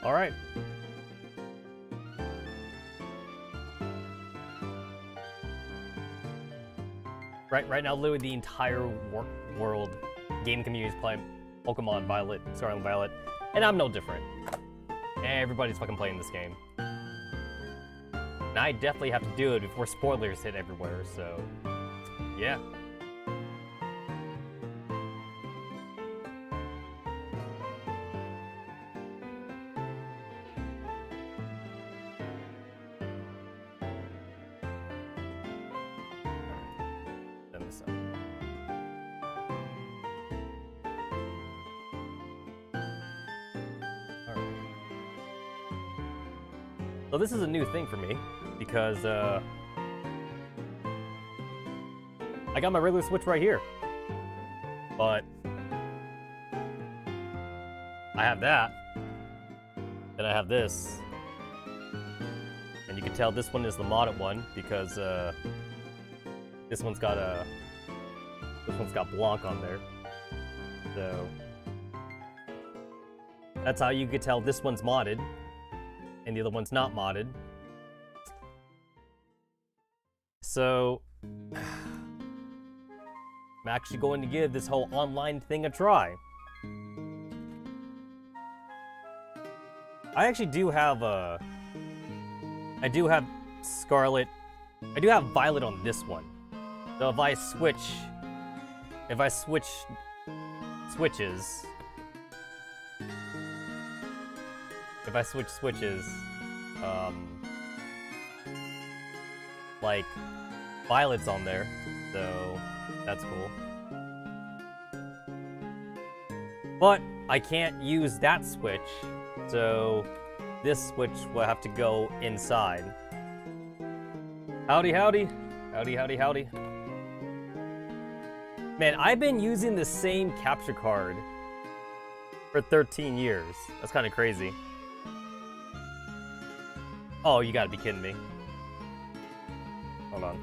Alright. Right now, literally the entire world game community is playing Pokemon Violet, Scarlet and Violet, and I'm no different. Everybody's fucking playing this game. And I definitely have to do it before spoilers hit everywhere, so yeah. So this is a new thing for me, because I got my regular Switch right here, but I have that, then I have this, and you can tell this one is the modded one, because this one's got Blanc on there, so that's how you could tell this one's modded. And the other one's not modded. So, I'm actually going to give this whole online thing a try. I actually do have I do have Scarlet, I do have Violet on this one. So if I switch switches, like, Violet's on there, so that's cool. But I can't use that switch, so this switch will have to go inside. Howdy, howdy. Howdy, howdy, howdy. Man, I've been using the same capture card for 13 years. That's kind of crazy. Oh, you gotta be kidding me. Hold on.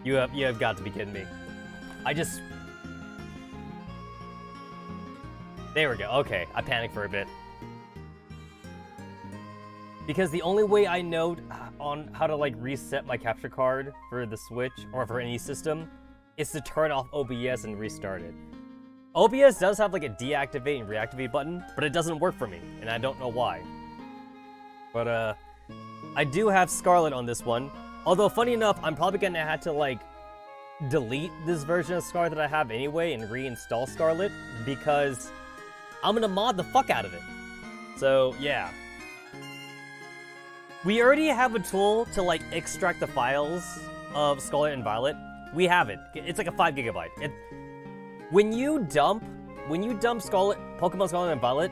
You have got to be kidding me. There we go. Okay, I panicked for a bit. Because the only way I know on how to like reset my capture card for the Switch or for any system is to turn off OBS and restart it. OBS does have like a deactivate and reactivate button, but it doesn't work for me, and I don't know why. But I do have Scarlet on this one. Although, funny enough, I'm probably gonna have to like delete this version of Scarlet that I have anyway and reinstall Scarlet because I'm gonna mod the fuck out of it. So yeah. We already have a tool to like extract the files of Scarlet and Violet. We have it. It's like a 5 GB. When you dump Pokemon Scarlet and Violet,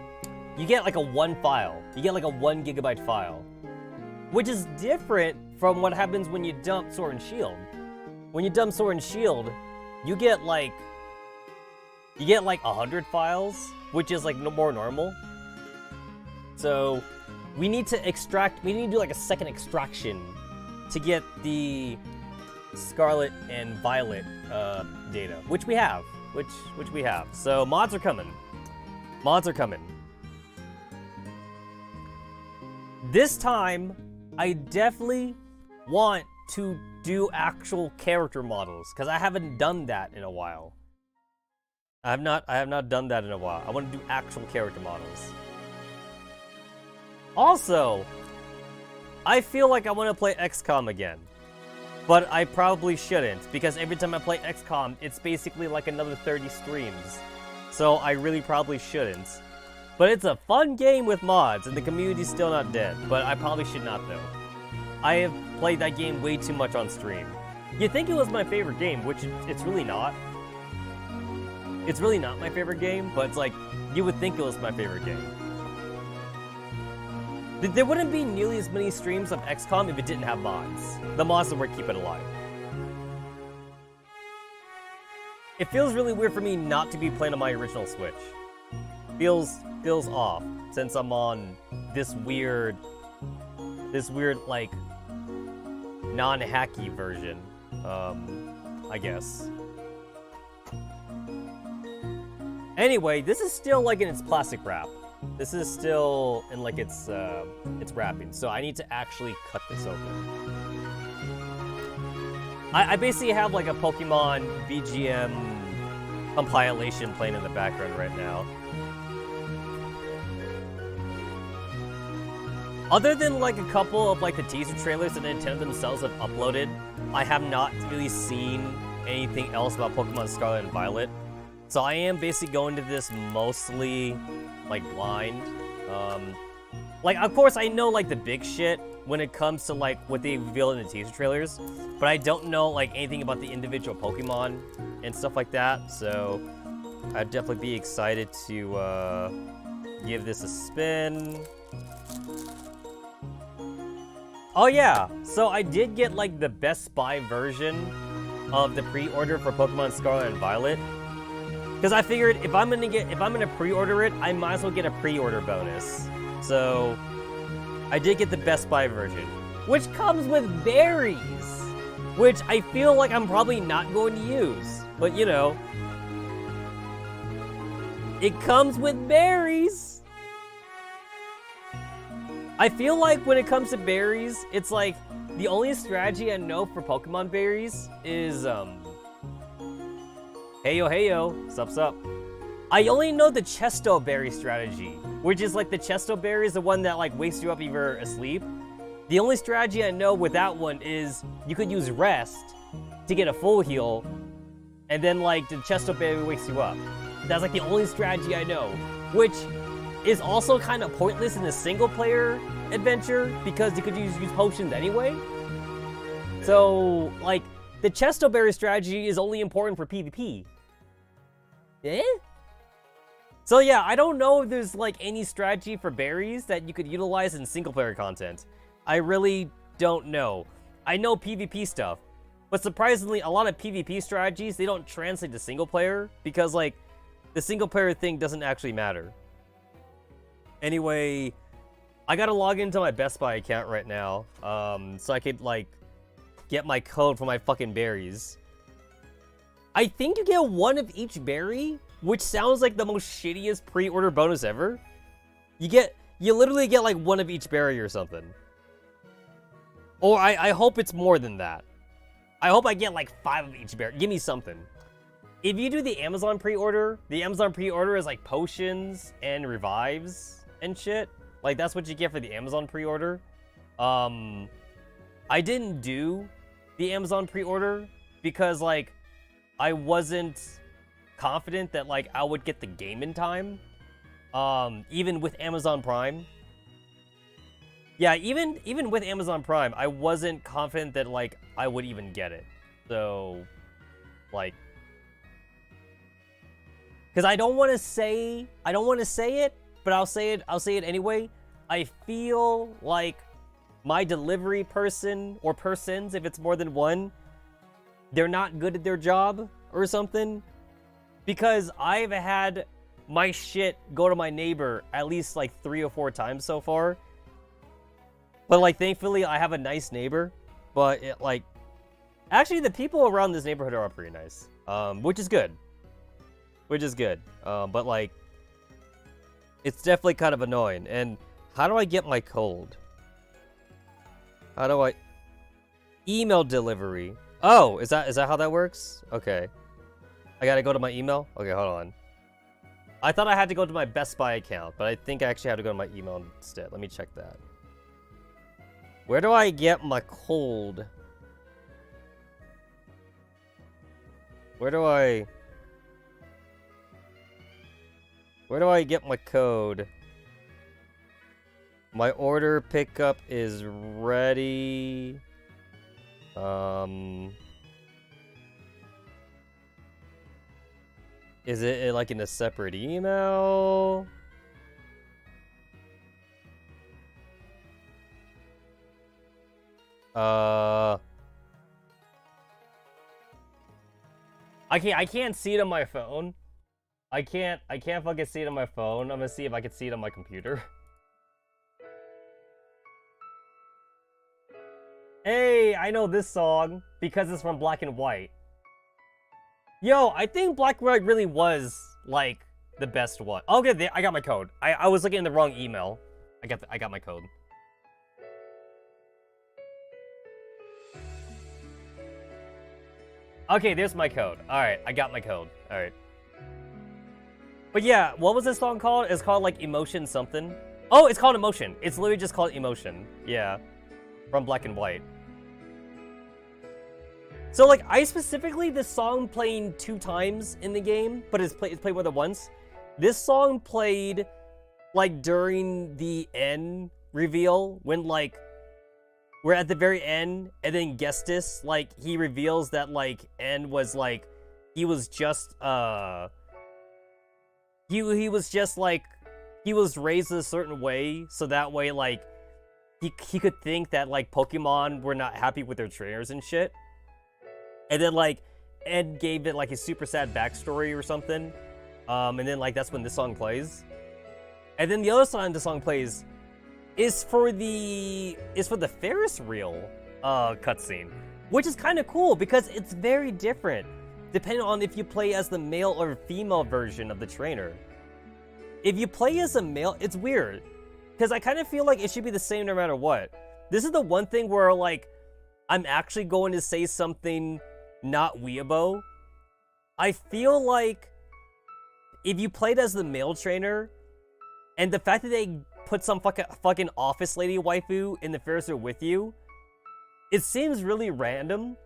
you get like a 1 file. You get like a 1 GB file. Which is different from what happens when you dump Sword and Shield. When you dump Sword and Shield, you get like 100 files, which is like more normal. So we need to do like a second extraction to get the Scarlet and Violet data, which we have. Which we have. So mods are coming. Mods are coming. This time, I definitely want to do actual character models, because I haven't done that in a while. I have not done that in a while. I want to do actual character models. Also, I feel like I want to play XCOM again. But I probably shouldn't, because every time I play XCOM, it's basically like another 30 streams. So I really probably shouldn't. But it's a fun game with mods, and the community's still not dead. But I probably should not, though. I have played that game way too much on stream. You'd think it was my favorite game, which it's really not. It's really not my favorite game, but it's like, you would think it was my favorite game. There wouldn't be nearly as many streams of XCOM if it didn't have mods. The mods that would keep it alive. It feels really weird for me not to be playing on my original Switch. Feels off, since I'm on this weird like non-hacky version, I guess. Anyway, this is still like in its plastic wrap. This is still in like its wrapping, so I need to actually cut this open. I basically have like a Pokemon BGM compilation playing in the background right now. Other than like a couple of like the teaser trailers that Nintendo themselves have uploaded, I have not really seen anything else about Pokemon Scarlet and Violet. So I am basically going to this mostly like blind. Like of course I know like the big shit when it comes to like what they reveal in the teaser trailers, but I don't know like anything about the individual Pokemon and stuff like that. So I'd definitely be excited to give this a spin. Oh yeah, so I did get like the Best Buy version of the pre-order for Pokemon Scarlet and Violet. Because I figured if I'm gonna pre-order it, I might as well get a pre-order bonus. So I did get the Best Buy version, which comes with berries, which I feel like I'm probably not going to use. But you know, it comes with berries. I feel like when it comes to berries, it's like the only strategy I know for Pokemon berries is heyo, sup. I only know the Chesto berry strategy, which is like the Chesto berry is the one that like wakes you up if you're asleep. The only strategy I know with that one is you could use rest to get a full heal, and then like the Chesto berry wakes you up. That's like the only strategy I know, which is also kind of pointless in a single player adventure because you could use potions anyway. So like the Chesto berry strategy is only important for PvP. Eh? So yeah, I don't know if there's like any strategy for berries that you could utilize in single player content. I really don't know. I know PvP stuff, but surprisingly a lot of PvP strategies, they don't translate to single player because like the single player thing doesn't actually matter. Anyway, I gotta log into my Best Buy account right now, so I could like get my code for my fucking berries. I think you get one of each berry, which sounds like the most shittiest pre-order bonus ever. You literally get like one of each berry or something. Or I hope it's more than that. I hope I get like 5 of each berry. Give me something. If you do the Amazon pre-order is like potions and revives and shit. Like that's what you get for the Amazon pre-order. I didn't do the Amazon pre-order because like I wasn't confident that like I would get the game in time. Even with Amazon Prime. Yeah, even with Amazon Prime, I wasn't confident that like I would even get it. So like, because I don't want to say it, but I'll say it anyway. I feel like my delivery person or persons, if it's more than one, they're not good at their job or something. Because I've had my shit go to my neighbor at least like 3 or 4 times so far. But like thankfully I have a nice neighbor. But it, like, actually the people around this neighborhood are all pretty nice. Which is good. But like, it's definitely kind of annoying. And how do I get my code? How do I... Email delivery. Oh, is that how that works? Okay. I gotta go to my email? Okay, hold on. I thought I had to go to my Best Buy account, but I think I actually have to go to my email instead. Let me check that. Where do I get my code? Where do I get my code? My order pickup is ready. Is it like in a separate email? I can't see it on my phone. I can't fucking see it on my phone. I'm gonna see if I can see it on my computer. Hey, I know this song because it's from Black and White. Yo, I think Black and White really was like the best one. Okay, I got my code. I was looking in the wrong email. I got my code. Okay, there's my code. Alright, I got my code. Alright. But yeah, what was this song called? It's called like Emotion something. Oh, it's called Emotion. It's literally just called Emotion. Yeah. From Black and White. So like, I specifically, this song playing 2 times in the game, but it's played more than once. This song played like during the end reveal when like we're at the very end, and then Gestus, like, he reveals that, like, N was, like, he was just, he was just, like, he was raised a certain way, so that way, like, he could think that, like, Pokemon were not happy with their trainers and shit. And then, like, N gave it, like, a super sad backstory or something. And then, like, that's when this song plays. And then the other time the song plays is for the Ferris wheel cutscene, which is kind of cool because it's very different depending on if you play as the male or female version of the trainer. If you play as a male, it's weird because I kind of feel like it should be the same no matter what. This is the one thing where like I'm actually going to say something not weeabo. I feel like if you played as the male trainer and the fact that they put some fucking office lady waifu in the Ferris wheel with you, it seems really random,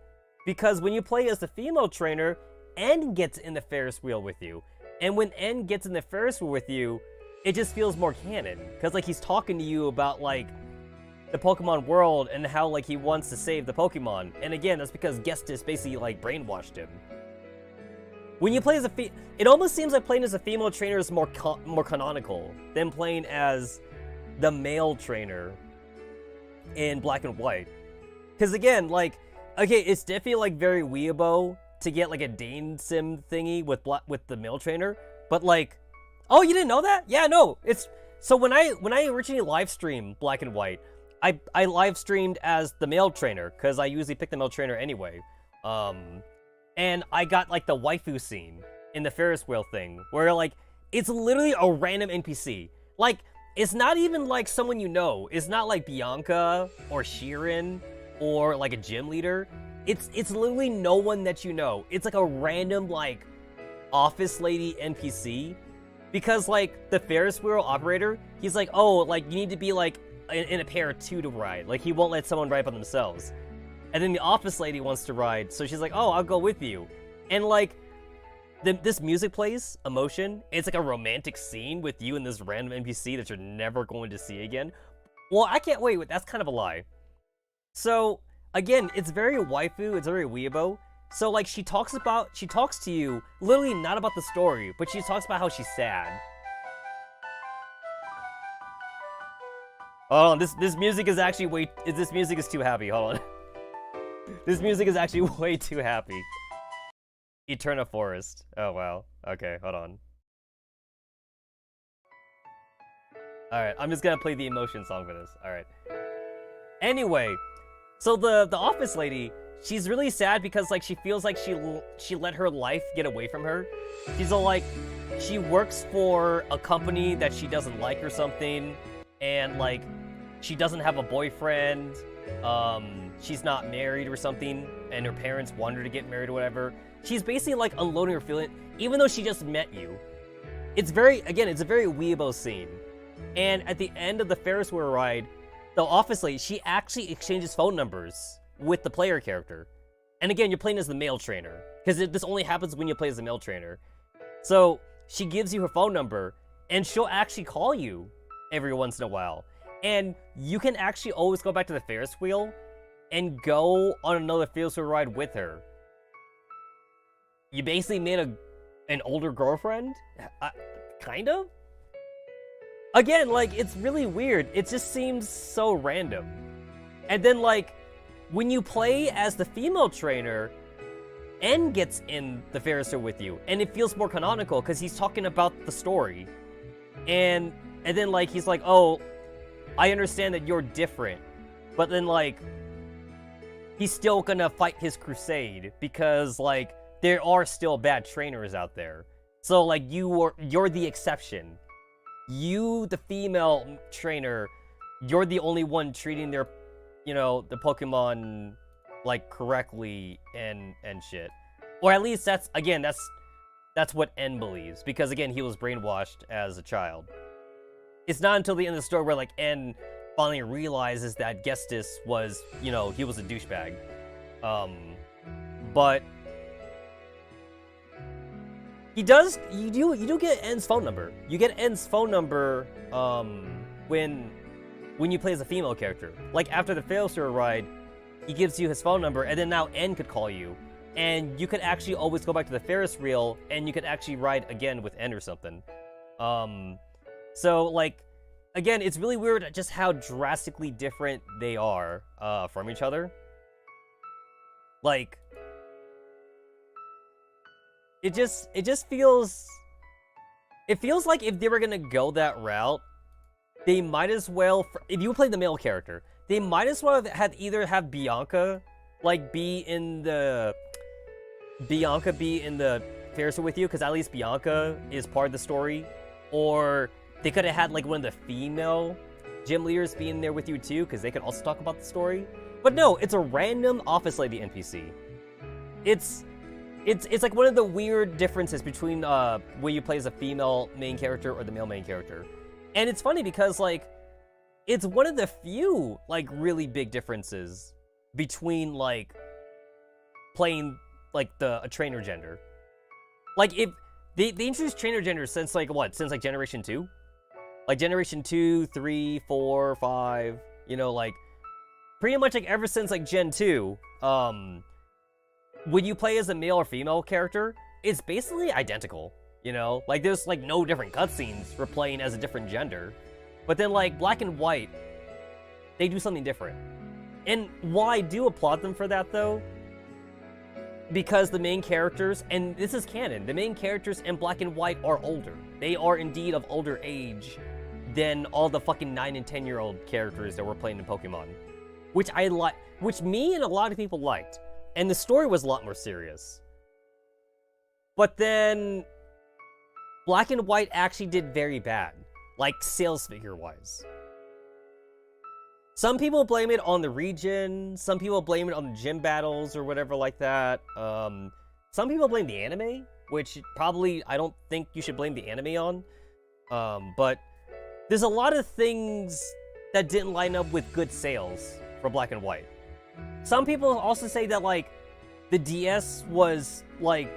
because when you play as the female trainer, N gets in the Ferris wheel with you, and when N gets in the Ferris wheel with you, it just feels more canon, because like he's talking to you about like the Pokemon world and how like he wants to save the Pokemon, and again that's because Gestus basically like brainwashed him. When you play as it almost seems like playing as a female trainer is more canonical than playing as the male trainer in Black and White. Because again, like, okay, it's definitely like very weeabo to get like a Dane sim thingy with the male trainer, but like, oh, you didn't know that? Yeah, no, it's so when I originally live streamed Black and White, I live streamed as the male trainer because I usually pick the male trainer anyway. And I got like the waifu scene in the Ferris wheel thing where like it's literally a random NPC. Like, it's not even like someone you know. It's not like Bianca or Shirin or like a gym leader. It's literally no one that you know. It's like a random like office lady NPC, because like the Ferris wheel operator, he's like, oh, like you need to be like in a pair of 2 to ride. Like he won't let someone ride by themselves. And then the office lady wants to ride, so she's like, oh, I'll go with you. And like this music plays, Emotion. It's like a romantic scene with you and this random NPC that you're never going to see again. Well, I can't wait. That's kind of a lie. So, again, it's very waifu. It's very weeabo. So, like, she talks to you, literally not about the story, but she talks about how she's sad. Hold on, this music is actually this music is too happy. Hold on. This music is actually way too happy. Eterna Forest. Oh, wow. Okay, hold on. Alright, I'm just gonna play the Emotion song for this. Alright. Anyway, so the office lady, she's really sad because, like, she feels like she let her life get away from her. She's all like, she works for a company that she doesn't like or something, and, like, she doesn't have a boyfriend, she's not married or something, and her parents want her to get married or whatever. She's basically like unloading her feeling, even though she just met you. It's a very weeabo scene. And at the end of the Ferris wheel ride, the office lady, she actually exchanges phone numbers with the player character. And again, you're playing as the male trainer, because this only happens when you play as the male trainer. So she gives you her phone number, and she'll actually call you every once in a while. And you can actually always go back to the Ferris wheel and go on another Ferris wheel ride with her. You basically made an older girlfriend? Kind of? Again, like, it's really weird. It just seems so random. And then, like, when you play as the female trainer, N gets in the Ferris wheel with you, and it feels more canonical because he's talking about the story. And then, like, he's like, oh, I understand that you're different, but then, like, he's still gonna fight his crusade because, like, there are still bad trainers out there. So like you're the exception. You, the female trainer, you're the only one treating their, the Pokemon like correctly and shit. Or at least that's what N believes, because again, he was brainwashed as a child. It's not until the end of the story where like N finally realizes that Gestus was, he was a douchebag. But you do get N's phone number. You get N's phone number when you play as a female character. Like after the Failsaur ride, he gives you his phone number, and then now N could call you. And you could actually always go back to the Ferris wheel, and you could actually ride again with N or something. So like, again, it's really weird just how drastically different they are from each other. Like, it just feels... It feels like if they were gonna go that route, they might as well... If you play the male character, they might as well either have Bianca, like, be in the Ferris wheel with you, because at least Bianca is part of the story. Or they could have had, like, one of the female gym leaders be in there with you, too, because they could also talk about the story. But no, it's a random office lady NPC. It's like one of the weird differences between when you play as a female main character or the male main character. And it's funny because, like, it's one of the few, like, really big differences between, like, playing, like, a trainer gender. Like, if they introduced trainer gender since, like, what? Since, like, Generation 2? Like, Generation 2, 3, 4, 5, like, pretty much, like, ever since, like, Gen 2, when you play as a male or female character, it's basically identical, Like, there's, like, no different cutscenes for playing as a different gender. But then, like, Black and White, they do something different. And while I do applaud them for that, though, because the main characters, and this is canon, the main characters in Black and White are older. They are indeed of older age than all the fucking 9 and 10-year-old characters that were playing in Pokemon. Which I like, which me and a lot of people liked. And the story was a lot more serious. But then, Black and White actually did very bad. Like, sales figure-wise. Some people blame it on the region, some people blame it on the gym battles or whatever like that. Some people blame the anime, which probably I don't think you should blame the anime on. But there's a lot of things that didn't line up with good sales for Black and White. Some people also say that, like, the DS was, like,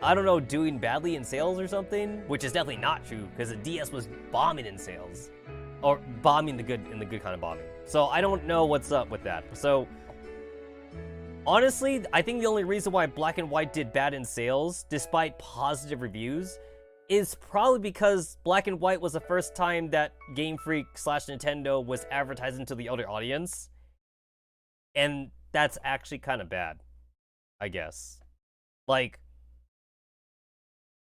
I don't know, doing badly in sales or something, which is definitely not true, because the DS was bombing in sales. Or bombing the good kind of bombing. So I don't know what's up with that. So honestly, I think the only reason why Black and White did bad in sales, despite positive reviews, is probably because Black and White was the first time that Game Freak / Nintendo was advertising to the older audience. And that's actually kind of bad, I guess. Like,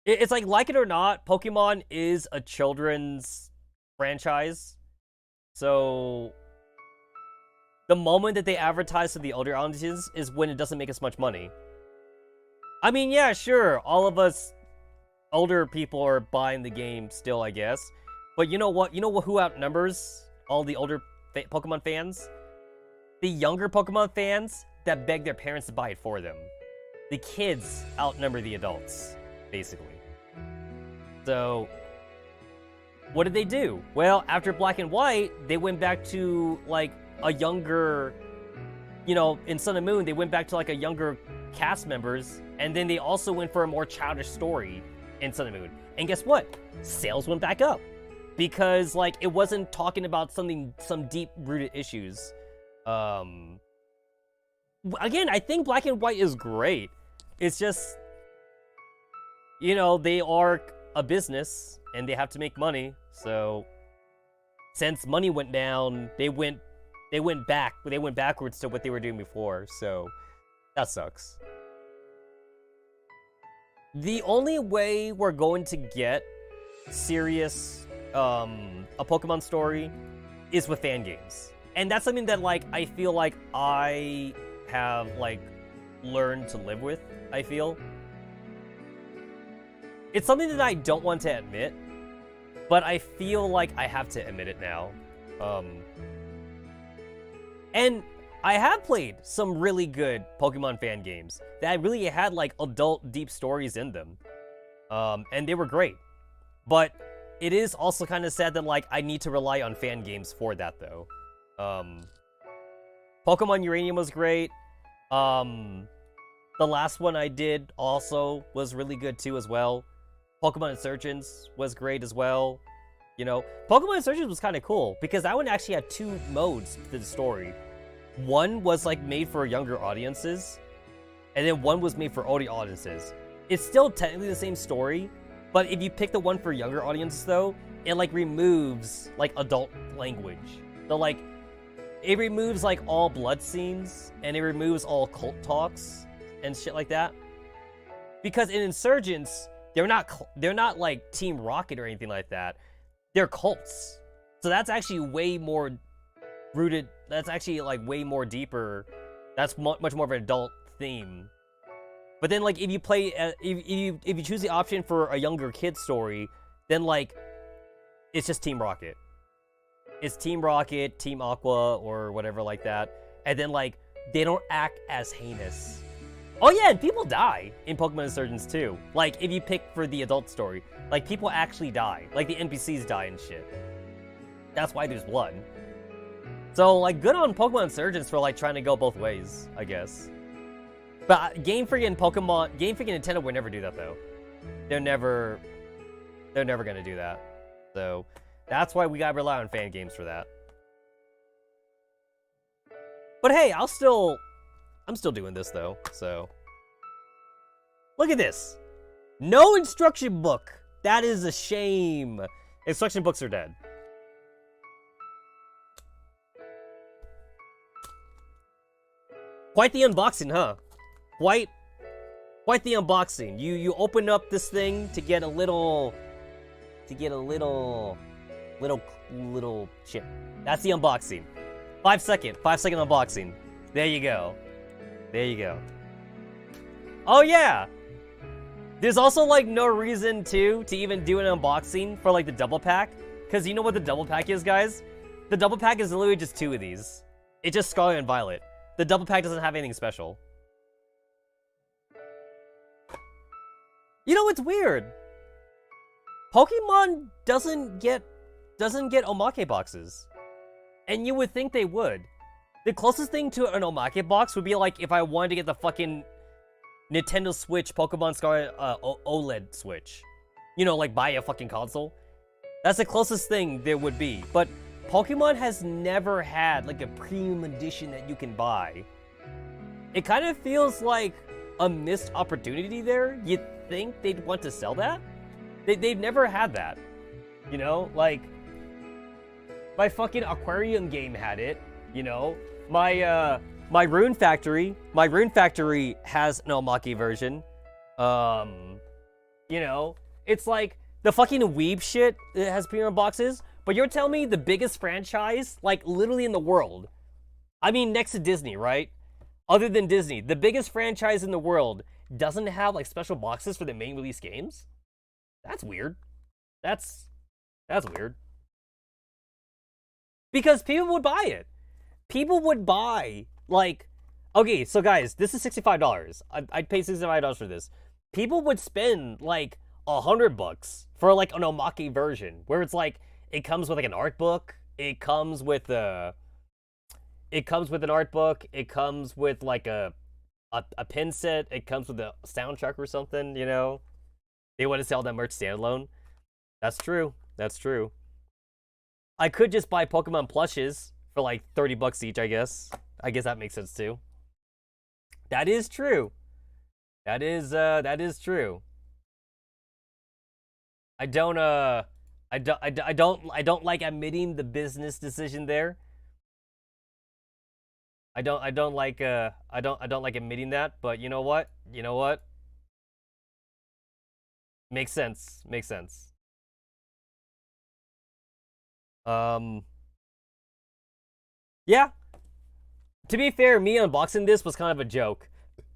it's like it or not, Pokemon is a children's franchise. So the moment that they advertise to the older audiences is when it doesn't make as much money. I mean, yeah, sure, all of us older people are buying the game still, I guess. But you know what? You know who outnumbers all the older Pokemon fans? The younger Pokemon fans that beg their parents to buy it for them. The kids outnumber the adults, basically. So what did they do? Well, after Black and White, they went back to, like, a younger, in Sun and Moon, they went back to, like, a younger cast members, and then they also went for a more childish story in Sun and Moon. And guess what? Sales went back up. Because, like, it wasn't talking about some deep-rooted issues. Again, I think Black and White is great. It's just, they are a business, and they have to make money. So, since money went down, they went backwards to what they were doing before. So, that sucks. The only way we're going to get serious a Pokemon story is with fan games. And that's something that, like, I feel like I have, like, learned to live with, I feel. It's something that I don't want to admit, but I feel like I have to admit it now. And I have played some really good Pokemon fan games that really had like adult deep stories in them. And they were great. But it is also kind of sad that like I need to rely on fan games for that though. Pokemon Uranium was great. The last one I did also was really good too as well. Pokemon Insurgents was great as well. You know, Pokemon Insurgents was kind of cool because that one actually had 2 modes to the story. One was like made for younger audiences, and then one was made for older audiences. It's still technically the same story, but if you pick the one for younger audiences though, it like removes like adult language. So like, it removes like all blood scenes, and it removes all cult talks and shit like that. Because in Insurgents, they're not like Team Rocket or anything like that. They're cults. So that's actually way more rooted. That's actually like way more deeper. That's much more of an adult theme. But then like if you play, if you choose the option for a younger kid story, then like it's just Team Rocket. It's Team Rocket, Team Aqua, or whatever like that. And then like they don't act as heinous. Oh yeah, and people die in Pokemon Insurgents too. Like, if you pick for the adult story, like, people actually die. Like, the NPCs die and shit. That's why there's blood. So, like, good on Pokemon Insurgents for, like, trying to go both ways, I guess. But Game Freak and Nintendo would never do that, though. They're never gonna do that. So, that's why we gotta rely on fan games for that. But hey, I'm still doing this though, so. Look at this. No instruction book. That is a shame. Instruction books are dead. Quite the unboxing, huh? Quite the unboxing. You open up this thing to get a little chip. That's the unboxing. 5 second unboxing. There you go. There you go. Oh yeah! There's also like no reason to even do an unboxing for like the double pack. Cause you know what the double pack is, guys? The double pack is literally just 2 of these. It's just Scarlet and Violet. The double pack doesn't have anything special. You know, it's weird. Pokemon doesn't get Omake boxes. And you would think they would. The closest thing to an Omake box would be like if I wanted to get the fucking Nintendo Switch Pokemon Scarlet OLED Switch. You know, like buy a fucking console. That's the closest thing there would be. But Pokemon has never had like a premium edition that you can buy. It kind of feels like a missed opportunity there. You'd think they'd want to sell that? They've never had that. You know, like my fucking aquarium game had it, you know. My Rune Factory has an Omake version. You know, it's like the fucking Weeb shit that has premium boxes, but you're telling me the biggest franchise, like literally in the world, I mean next to Disney, right? Other than Disney, the biggest franchise in the world doesn't have like special boxes for the main release games? That's weird. That's weird. Because people would buy it. People would buy, like, okay, so guys, this is $65. I'd pay $65 for this. People would spend like $100 for like an Omake version, where it's like it comes with like an art book. It comes with an art book. It comes with like a pin set. It comes with a soundtrack or something. You know, they want to sell that merch standalone. That's true. That's true. I could just buy Pokemon plushes for like $30 each, I guess. I guess that makes sense too. That is true. That is true. I don't like admitting the business decision there. I don't like admitting that, but you know what? You know what? Makes sense. Makes sense. Yeah. To be fair, me unboxing this was kind of a joke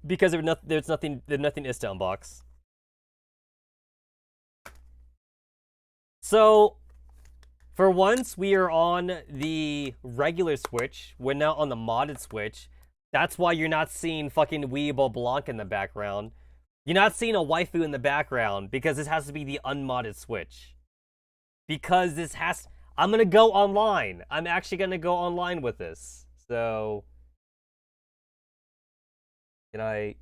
because there's nothing is to unbox. So, for once, we are on the regular Switch. We're not on the modded Switch. That's why you're not seeing fucking Weeable Blanc in the background. You're not seeing a waifu in the background because this has to be the unmodded Switch. Because this has... I'm gonna go online. I'm actually gonna go online with this. So... Can I...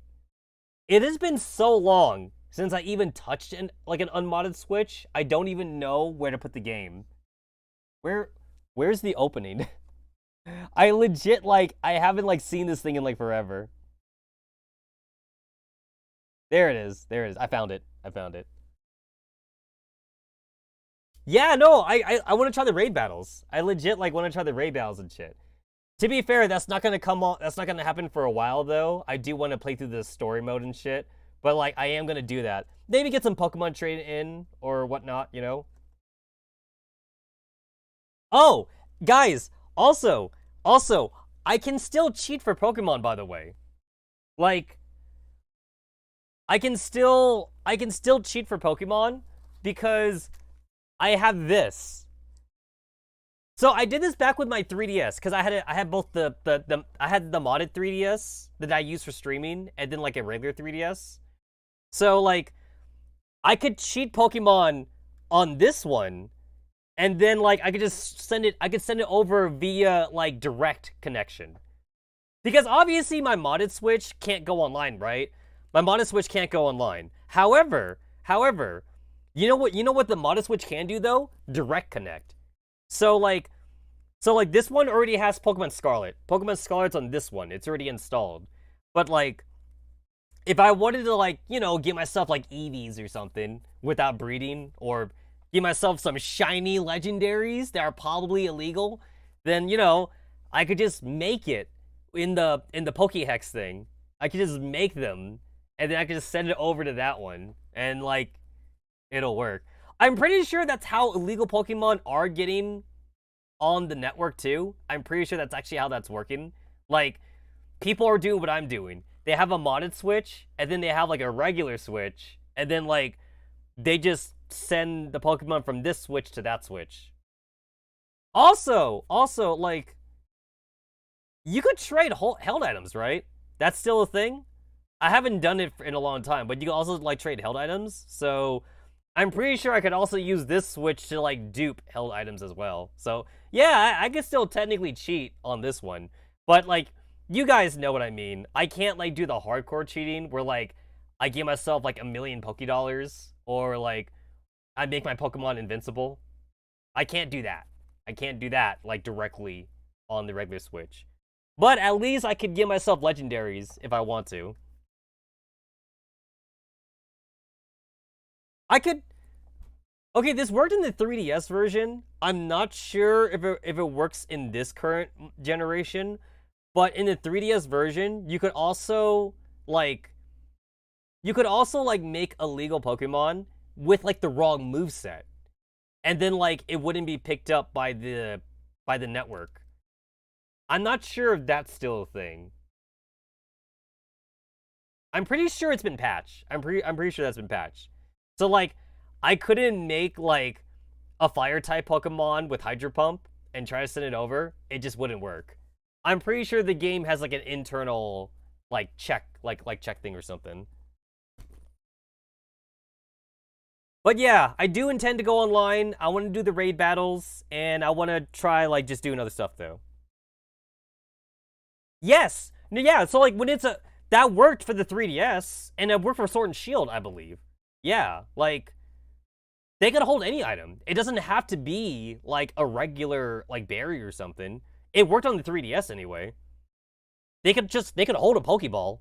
It has been so long since I even touched an unmodded Switch. I don't even know where to put the game. Where's the opening? I legit, I haven't, seen this thing in, forever. There it is. There it is. I found it. Yeah, no, I want to try the raid battles. I legit, want to try the raid battles and shit. To be fair, that's not gonna that's not gonna happen for a while, though. I do want to play through the story mode and shit. But, I am gonna do that. Maybe get some Pokemon trade in, or whatnot, you know? Oh! Guys, also, I can still cheat for Pokemon, by the way. I can still cheat for Pokemon because I have this. So I did this back with my 3DS because I had both I had the modded 3DS that I use for streaming and then a regular 3DS. So I could cheat Pokemon on this one. And then, I could just send it over via, direct connection. Because obviously my modded Switch can't go online, right? My modded Switch can't go online. However, you know what the modded Switch can do, though? Direct connect. So, this one already has Pokemon Scarlet. Pokemon Scarlet's on this one. It's already installed. But, if I wanted to, get myself, Eevees or something without breeding, or... give myself some shiny legendaries that are probably illegal, then, I could just make it in the Pokéhex thing. I could just make them, and then I could just send it over to that one, and, it'll work. I'm pretty sure that's how illegal Pokemon are getting on the network, too. I'm pretty sure that's actually how that's working. People are doing what I'm doing. They have a modded Switch, and then they have, a regular Switch, and then, they just send the Pokemon from this Switch to that Switch. Also, you could trade held items, right? That's still a thing? I haven't done it in a long time, but you can also, trade held items. So, I'm pretty sure I could also use this Switch to, dupe held items as well. So, yeah, I could still technically cheat on this one. But, you guys know what I mean. I can't, do the hardcore cheating where, I give myself, a million Pokédollars, or, I make my Pokemon invincible. I can't do that. I can't do that, directly on the regular Switch. But at least I could give myself legendaries if I want to. I could... Okay, this worked in the 3DS version. I'm not sure if it works in this current generation. But in the 3DS version, you could also, make illegal Pokemon with, the wrong moveset. And then, it wouldn't be picked up by the network. I'm not sure if that's still a thing. I'm pretty sure it's been patched. I'm pretty sure that's been patched. So, I couldn't make, a Fire-type Pokemon with Hydro Pump and try to send it over. It just wouldn't work. I'm pretty sure the game has, an internal, check, check thing or something. But yeah, I do intend to go online. I want to do the raid battles, and I want to try, just doing other stuff, though. Yes! Yeah, so, when it's a... That worked for the 3DS, and it worked for Sword and Shield, I believe. Yeah, they could hold any item. It doesn't have to be, a regular, berry or something. It worked on the 3DS anyway. They could hold a Pokeball.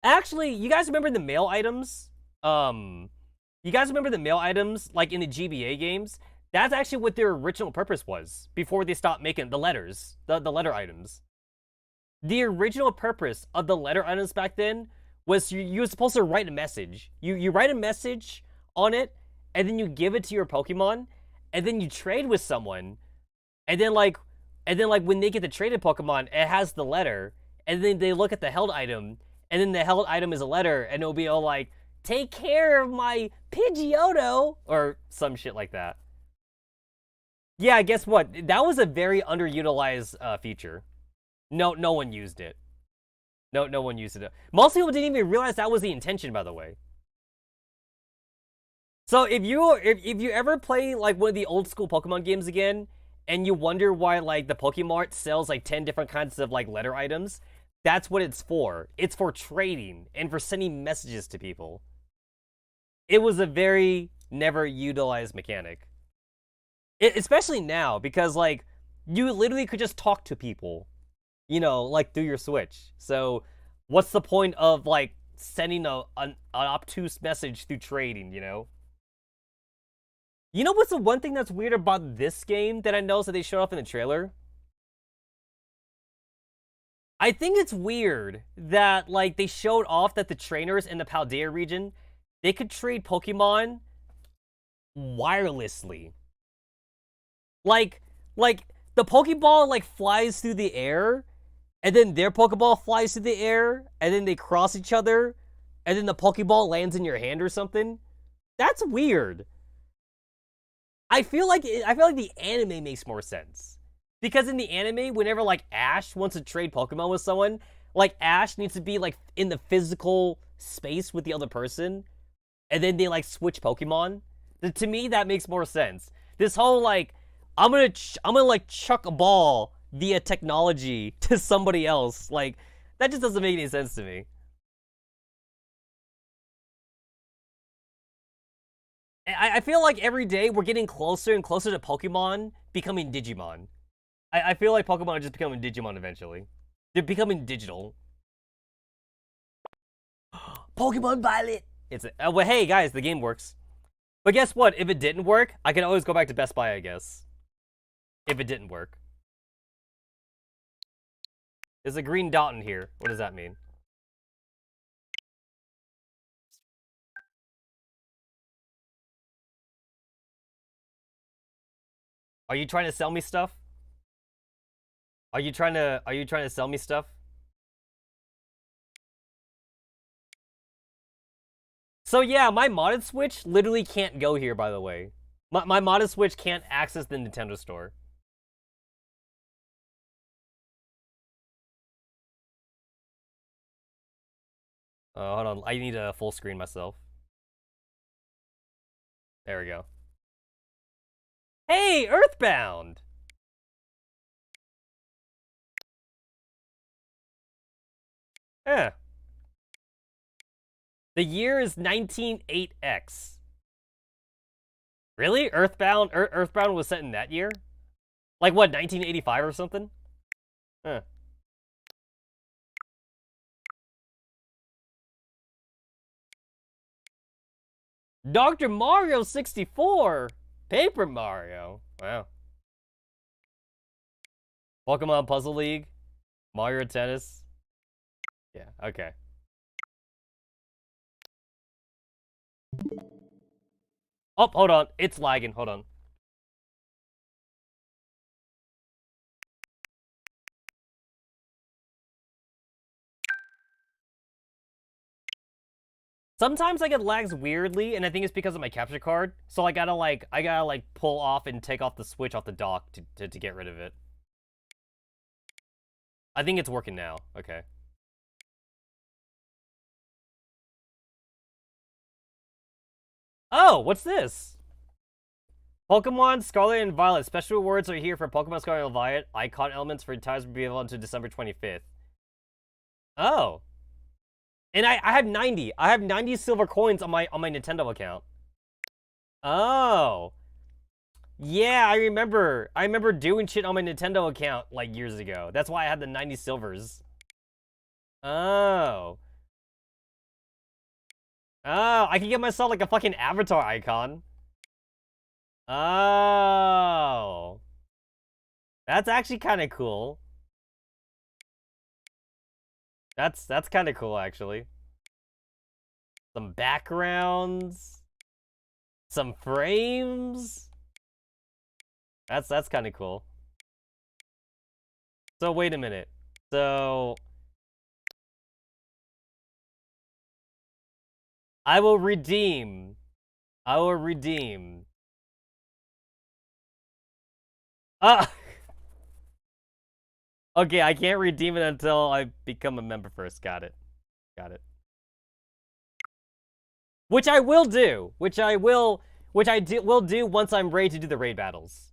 Actually, you guys remember the mail items? You guys remember the mail items, in the GBA games? That's actually what their original purpose was, before they stopped making the letters, the letter items. The original purpose of the letter items back then was you were supposed to write a message. You write a message on it, and then you give it to your Pokemon, and then you trade with someone, and then, when they get the traded Pokemon, it has the letter, and then they look at the held item, and then the held item is a letter, and it'll be all take care of my Pidgeotto, or some shit like that. Yeah, guess what? That was a very underutilized feature. No one used it. No one used it. Most people didn't even realize that was the intention, by the way. So if you ever play like one of the old school Pokemon games again, and you wonder why like the Pokemart sells like 10 different kinds of like letter items, that's what it's for. It's for trading and for sending messages to people. It was a very never utilized mechanic. Especially now, because like you literally could just talk to people, you know, like through your Switch. So what's the point of like sending an obtuse message through trading, you know? You know what's the one thing that's weird about this game that I noticed that they showed off in the trailer? I think it's weird that like they showed off that the trainers in the Paldea region, they could trade Pokemon wirelessly. Like the Pokeball like flies through the air, and then their Pokeball flies through the air, and then they cross each other, and then the Pokeball lands in your hand or something. That's weird. I feel like the anime makes more sense. Because in the anime, whenever like Ash wants to trade Pokemon with someone, like Ash needs to be like in the physical space with the other person, and then they like switch Pokemon. To me, that makes more sense. This whole like I'm gonna like chuck a ball via technology to somebody else, like that just doesn't make any sense to me. I feel like every day we're getting closer and closer to Pokemon becoming Digimon. I feel like Pokemon are just becoming Digimon eventually. They're becoming digital. Pokemon Violet! It's a, well, hey guys, the game works. But guess what? If it didn't work, I can always go back to Best Buy, I guess. If it didn't work. There's a green dot in here. What does that mean? Are you trying to sell me stuff? Are you trying to sell me stuff? So yeah, my modded Switch literally can't go here, by the way. My modded Switch can't access the Nintendo Store. Hold on, I need a full screen myself. There we go. Hey, Earthbound! Eh. The year is 198X. Really? Earthbound was set in that year? Like what, 1985 or something? Huh. Dr. Mario 64! Paper Mario. Wow. Pokemon Puzzle League. Mario Tennis. Yeah, okay. Oh, hold on. It's lagging. Hold on. Sometimes I get lags weirdly, and I think it's because of my capture card. So I gotta pull off and take off the switch off the dock to get rid of it. I think it's working now. Okay. Oh, what's this? Pokemon Scarlet and Violet. Special rewards are here for Pokemon Scarlet and Violet. Icon elements for times will be available until December 25th. Oh. And I have 90. I have 90 silver coins on my Nintendo account. Oh. Yeah, I remember. I remember doing shit on my Nintendo account like years ago. That's why I had the 90 silvers. Oh. Oh, I can get myself like a fucking avatar icon. Oh. That's actually kind of cool. That's kind of cool, actually. Some backgrounds. Some frames. That's kind of cool. So, wait a minute. So... I will redeem. I will redeem. Okay, I can't redeem it until I become a member first. Got it. Got it. Which I will do. Which I will do once I'm ready to do the raid battles.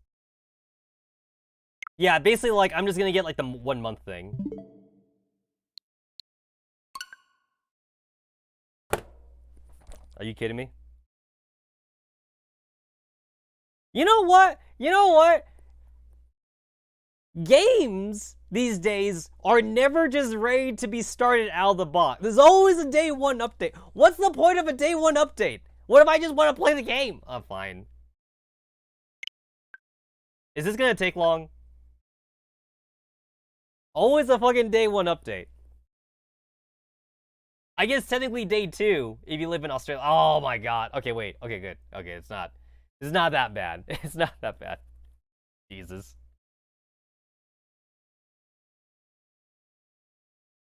Yeah, basically, like, I'm just gonna get, like, the 1 month thing. Are you kidding me? You know what? You know what? Games these days are never just ready to be started out of the box. There's always a day 1 update. What's the point of a day 1 update? What if I just want to play the game? Oh, fine. Is this gonna take long? Always a fucking day 1 update. I guess technically day 2 if you live in Australia. Oh my god. Okay, wait. Okay, good. Okay, it's not that bad. It's not that bad. Jesus.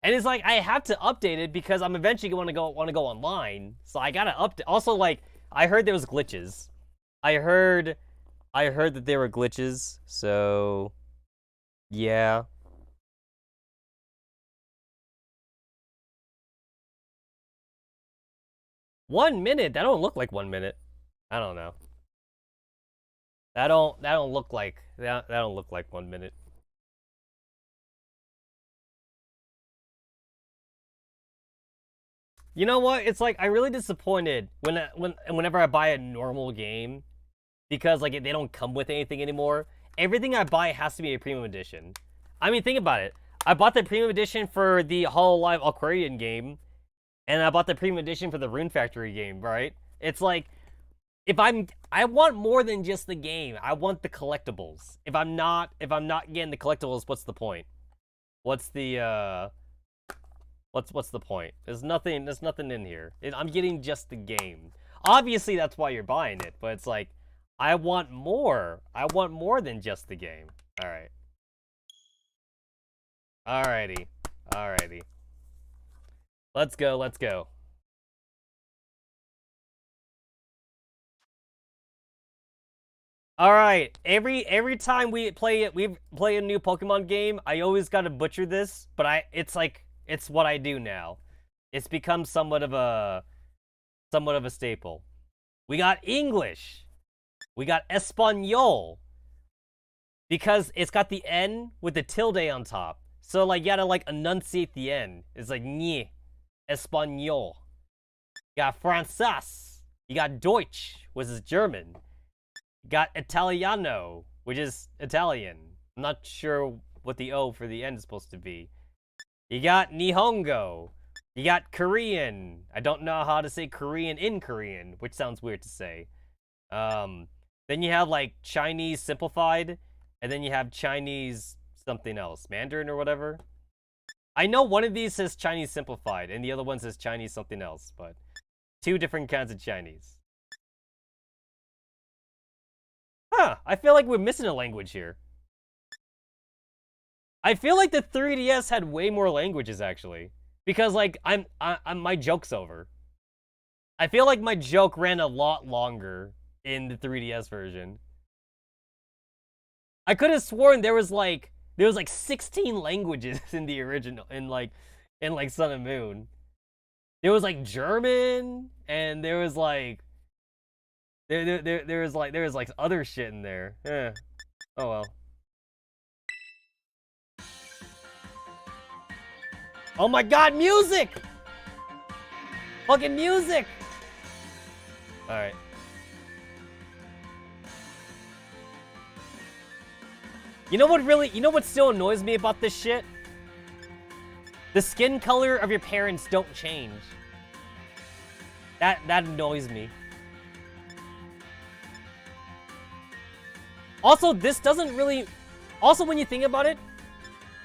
And it's like I have to update it because I'm eventually going to want to go online. So I gotta update. Also, like, I heard there was glitches. I heard that there were glitches. So yeah. One minute? That don't look like 1 minute. I don't know. That don't look like that don't look like 1 minute. You know what? It's like I'm really disappointed whenever I buy a normal game because like they don't come with anything anymore. Everything I buy has to be a premium edition. I mean, think about it. I bought the premium edition for the Hololive Aquarian game, and I bought the premium edition for the Rune Factory game, right? It's like I want more than just the game. I want the collectibles. If I'm not getting the collectibles, what's the point? What's the What's the point? There's nothing in here. I'm getting just the game. Obviously, that's why you're buying it, but it's like, I want more. I want more than just the game. Alright. Alrighty. Alrighty. Let's go, let's go. Alright, every time we play a new Pokemon game, I always gotta butcher this, but it's like, it's what I do now. It's become somewhat of a staple. We got English. We got Espanol. Because it's got the N with the tilde on top. So like you gotta like enunciate the N. It's like ni. Espanol. You got Francés. You got Deutsch, which is German. You got Italiano, which is Italian. I'm not sure what the O for the N is supposed to be. You got Nihongo. You got Korean. I don't know how to say Korean in Korean, which sounds weird to say. Then you have like Chinese simplified, and then you have Chinese something else, Mandarin or whatever. I know one of these says Chinese simplified, and the other one says Chinese something else, but 2 different kinds of Chinese. Huh, I feel like we're missing a language here. I feel like the 3DS had way more languages, actually. Because, like, my joke's over. I feel like my joke ran a lot longer in the 3DS version. I could have sworn there was like 16 languages in the original, in Sun and Moon. There was, like, German, and there was, like... There was, like, other shit in there. Oh, well. Oh my god, music! Fucking music! Alright. You know what still annoys me about this shit? The skin color of your parents don't change. That annoys me. Also, this doesn't really... Also, when you think about it,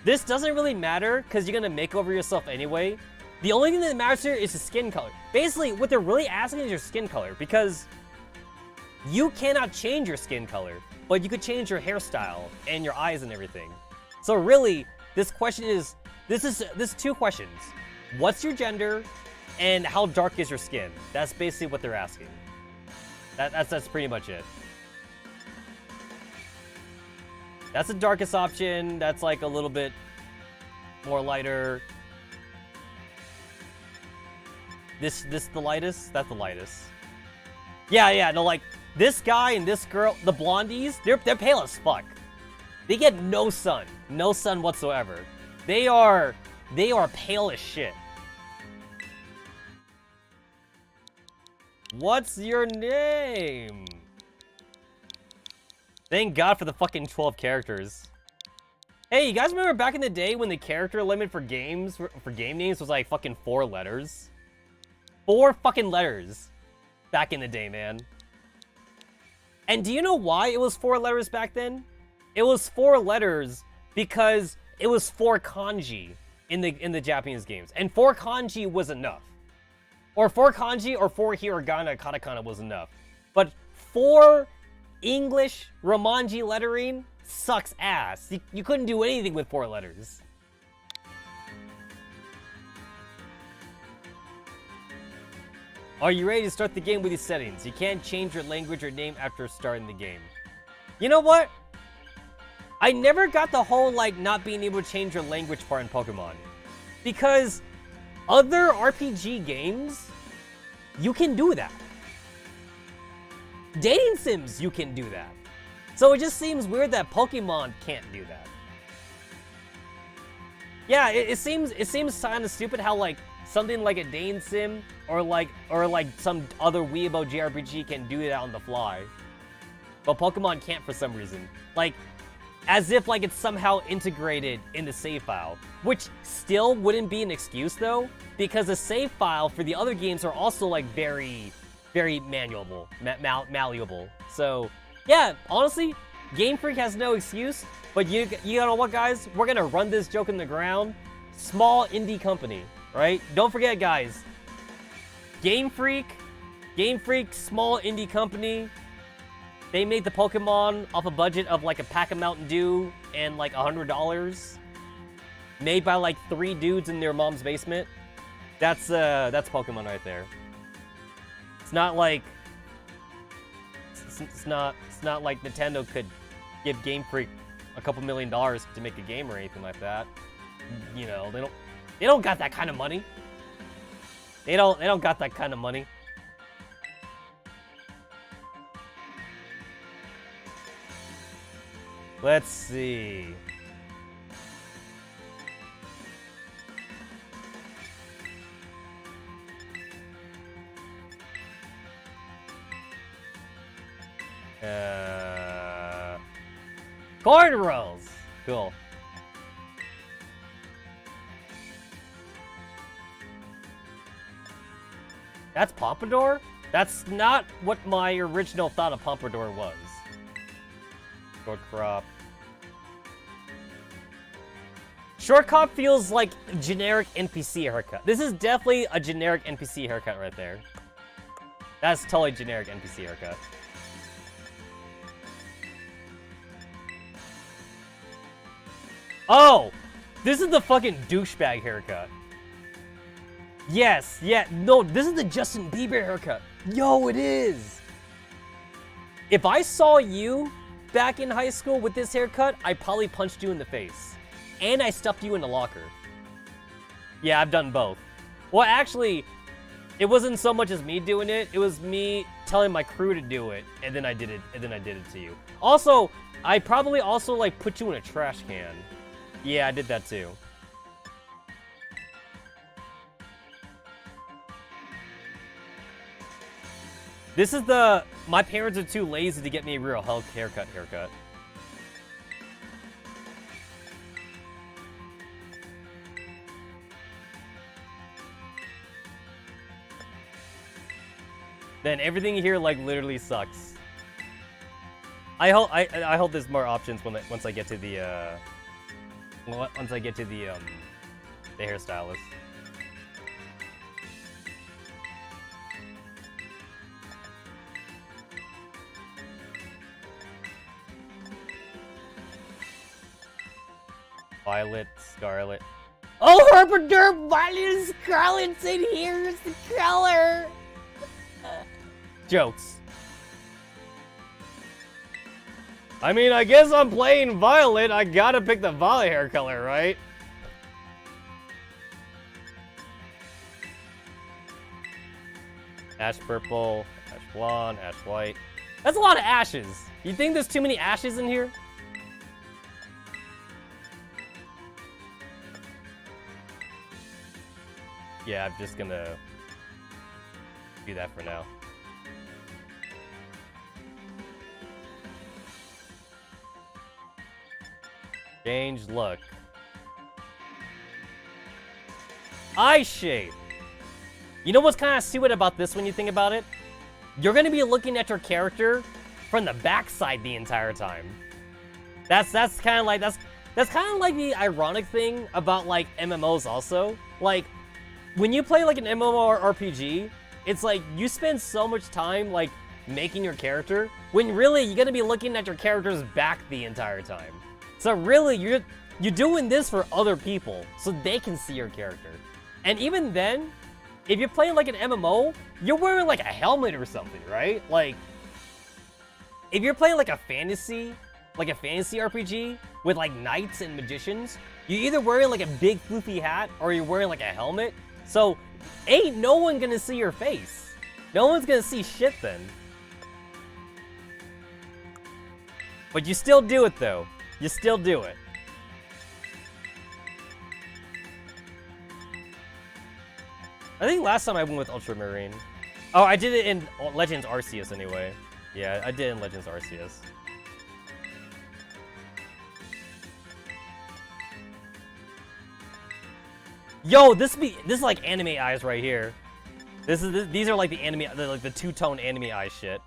this doesn't really matter because you're gonna make over yourself anyway. The only thing that matters here is the skin color. Basically, what they're really asking is your skin color because you cannot change your skin color, but you could change your hairstyle and your eyes and everything. So really, this question is, this is 2 questions. What's your gender and how dark is your skin? That's basically what they're asking. That's pretty much it. That's the darkest option. That's like a little bit more lighter. This the lightest? That's the lightest. Yeah, no, like, this guy and this girl, the blondies, they're pale as fuck. They get no sun whatsoever. They are pale as shit. What's your name? Thank God for the fucking 12 characters. Hey, you guys remember back in the day when the character limit for games, for game names was like fucking 4 letters? 4 fucking letters back in the day, man. And do you know why it was 4 letters back then? It was 4 letters because it was 4 kanji in the Japanese games. And 4 kanji was enough. Or 4 kanji or 4 hiragana, katakana was enough. But 4 English Romanji lettering sucks ass. You couldn't do anything with 4 letters. Are you ready to start the game with these settings? You can't change your language or name after starting the game. You know what? I never got the whole, like, not being able to change your language part in Pokemon. Because other RPG games, you can do that. Dating sims, you can do that. So it just seems weird that Pokemon can't do that. Yeah, it seems kind of stupid how, like, something like a dating sim or like some other Weebo JRPG can do that on the fly, but Pokemon can't for some reason. Like, as if like it's somehow integrated in the save file, which still wouldn't be an excuse though, because the save file for the other games are also like very malleable. So yeah, honestly, Game Freak has no excuse. But you know what, guys? We're gonna run this joke in the ground. Small indie company, right? Don't forget, guys. Game Freak, small indie company. They made the Pokemon off a budget of like a pack of Mountain Dew and like $100. Made by like 3 dudes in their mom's basement. That's Pokemon right there. It's not like it's not like Nintendo could give Game Freak a couple $1 million to make a game or anything like that. You know, they don't got that kind of money. They don't got that kind of money. Let's see. Cornrows. Cool. That's Pompadour? That's not what my original thought of Pompadour was. Short crop. Short crop feels like generic NPC haircut. This is definitely a generic NPC haircut right there. That's totally generic NPC haircut. Oh! This is the fucking douchebag haircut. Yes, yeah, no, this is the Justin Bieber haircut. Yo, it is! If I saw you back in high school with this haircut, I probably punched you in the face. And I stuffed you in the locker. Yeah, I've done both. Well, actually, it wasn't so much as me doing it, it was me telling my crew to do it, and then I did it, to you. Also, I probably also, like, put you in a trash can. Yeah, I did that too. This is the... My parents are too lazy to get me a real health haircut. Then everything here, like, literally sucks. I hope there's more options once I get to the, the hairstylist. Violet, Scarlet. Oh, herpaderp violet scarlet's in here. It's the color. Jokes. I mean, I guess I'm playing violet. I gotta pick the violet hair color, right? Ash purple, ash blonde, ash white. That's a lot of ashes. You think there's too many ashes in here? Yeah, I'm just gonna do that for now. Change look. Eye shape. You know what's kind of stupid about this when you think about it? You're gonna be looking at your character from the backside the entire time. That's kind of like that's kind of like the ironic thing about like MMOs also. Like when you play like an MMORPG, it's like you spend so much time like making your character when really you're gonna be looking at your character's back the entire time. So really you're doing this for other people so they can see your character. And even then, if you're playing like an MMO, you're wearing like a helmet or something, right? Like, if you're playing like a fantasy RPG with like knights and magicians, you're either wearing like a big floofy hat or you're wearing like a helmet. So, ain't no one gonna see your face. No one's gonna see shit then. But you still do it though. You still do it. I think last time I went with Ultramarine. Oh, I did it in Legends Arceus anyway. Yeah, I did in Legends Arceus. Yo, this is like anime eyes right here. These are like the anime, like the two-tone anime eye shit.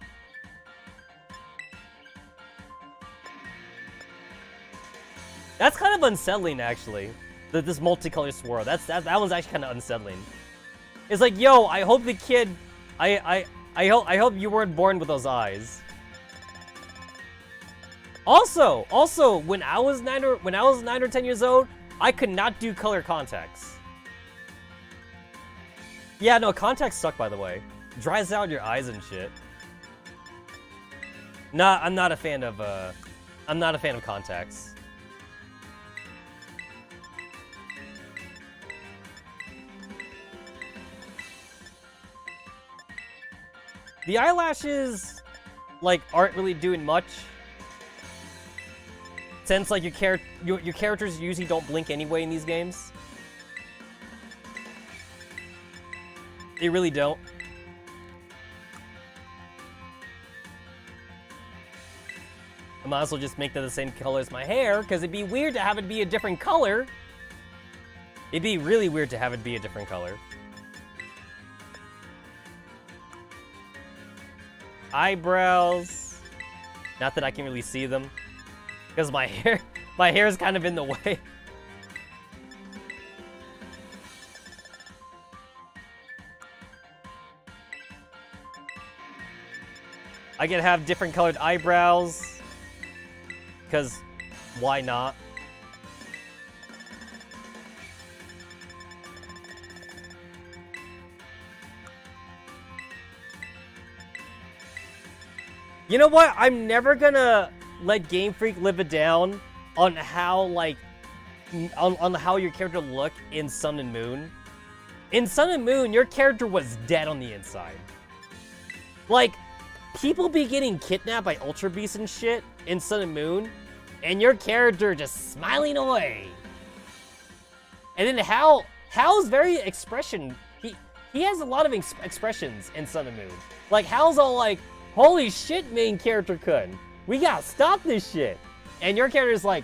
That's kind of unsettling actually. This multicolored swirl. That one's actually kind of unsettling. It's like, yo, I hope the kid, I hope you weren't born with those eyes. Also, when I was 9 or 10 years old, I could not do color contacts. Yeah, no, contacts suck, by the way. Dries out your eyes and shit. Nah, I'm not a fan of contacts. The eyelashes, like, aren't really doing much. Since, like, your characters usually don't blink anyway in these games. They really don't. I might as well just make that the same color as my hair, because it'd be weird to have it be a different color. It'd be really weird to have it be a different color. Eyebrows. Not that I can really see them, because my hair is kind of in the way. I can have different colored eyebrows, because why not? You know what? I'm never gonna let Game Freak live it down on how, like, on how your character looked in Sun and Moon. In Sun and Moon, your character was dead on the inside. Like, people be getting kidnapped by Ultra Beasts and shit in Sun and Moon, and your character just smiling away. And then Hal's very expression. He has a lot of expressions in Sun and Moon. Like, Hal's all like, holy shit, main character Kun. We gotta stop this shit. And your character's like,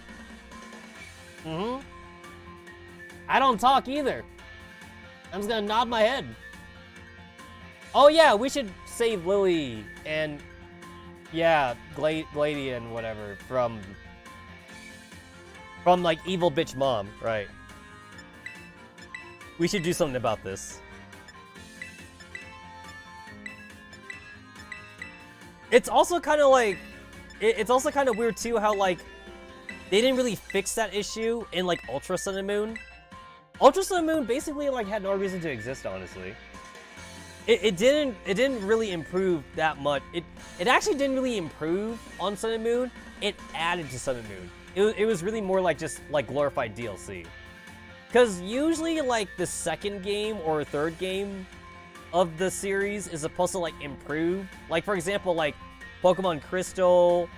I don't talk either. I'm just gonna nod my head. Oh yeah, we should save Lily and, yeah, Glady and whatever from like evil bitch mom, right? We should do something about this. It's also kind of like, it's also kind of weird too how, like, they didn't really fix that issue in, like, Ultra Sun and Moon. Ultra Sun and Moon basically like had no reason to exist, honestly. It didn't really improve that much. It actually didn't really improve on Sun and Moon. It added to Sun and Moon. It was really more like just like glorified DLC. Cause usually like the second game or third game of the series is supposed to like improve. Like for example, like Pokemon Crystal,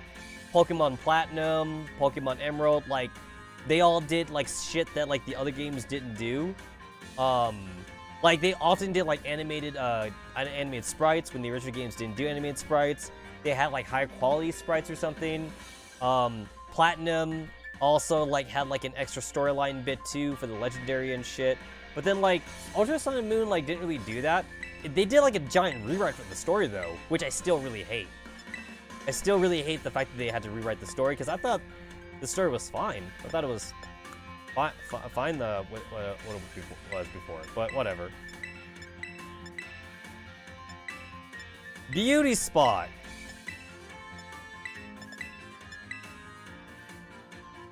Pokemon Platinum, Pokemon Emerald, like they all did like shit that like the other games didn't do. Like they often did like animated sprites when the original games didn't do animated sprites. They had like high quality sprites or something. Platinum also like had like an extra storyline bit too for the legendary and shit. But then like Ultra Sun and Moon like didn't really do that. They did like a giant rewrite for the story though, which I still really hate. I still really hate the fact that they had to rewrite the story because I thought the story was fine. I thought it was fine what it was before, but whatever. Beauty spot.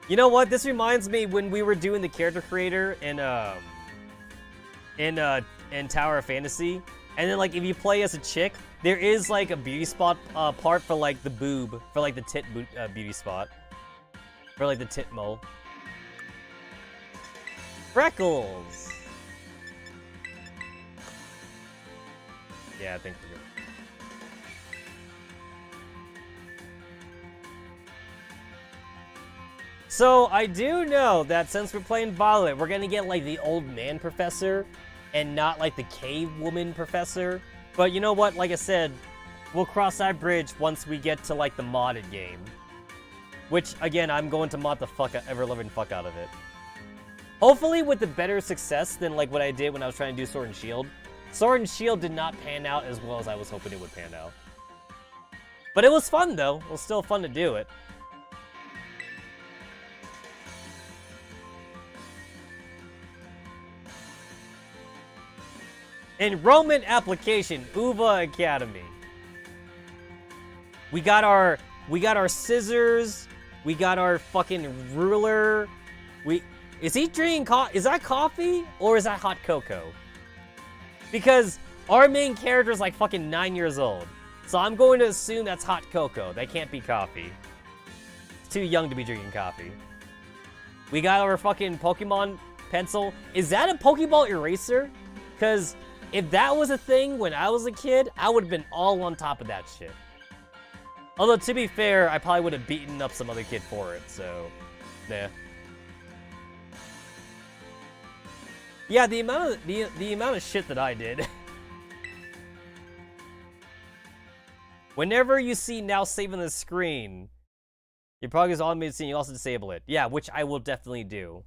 You know what? This reminds me when we were doing the character creator in Tower of Fantasy, and then like if you play as a chick, there is like a beauty spot part for like the boob, for like the tit beauty spot, for like the tit mole. Freckles. Yeah, I think we're good. So I do know that since we're playing Violet, we're gonna get like the old man professor and not like the cave woman professor. But you know what? Like I said, we'll cross that bridge once we get to like the modded game. Which again, I'm going to mod the ever-loving fuck out of it. Hopefully with the better success than like what I did when I was trying to do Sword and Shield. Sword and Shield did not pan out as well as I was hoping it would pan out. But it was fun though. It was still fun to do it. Enrollment application, UVA Academy. We got our scissors. We got our fucking ruler. Is he drinking coffee? Is that coffee or is that hot cocoa? Because our main character is like fucking 9 years old. So I'm going to assume that's hot cocoa. That can't be coffee. It's too young to be drinking coffee. We got our fucking Pokemon pencil. Is that a Pokeball eraser? Because if that was a thing when I was a kid, I would have been all on top of that shit. Although, to be fair, I probably would have beaten up some other kid for it, so... nah. Yeah, the amount of shit that I did. Whenever you see now saving the screen, your progress automated scene, you also disable it. Yeah, which I will definitely do.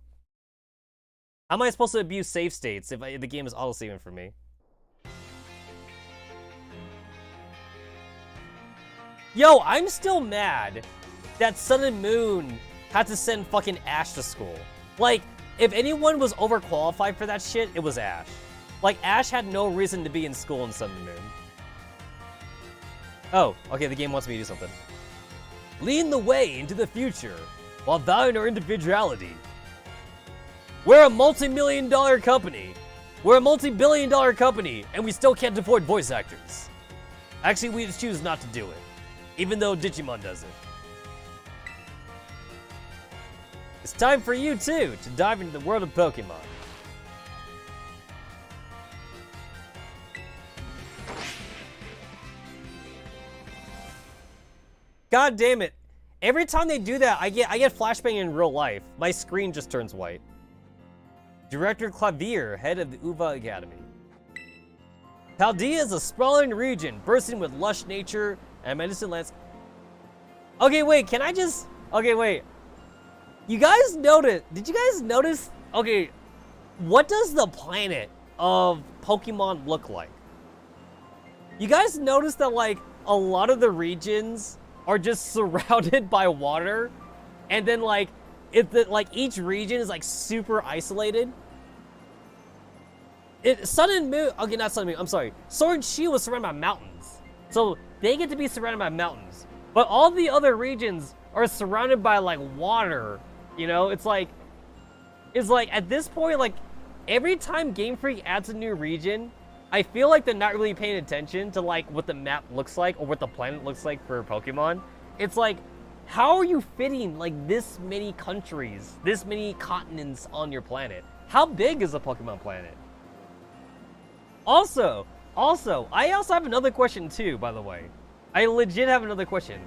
How am I supposed to abuse save states if the game is auto-saving for me? Yo, I'm still mad that Sun and Moon had to send fucking Ash to school. Like, if anyone was overqualified for that shit, it was Ash. Like, Ash had no reason to be in school in Sun and Moon. Oh, okay, the game wants me to do something. Lead the way into the future while valuing our individuality. We're a multi-million-dollar company. We're a multi-billion-dollar company, and we still can't afford voice actors. Actually, we just choose not to do it, even though Digimon does it. It's time for you, too, to dive into the world of Pokemon. God damn it. Every time they do that, I get flashbang in real life. My screen just turns white. Director Clavier, head of the UVA Academy. Paldea is a sprawling region, bursting with lush nature and medicine landscape. Okay, wait, can I just... Okay, wait. You guys notice... Did you guys notice... Okay, what does the planet of Pokemon look like? You guys notice that, like, a lot of the regions are just surrounded by water, and then, like, each region is, like, super isolated? Sun and Moon... Okay, not Sun and Moon, I'm sorry. Sword and Shield was surrounded by mountains. So, they get to be surrounded by mountains. But all the other regions are surrounded by, like, water. You know, it's like, at this point, like, every time Game Freak adds a new region, I feel like they're not really paying attention to like what the map looks like or what the planet looks like for Pokemon. It's like, how are you fitting like this many countries, this many continents on your planet? How big is a Pokemon planet? Also, I also have another question too, by the way. I legit have another question.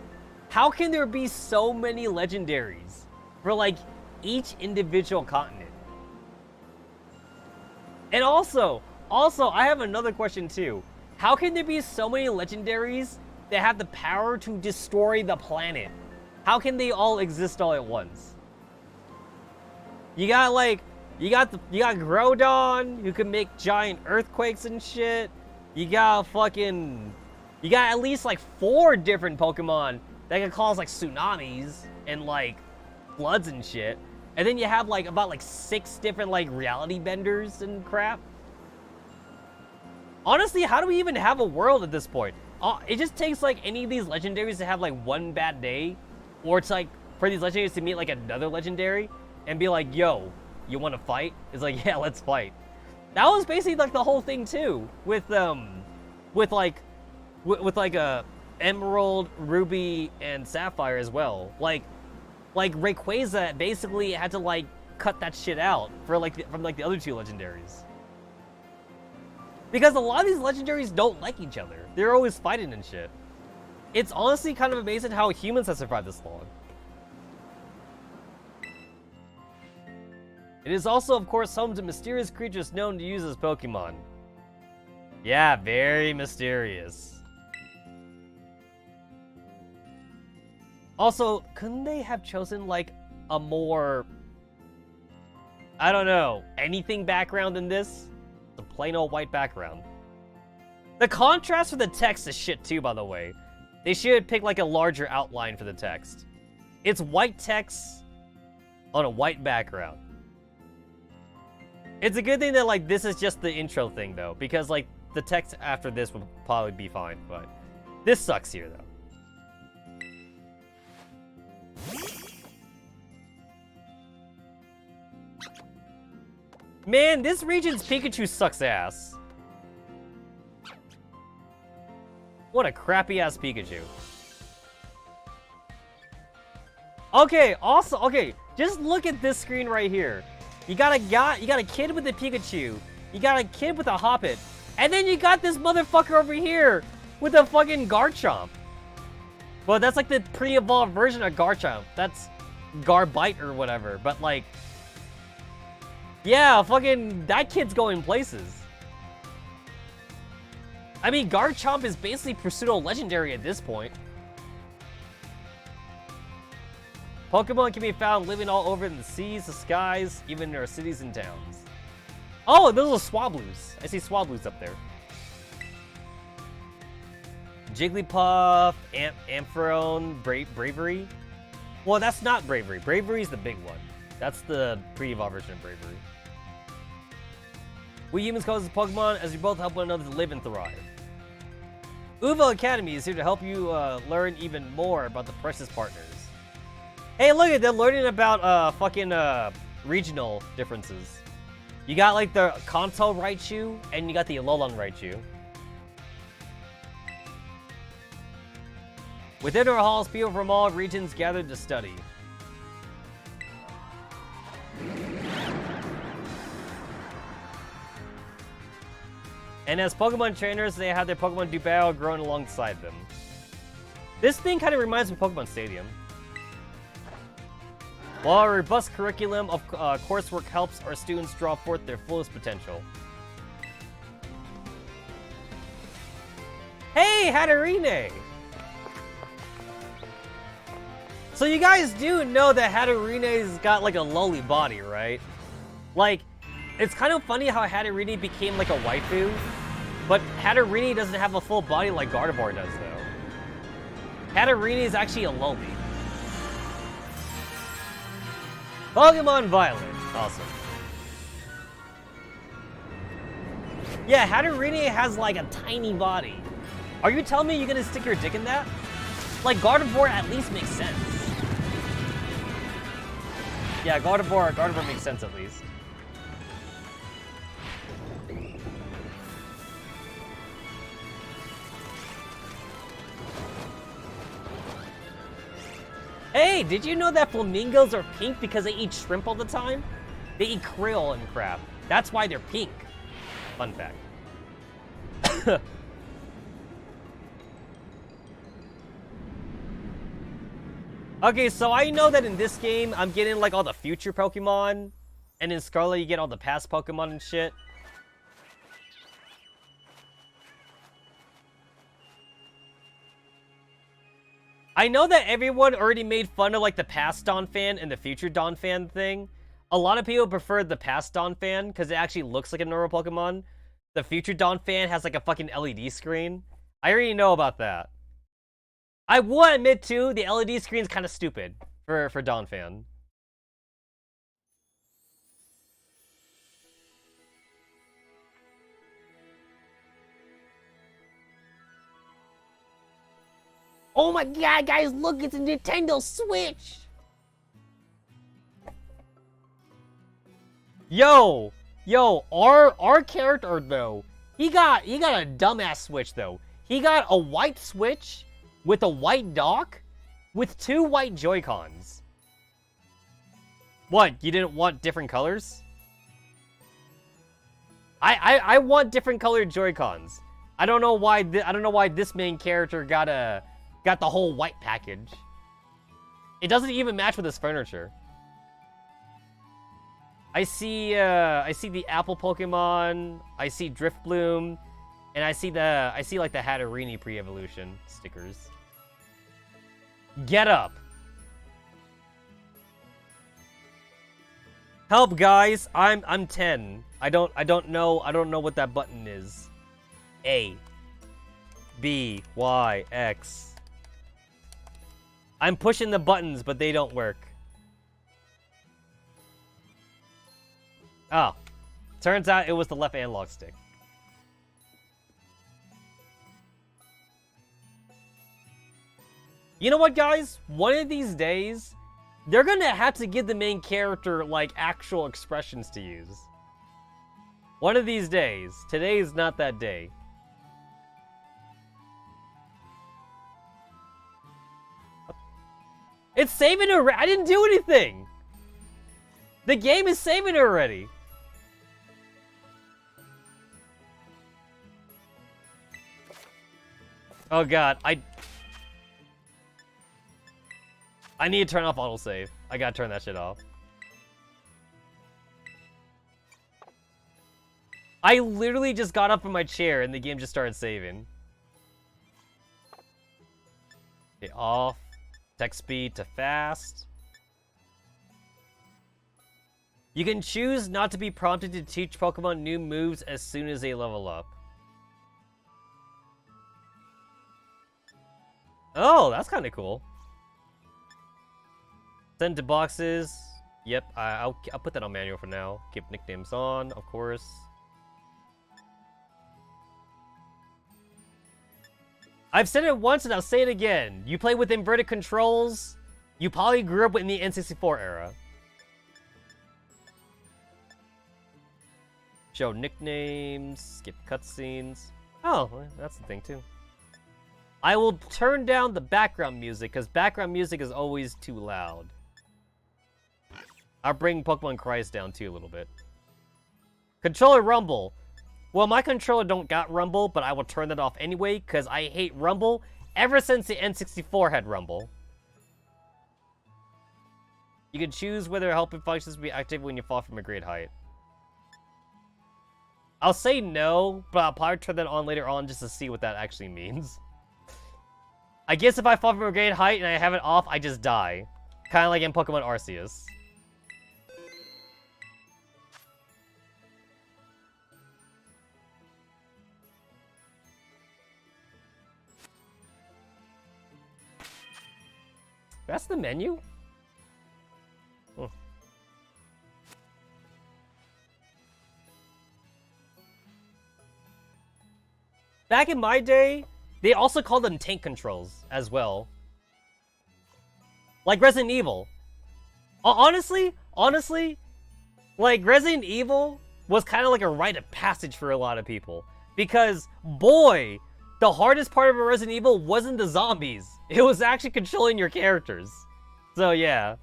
How can there be so many legendaries for like each individual continent? And also, I have another question too. How can there be so many legendaries that have the power to destroy the planet? How can they all exist all at once? You got Groudon, who can make giant earthquakes and shit. You got at least like 4 different Pokemon that can cause like tsunamis and like floods and shit. And then you have like about like 6 different like reality benders and crap. Honestly, how do we even have a world at this point? It just takes like any of these legendaries to have like one bad day, or it's like for these legendaries to meet like another legendary and be like, yo, you want to fight? It's like, yeah, let's fight. That was basically like the whole thing too, with Emerald, Ruby, and Sapphire as well. Like Rayquaza basically had to like cut that shit out for like from like the other 2 legendaries. Because a lot of these legendaries don't like each other. They're always fighting and shit. It's honestly kind of amazing how humans have survived this long. It is also, of course, home to mysterious creatures known to use as Pokemon. Yeah, very mysterious. Also, couldn't they have chosen, like, a more, I don't know, anything background than this? The plain old white background. The contrast for the text is shit too, by the way. They should pick, like, a larger outline for the text. It's white text on a white background. It's a good thing that, like, this is just the intro thing, though, because, like, the text after this would probably be fine, but this sucks here, though. Man, this region's Pikachu sucks ass. What a crappy-ass Pikachu. Okay, also, okay, just look at this screen right here. You got a kid with a Pikachu. You got a kid with a Hoppip. And then you got this motherfucker over here with a fucking Garchomp. Well, that's like the pre-evolved version of Garchomp. That's Garbite or whatever. But like, yeah, fucking, that kid's going places. I mean, Garchomp is basically pseudo-legendary at this point. Pokemon can be found living all over in the seas, the skies, even in our cities and towns. Oh, those are Swablu's. I see Swablu's up there. Jigglypuff, Ampharon, Bravery. Well, that's not Bravery. Bravery's the big one. That's the pre-evolved version of Bravery. We humans call this Pokemon as we both help one another to live and thrive. Uvo Academy is here to help you learn even more about the precious partners. Hey, look at, they're learning about regional differences. You got like the Kanto Raichu, and you got the Alolan Raichu. Within our halls, people from all regions gathered to study. And as Pokemon trainers, they have their Pokemon do battle growing alongside them. This thing kind of reminds me of Pokemon Stadium. While a robust curriculum of coursework helps our students draw forth their fullest potential. Hey, Hatterene! So you guys do know that Hatterene's got like a lowly body, right? Like, it's kind of funny how Hatterene became like a waifu, but Hatterene doesn't have a full body like Gardevoir does, though. Hatterene is actually a lowly. Pokemon Violet. Awesome. Yeah, Hatterene has like a tiny body. Are you telling me you're gonna stick your dick in that? Like, Gardevoir at least makes sense. Yeah, Gardevoir makes sense at least. Hey, did you know that flamingos are pink because they eat shrimp all the time? They eat krill and crap. That's why they're pink. Fun fact. Okay, so I know that in this game, I'm getting, like, all the future Pokemon. And in Scarlet, you get all the past Pokemon and shit. I know that everyone already made fun of, like, the past Donphan and the future Donphan thing. A lot of people prefer the past Donphan because it actually looks like a normal Pokemon. The future Donphan has, like, a fucking LED screen. I already know about that. I will admit, too, the LED screen's kind of stupid for Donphan. Oh my god, guys, look, it's a Nintendo Switch! Yo, our character, though, he got a dumbass Switch, though. He got a white Switch with a white dock with 2 white Joy-Cons. What, you didn't want different colors? I want different colored Joy-Cons. I don't know why this main character got the whole white package. It doesn't even match with his furniture. I see the Apple Pokemon, I see Driftbloom, and I see like the Hatterini pre-evolution stickers. Get up. Help, guys. I'm 10. I don't know what that button is. A, B, Y, X. I'm pushing the buttons, but they don't work. Oh. Turns out it was the left analog stick. You know what, guys? One of these days, they're gonna have to give the main character, like, actual expressions to use. One of these days. Today is not that day. It's saving already. I didn't do anything. The game is saving already. Oh god, I need to turn off autosave. I gotta turn that shit off. I literally just got up from my chair and the game just started saving. Okay, off. Text speed to fast. You can choose not to be prompted to teach Pokemon new moves as soon as they level up. Oh, that's kind of cool. Send to boxes. Yep, I'll put that on manual for now. Keep nicknames on, of course. I've said it once and I'll say it again. You play with inverted controls, you probably grew up in the N64 era. Show nicknames, skip cutscenes. Oh, that's the thing too. I will turn down the background music because background music is always too loud. I'll bring Pokemon Cries down too a little bit. Controller rumble. Well, my controller don't got rumble, but I will turn that off anyway because I hate rumble ever since the N64 had rumble. You can choose whether helping functions will be active when you fall from a great height. I'll say no, but I'll probably turn that on later on just to see what that actually means. I guess if I fall from a great height and I have it off, I just die. Kind of like in Pokemon Arceus. That's the menu? Oh. Back in my day, they also called them tank controls as well. Like Resident Evil. Honestly, like Resident Evil was kind of like a rite of passage for a lot of people. Because, boy, the hardest part of a Resident Evil wasn't the zombies. It was actually controlling your characters. So yeah.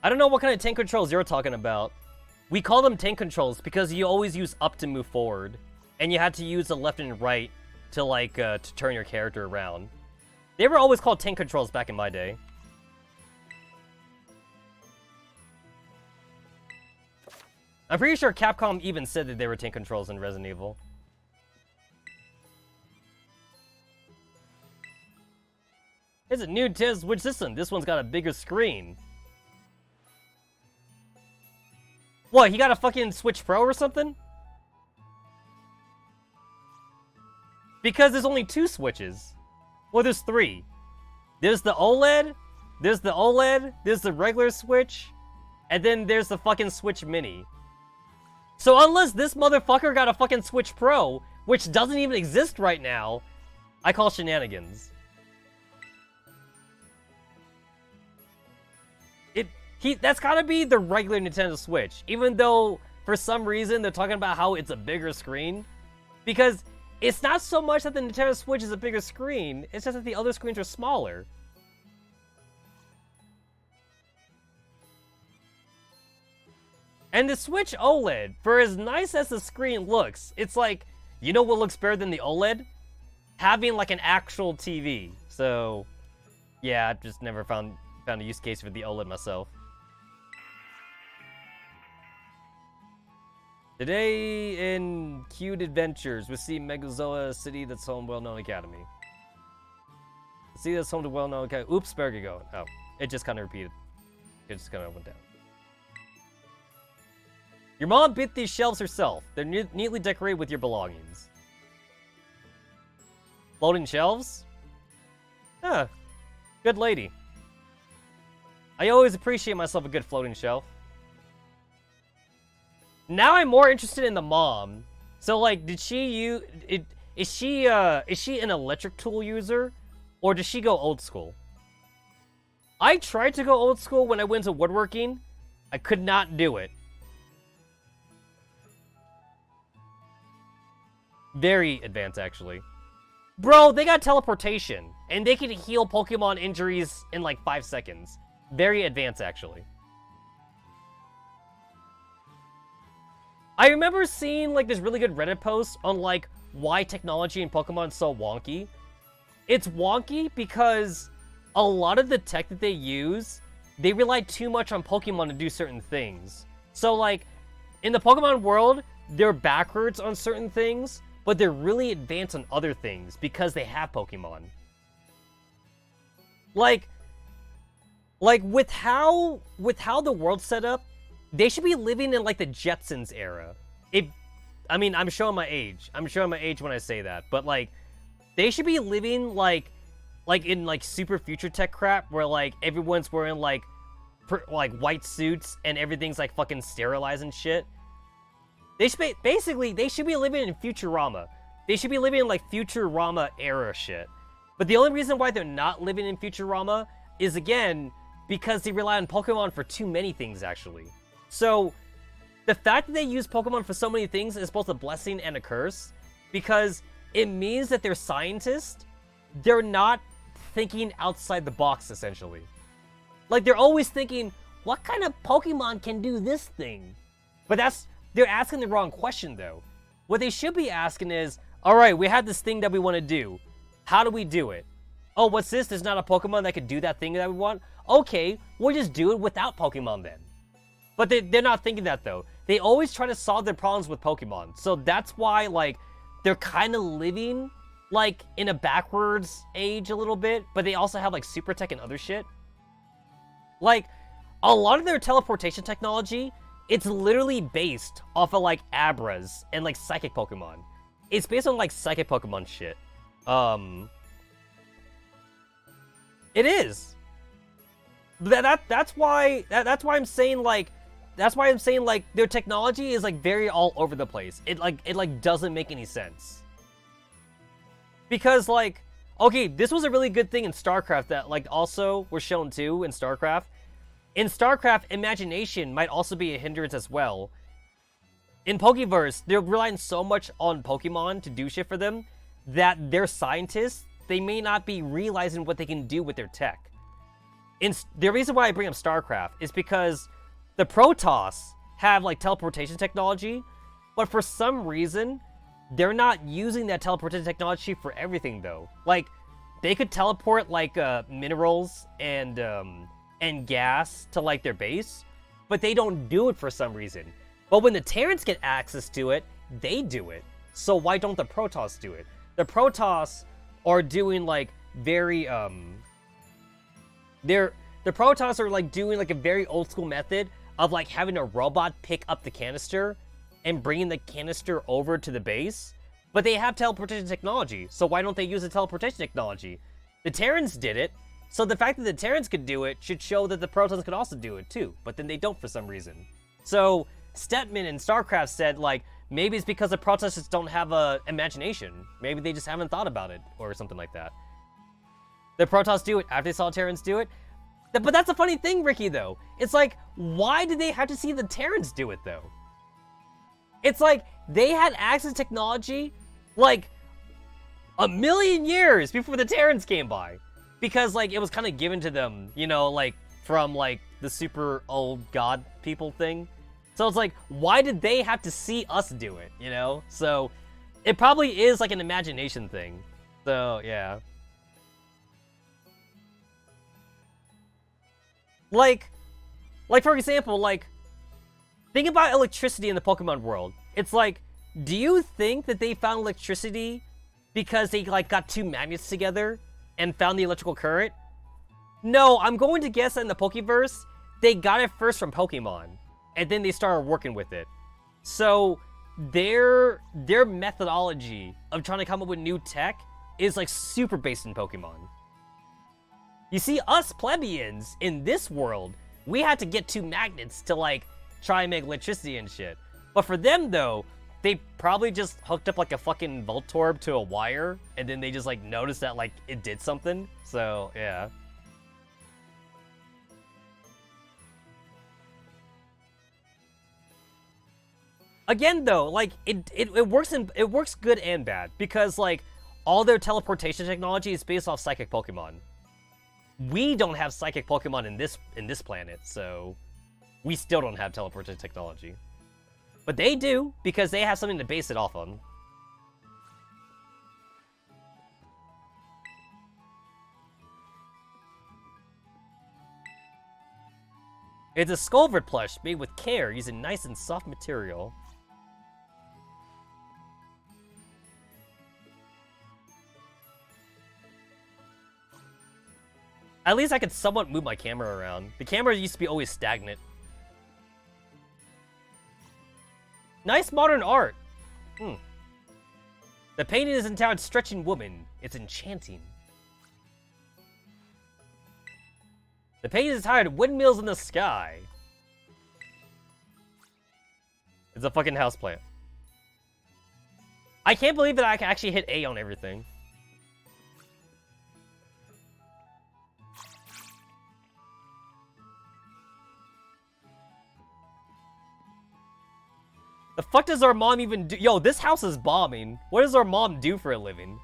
I don't know what kind of tank controls you're talking about. We call them tank controls because you always use up to move forward, and you had to use the left and right to like to turn your character around. They were always called tank controls back in my day. I'm pretty sure Capcom even said that they were tank controls in Resident Evil. It's a new Switch system. This one's got a bigger screen. What, he got a fucking Switch Pro or something? Because there's only 2 Switches. Well, there's 3. There's the OLED, there's the regular Switch, and then there's the fucking Switch Mini. So unless this motherfucker got a fucking Switch Pro, which doesn't even exist right now, I call shenanigans. That's gotta be the regular Nintendo Switch, even though for some reason they're talking about how it's a bigger screen. Because it's not so much that the Nintendo Switch is a bigger screen, it's just that the other screens are smaller. And the Switch OLED, for as nice as the screen looks, it's like, you know what looks better than the OLED? Having like an actual TV. So, yeah, I've just never found a use case for the OLED myself. Today in Cute Adventures, we see Megazoa, a city that's home to well-known academy. A city that's home to well-known academy. Oops, where are you going? Oh, it just kind of repeated. It just kind of went down. Your mom bit these shelves herself. They're neatly decorated with your belongings. Floating shelves? Huh. Good lady. I always appreciate myself a good floating shelf. Now I'm more interested in the mom. So like, did she use it? Is she an electric tool user, or does she go old school? I tried to go old school when I went to woodworking. I could not do it. Very advanced, actually. Bro, they got teleportation, and they can heal Pokemon injuries in like 5 seconds. Very advanced, actually. I remember seeing like this really good Reddit post on like why technology in Pokemon is so wonky. It's wonky because a lot of the tech that they use, they rely too much on Pokemon to do certain things. So like, in the Pokemon world, they're backwards on certain things, but they're really advanced on other things because they have Pokemon. Like with how the world's set up, they should be living in like the Jetsons era. I mean, I'm showing my age. I'm showing my age when I say that, but like, they should be living like in like super future tech crap where like everyone's wearing like white suits and everything's like fucking sterilized and shit. They should be, basically, they should be living in Futurama. They should be living in like Futurama era shit. But the only reason why they're not living in Futurama is, again, because they rely on Pokemon for too many things, actually. So, the fact that they use Pokemon for so many things is both a blessing and a curse, because it means that they're scientists. They're not thinking outside the box, essentially. Like, they're always thinking, what kind of Pokemon can do this thing? But they're asking the wrong question, though. What they should be asking is, alright, we have this thing that we want to do. How do we do it? Oh, what's this? There's not a Pokemon that could do that thing that we want? Okay, we'll just do it without Pokemon then. But they're not thinking that, though. They always try to solve their problems with Pokemon. So that's why, like, they're kind of living, like, in a backwards age a little bit. But they also have, like, super tech and other shit. Like, a lot of their teleportation technology, it's literally based off of, like, Abras and, like, Psychic Pokemon. It's based on, like, Psychic Pokemon shit. It is. That's why I'm saying, like, their technology is, like, very all over the place. It doesn't make any sense. Because, like, okay, this was a really good thing in StarCraft that, like, also was shown too in StarCraft. In StarCraft, imagination might also be a hindrance as well. In Pokeverse, they're relying so much on Pokemon to do shit for them that their scientists, they may not be realizing what they can do with their tech. The reason why I bring up StarCraft is because the Protoss have like teleportation technology, but for some reason, they're not using that teleportation technology for everything though. Like, they could teleport like minerals and gas to like their base, but they don't do it for some reason. But when the Terrans get access to it, they do it. So why don't the Protoss do it? The Protoss are doing like very the Protoss are like doing like a very old school method of like having a robot pick up the canister and bringing the canister over to the base. But they have teleportation technology, so why don't they use the teleportation technology? The Terrans did it, so the fact that the Terrans could do it should show that the Protons could also do it too, but then they don't for some reason. So Stetman and StarCraft said, like, maybe it's because the Protoss just don't have a imagination. Maybe they just haven't thought about it, or something like that. The Protoss do it after they saw Terrans do it. But that's a funny thing, Ricky, though. It's like, why did they have to see the Terrans do it, though? It's like, they had access to technology, like, a million years before the Terrans came by. Because, like, it was kind of given to them, you know, like, from, like, the super old god people thing. So it's like, why did they have to see us do it, you know? So, it probably is, like, an imagination thing. So, yeah. Like, for example, like, think about electricity in the Pokemon world. It's like, do you think that they found electricity because they, like, got two magnets together and found the electrical current? No, I'm going to guess that in the Pokeverse, they got it first from Pokemon, and then they started working with it. So, their methodology of trying to come up with new tech is, like, super based in Pokemon. You see, us plebeians in this world, we had to get two magnets to, like, try and make electricity and shit. But for them, though, they probably just hooked up, like, a fucking Voltorb to a wire, and then they just, like, noticed that, like, it did something. So, yeah. Again, though, like, it works good and bad, because, like, all their teleportation technology is based off psychic Pokemon. We don't have psychic Pokemon in this planet, so we still don't have teleportation technology. But they do, because they have something to base it off on. It's a Skulvert plush made with care using nice and soft material. At least I could somewhat move my camera around. The camera used to be always stagnant. Nice modern art. The painting is entitled Stretching Woman. It's enchanting. The painting is entitled Windmills in the Sky. It's a fucking houseplant. I can't believe that I can actually hit A on everything. The fuck does our mom even do? Yo, this house is bombing. What does our mom do for a living?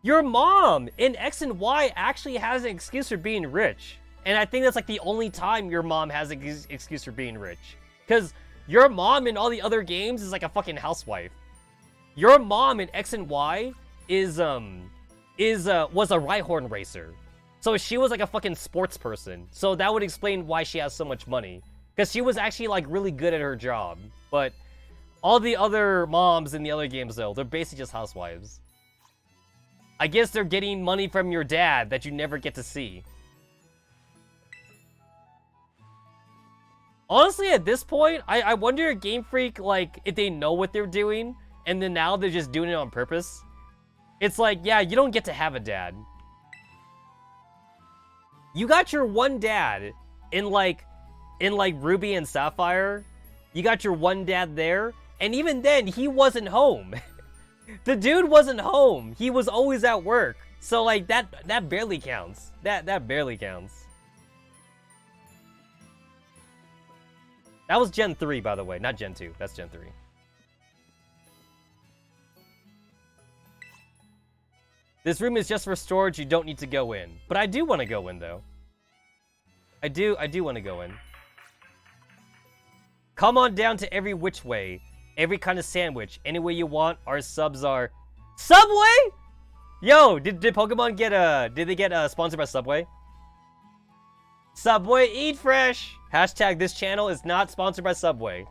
Your mom in X and Y actually has an excuse for being rich. And I think that's like the only time your mom has an excuse for being rich. Because your mom in all the other games is like a fucking housewife. Your mom in X and Y was a Rhyhorn racer. So she was like a fucking sports person. So that would explain why she has so much money. Because she was actually like really good at her job. But all the other moms in the other games though, they're basically just housewives. I guess they're getting money from your dad that you never get to see. Honestly, at this point, I wonder if Game Freak, like, if they know what they're doing, and then now they're just doing it on purpose. It's like, yeah, you don't get to have a dad. You got your one dad in Ruby and Sapphire. You got your one dad there, and even then, he wasn't home. The dude wasn't home. He was always at work. So, like, that barely counts. That barely counts. That was Gen 3, by the way, not Gen 2. That's Gen 3. This room is just for storage. You don't need to go in. But I do want to go in, though. I do want to go in. Come on down to every which way. Every kind of sandwich. Any way you want. Our subs are... Subway?! Yo, did Pokemon get, did they get, sponsored by Subway? Subway, eat fresh! Hashtag this channel is not sponsored by Subway.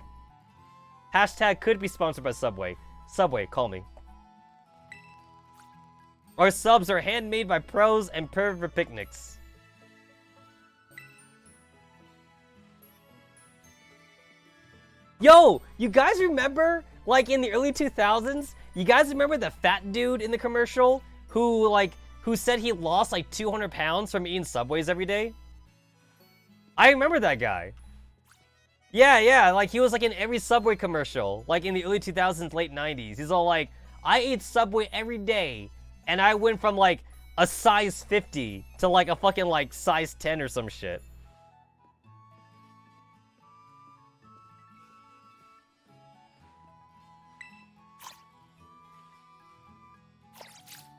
Hashtag could be sponsored by Subway. Subway, call me. Our subs are handmade by pros and perfect for picnics. Yo, you guys remember, like, in the early 2000s, you guys remember the fat dude in the commercial who said he lost, like, 200 pounds from eating Subways every day? I remember that guy. Yeah, like, he was, like, in every Subway commercial, like, in the early 2000s, late 90s. He's all like, I ate Subway every day, and I went from, like, a size 50 to, like, a fucking, like, size 10 or some shit.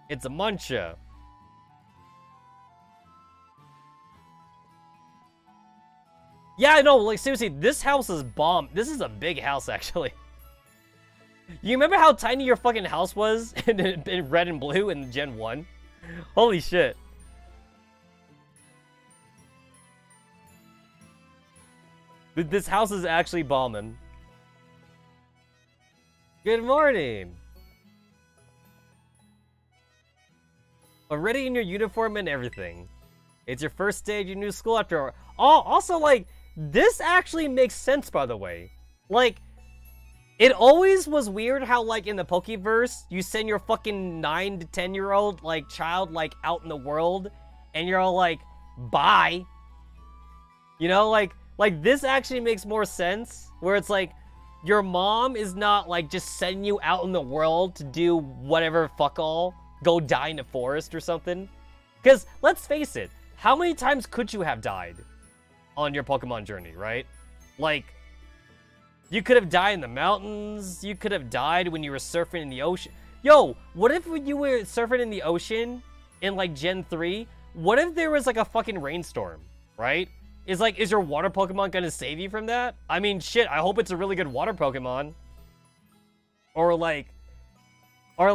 It's a Muncha. Yeah, I know, like, seriously, this house is bomb. This is a big house, actually. You remember how tiny your fucking house was in red and blue in Gen 1? Holy shit. This house is actually bombing. Good morning. Already in your uniform and everything. It's your first day at your new school after... Oh, also, like, this actually makes sense, by the way. Like, it always was weird how, like, in the Pokeverse, you send your fucking 9 to 10-year-old, like, child, like, out in the world, and you're all like, bye. You know, like, this actually makes more sense, where it's like, your mom is not, like, just sending you out in the world to do whatever fuck all. Go die in the forest or something. Because, let's face it, how many times could you have died on your Pokemon journey, right? Like, you could have died in the mountains, you could have died when you were surfing in the ocean. Yo, what if when you were surfing in the ocean in, like, Gen 3, what if there was, like, a fucking rainstorm, right? Is your water Pokemon gonna save you from that? I mean, shit, I hope it's a really good water Pokemon. Or, like, in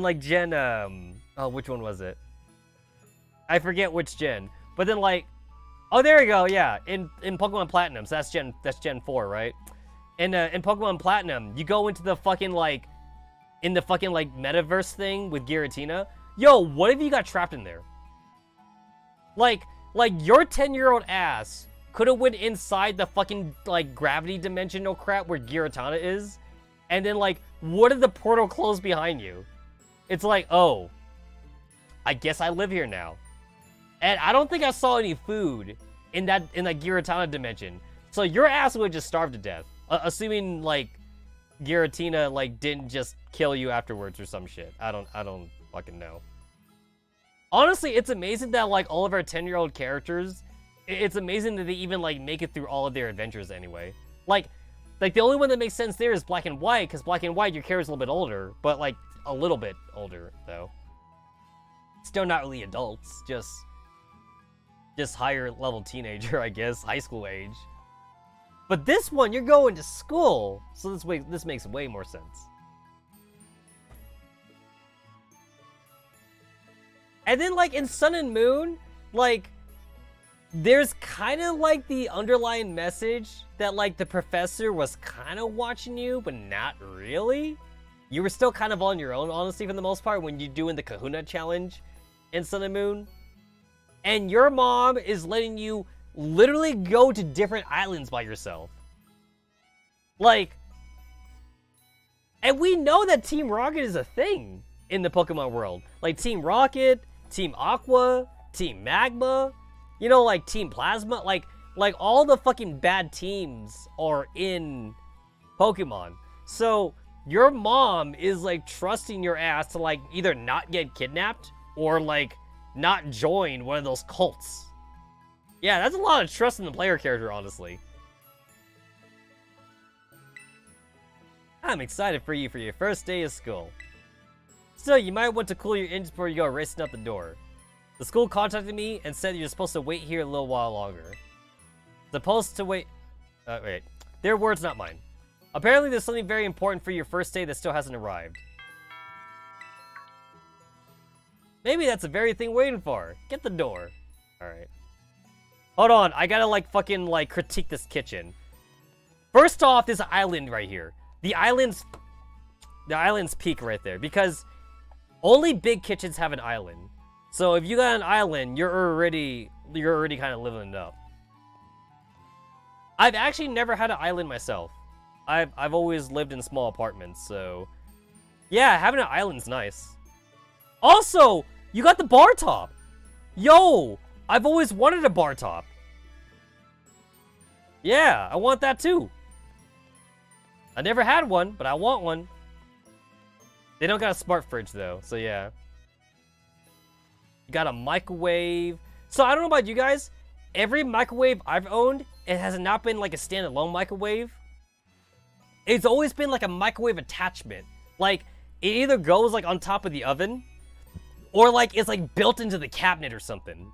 like Gen, oh, which one was it? I forget which gen. But then, like, oh, there you go, yeah. In Pokemon Platinum, so that's Gen 4, right? In Pokemon Platinum, you go into the fucking, like, in the fucking, like, metaverse thing with Giratina. Yo, what if you got trapped in there? Like your 10-year-old ass could have went inside the fucking, like, gravity dimensional crap where Giratina is, and then, like, what if the portal closed behind you? It's like, oh, I guess I live here now. And I don't think I saw any food in that Giratina dimension. So your ass would just starve to death. Assuming, like, Giratina, like, didn't just kill you afterwards or some shit. I don't fucking know. Honestly, it's amazing that, like, all of our 10-year-old characters, it's amazing that they even, like, make it through all of their adventures anyway. Like, the only one that makes sense there is Black and White, because Black and White, your character's a little bit older, but, like, a little bit older, though. Still not really adults, just higher level teenager, I guess, high school age. But this one, you're going to school, so this makes way more sense. And then, like, in Sun and Moon, like, there's kind of, like, the underlying message that, like, the professor was kind of watching you, but not really. You were still kind of on your own, honestly, for the most part, when you're doing the Kahuna challenge in Sun and Moon. And your mom is letting you literally go to different islands by yourself. Like, and we know that Team Rocket is a thing in the Pokemon world. Like, Team Rocket, Team Aqua, Team Magma, you know, like, Team Plasma, like all the fucking bad teams are in Pokemon. So, your mom is, like, trusting your ass to, like, either not get kidnapped or, like, not join one of those cults. Yeah, that's a lot of trust in the player character, honestly. I'm excited for you for your first day of school. Still, you might want to cool your engines before you go racing out the door. The school contacted me and said you're supposed to wait here a little while longer. Supposed to wait... wait. Their words, not mine. Apparently there's something very important for your first day that still hasn't arrived. Maybe that's the very thing waiting for. Get the door. Alright. Hold on, I gotta, like, fucking, like, critique this kitchen. First off, there's an island right here. The island's peak right there, because only big kitchens have an island. So if you got an island, you're already kind of living it up. I've actually never had an island myself. I've always lived in small apartments, so yeah, having an island's nice. Also, you got the bar top. Yo, I've always wanted a bar top. Yeah, I want that too. I never had one, but I want one. They don't got a smart fridge though, so yeah. You got a microwave. So I don't know about you guys. Every microwave I've owned, it has not been like a standalone microwave. It's always been like a microwave attachment. Like, it either goes like on top of the oven, or like it's like built into the cabinet or something.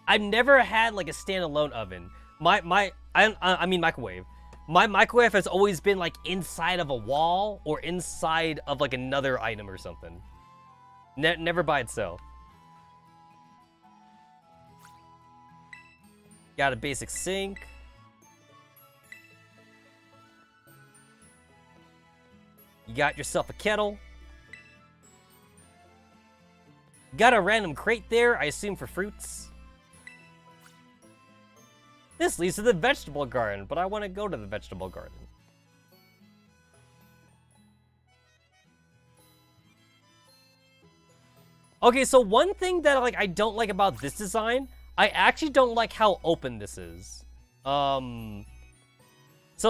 I've never had like a standalone oven. I mean microwave. My microwave has always been like inside of a wall or inside of like another item or something. Never by itself. Got a basic sink. You got yourself a kettle. Got a random crate there, I assume for fruits. This leads to the vegetable garden, but I want to go to the vegetable garden. Okay, so one thing that like I don't like about this design, I actually don't like how open this is. So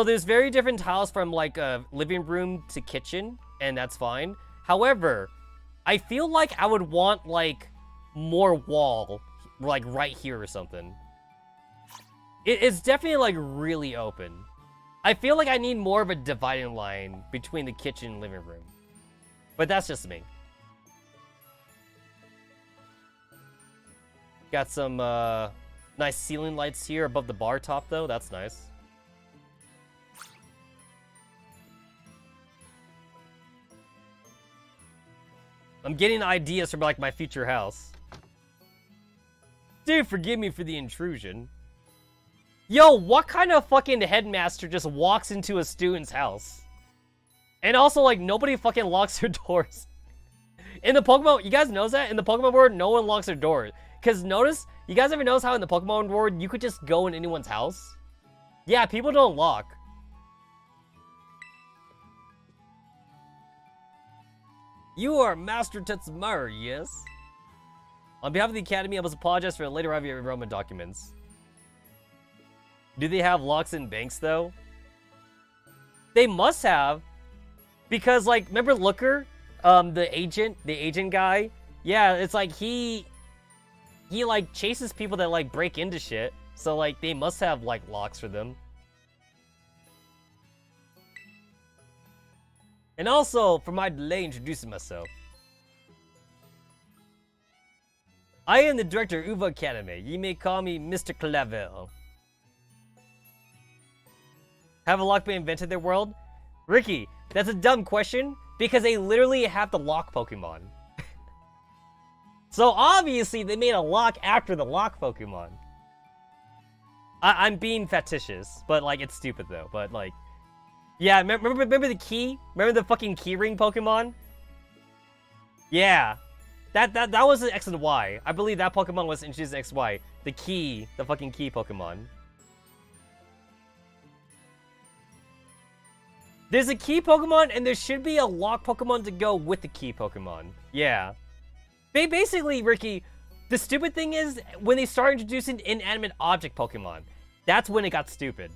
there's very different tiles from like a living room to kitchen, and that's fine. However, I feel like I would want like more wall, like right here or something. It's definitely like really open. I feel like I need more of a dividing line between the kitchen and living room. But that's just me. Got some nice ceiling lights here above the bar top though, that's nice. I'm getting ideas for like my future house. Dude, forgive me for the intrusion. Yo, what kind of fucking headmaster just walks into a student's house? And also, like, nobody fucking locks their doors. In the Pokemon, you guys know that? In the Pokemon world, no one locks their doors. Because notice, you guys ever notice how in the Pokemon world, you could just go in anyone's house? Yeah, people don't lock. You are Master Tetsamaru, yes? On behalf of the Academy, I must apologize for the later arrival of your enrollment documents. Do they have locks in banks, though? They must have. Because, like, remember Looker? The agent guy? Yeah, it's like he like, chases people that, like, break into shit. So, like, they must have, like, locks for them. And also, for my delay introducing myself. I am the director of Uva Academy. You may call me Mr. Clavel. Have a lock been invented in their world? Ricky, that's a dumb question, because they literally have the lock Pokemon. So obviously they made a lock after the lock Pokemon. I'm being facetious, but like it's stupid though, but like... Yeah, remember the key? Remember the fucking keyring Pokemon? Yeah. That was the X and Y. I believe that Pokemon was introduced in XY. The fucking key Pokemon. There's a key Pokemon, and there should be a lock Pokemon to go with the key Pokemon. Yeah. Basically, Ricky, the stupid thing is, when they start introducing inanimate object Pokemon, that's when it got stupid.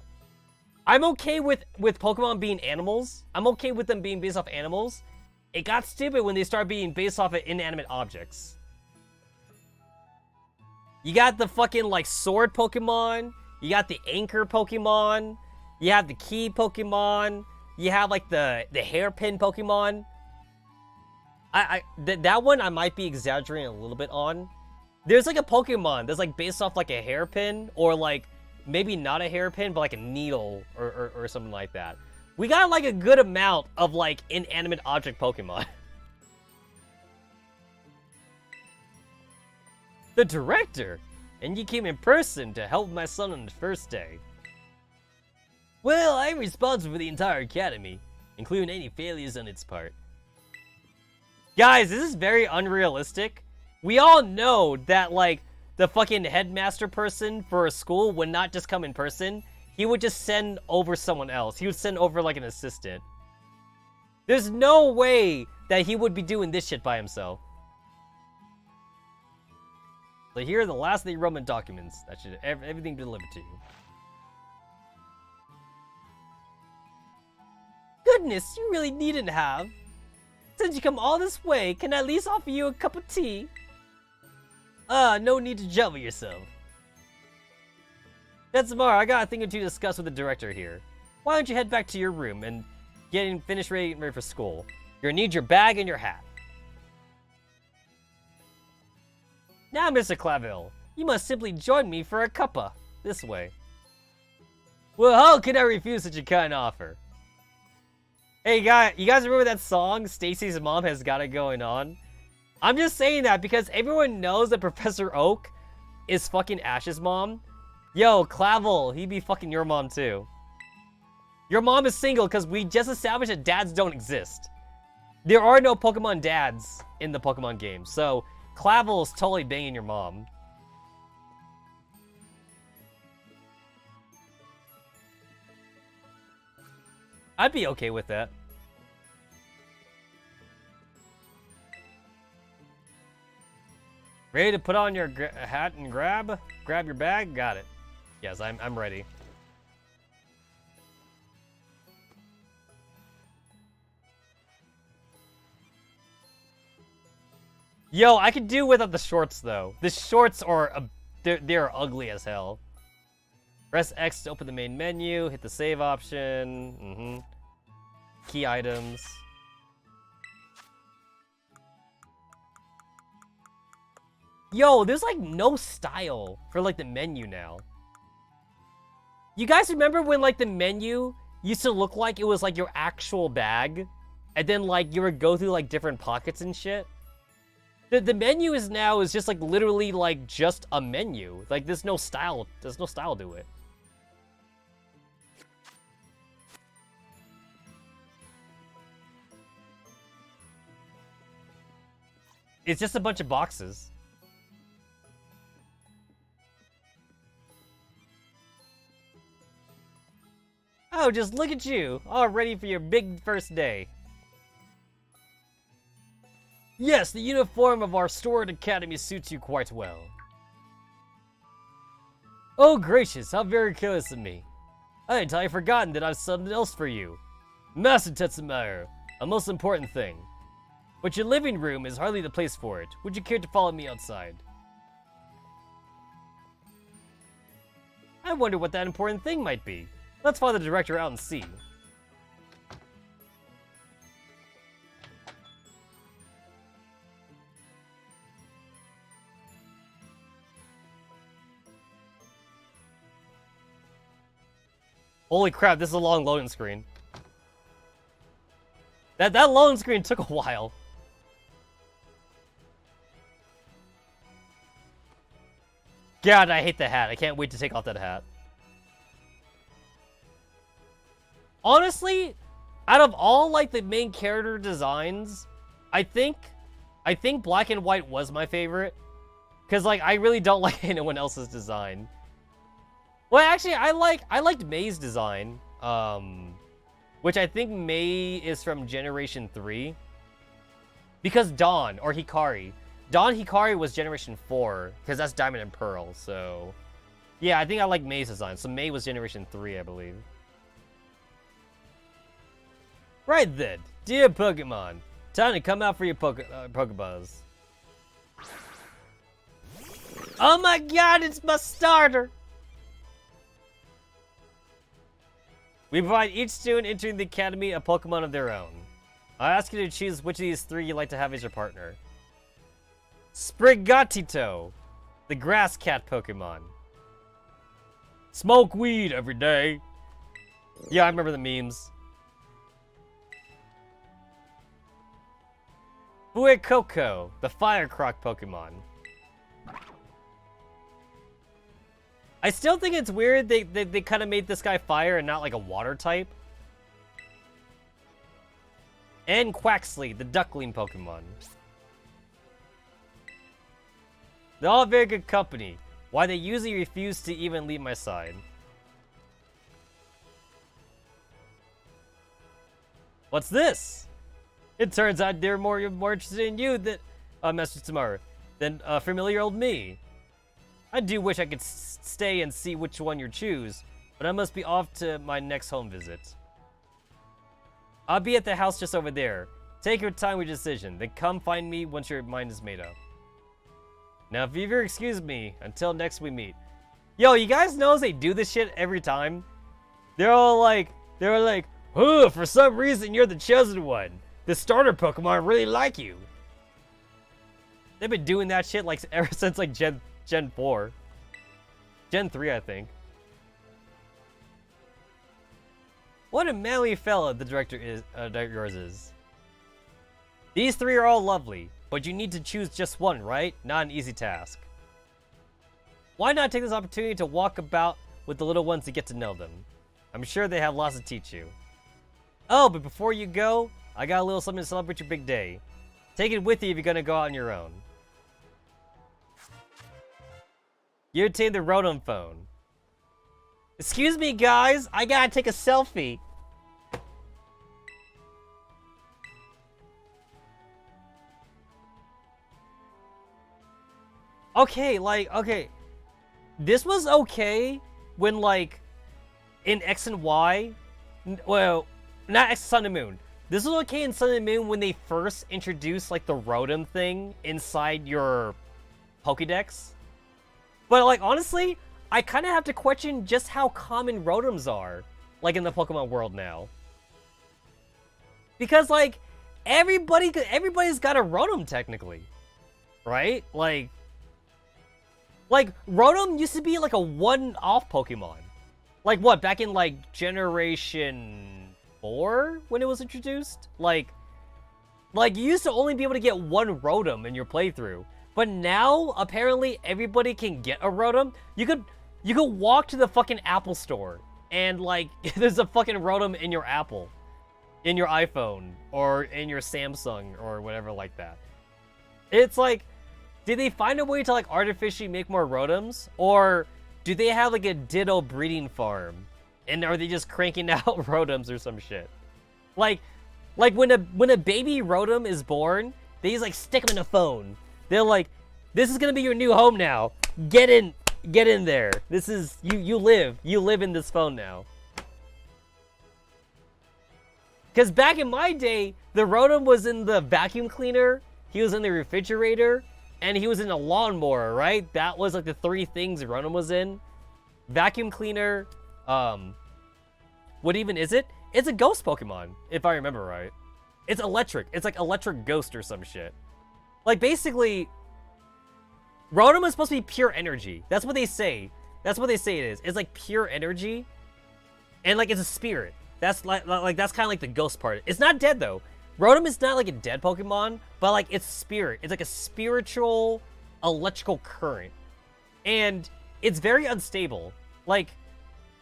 I'm okay with Pokemon being animals. I'm okay with them being based off animals. It got stupid when they start being based off of inanimate objects. You got the fucking, like, sword Pokemon. You got the anchor Pokemon. You have the key Pokemon. You have, like, the hairpin Pokemon. That one I might be exaggerating a little bit on. There's, like, a Pokemon that's, like, based off, like, a hairpin. Or, like, maybe not a hairpin, but, like, a needle or something like that. We got, like, a good amount of, like, inanimate object Pokemon. The director! And you came in person to help my son on the first day. Well, I'm responsible for the entire academy, including any failures on its part. Guys, this is very unrealistic. We all know that, like, the fucking headmaster person for a school would not just come in person. He would just send over someone else. He would send over, like, an assistant. There's no way that he would be doing this shit by himself. So here are the last of the enrollment documents. That should everything be delivered to you. Goodness, you really needn't have. Since you come all this way, can I at least offer you a cup of tea? No need to juggle yourself. Tetsamaru, I got a thing or two to discuss with the director here. Why don't you head back to your room and get finished ready for school? You're gonna need your bag and your hat. Now, Mr. Clavel, you must simply join me for a cuppa. This way. Well, how can I refuse such a kind offer? Hey, you guys remember that song, Stacy's Mom Has Got It Going On? I'm just saying that because everyone knows that Professor Oak is fucking Ash's mom. Yo, Clavel, he'd be fucking your mom too. Your mom is single because we just established that dads don't exist. There are no Pokemon dads in the Pokemon game, so Clavel is totally banging your mom. I'd be okay with that. Ready to put on your hat and grab your bag? Got it. Yes, I'm ready. Yo, I could do without the shorts though. The shorts are they're ugly as hell. Press X to open the main menu. Hit the save option. Key items. Yo, there's like no style for like the menu now. You guys remember when like the menu used to look like it was like your actual bag? And then like you would go through like different pockets and shit? The menu is just like literally like just a menu. Like there's no style to it. It's just a bunch of boxes. Oh, just look at you, all ready for your big first day. Yes, the uniform of our Sword Academy suits you quite well. Oh gracious, how very careless of me. I had entirely forgotten that I've something else for you. Master Tetsamaru, a most important thing. But your living room is hardly the place for it. Would you care to follow me outside? I wonder what that important thing might be. Let's follow the director out and see. Holy crap, this is a long loading screen. That loading screen took a while. God, I hate the hat. I can't wait to take off that hat. Honestly, out of all like the main character designs, I think Black and White was my favorite. Cause like I really don't like anyone else's design. Well, actually, I liked May's design, which I think May is from Generation 3. Because Dawn, or Hikari. Hikari was Generation 4, because that's Diamond and Pearl, so... Yeah, I think I like May's design, so May was Generation 3, I believe. Right then, dear Pokemon, time to come out for your Pokeballs. Oh my god, it's my starter! We provide each student entering the academy a Pokemon of their own. I ask you to choose which of these three you'd like to have as your partner. Sprigatito, the grass cat Pokemon. Smoke weed every day. Yeah, I remember the memes. Fuecoco, the fire croc Pokemon. I still think it's weird they kind of made this guy fire and not like a water type. And Quaxley, the duckling Pokemon. They're all very good company. Why they usually refuse to even leave my side. What's this? It turns out they're more interested in you than Master Tetsamaru than familiar old me. I do wish I could stay and see which one you choose, but I must be off to my next home visit. I'll be at the house just over there. Take your time with your decision, then come find me once your mind is made up. Now, if you'll excuse me, until next we meet. Yo, you guys know they do this shit every time? They're like, oh, for some reason you're the chosen one. The starter Pokemon really like you. They've been doing that shit like ever since like Gen 4. Gen 3, I think. What a manly fella the director is, yours is. These three are all lovely, but you need to choose just one, right? Not an easy task. Why not take this opportunity to walk about with the little ones to get to know them? I'm sure they have lots to teach you. Oh, but before you go, I got a little something to celebrate your big day. Take it with you if you're gonna go out on your own. You obtained the Rotom phone. Excuse me, guys. I gotta take a selfie. Okay. This was okay when, like, in X and Y. Well, not X, Sun and Moon. This was okay in Sun and Moon when they first introduced, like, the Rotom thing inside your Pokédex. But, like, honestly, I kind of have to question just how common Rotoms are, like, in the Pokemon world now. Because, like, everybody's got a Rotom, technically. Right? Like, Rotom used to be, like, a one-off Pokemon. Like, what, back in, like, Generation 4 when it was introduced? Like, you used to only be able to get one Rotom in your playthrough. But now, apparently, everybody can get a Rotom. You could walk to the fucking Apple store, and, like, there's a fucking Rotom in your Apple. In your iPhone, or in your Samsung, or whatever like that. It's like, did they find a way to, like, artificially make more Rotoms? Or do they have, like, a Ditto breeding farm? And are they just cranking out Rotoms or some shit? Like when a baby Rotom is born, they just, like, stick them in a phone. They're like, this is gonna be your new home now. Get in there. This is, you live in this phone now. Because back in my day, the Rotom was in the vacuum cleaner, he was in the refrigerator, and he was in a lawnmower, right? That was, like, the three things Rotom was in. Vacuum cleaner, what even is it? It's a ghost Pokemon, if I remember right. It's electric. It's like electric ghost or some shit. Like, basically, Rotom is supposed to be pure energy. That's what they say. That's what they say it is. It's like pure energy. And, like, it's a spirit. That's like that's kind of like the ghost part. It's not dead, though. Rotom is not like a dead Pokemon, but, like, it's spirit. It's like a spiritual electrical current. And it's very unstable. Like,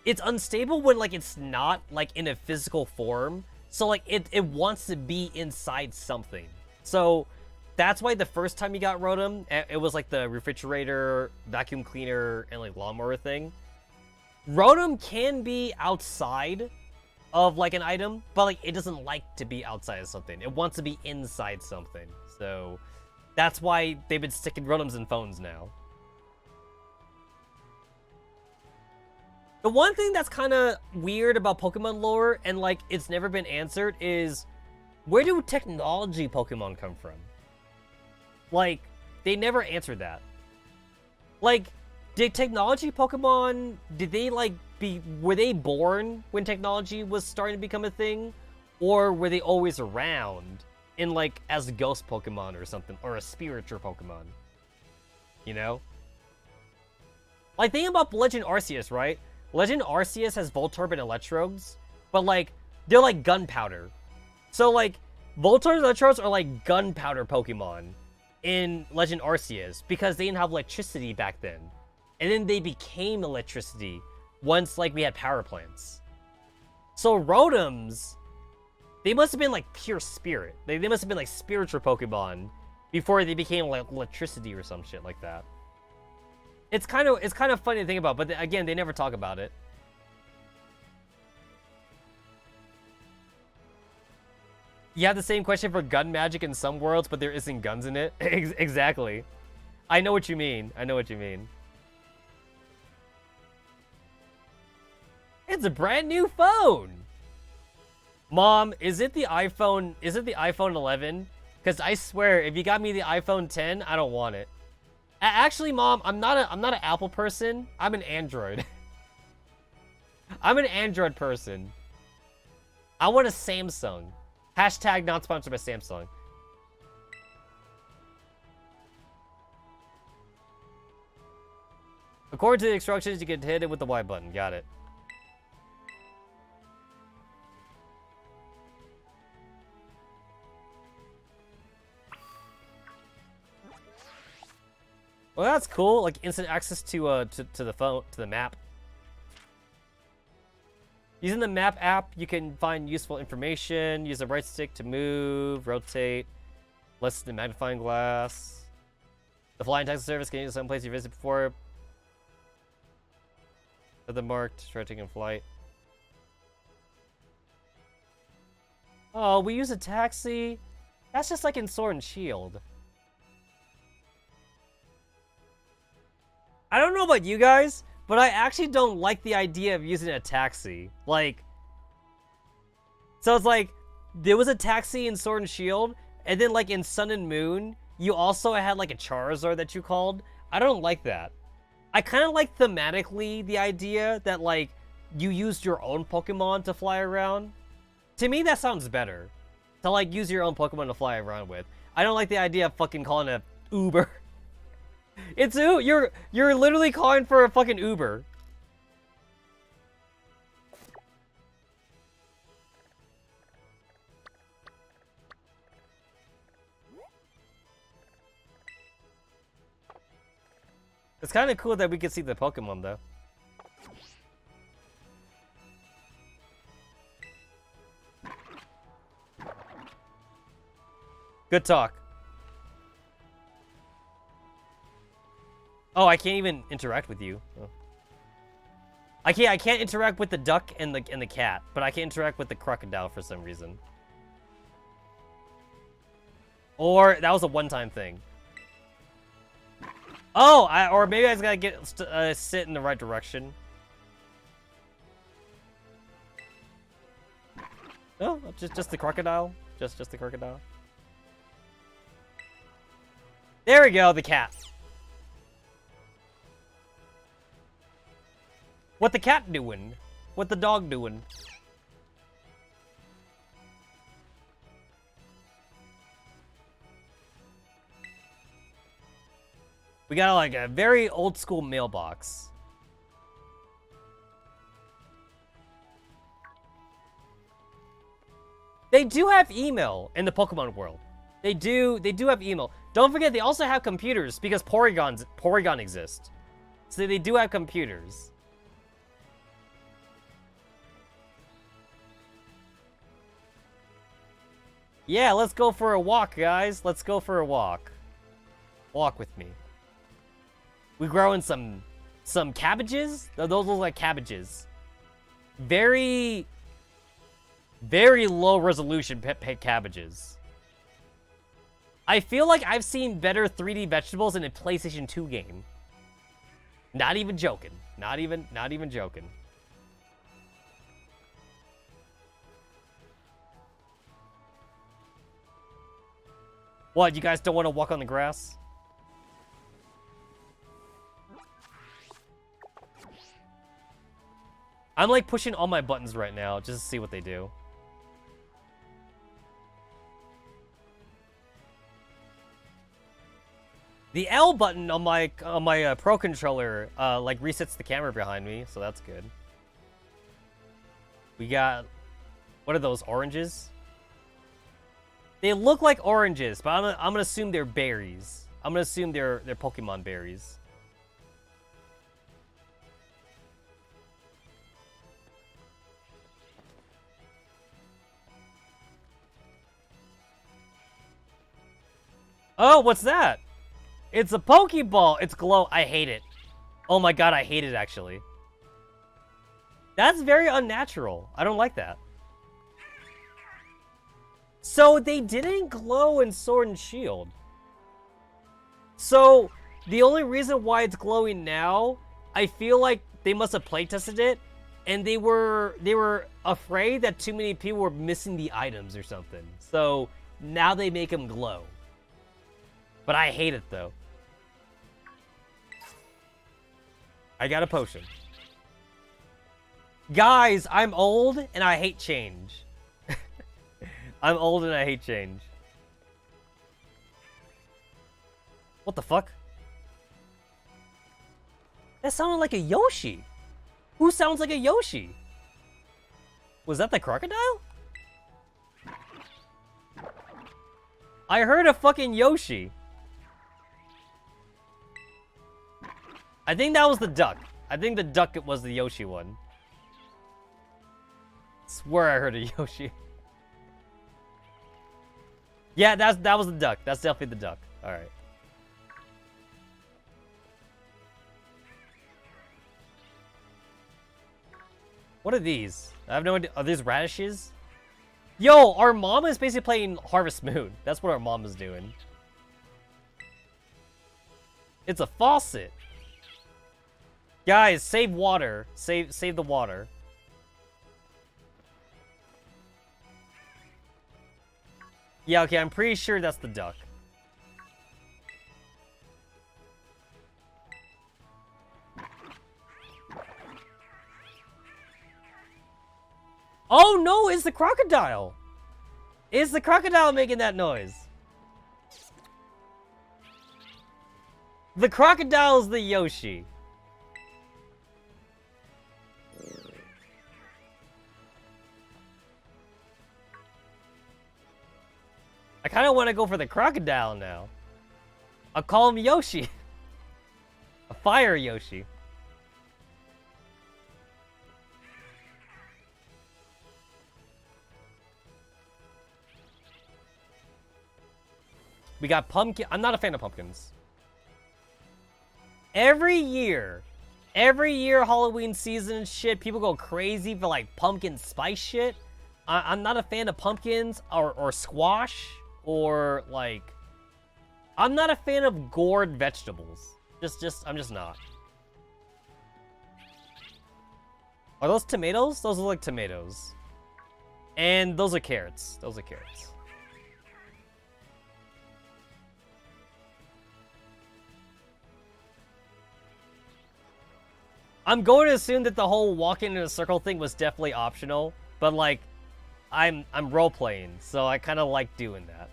it's unstable when, like, it's not, like, in a physical form. So, like, it wants to be inside something. So that's why the first time you got Rotom, it was, like, the refrigerator, vacuum cleaner, and, like, lawnmower thing. Rotom can be outside of, like, an item, but, like, it doesn't like to be outside of something. It wants to be inside something. So that's why they've been sticking Rotoms in phones now. The one thing that's kind of weird about Pokemon lore, and, like, it's never been answered, is where do technology Pokemon come from? Like, they never answered that. Like, did technology Pokemon, did they, like, were they born when technology was starting to become a thing? Or were they always around in, like, as ghost Pokemon or something, or a spiritual Pokemon? You know? Like, think about Legend Arceus, right? Legend Arceus has Voltorb and Electrodes, but, like, they're like gunpowder. So, like, Voltorb and Electrodes are like gunpowder Pokemon in Legend Arceus because they didn't have electricity back then. And then they became electricity once, like, we had power plants. So Rotoms, they must have been, like, pure spirit. They must have been, like, spiritual Pokemon before they became, like, electricity or some shit like that. It's kind of funny to think about, but again, they never talk about it. You have the same question for gun magic in some worlds, but there isn't guns in it. Exactly. I know what you mean. I know what you mean. It's a brand new phone. Mom, is it the iPhone? Is it the iPhone 11? Because I swear, if you got me the iPhone 10, I don't want it. Actually, Mom, I'm not an Apple person. I'm an Android. I'm an Android person. I want a Samsung. Hashtag not sponsored by Samsung. According to the instructions, you can hit it with the Y button. Got it. Well, that's cool. Like instant access to the phone, to the map. Using the map app, you can find useful information. Use the right stick to move, rotate, less the magnifying glass. The flying taxi service can use some place you visited before. Set the marked, try taking flight. Oh, we use a taxi? That's just like in Sword and Shield. I don't know about you guys, but I actually don't like the idea of using a taxi. Like, so it's like, there was a taxi in Sword and Shield, and then like in Sun and Moon, you also had like a Charizard that you called. I don't like that. I kind of like thematically the idea that like, you used your own Pokemon to fly around. To me, that sounds better. To like, use your own Pokemon to fly around with. I don't like the idea of fucking calling a Uber. It's you're literally calling for a fucking Uber. It's kind of cool that we can see the Pokemon though. Good talk. Oh, I can't even interact with you. Oh. I can't interact with the duck and the cat, but I can interact with the crocodile for some reason. Or that was a one-time thing. Oh, or maybe I just gotta get sit in the right direction. Oh, just the crocodile. Just the crocodile. There we go, the cat. What the cat doing? What the dog doing? We got like a very old school mailbox. They do have email in the Pokemon world. They do have email. Don't forget they also have computers because Porygon exists. So they do have computers. Yeah, let's go for a walk, guys. Let's go for a walk. Walk with me. We growing some cabbages. Those look like cabbages. Very low resolution pet cabbages. I feel like I've seen better 3D vegetables in a PlayStation 2 game. Not even joking. Not even joking. What, you guys don't want to walk on the grass? I'm like pushing all my buttons right now just to see what they do. The L button on my Pro controller like resets the camera behind me, so that's good. We got, what are those, oranges? They look like oranges, but I'm gonna assume they're berries. I'm gonna assume they're Pokemon berries. Oh, what's that? It's a Pokeball. It's glow. I hate it. Oh my god, I hate it actually. That's very unnatural. I don't like that. So they didn't glow in Sword and Shield. So the only reason why it's glowing now, I feel like they must have playtested it, and they were afraid that too many people were missing the items or something. So now they make them glow. But I hate it though. I got a potion. Guys, I'm old and I hate change. I'm old and I hate change. What the fuck? That sounded like a Yoshi. Who sounds like a Yoshi? Was that the crocodile? I heard a fucking Yoshi. I think that was the duck. I think the duck was the Yoshi one. Swear I heard a Yoshi. Yeah, that was the duck. That's definitely the duck. All right. What are these? I have no idea. Are these radishes? Yo, our mom is basically playing Harvest Moon. That's what our mom is doing. It's a faucet. Guys, save water. Save the water. Yeah, okay, I'm pretty sure that's the duck. Oh no, it's the crocodile! It's the crocodile making that noise. The crocodile's the Yoshi. I kind of want to go for the crocodile now. I'll call him Yoshi. A fire Yoshi. We got pumpkin. I'm not a fan of pumpkins. Every year Halloween season shit, people go crazy for like pumpkin spice shit. I'm not a fan of pumpkins or squash or like, I'm not a fan of gourd vegetables. I'm just not. Are those tomatoes? Those look like tomatoes. And those are carrots. Those are carrots. I'm going to assume that the whole walking in a circle thing was definitely optional, but like, I'm role-playing, so I kind of like doing that.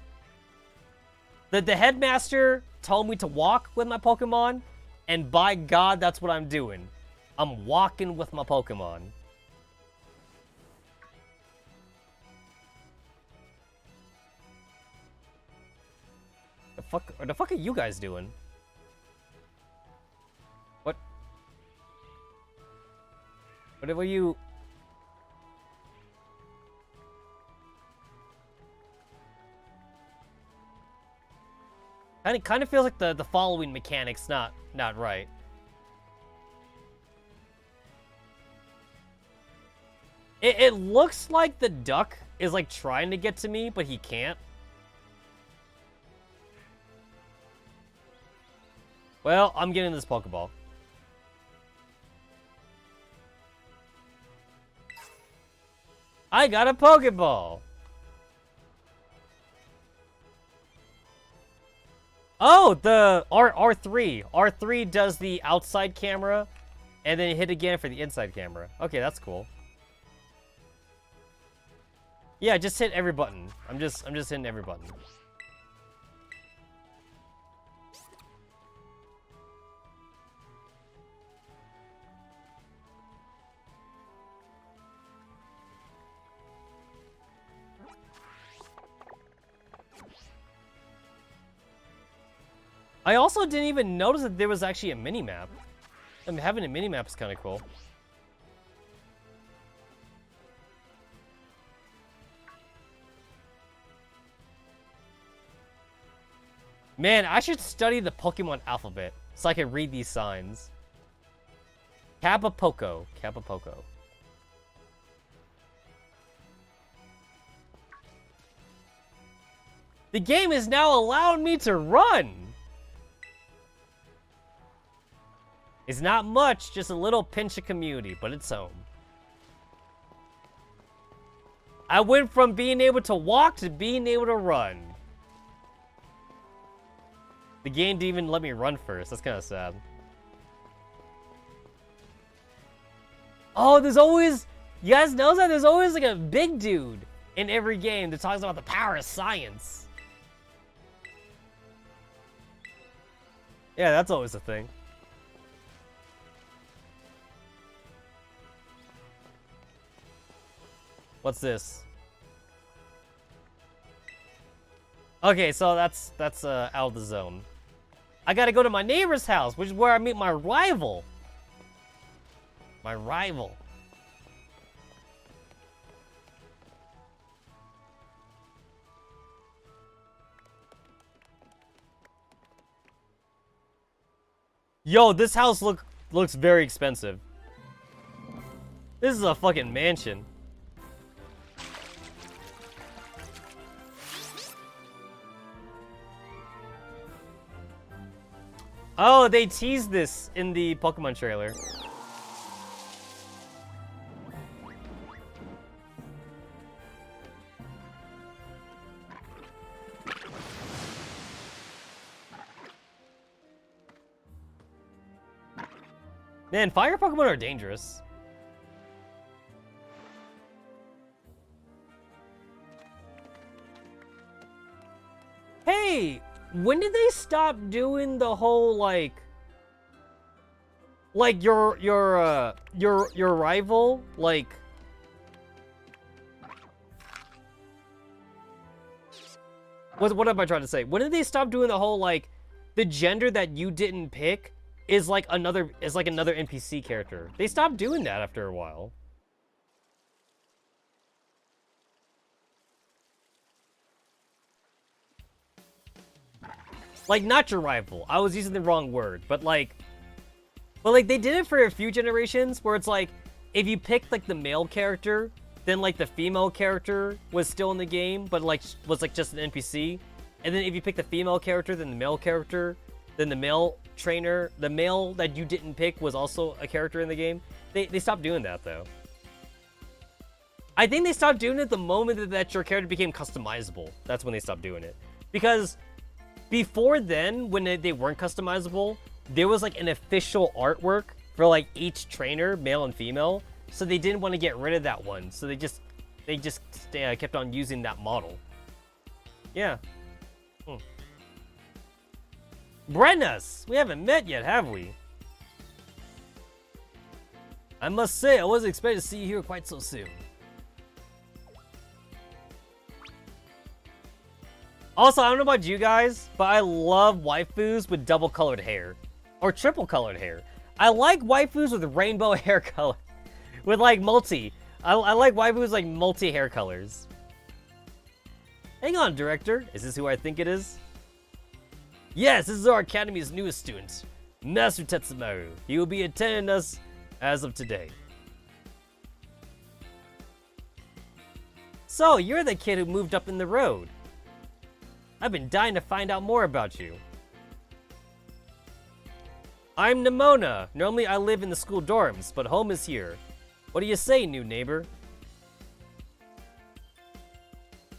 The headmaster told me to walk with my Pokemon, and by God, that's what I'm doing. I'm walking with my Pokemon. The fuck are you guys doing? What? What were you... Kind of feels like the following mechanic's not right. It looks like the duck is like trying to get to me, but he can't. Well, I'm getting this Pokeball. I got a Pokeball! Oh, the R3. R3 does the outside camera, And then hit again for the inside camera. Okay, that's cool. Yeah, just hit every button. I'm just hitting every button. I also didn't even notice that there was actually a mini-map. I mean, having a mini-map is kind of cool. Man, I should study the Pokemon alphabet so I can read these signs. Kappa-Poko. Kappa-Poko. The game is now allowing me to run! It's not much, just a little pinch of community, but it's home. I went from being able to walk to being able to run. The game didn't even let me run first. That's kind of sad. Oh, there's always... You guys know that? There's always like a big dude in every game that talks about the power of science. Yeah, that's always a thing. What's this? Okay, so that's out of the zone. I gotta go to my neighbor's house, which is where I meet my rival. My rival. Yo, this house looks very expensive. This is a fucking mansion. Oh, they teased this in the Pokemon trailer. Man, fire Pokemon are dangerous. Hey, when did they stop doing the whole like your rival like what am I trying to say? When did they stop doing the whole like the gender that you didn't pick is like another NPC character? They stopped doing that after a while. Like, not your rival. I was using the wrong word, but like they did it for a few generations where it's like, if you picked like the male character, then like the female character was still in the game, but like was like just an NPC. And then if you pick the female character, then the male character, then the male trainer, the male that you didn't pick was also a character in the game. They stopped doing that though. I think they stopped doing it the moment that your character became customizable. That's when they stopped doing it. Because before then, when they weren't customizable, there was like an official artwork for like each trainer, male and female. So they didn't want to get rid of that one. So they just kept on using that model. Yeah. Brennas! We haven't met yet, have we? I must say, I wasn't expecting to see you here quite so soon. Also, I don't know about you guys, but I love waifus with double colored hair. Or triple colored hair. I like waifus with rainbow hair color. With like multi. I like waifus like multi hair colors. Hang on, director. Is this who I think it is? Yes, this is our academy's newest student, Master Tetsamaru. He will be attending us as of today. So, you're the kid who moved up in the road. I've been dying to find out more about you. I'm Nimona. Normally I live in the school dorms, but home is here. What do you say, new neighbor?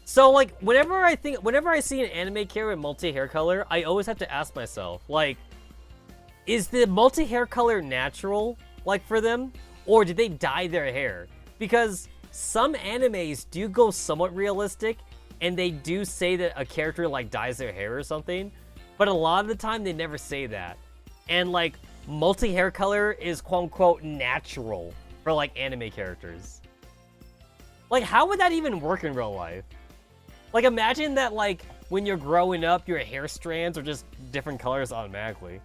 So, like, whenever I see an anime character with multi-hair color, I always have to ask myself, like, is the multi-hair color natural, like for them, or did they dye their hair? Because some animes do go somewhat realistic, and they do say that a character like dyes their hair or something, but a lot of the time they never say that. And like multi-hair color is quote-unquote natural for like anime characters. Like, how would that even work in real life? Like, imagine that like when you're growing up, your hair strands are just different colors automatically.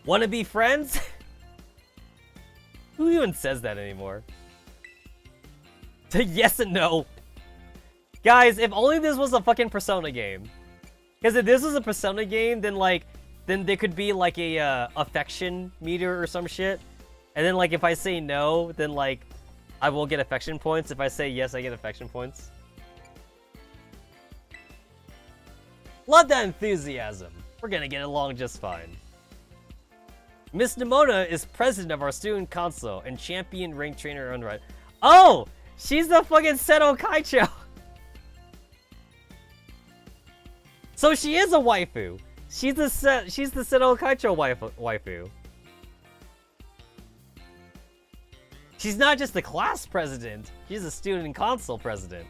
Wanna be friends? Who even says that anymore? Yes and no. Guys, if only this was a fucking Persona game. Because if this was a Persona game, then like, then there could be like a affection meter or some shit. And then like, if I say no, then like, I will get affection points. If I say yes, I get affection points. Love that enthusiasm. We're gonna get along just fine. Miss Nimona is president of our student council and champion ring trainer on right. Oh! She's the fucking Seto Kaicho! So she is a waifu. She's the Seto Kaicho waifu. She's not just the class president, she's the student council president.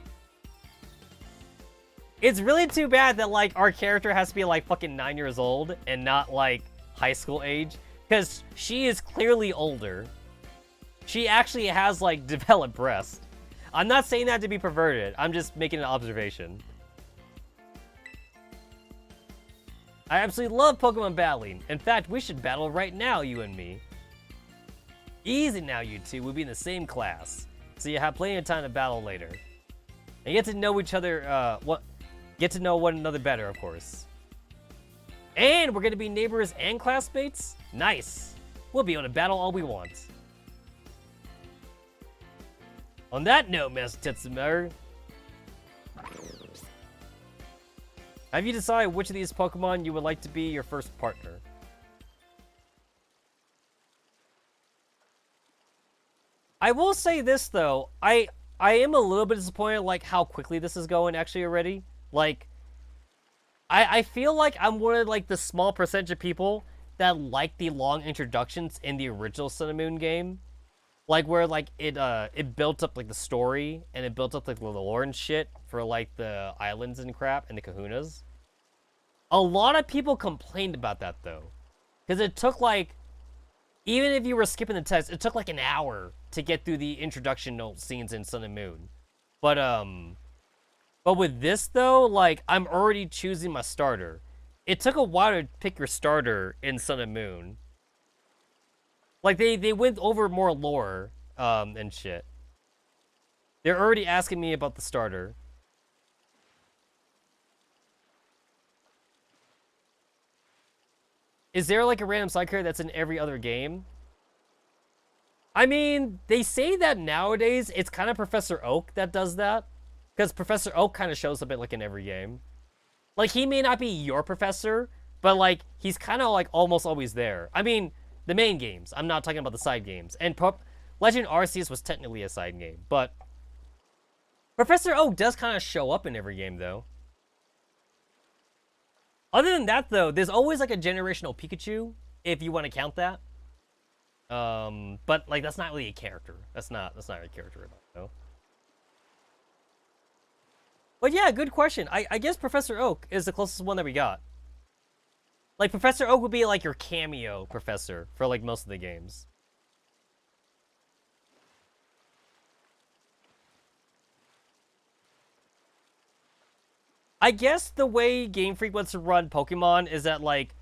It's really too bad that like our character has to be like fucking 9 years old and not like high school age. Because she is clearly older. She actually has, like, developed breasts. I'm not saying that to be perverted. I'm just making an observation. I absolutely love Pokemon battling. In fact, we should battle right now, you and me. Easy now, you two. We'll be in the same class. So you have plenty of time to battle later. And get to know each other, get to know one another better, of course. And we're gonna be neighbors and classmates? Nice. We'll be able to battle all we want. On that note, Master Tetsamaru, have you decided which of these Pokemon you would like to be your first partner? I will say this though, I am a little bit disappointed like how quickly this is going actually already. Like, I feel like I'm one of like the small percentage of people that like the long introductions in the original Sun and Moon game. Like where like it built up like the story and it built up like the lore and shit for like the islands and crap and the kahunas. A lot of people complained about that though. Because it took like, even if you were skipping the text, it took like an hour to get through the introduction note scenes in Sun and Moon. But with this though, like I'm already choosing my starter. It took a while to pick your starter in Sun and Moon. Like they went over more lore and shit. They're already asking me about the starter. Is there like a random side character that's in every other game? I mean, they say that nowadays it's kind of Professor Oak that does that. Because Professor Oak kind of shows up in every game. Like, he may not be your professor, but like, he's kind of like almost always there. I mean, the main games. I'm not talking about the side games. And Legend Arceus was technically a side game, but Professor Oak does kind of show up in every game, though. Other than that, though, there's always like a generational Pikachu, if you want to count that. But like, that's not really a character. That's not a character at all, though. But yeah, good question. I guess Professor Oak is the closest one that we got. Like, Professor Oak would be like your cameo professor for like most of the games. I guess the way Game Freak wants to run Pokemon is that like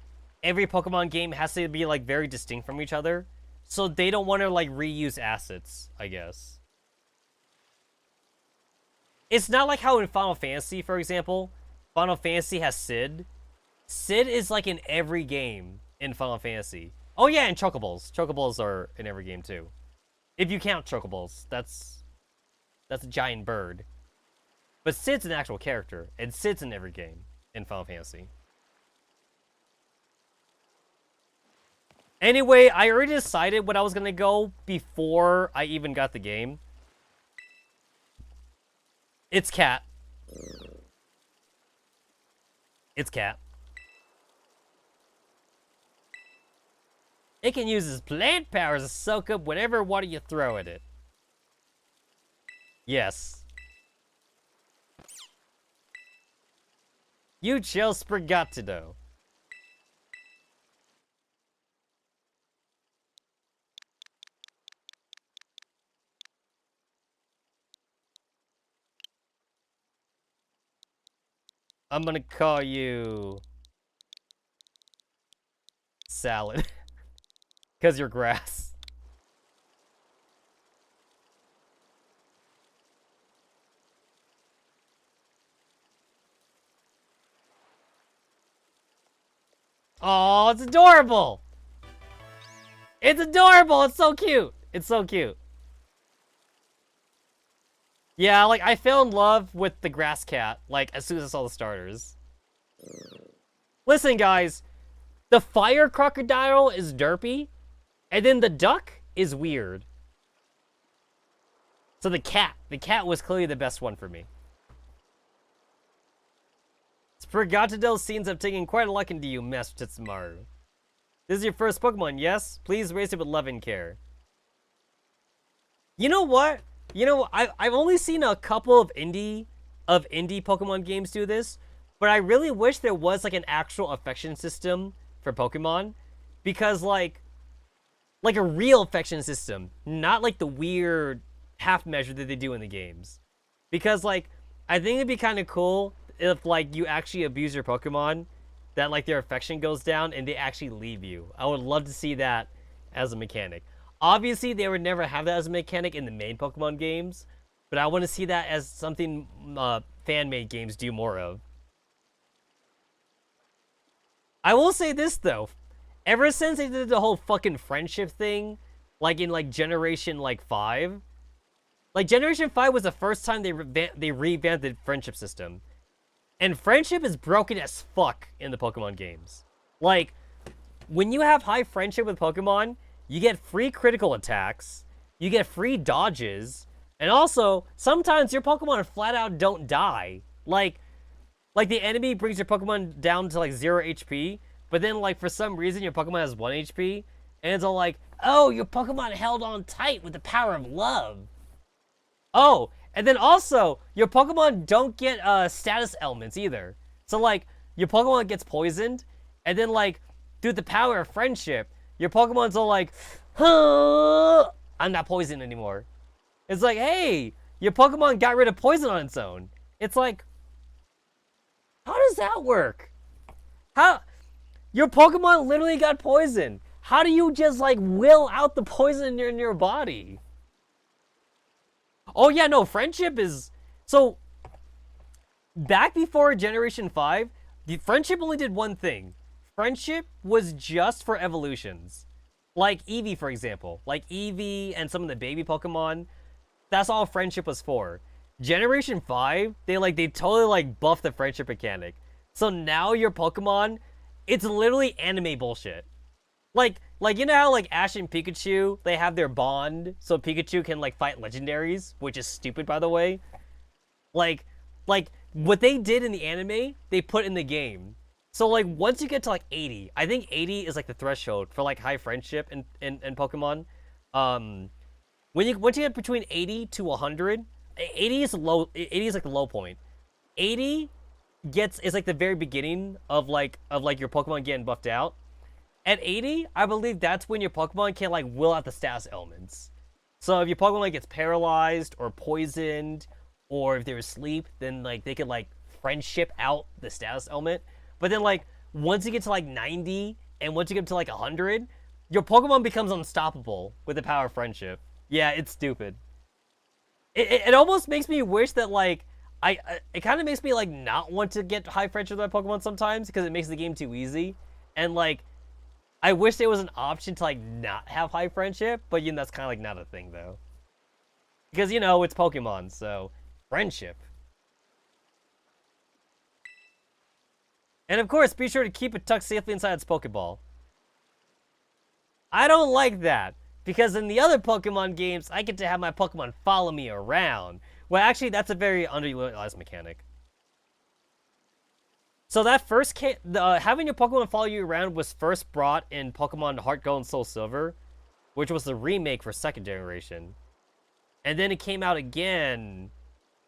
every Pokemon game has to be like very distinct from each other. So they don't want to like reuse assets, I guess. It's not like how in Final Fantasy, for example, Final Fantasy has Sid. Sid is like in every game in Final Fantasy. Oh yeah, and Chocobols. Chocobols are in every game too. If you count Chocobols, that's a giant bird. But Sid's an actual character, and Sid's in every game in Final Fantasy. Anyway, I already decided what I was gonna go before I even got the game. It's Cat. It's Cat. It can use its plant powers to soak up whatever water you throw at it. Yes. You just forgot to know. I'm gonna call you... Salad. Because you're grass. Oh, it's adorable! It's adorable! It's so cute! It's so cute. Yeah, like, I fell in love with the grass cat, like, as soon as I saw the starters. Listen, guys. The fire crocodile is derpy, and then the duck is weird. So the cat was clearly the best one for me. Sprigatito seems to have taken quite a liking to you, Master Tetsamaru. This is your first Pokemon, yes? Please raise it with love and care. You know what? I've only seen a couple of indie Pokemon games do this, but I really wish there was like an actual affection system for Pokemon, because like a real affection system, not like the weird half measure that they do in the games. Because like I think it'd be kind of cool if like you actually abuse your Pokemon, that like their affection goes down and they actually leave you. I would love to see that as a mechanic. Obviously, they would never have that as a mechanic in the main Pokemon games, but I want to see that as something fan-made games do more of. I will say this, though. Ever since they did the whole fucking friendship thing, like in like Generation 5, like Generation 5 was the first time they revamped the friendship system. And friendship is broken as fuck in the Pokemon games. Like, when you have high friendship with Pokemon, you get free critical attacks, you get free dodges, and also, sometimes your Pokemon flat out don't die. Like the enemy brings your Pokemon down to like 0 HP, but then like for some reason your Pokemon has 1 HP, and it's all like, oh, your Pokemon held on tight with the power of love. Oh, and then also, your Pokemon don't get status elements either. So like, your Pokemon gets poisoned, and then like, through the power of friendship, your Pokemon's all like, huh, I'm not poisoned anymore. It's like, hey, your Pokemon got rid of poison on its own. It's like, how does that work? How? Your Pokemon literally got poisoned. How do you just like will out the poison in your body? Oh yeah, no, friendship is... So, back before Generation 5, the friendship only did one thing. Friendship was just for evolutions. Like Eevee, for example. Like Eevee and some of the baby Pokemon. That's all friendship was for. Generation 5, they totally like buffed the friendship mechanic. So now your Pokemon, it's literally anime bullshit. Like you know how like Ash and Pikachu, they have their bond, so Pikachu can like fight legendaries, which is stupid by the way. Like what they did in the anime, they put in the game. So like once you get to like 80, I think 80 is like the threshold for like high friendship in Pokemon. Once you get between 80 to 100, 80 is low. 80 is like the low point. 80 is like the very beginning of like your Pokemon getting buffed out. At 80, I believe that's when your Pokemon can like will out the status elements. So if your Pokemon like gets paralyzed or poisoned, or if they're asleep, then like they can like friendship out the status element. But then like once you get to like 90 and once you get to like 100, your Pokemon becomes unstoppable with the power of friendship. Yeah, it's stupid. It almost makes me wish that like it kind of makes me like not want to get high friendship with my Pokemon sometimes, because it makes the game too easy. And like I wish there was an option to like not have high friendship, but you know that's kind of like not a thing though. Because you know it's Pokemon, so friendship. And of course, be sure to keep it tucked safely inside its Pokeball. I don't like that, because in the other Pokemon games, I get to have my Pokemon follow me around. Well, actually, that's a very underutilized mechanic. So that first having your Pokemon follow you around was first brought in Pokemon Heart Gold and Soul Silver, which was the remake for second generation. And then it came out again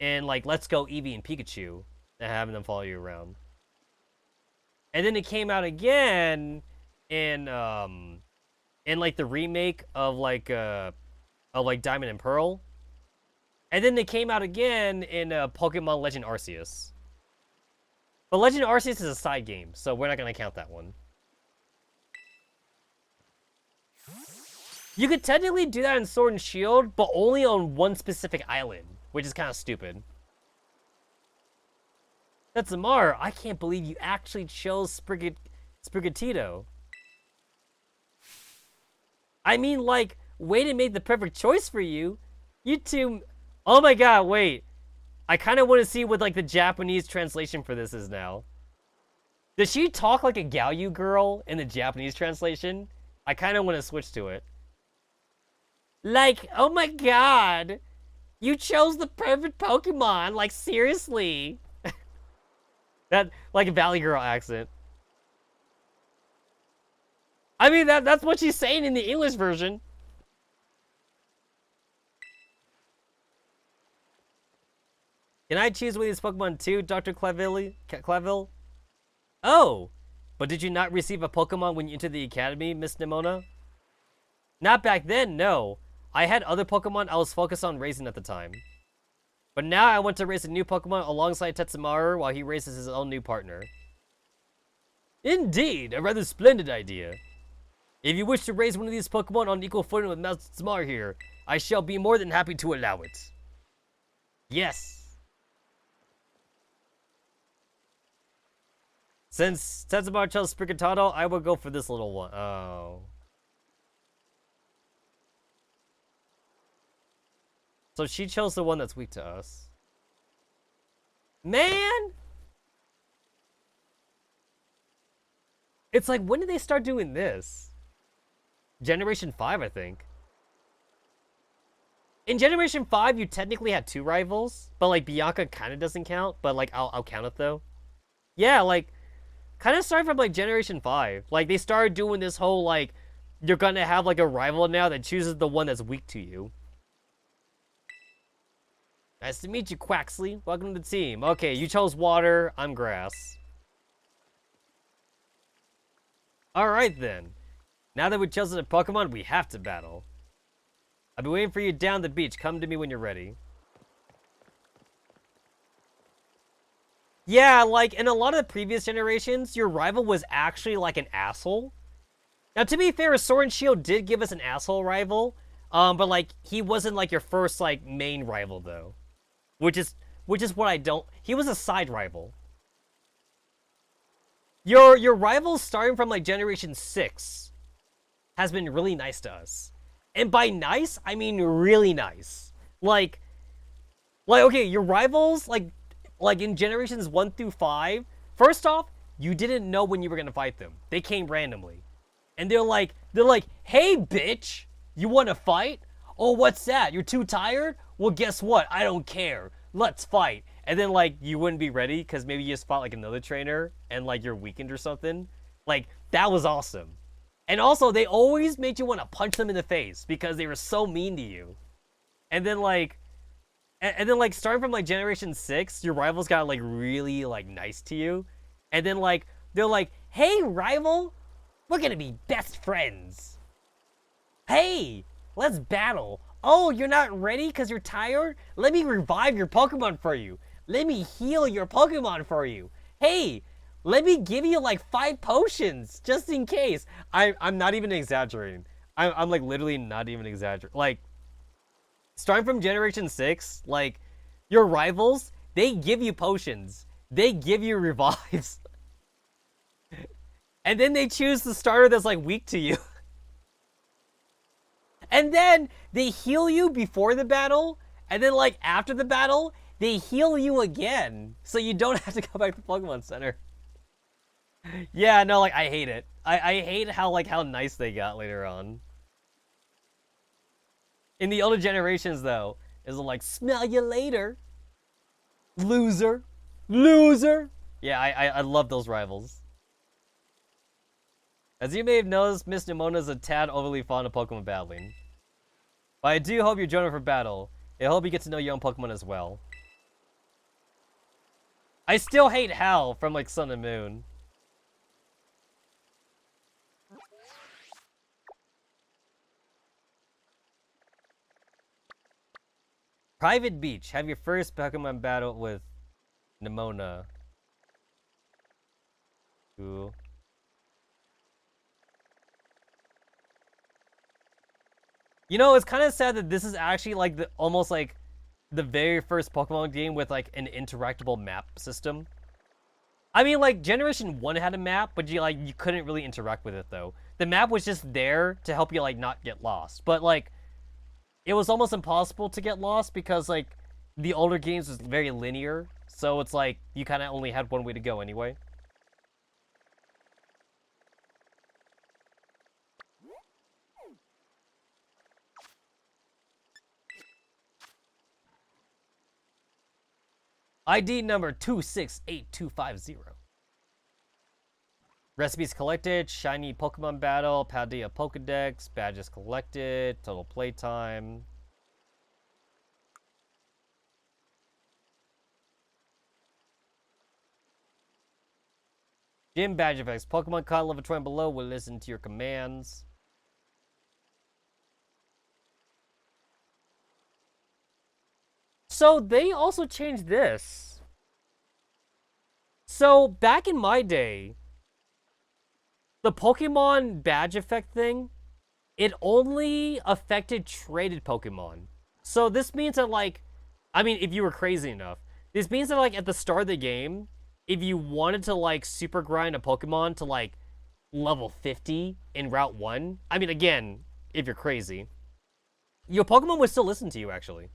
in like Let's Go Eevee and Pikachu, and having them follow you around. And then it came out again in like the remake of like Diamond and Pearl. And then it came out again in Pokemon Legend Arceus. But Legend Arceus is a side game, so we're not going to count that one. You could technically do that in Sword and Shield, but only on one specific island, which is kind of stupid. Tetsamaru, I can't believe you actually chose Sprigatito. I mean, like, way to make the perfect choice for you. You two... Oh my god, wait. I kind of want to see what, like, the Japanese translation for this is now. Does she talk like a Galyu girl in the Japanese translation? I kind of want to switch to it. Like, oh my god. You chose the perfect Pokemon. Like, seriously. That, like, a Valley Girl accent. I mean, that's what she's saying in the English version. Can I choose one of these Pokemon too, Dr. Claville? Oh! But did you not receive a Pokemon when you entered the Academy, Miss Nimona? Not back then, no. I had other Pokemon I was focused on raising at the time. But now I want to raise a new Pokemon alongside Tetsamaru while he raises his own new partner. Indeed, a rather splendid idea. If you wish to raise one of these Pokemon on equal footing with Master Tetsamaru here, I shall be more than happy to allow it. Yes. Since Tetsamaru chose Sprigatito, I will go for this little one. Oh. So she chose the one that's weak to us. Man! It's like, when did they start doing this? Generation 5, I think. In Generation 5, you technically had 2 rivals, but like Bianca kind of doesn't count, but like I'll count it though. Yeah, like kind of started from like Generation 5. Like they started doing this whole like you're gonna have like a rival now that chooses the one that's weak to you. Nice to meet you, Quaxley. Welcome to the team. Okay, you chose water, I'm grass. Alright then. Now that we've chosen a Pokemon, we have to battle. I'll be waiting for you down the beach. Come to me when you're ready. Yeah, like, in a lot of the previous generations, your rival was actually, like, an asshole. Now, to be fair, Sword and Shield did give us an asshole rival, but, like, he wasn't, like, your first, like, main rival, though. Which is what I don't... He was a side rival. Your rivals starting from, like, Generation 6 has been really nice to us. And by nice, I mean really nice. Like, okay, your rivals, like in Generations 1 through 5, first off, you didn't know when you were gonna fight them. They came randomly. And they're like, hey, bitch, you wanna fight? Oh, what's that? You're too tired? Well, guess what? I don't care. Let's fight. And then, like, you wouldn't be ready because maybe you just fought, like, another trainer and, like, you're weakened or something. Like, that was awesome. And also, they always made you want to punch them in the face because they were so mean to you. And then, like, starting from, like, Generation 6, your rivals got, like, really, like, nice to you. And then, like, they're like, hey, rival, we're gonna be best friends. Hey, let's battle. Oh, you're not ready because you're tired? Let me revive your Pokemon for you. Let me heal your Pokemon for you. Hey, let me give you like 5 potions just in case. I'm not even exaggerating. I'm like literally not even exaggerating. Like, starting from Generation 6, like, your rivals, they give you potions. They give you revives. And then they choose the starter that's like weak to you. And then they heal you before the battle, and then like after the battle, they heal you again, so you don't have to go back to Pokemon Center. Yeah, no, like I hate it. I hate how nice they got later on. In the older generations, though, is like smell you later, loser, loser. Yeah, I love those rivals. As you may have noticed, Miss Nimona is a tad overly fond of Pokemon battling. But I do hope you're joining for battle. I hope you get to know your own Pokemon as well. I still hate Hal from like Sun and Moon. Private Beach. Have your first Pokemon battle with Nimona. Cool. You know, it's kind of sad that this is actually like the almost like the very first Pokemon game with like an interactable map system. I mean, like Generation 1 had a map, but you couldn't really interact with it though. The map was just there to help you like not get lost. But like it was almost impossible to get lost because like the older games was very linear, so it's like you kind of only had one way to go anyway. ID number 268250. Recipes collected, shiny Pokemon battle, Paldea Pokedex, badges collected, total playtime. Gym badge effects. Pokemon caught level 20 below will listen to your commands. So they also changed this. So back in my day, the Pokemon badge effect thing, it only affected traded Pokemon. So this means that like, I mean, if you were crazy enough, this means that like at the start of the game, if you wanted to like super grind a Pokemon to like level 50 in Route 1, I mean, again, if you're crazy, your Pokemon would still listen to you actually.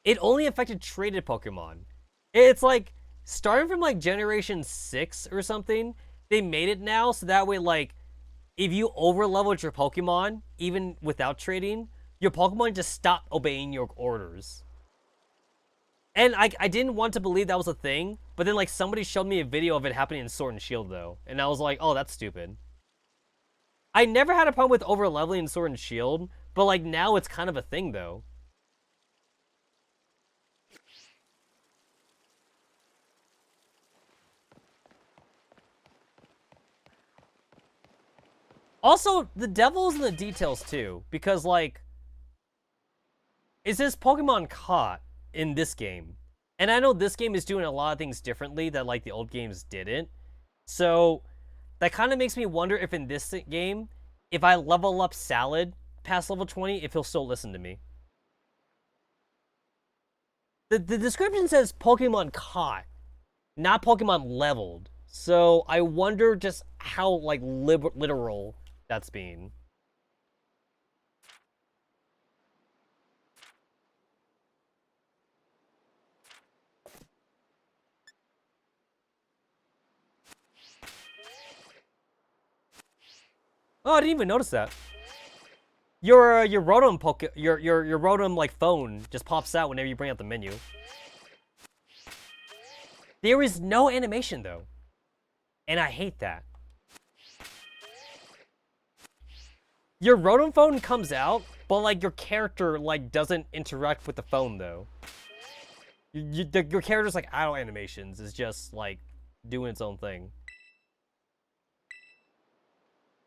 It only affected traded Pokemon. It's like, starting from like Generation 6 or something, they made it now so that way, like, if you over-leveled your Pokemon, even without trading, your Pokemon just stopped obeying your orders. And I didn't want to believe that was a thing, but then, like, somebody showed me a video of it happening in Sword and Shield, though. And I was like, oh, that's stupid. I never had a problem with over-leveling in Sword and Shield, but, like, now it's kind of a thing, though. Also, the devil's in the details, too. Because, like, it says Pokemon caught in this game. And I know this game is doing a lot of things differently that, like, the old games didn't. So, that kind of makes me wonder if in this game, if I level up Salad past level 20, if he'll still listen to me. The description says Pokemon caught, not Pokemon leveled. So, I wonder just how, like, literal that's being. Oh, I didn't even notice that. Your Rotom your Rotom like phone just pops out whenever you bring up the menu. There is no animation though, and I hate that. Your Rotom phone comes out, but like your character like doesn't interact with the phone though. Your character's like idle animations is just like doing its own thing.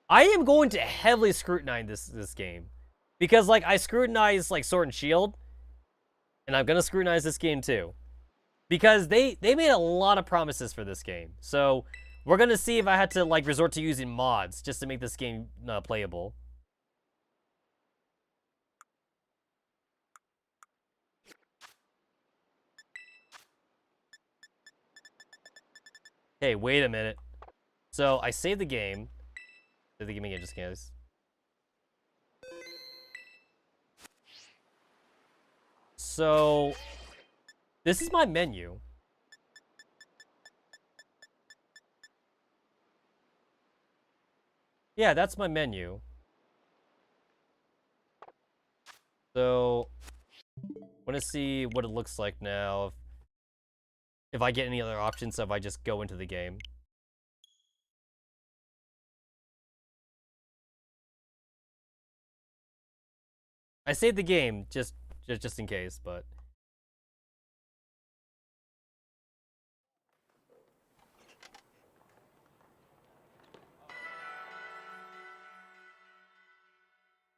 I am going to heavily scrutinize this game because like I scrutinize like Sword and Shield, and I'm gonna scrutinize this game too because they made a lot of promises for this game. So we're gonna see if I had to like resort to using mods just to make this game playable. Hey, wait a minute. So I saved the game. Save the game again just in case. So this is my menu. Yeah, that's my menu. So I want to see what it looks like now. If I get any other options, so if I just go into the game. I saved the game just in case, but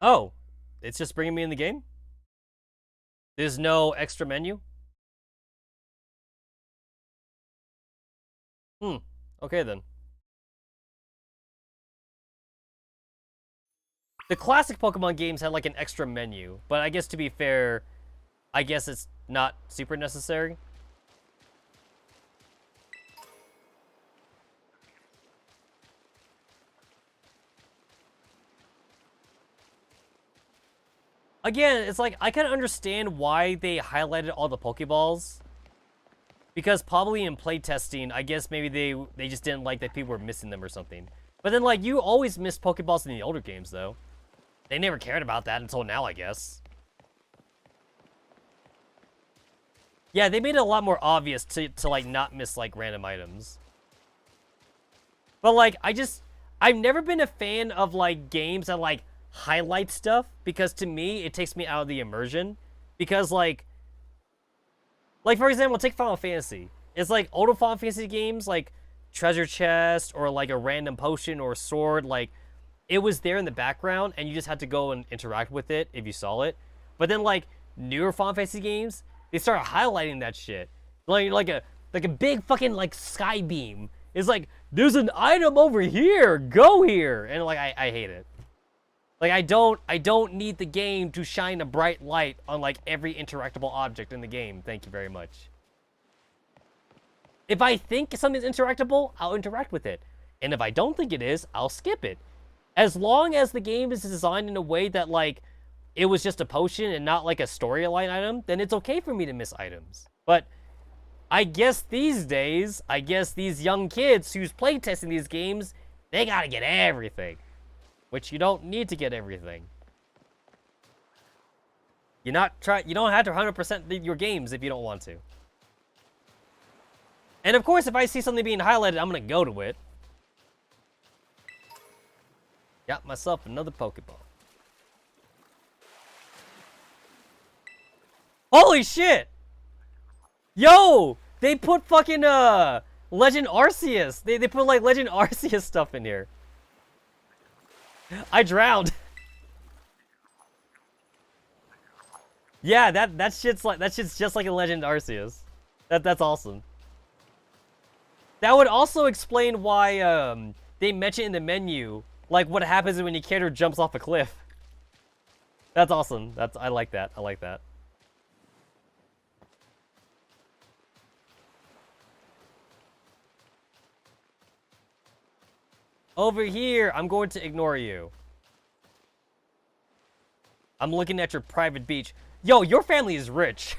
oh, it's just bringing me in the game? There's no extra menu? Okay then. The classic Pokemon games had like an extra menu, but I guess to be fair, I guess it's not super necessary. Again, it's like, I can understand why they highlighted all the Pokeballs. Because probably in playtesting, I guess maybe they just didn't like that people were missing them or something. But then, like, you always missed Pokeballs in the older games, though. They never cared about that until now, I guess. Yeah, they made it a lot more obvious to like, not miss, like, random items. But, like, I've never been a fan of, like, games that, like, highlight stuff. Because to me, it takes me out of the immersion. Because, like, for example, take Final Fantasy. It's like, older Final Fantasy games, like, treasure chest, or, like, a random potion or sword, like, it was there in the background, and you just had to go and interact with it if you saw it. But then, like, newer Final Fantasy games, they start highlighting that shit. Like a big fucking, like, sky beam. It's like, there's an item over here, go here! And, like, I hate it. Like, I don't need the game to shine a bright light on, like, every interactable object in the game. Thank you very much. If I think something's interactable, I'll interact with it. And if I don't think it is, I'll skip it. As long as the game is designed in a way that, like, it was just a potion and not, like, a storyline item, then it's okay for me to miss items. But I guess these days, these young kids who's playtesting these games, they gotta get everything. Which you don't need to get everything. You don't have to 100% your games if you don't want to. And of course, if I see something being highlighted, I'm gonna go to it. Got myself another Pokeball. Holy shit! Yo! They put fucking, Legend Arceus. They put, like, Legend Arceus stuff in here. I drowned. Yeah, that shit's just like a Legend Arceus. That's awesome. That would also explain why, they mention in the menu, like, what happens when your character jumps off a cliff. That's awesome. I like that. I like that. Over here, I'm going to ignore you. I'm looking at your private beach. Yo, your family is rich.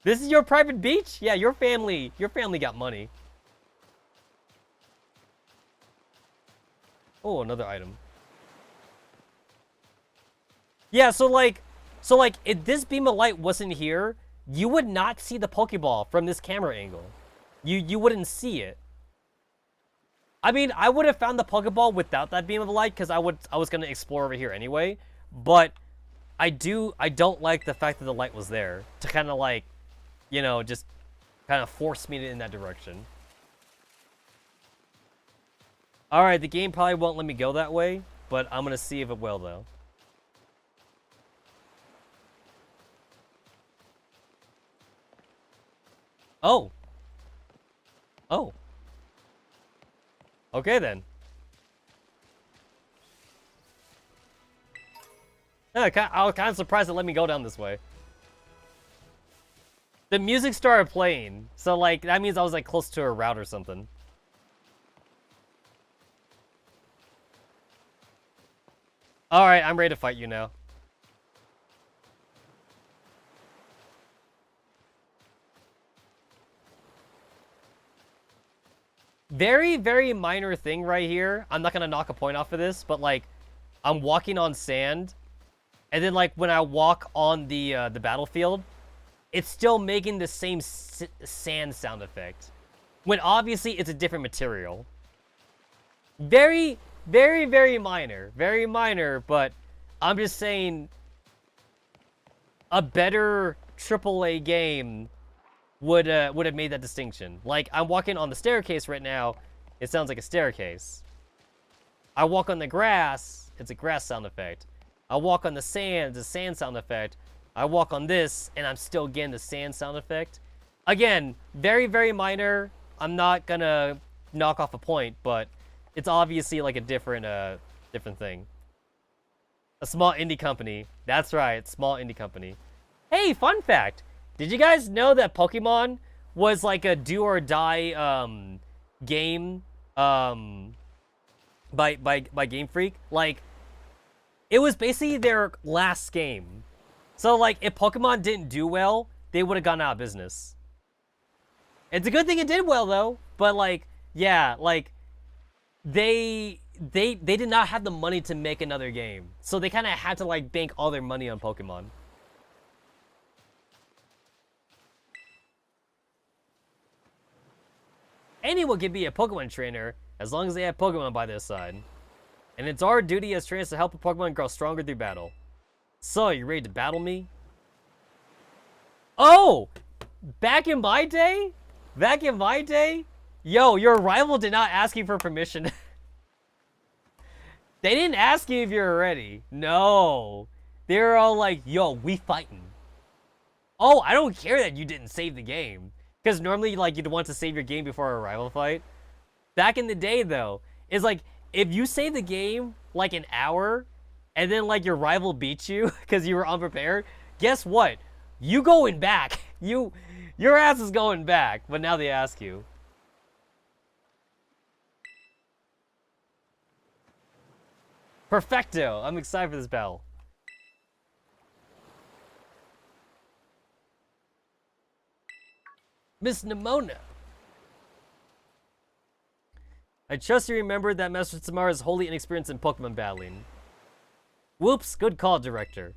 This is your private beach? Yeah, your family got money. Oh, another item. Yeah, so like, if this beam of light wasn't here, you would not see the Pokeball from this camera angle. You wouldn't see it. I mean, I would have found the Pokeball without that beam of light because I was gonna explore over here anyway. But I don't like the fact that the light was there to kind of like, you know, just kind of force me in that direction. All right, the game probably won't let me go that way, but I'm gonna see if it will though. Oh. Oh. Okay, then. Yeah, I was kind of surprised it let me go down this way. The music started playing, so, like, that means I was, like, close to a route or something. Alright, I'm ready to fight you now. Very, very minor thing right here. I'm not gonna knock a point off of this, but like, I'm walking on sand, and then like when I walk on the battlefield, it's still making the same sand sound effect. When obviously it's a different material. Very, very, very minor. Very minor, but I'm just saying a better AAA game would have made that distinction. Like, I'm walking on the staircase right now, it sounds like a staircase. I walk on the grass, it's a grass sound effect. I walk on the sand, it's a sand sound effect. I walk on this, and I'm still getting the sand sound effect. Again, very, very minor. I'm not gonna knock off a point, but it's obviously like a different thing. A small indie company. That's right, small indie company. Hey, fun fact. Did you guys know that Pokemon was like a do or die game by Game Freak? Like, it was basically their last game. So like, if Pokemon didn't do well, they would have gone out of business. It's a good thing it did well though, but like, yeah, like they did not have the money to make another game. So they kind of had to like bank all their money on Pokemon. Anyone can be a Pokemon trainer as long as they have Pokemon by their side. And it's our duty as trainers to help a Pokemon grow stronger through battle. So, you ready to battle me? Oh! Back in my day? Back in my day? Yo, your rival did not ask you for permission. They didn't ask you if you're ready. No. They were all like, yo, we fighting. Oh, I don't care that you didn't save the game. Because normally, like, you'd want to save your game before a rival fight. Back in the day, though, it's like, if you save the game, like, an hour, and then, like, your rival beats you because you were unprepared, guess what? You going back. Your ass is going back, but now they ask you. Perfecto. I'm excited for this battle. Miss Nimona. I trust you remembered that Master Tetsamaru is wholly inexperienced in Pokemon battling. Whoops, good call, director.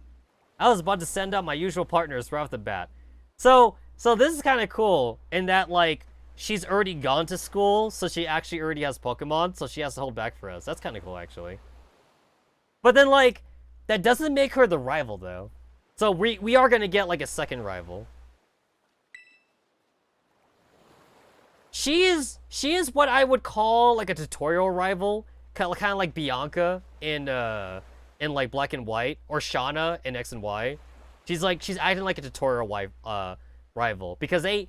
I was about to send out my usual partners right off the bat. So this is kind of cool in that, like, she's already gone to school, so she actually already has Pokemon, so she has to hold back for us. That's kind of cool, actually. But then, like, that doesn't make her the rival, though. So we are going to get, like, a second rival. She is what I would call like a tutorial rival, kind of like Bianca in like Black and White, or Shauna in X and Y. She's acting like a tutorial rival because the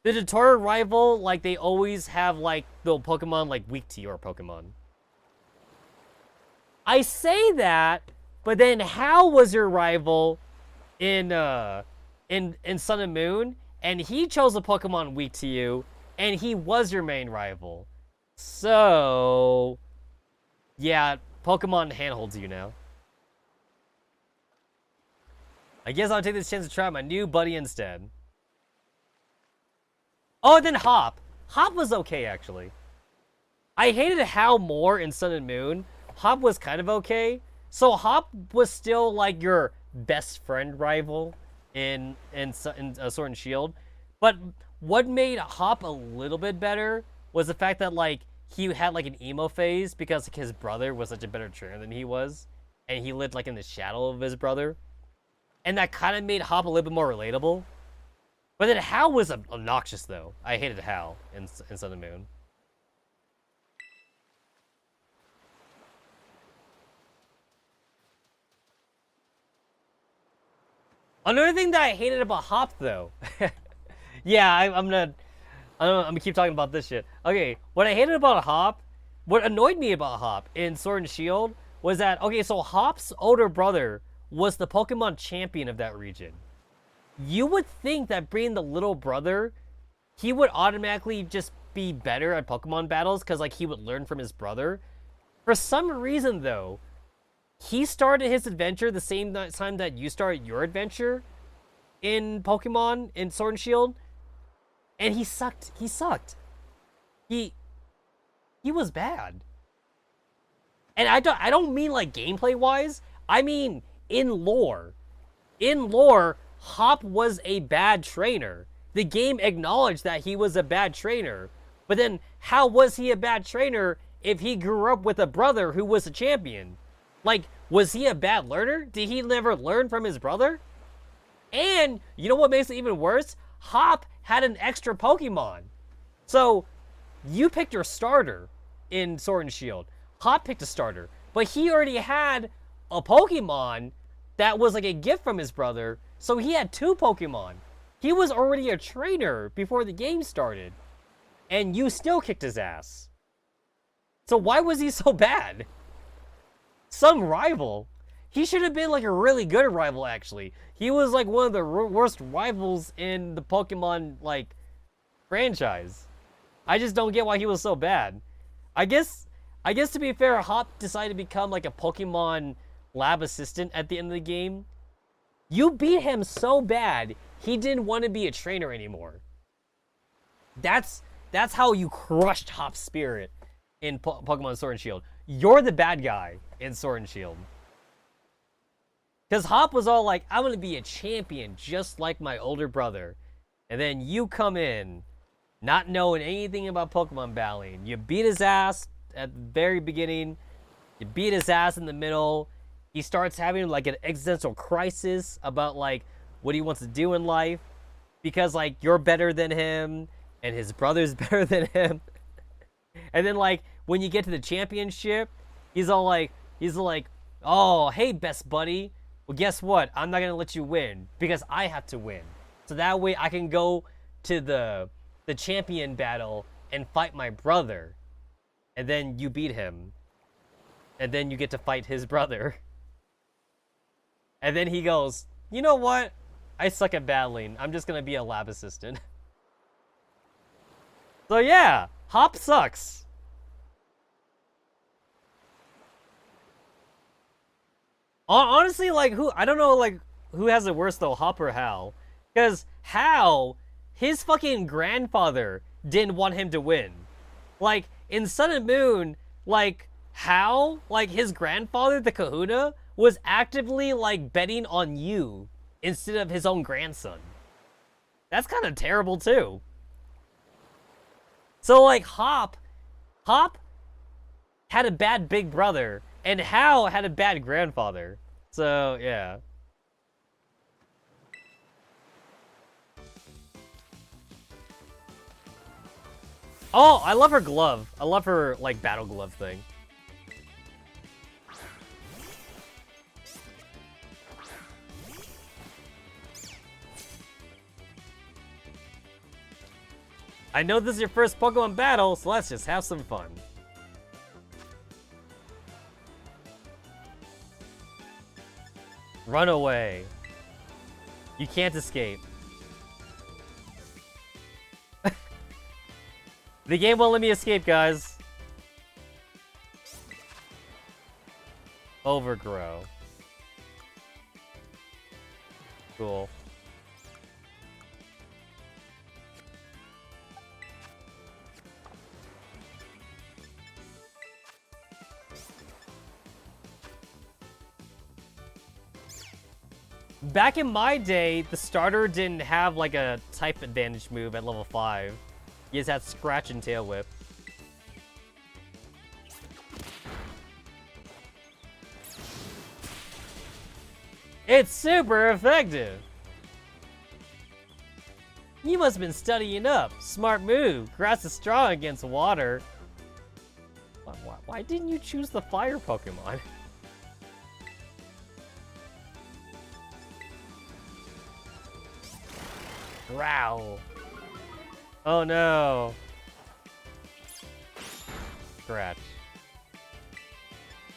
tutorial rival, like, they always have like the Pokemon like weak to your Pokemon. I say that, but then Hal was your rival in Sun and Moon, and he chose a Pokemon weak to you. And he was your main rival. So, yeah, Pokemon handholds you now. I guess I'll take this chance to try my new buddy instead. Oh, and then Hop. Hop was okay, actually. I hated Hal more in Sun and Moon. Hop was kind of okay. So Hop was still, like, your best friend rival in Sword and Shield. But what made Hop a little bit better was the fact that, like, he had, like, an emo phase because, like, his brother was such a better trainer than he was. And he lived, like, in the shadow of his brother. And that kind of made Hop a little bit more relatable. But then Hal was obnoxious, though. I hated Hal in Sun and Moon. Another thing that I hated about Hop, though... Yeah, I'm gonna keep talking about this shit. Okay, what I hated about Hop, what annoyed me about Hop in Sword and Shield was that, okay, so Hop's older brother was the Pokemon champion of that region. You would think that being the little brother, he would automatically just be better at Pokemon battles because, like, he would learn from his brother. For some reason, though, he started his adventure the same time that you started your adventure in Pokemon in Sword and Shield. And he sucked. He sucked. He was bad. And I don't mean like gameplay wise. I mean in lore. In lore, Hop was a bad trainer. The game acknowledged that he was a bad trainer. But then, how was he a bad trainer if he grew up with a brother who was a champion? Like, was he a bad learner? Did he never learn from his brother? And, you know what makes it even worse? Hop had an extra Pokemon. So, you picked your starter in Sword and Shield. Hop picked a starter. But he already had a Pokemon that was like a gift from his brother. So he had 2 Pokemon. He was already a trainer before the game started. And you still kicked his ass. So why was he so bad? Some rival. He should have been like a really good rival, actually. He was like one of the worst rivals in the Pokemon, like, franchise. I just don't get why he was so bad. I guess to be fair, Hop decided to become like a Pokemon lab assistant at the end of the game. You beat him so bad, he didn't want to be a trainer anymore. That's how you crushed Hop's spirit in Pokemon Sword and Shield. You're the bad guy in Sword and Shield. Because Hop was all like, I'm going to be a champion just like my older brother. And then you come in, not knowing anything about Pokemon battling. You beat his ass at the very beginning. You beat his ass in the middle. He starts having like an existential crisis about like what he wants to do in life. Because like you're better than him. And his brother's better than him. And then like when you get to the championship, he's like, oh, hey, best buddy. Well, guess what? I'm not going to let you win because I have to win. So that way I can go to the champion battle and fight my brother. And then you beat him. And then you get to fight his brother. And then he goes, you know what? I suck at battling. I'm just going to be a lab assistant. So yeah, Hop sucks. Honestly, like, I don't know, like, who has it worse, though, Hop or Hal? Because Hal, his fucking grandfather didn't want him to win. Like, in Sun and Moon, like, Hal, like, his grandfather, the Kahuna, was actively, like, betting on you instead of his own grandson. That's kind of terrible, too. So, like, Hop had a bad big brother, and Hal had a bad grandfather. So, yeah. Oh, I love her glove. I love her, like, battle glove thing. I know this is your first Pokemon battle, so let's just have some fun. Run away. You can't escape. The game won't let me escape, guys. Overgrow. Cool. Back in my day, the starter didn't have like a type advantage move at level 5. He just had Scratch and Tail Whip. It's super effective! You must have been studying up. Smart move. Grass is strong against water. Why didn't you choose the fire Pokemon? Growl. Oh no. Scratch.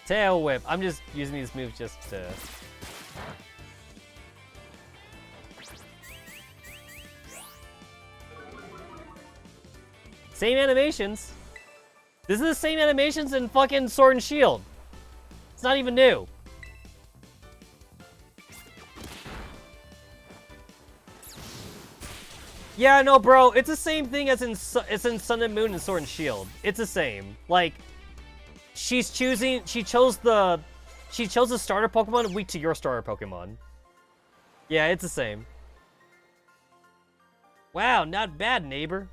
Tail Whip. I'm just using these moves just to... Same animations. This is the same animations in fucking Sword and Shield. It's not even new. Yeah, no, bro. It's the same thing as in Sun and Moon and Sword and Shield. It's the same. Like, she chose the starter Pokemon weak to your starter Pokemon. Yeah, it's the same. Wow, not bad, neighbor.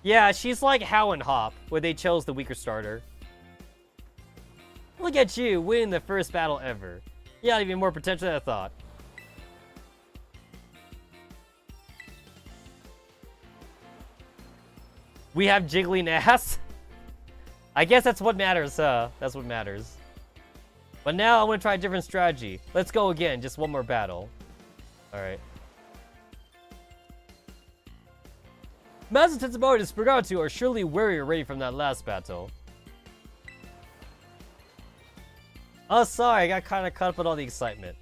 Yeah, she's like How and Hop, where they chose the weaker starter. Look at you, winning the first battle ever. You got even more potential than I thought. We have jiggling ass? I guess that's what matters, That's what matters. But now I want to try a different strategy. Let's go again, just one more battle. Alright. Master Tetsamaru and Spurgato are surely weary already from that last battle. Oh, sorry, I got kind of caught up with all the excitement.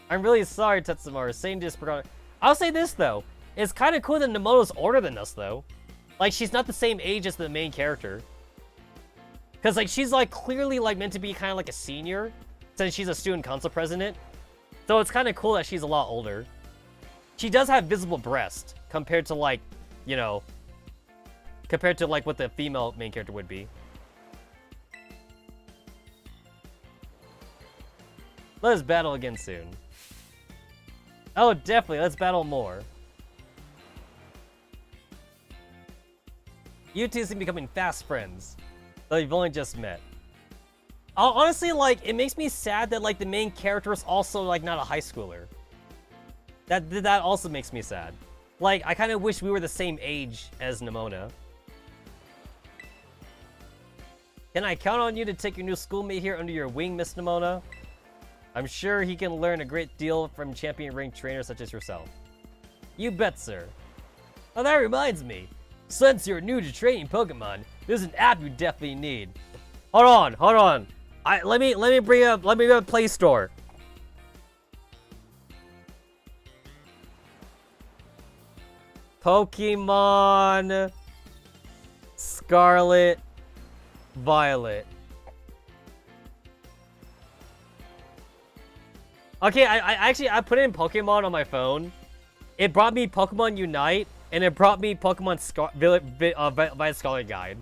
I'm really sorry, Tetsamaru. Same to Spurgato. I'll say this, though. It's kind of cool that Nemoto's older than us, though. Like, she's not the same age as the main character. Because, like, she's, like, clearly, like, meant to be kind of like a senior, since she's a student council president. So it's kind of cool that she's a lot older. She does have visible breast, compared to, like, you know, compared to, like, what the female main character would be. Let us battle again soon. Oh, definitely, let's battle more. You two seem becoming fast friends, though you've only just met. Honestly, like, it makes me sad that, like, the main character is also, like, not a high schooler. That also makes me sad. Like, I kind of wish we were the same age as Nemona. Can I count on you to take your new schoolmate here under your wing, Miss Nemona? I'm sure he can learn a great deal from champion-ranked trainers such as yourself. You bet, sir. Oh, that reminds me. Since you're new to training Pokemon, there's an app you definitely need. Hold on. Let me bring up Play Store. Pokemon Scarlet Violet. Okay, I put in Pokemon on my phone. It brought me Pokemon Unite, and it brought me Pokemon Violet Scarlet Guide.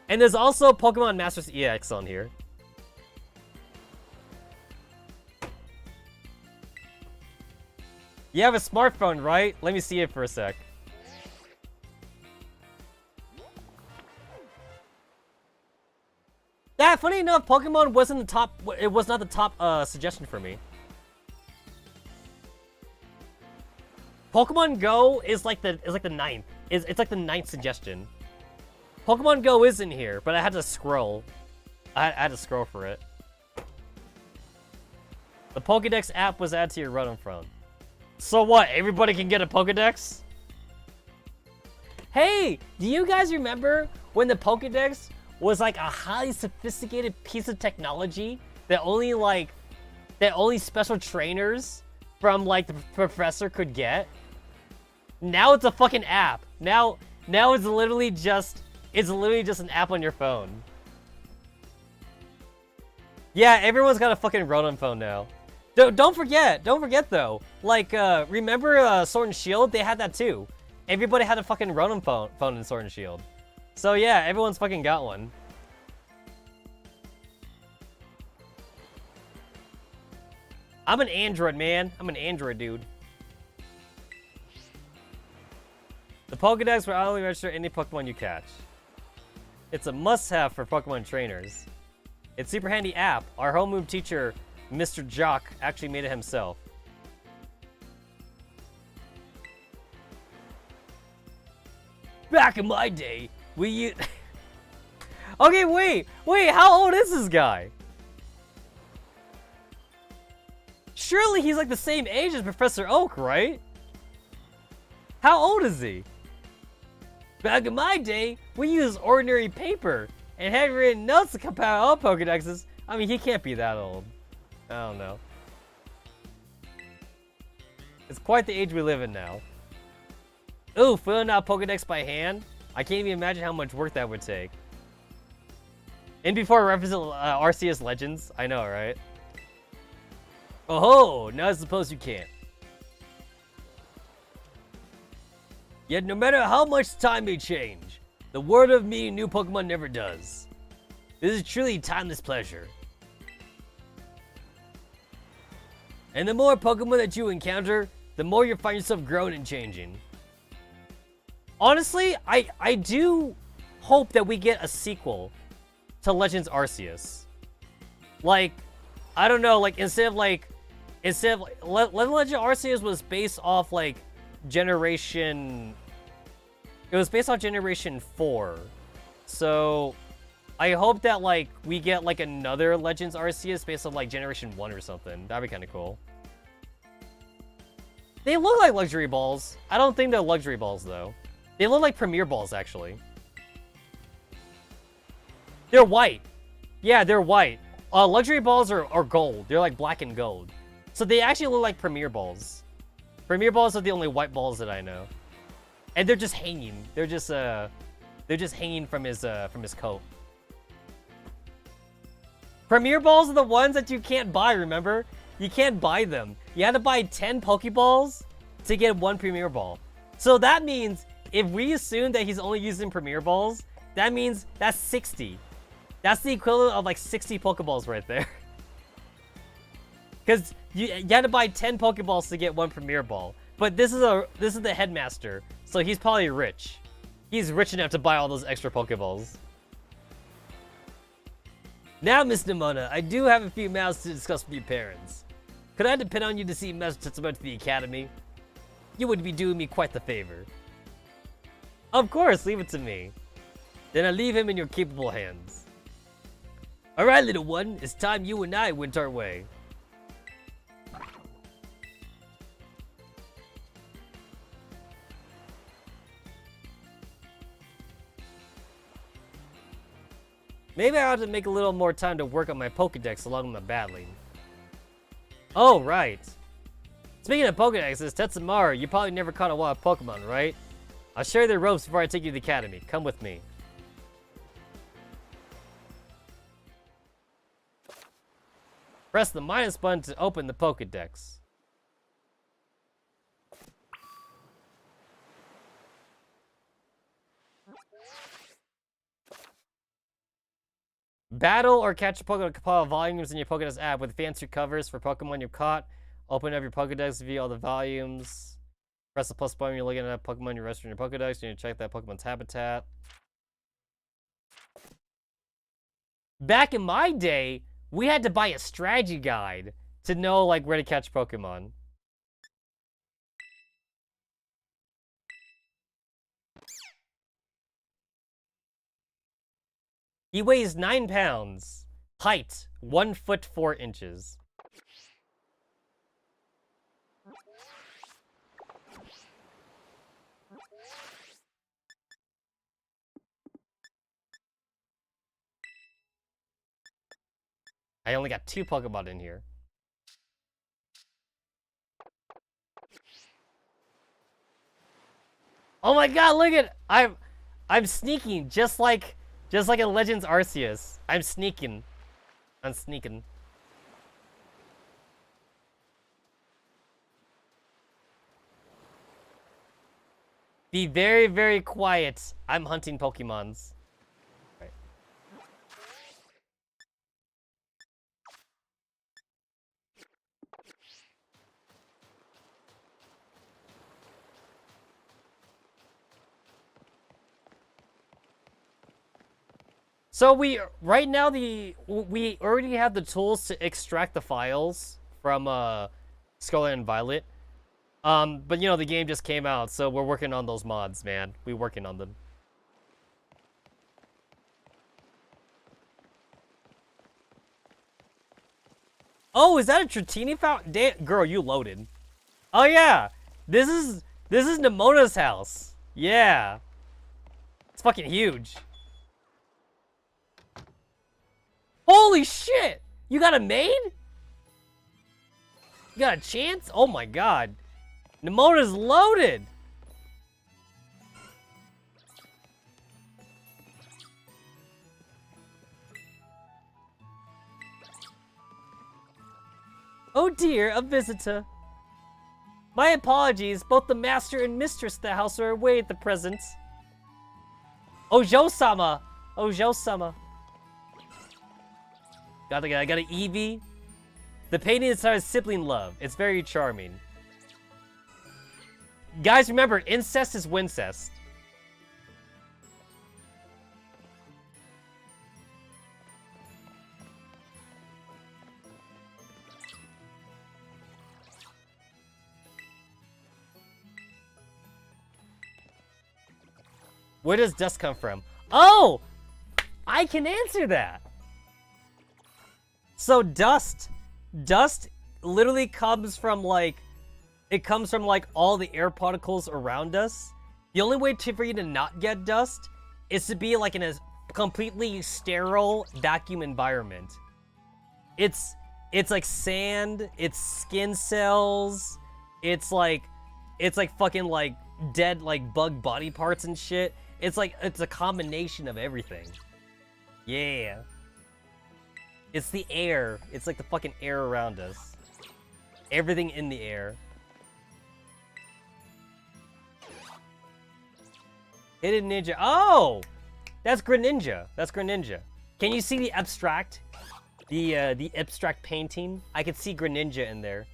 And there's also Pokemon Masters EX on here. You have a smartphone, right? Let me see it for a sec. Yeah, funny enough, Pokemon wasn't the top. It was not the top suggestion for me. Pokemon Go is like the ninth. It's like the ninth suggestion. Pokemon Go is in here, but I had to scroll. I had to scroll for it. The Pokédex app was added to your run phone. So what? Everybody can get a Pokédex? Hey, do you guys remember when the Pokédex was like a highly sophisticated piece of technology that only special trainers from like the professor could get? Now it's a fucking app. Now it's literally just an app on your phone. Yeah, everyone's got a fucking Rotom phone now. Don't forget though. Like, remember Sword and Shield? They had that too. Everybody had a fucking Rotom phone in Sword and Shield. So yeah, everyone's fucking got one. I'm an Android, man. I'm an Android dude. The Pokédex will only register any Pokemon you catch. It's a must-have for Pokemon trainers. It's a super handy app. Our homeroom teacher, Mr. Jock, actually made it himself. Back in my day, we used... Okay, wait, how old is this guy? Surely he's like the same age as Professor Oak, right? How old is he? Back in my day, we used ordinary paper and handwritten notes to compile all Pokédexes. I mean, he can't be that old. I don't know. It's quite the age we live in now. Ooh, filling out Pokédex by hand? I can't even imagine how much work that would take. And before references RCS Legends? I know, right? Oh, now I suppose you can't. Yet no matter how much time may change, The word of meeting new Pokemon never does. This is truly timeless pleasure. And the more Pokemon that you encounter, the more you find yourself growing and changing. Honestly, I do hope that we get a sequel to Legends Arceus. Like, I don't know, like, instead of Legend Arceus was based off, like, Generation 4. So, I hope that, like, we get, like, another Legends Arceus based on, like, Generation 1 or something. That'd be kind of cool. They look like luxury balls. I don't think they're luxury balls, though. They look like Premier balls, actually. They're white. Yeah, they're white. Luxury balls are gold. They're like black and gold. So they actually look like Premier balls. Premier balls are the only white balls that I know. And they're just hanging. They're just hanging from his coat. Premier balls are the ones that you can't buy, remember? You can't buy them. You had to buy 10 Pokeballs to get one Premier Ball. So that means if we assume that he's only using Premier Balls, that means that's 60. That's the equivalent of like 60 Pokeballs right there. Because you had to buy 10 Pokeballs to get one Premier Ball. But this is the headmaster, so he's probably rich. He's rich enough to buy all those extra Pokeballs. Now, Miss Nimona, I do have a few matters to discuss with your parents. Could I depend on you to see Master Tetsamaru to the academy? You would be doing me quite the favor. Of course, leave it to me. Then I leave him in your capable hands. Alright, little one, it's time you and I went our way. Maybe I ought to make a little more time to work on my Pokedex along with my battling. Oh, right. Speaking of Pokedexes, Tetsamaru, you probably never caught a wild Pokemon, right? I'll show you the ropes before I take you to the academy. Come with me. Press the minus button to open the Pokedex. Battle or catch a Pokemon compile volumes in your Pokedex app with fancy covers for Pokemon you've caught. Open up your Pokedex to view all the volumes. Press the plus button when you're looking at a Pokemon you're resting in your Pokedex. You need to check that Pokemon's habitat. Back in my day, we had to buy a strategy guide to know like where to catch Pokemon. He weighs 9 pounds. Height, 1 foot 4 inches. I only got 2 Pokemon in here. Oh my god, look at I'm sneaking just like in Legends Arceus. I'm sneaking. Be very, very quiet. I'm hunting Pokemons. Right. So we already have the tools to extract the files from Scarlet and Violet. But you know the game just came out, so we're working on those mods, man. We're working on them. Oh, is that a Tratini fountain? Damn, girl, you loaded. Oh yeah, this is Nimona's house. Yeah, it's fucking huge. Holy shit! You got a maid? You got a chance? Oh my god. Nimona's loaded! Oh dear, a visitor. My apologies, both the master and mistress of the house are away at the present. Ojo-sama! Ojo-sama. I got an Eevee. The painting is sibling love. It's very charming. Guys, remember, incest is wincest. Where does dust come from? Oh! I can answer that! So dust literally comes from like, it comes from like all the air particles around us. The only way for you to not get dust is to be like in a completely sterile vacuum environment. It's like sand, it's skin cells, it's like fucking like dead like bug body parts and shit. It's a combination of everything. Yeah. It's the air. It's like the fucking air around us. Everything in the air. Hidden Ninja. Oh! That's Greninja. That's Greninja. Can you see the abstract? The abstract painting? I can see Greninja in there.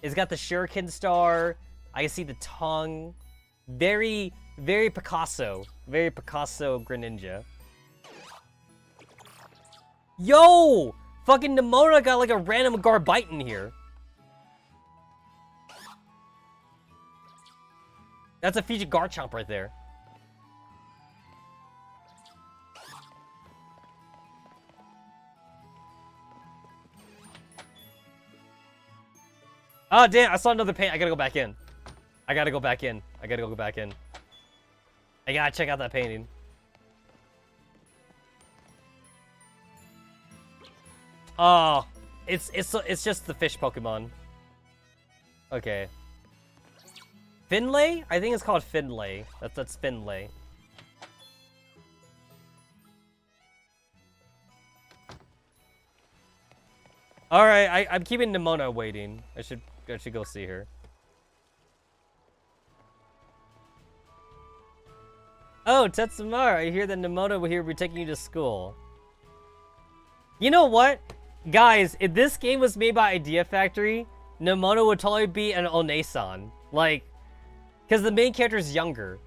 It's got the shuriken star. I can see the tongue. Very Picasso. Very Picasso Greninja. Yo! Fucking Nemona got like a random Garbite in here. That's a Fiji Garchomp right there. Oh, damn, I saw another paint. I gotta go back in. I gotta go back in. I gotta check out that painting. Oh, it's just the fish Pokemon. Okay. Finlay? I think it's called Finlay. That's Finlay. All right, I'm keeping Nemona waiting. I should go see her. Oh, Tetsamaru, I hear that Nemona will be taking you to school. You know what? Guys, if this game was made by Idea Factory, Nemona would totally be an Onesan. Like, because the main character is younger.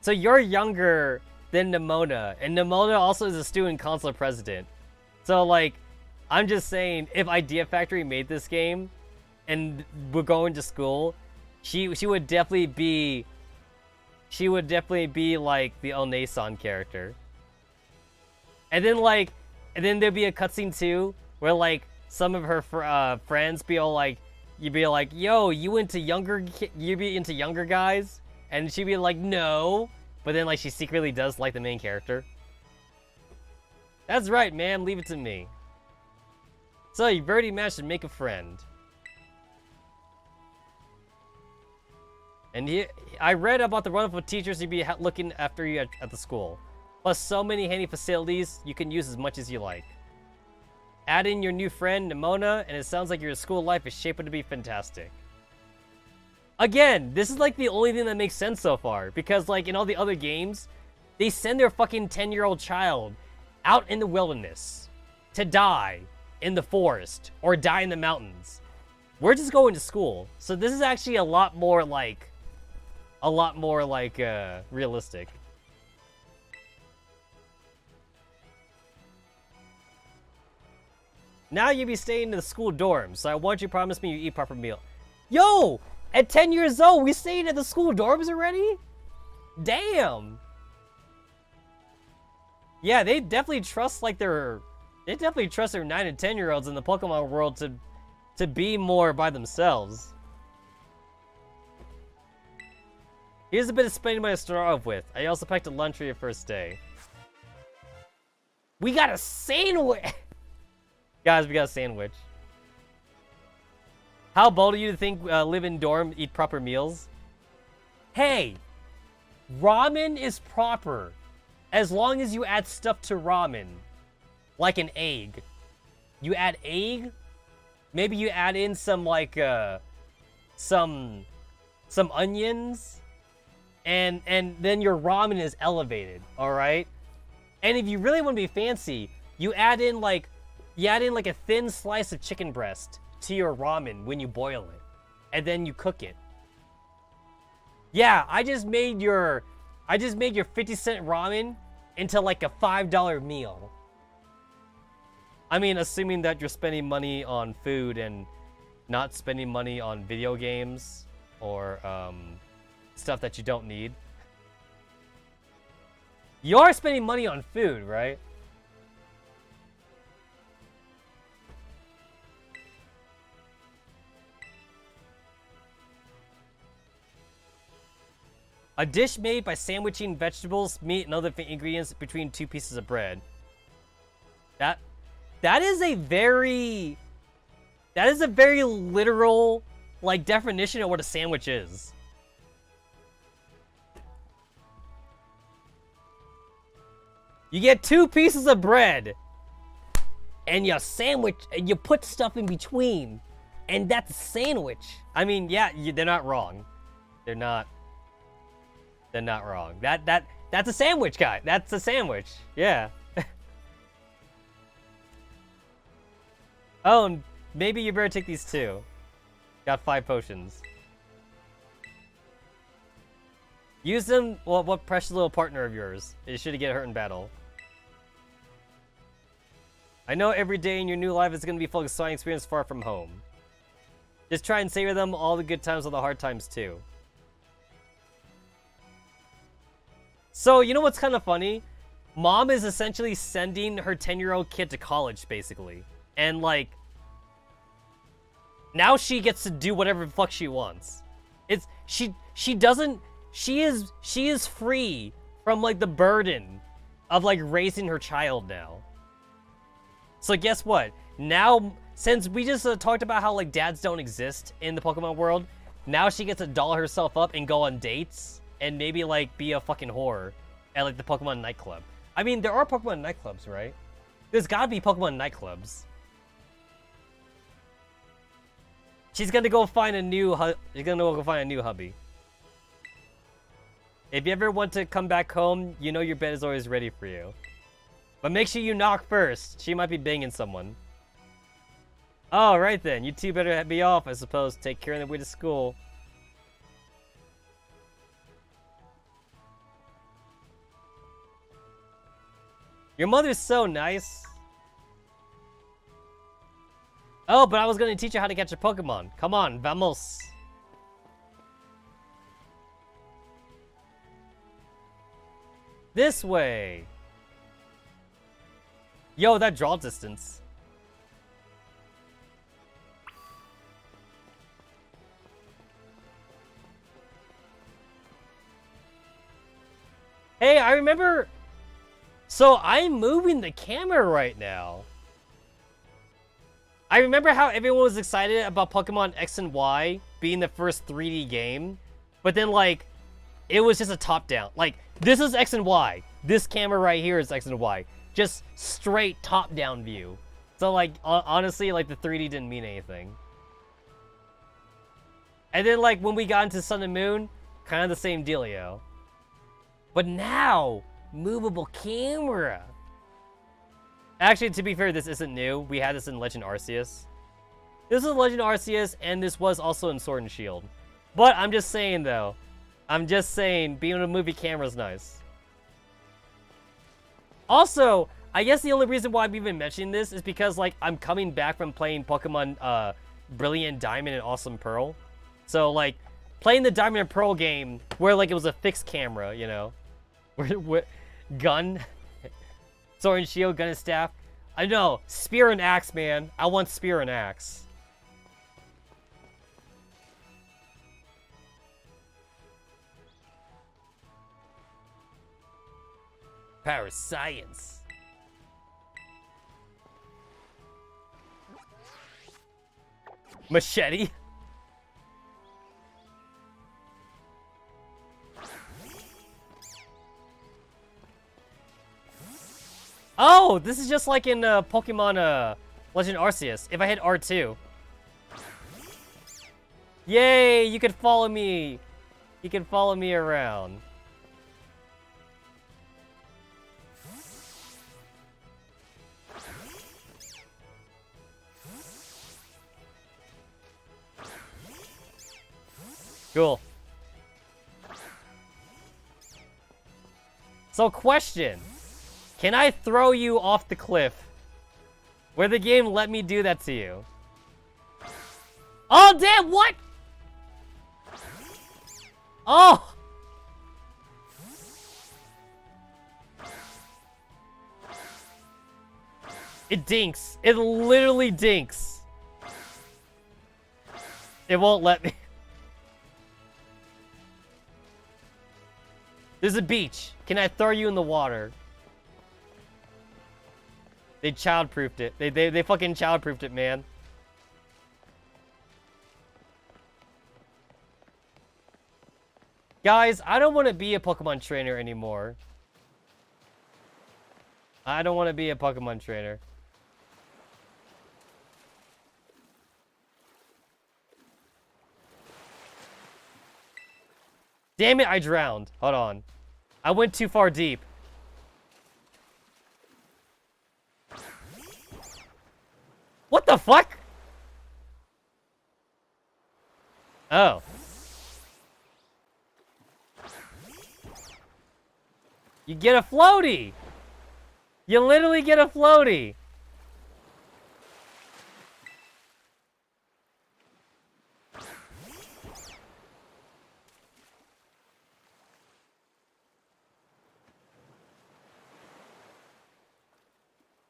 So you're younger than Nemona, and Nemona also is a student council president. So, like, I'm just saying, if Idea Factory made this game, and we're going to school, she would definitely be... She would definitely be, like, the Onesan character. And then, like... And then there'd be a cutscene, too, where, like, some of her friends be all like... You'd be like, yo, you be into younger guys? And she'd be like, no. But then, like, she secretly does like the main character. That's right, man. Leave it to me. So, you've already managed to make a friend. And I read about the wonderful teachers you'd be looking after you at the school. Plus, so many handy facilities you can use as much as you like. Add in your new friend, Nemona, and it sounds like your school life is shaping to be fantastic. Again, this is like the only thing that makes sense so far. Because, like, in all the other games, they send their fucking 10-year-old child out in the wilderness to die in the forest or die in the mountains. We're just going to school. So this is actually a lot more like realistic. Now you be staying in the school dorms, so I want you to promise me you eat proper meal. Yo! At 10 years old, we staying at the school dorms already? Damn! Yeah, they definitely trust like their 9 and 10-year-olds in the Pokemon world to be more by themselves. Here's a bit of spending money to start off with. I also packed a lunch for your first day. We got a sandwich! Guys, we got a sandwich. How bold are you to think live in dorm, eat proper meals? Hey! Ramen is proper. As long as you add stuff to ramen. Like an egg. You add egg? Maybe you add in some, like, some onions? and then your ramen is elevated, all right? And if you really want to be fancy, you add in like a thin slice of chicken breast to your ramen when you boil it, and then you cook it. Yeah, I just made your 50-cent ramen into like a $5 meal. I mean, assuming that you're spending money on food and not spending money on video games or stuff that you don't need. You are spending money on food, right? A dish made by sandwiching vegetables, meat, and other ingredients between two pieces of bread. That is a very literal, like, definition of what a sandwich is. You get two pieces of bread, and you sandwich, and you put stuff in between, and that's a sandwich. I mean, yeah, they're not wrong. They're not wrong. That's a sandwich, guy. That's a sandwich. Yeah. Oh, and maybe you better take these too. Got 5 potions. Use them. Well, what precious little partner of yours is sure to get hurt in battle. I know every day in your new life is going to be full of exciting experience far from home. Just try and savor them, all the good times, all the hard times too. So, you know what's kind of funny? Mom is essentially sending her 10-year-old kid to college, basically. And, like, now she gets to do whatever the fuck she wants. She is free from, like, the burden of, like, raising her child now. So guess what? Now, since we just talked about how, like, dads don't exist in the Pokemon world, now she gets to doll herself up and go on dates and maybe, like, be a fucking whore at, like, the Pokemon nightclub. I mean, there are Pokemon nightclubs, right? There's gotta be Pokemon nightclubs. She's gonna go find a new hubby. If you ever want to come back home, you know your bed is always ready for you. But make sure you knock first. She might be banging someone. Oh, right then. You two better be off, I suppose. Take care on the way to school. Your mother's so nice. Oh, but I was going to teach you how to catch a Pokemon. Come on, vamos. This way. Yo, that draw distance. Hey, I remember... So, I'm moving the camera right now. I remember how everyone was excited about Pokemon X and Y being the first 3D game. But then, like, it was just a top-down. Like, this is X and Y. This camera right here is X and Y. Just straight top-down view. So, like, honestly, like, the 3D didn't mean anything. And then, like, when we got into Sun and Moon, kind of the same dealio. But now, movable camera. Actually, to be fair, this isn't new. We had this in Legend Arceus. This is Legend Arceus, and this was also in Sword and Shield. But I'm just saying, though. I'm just saying, being on a movie camera is nice. Also, I guess the only reason why I'm even mentioning this is because, like, I'm coming back from playing Pokemon Brilliant Diamond and Awesome Pearl. So, like, playing the Diamond and Pearl game where, like, it was a fixed camera, you know? Gun. Sword and Shield, gun and staff. I know. Spear and axe, man. I want spear and axe. Power science. Machete. Oh, this is just like in Pokemon Legend Arceus. If I hit R2. Yay, you can follow me. He can follow me around. Cool. So, question. Can I throw you off the cliff? Where the game let me do that to you? Oh, damn, what? Oh! It dinks. It literally dinks. It won't let me. There's a beach. Can I throw you in the water? They child-proofed it. They fucking child-proofed it, man. Guys, I don't want to be a Pokemon trainer anymore. I don't want to be a Pokemon trainer. Damn it, I drowned. Hold on. I went too far deep. What the fuck? Oh. You get a floaty! You literally get a floaty!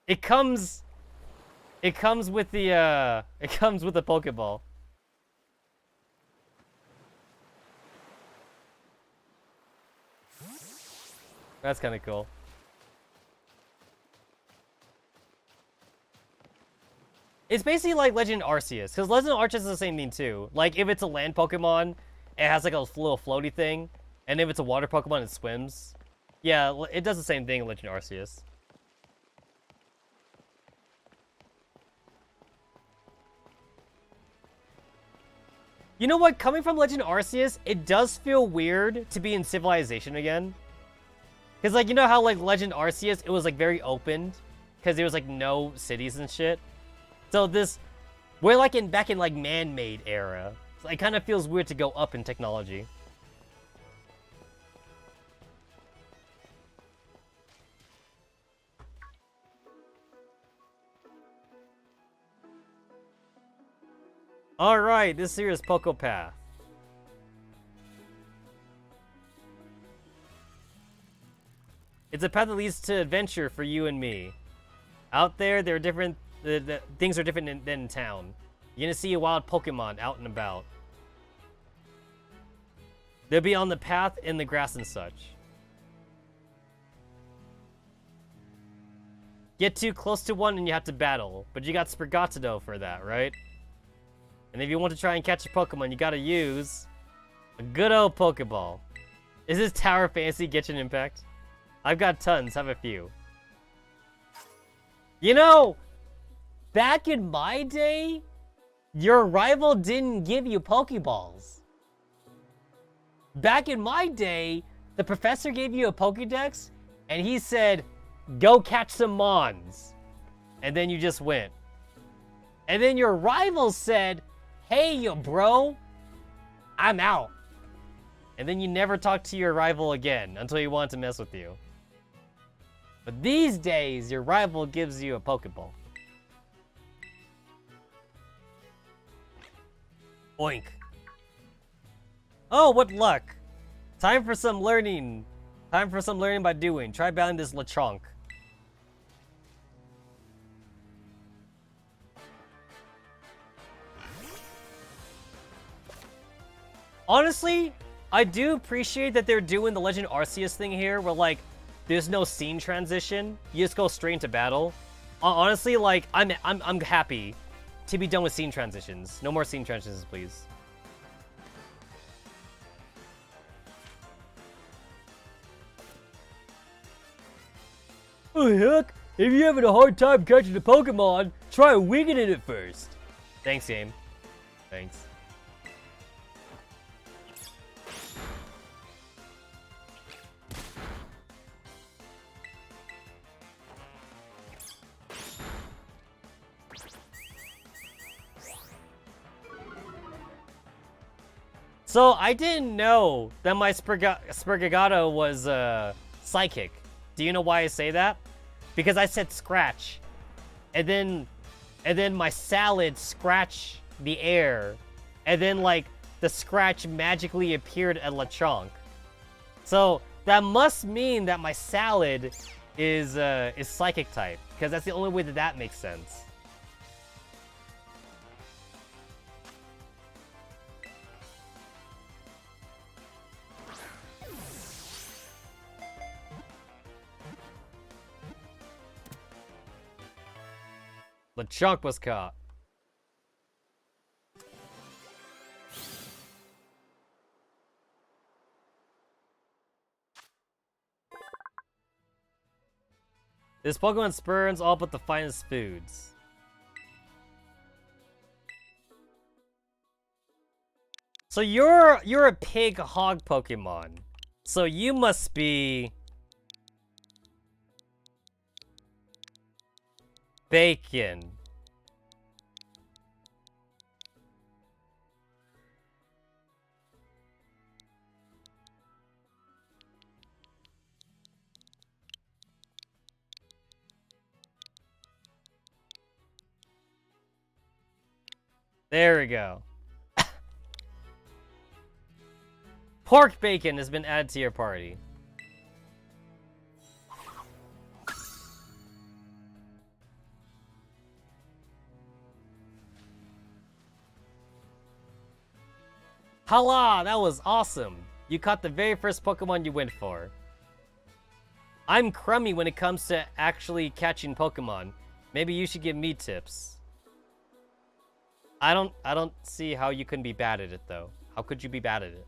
It comes with the Pokeball. That's kind of cool. It's basically like Legend Arceus, because Legend Arceus is the same thing too. Like, if it's a land Pokemon, it has like a little floaty thing, and if it's a water Pokemon, it swims. Yeah, it does the same thing in Legend Arceus. You know what? Coming from Legend Arceus, it does feel weird to be in Civilization again. Because, like, you know how, like, Legend Arceus, it was, like, very open? Because there was, like, no cities and shit. So this... We're, like, back in, like, man-made era. So it kind of feels weird to go up in technology. Alright, this here is Poco Path. It's a path that leads to adventure for you and me. Out there, there are different... things are different than in town. You're gonna see a wild Pokemon out and about. They'll be on the path, in the grass and such. Get too close to one and you have to battle. But you got Sprigatito for that, right? And if you want to try and catch a Pokemon, you gotta use a good old Pokeball. Is this Tower Fantasy Genshin Impact? I've got tons, have a few. You know, back in my day, your rival didn't give you Pokeballs. Back in my day, the professor gave you a Pokedex, and he said, go catch some Mons. And then you just went. And then your rival said, hey, bro, I'm out. And then you never talk to your rival again until he wants to mess with you. But these days, your rival gives you a Pokeball. Oink. Oh, what luck. Time for some learning. Time for some learning by doing. Try battling this Lechonk. Honestly, I do appreciate that they're doing the Legend Arceus thing here, where, like, there's no scene transition. You just go straight into battle. Honestly, like, I'm happy to be done with scene transitions. No more scene transitions, please. Oh, heck, if you're having a hard time catching a Pokemon, try winging it at first. Thanks, game. Thanks. So I didn't know that my Sprigato was psychic. Do you know why I say that? Because I said scratch, and then my salad scratched the air, and then like the scratch magically appeared at Lechonk. So that must mean that my salad is psychic type, because that's the only way that makes sense. Lechonk was caught. This Pokemon spurns all but the finest foods. So you're a pig hog Pokemon. So you must be bacon. There we go. Pork bacon has been added to your party. Hala, that was awesome. You caught the very first Pokemon you went for. I'm crummy when it comes to actually catching Pokemon. Maybe you should give me tips. I don't see how you can be bad at it though. How could you be bad at it?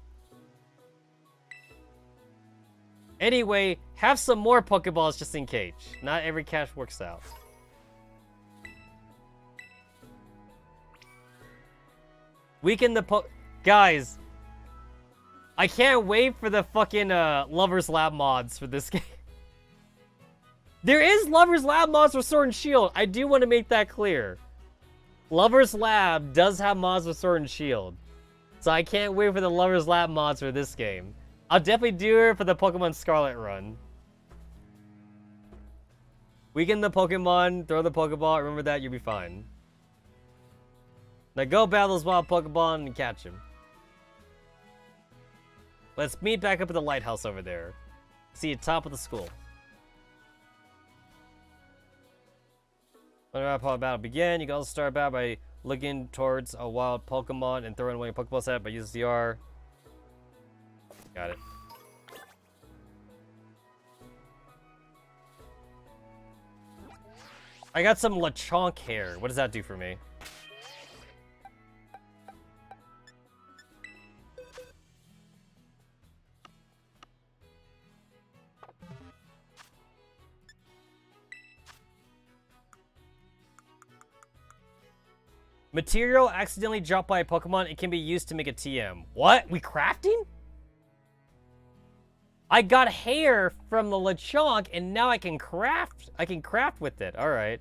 Anyway, have some more Pokeballs just in case. Not every catch works out. Weaken the Guys, I can't wait for the fucking Lover's Lab mods for this game. There is Lover's Lab mods for Sword and Shield. I do want to make that clear. Lover's Lab does have mods for Sword and Shield. So I can't wait for the Lover's Lab mods for this game. I'll definitely do it for the Pokemon Scarlet run. Weaken the Pokemon, throw the Pokeball, remember that, you'll be fine. Now go battle this wild Pokemon and catch him. Let's meet back up at the lighthouse over there. See you top of the school. When the battle begin, you can also start a battle by looking towards a wild Pokemon and throwing away a Pokeball set by using CR. Got it. I got some Lechonk hair. What does that do for me? Material accidentally dropped by a Pokemon. It can be used to make a TM. What? We crafting? I got hair from the Lechonk, and now I can craft. I can craft with it. All right.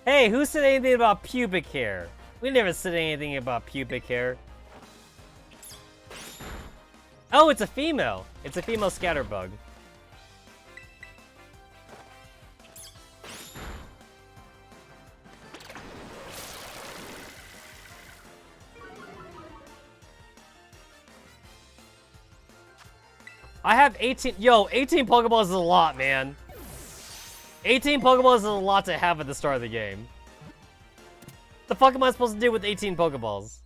Hey, who said anything about pubic hair? We never said anything about pubic hair. Oh, it's a female. It's a female scatterbug. I have 18. Yo, 18 Pokeballs is a lot, man. 18 Pokeballs is a lot to have at the start of the game. The fuck am I supposed to do with 18 Pokeballs?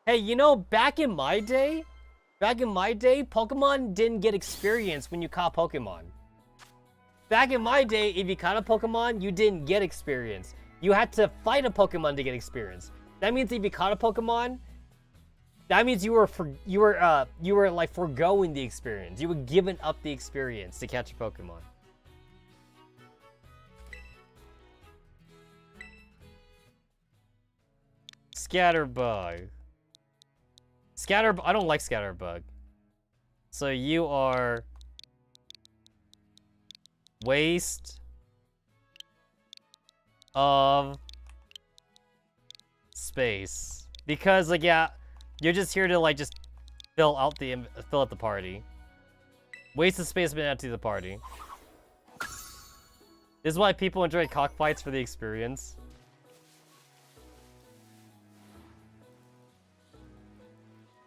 Hey, you know, back in my day, Pokemon didn't get experience when you caught Pokemon. Back in my day, if you caught a Pokemon, you didn't get experience. You had to fight a Pokemon to get experience. That means if you caught a Pokemon, That means you were like foregoing the experience. You were giving up the experience to catch a Pokemon. Scatterbug. I don't like Scatterbug. So you are waste of space. Because like yeah, you're just here to like just fill out the party. Waste of space been added to the party. This is why people enjoy cockfights for the experience.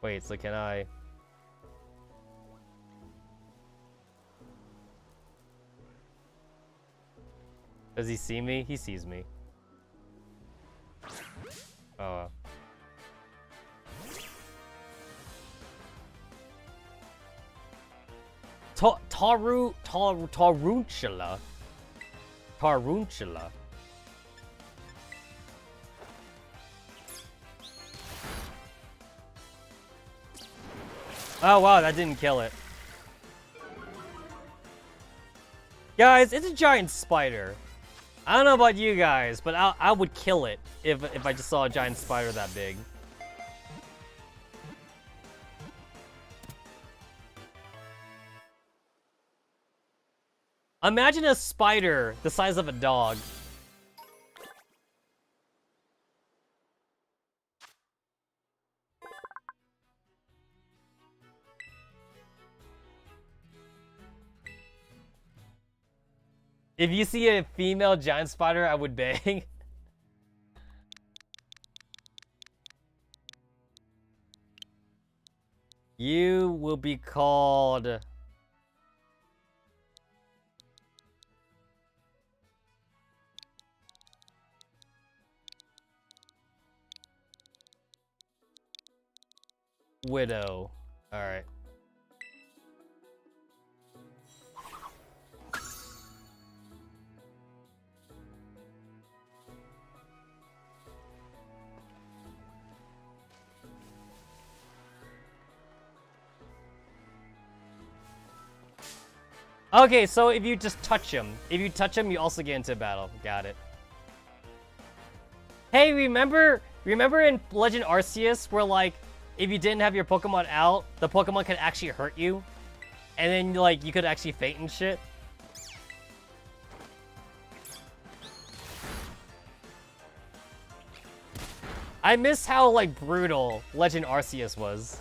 Wait, so can I? Does he see me? He sees me. Oh. Taruntula. Taruntula. Oh wow, that didn't kill it. Guys, it's a giant spider. I don't know about you guys, but I would kill it if I just saw a giant spider that big. Imagine a spider the size of a dog. If you see a female giant spider, I would bang. You will be called... Widow. Alright. Okay, so if you just touch him, you also get into battle. Got it. Hey, remember in Legend Arceus where like if you didn't have your Pokemon out, the Pokemon could actually hurt you, and then like you could actually faint and shit. I miss how like brutal Legend Arceus was.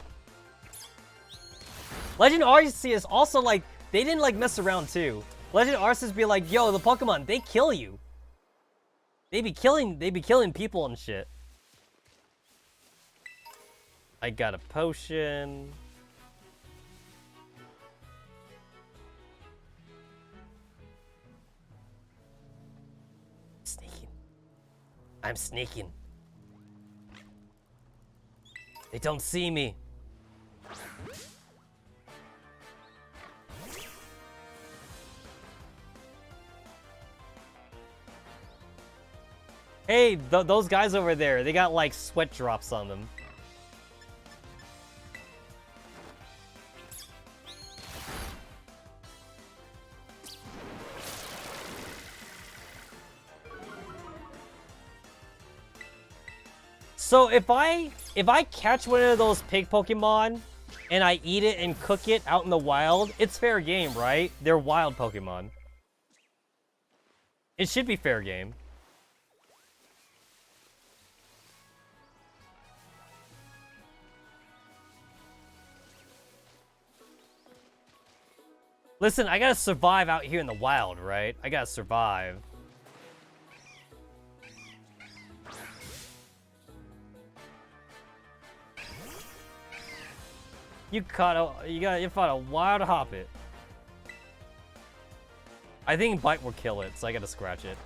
Legend Arceus also like. They didn't like mess around too. Legend Arceus be like, yo, the Pokemon, they kill you. They be killing people and shit. I got a potion. Sneaking. I'm sneaking. They don't see me. Hey, those guys over there, they got like sweat drops on them. So if I catch one of those pig Pokemon and I eat it and cook it out in the wild, it's fair game, right? They're wild Pokemon. It should be fair game. Listen, I gotta survive out here in the wild, right? I gotta survive. You fought a wild Hoppit. I think Bite will kill it, so I gotta scratch it.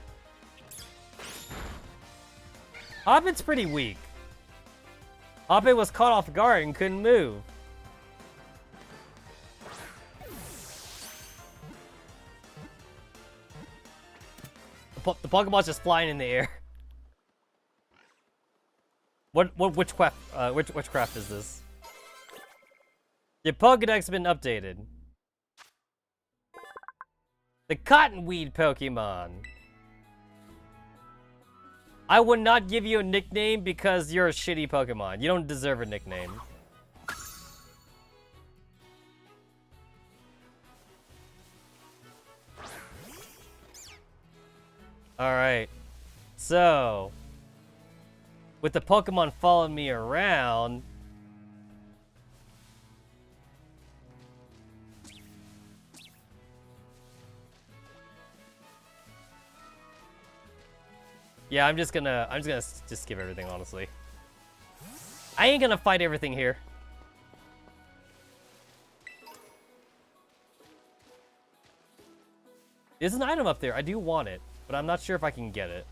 Hoppit's pretty weak. Hoppit was caught off guard and couldn't move. The Pokemon's just flying in the air. Which craft is this? Your Pokédex been updated. The Cottonweed Pokemon. I would not give you a nickname because you're a shitty Pokemon. You don't deserve a nickname. Alright. So, with the Pokemon following me around, yeah, I'm just gonna skip everything, honestly. I ain't gonna fight everything here. There's an item up there. I do want it, but I'm not sure if I can get it.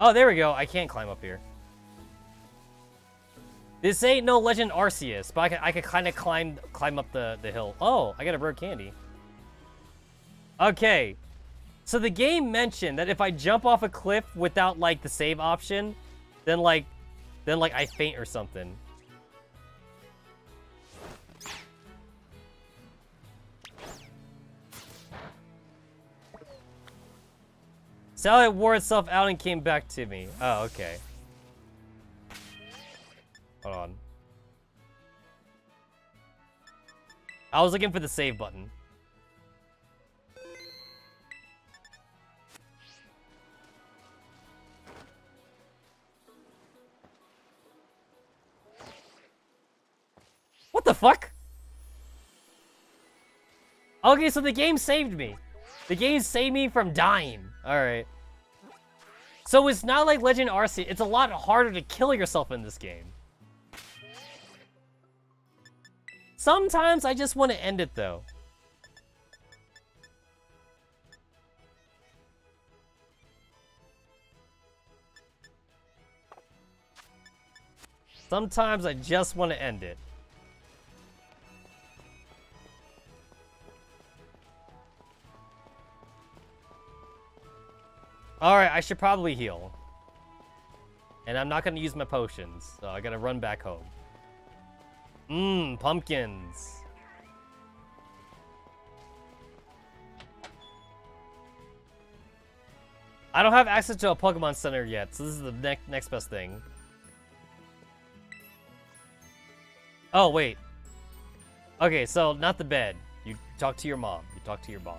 Oh, there we go. I can't climb up here. This ain't no Legend Arceus, but I could kind of climb up the hill. Oh, I got a rare candy. Okay, so the game mentioned that if I jump off a cliff without like the save option, then like I faint or something. So it wore itself out and came back to me. Oh, okay. Hold on. I was looking for the save button. What the fuck? Okay, so the game saved me. The game saved me from dying. Alright. So it's not like Legend Arceus. It's a lot harder to kill yourself in this game. Sometimes I just want to end it, though. Sometimes I just want to end it. Alright, I should probably heal. And I'm not going to use my potions, so I gotta run back home. Mmm, pumpkins. I don't have access to a Pokemon Center yet, so this is the next best thing. Oh, wait. Okay, so not the bed. You talk to your mom. You talk to your mom.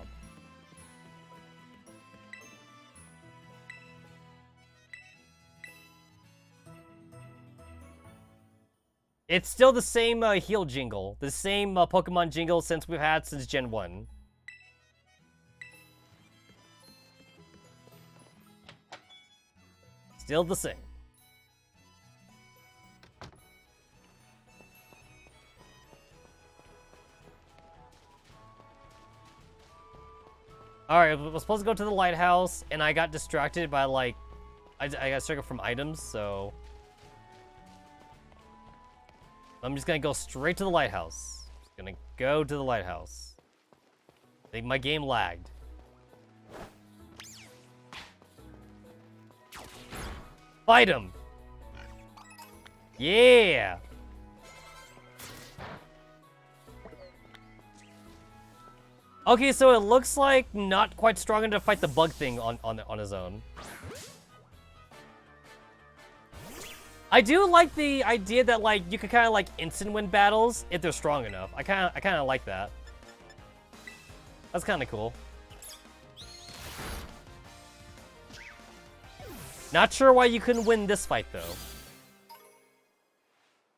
It's still the same heal jingle. The same Pokemon jingle we've had since Gen 1. Still the same. Alright, I was supposed to go to the lighthouse, and I got distracted by, like... I got distracted from items, so... I'm just gonna go straight to the lighthouse. Just gonna go to the lighthouse. I think my game lagged. Fight him! Yeah! Okay, so it looks like not quite strong enough to fight the bug thing on his own. I do like the idea that like you could kind of like instant win battles if they're strong enough. I kind of like that. That's kind of cool. Not sure why you couldn't win this fight though.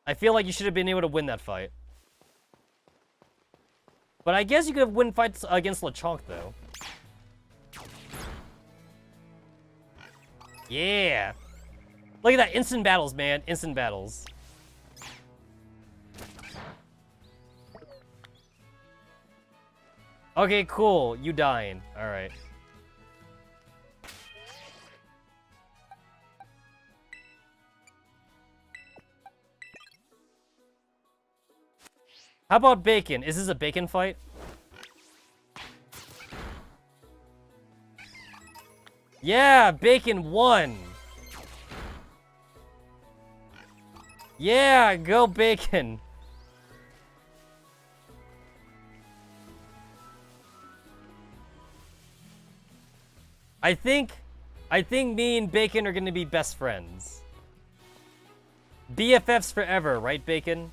I feel like you should have been able to win that fight. But I guess you could win fights against Lechonk though. Yeah. Look at that, instant battles, man. Instant battles. Okay, cool. You dying. Alright. How about bacon? Is this a bacon fight? Yeah, Bacon won. Yeah, go Bacon. I think me and Bacon are gonna be best friends. BFFs forever, right, Bacon?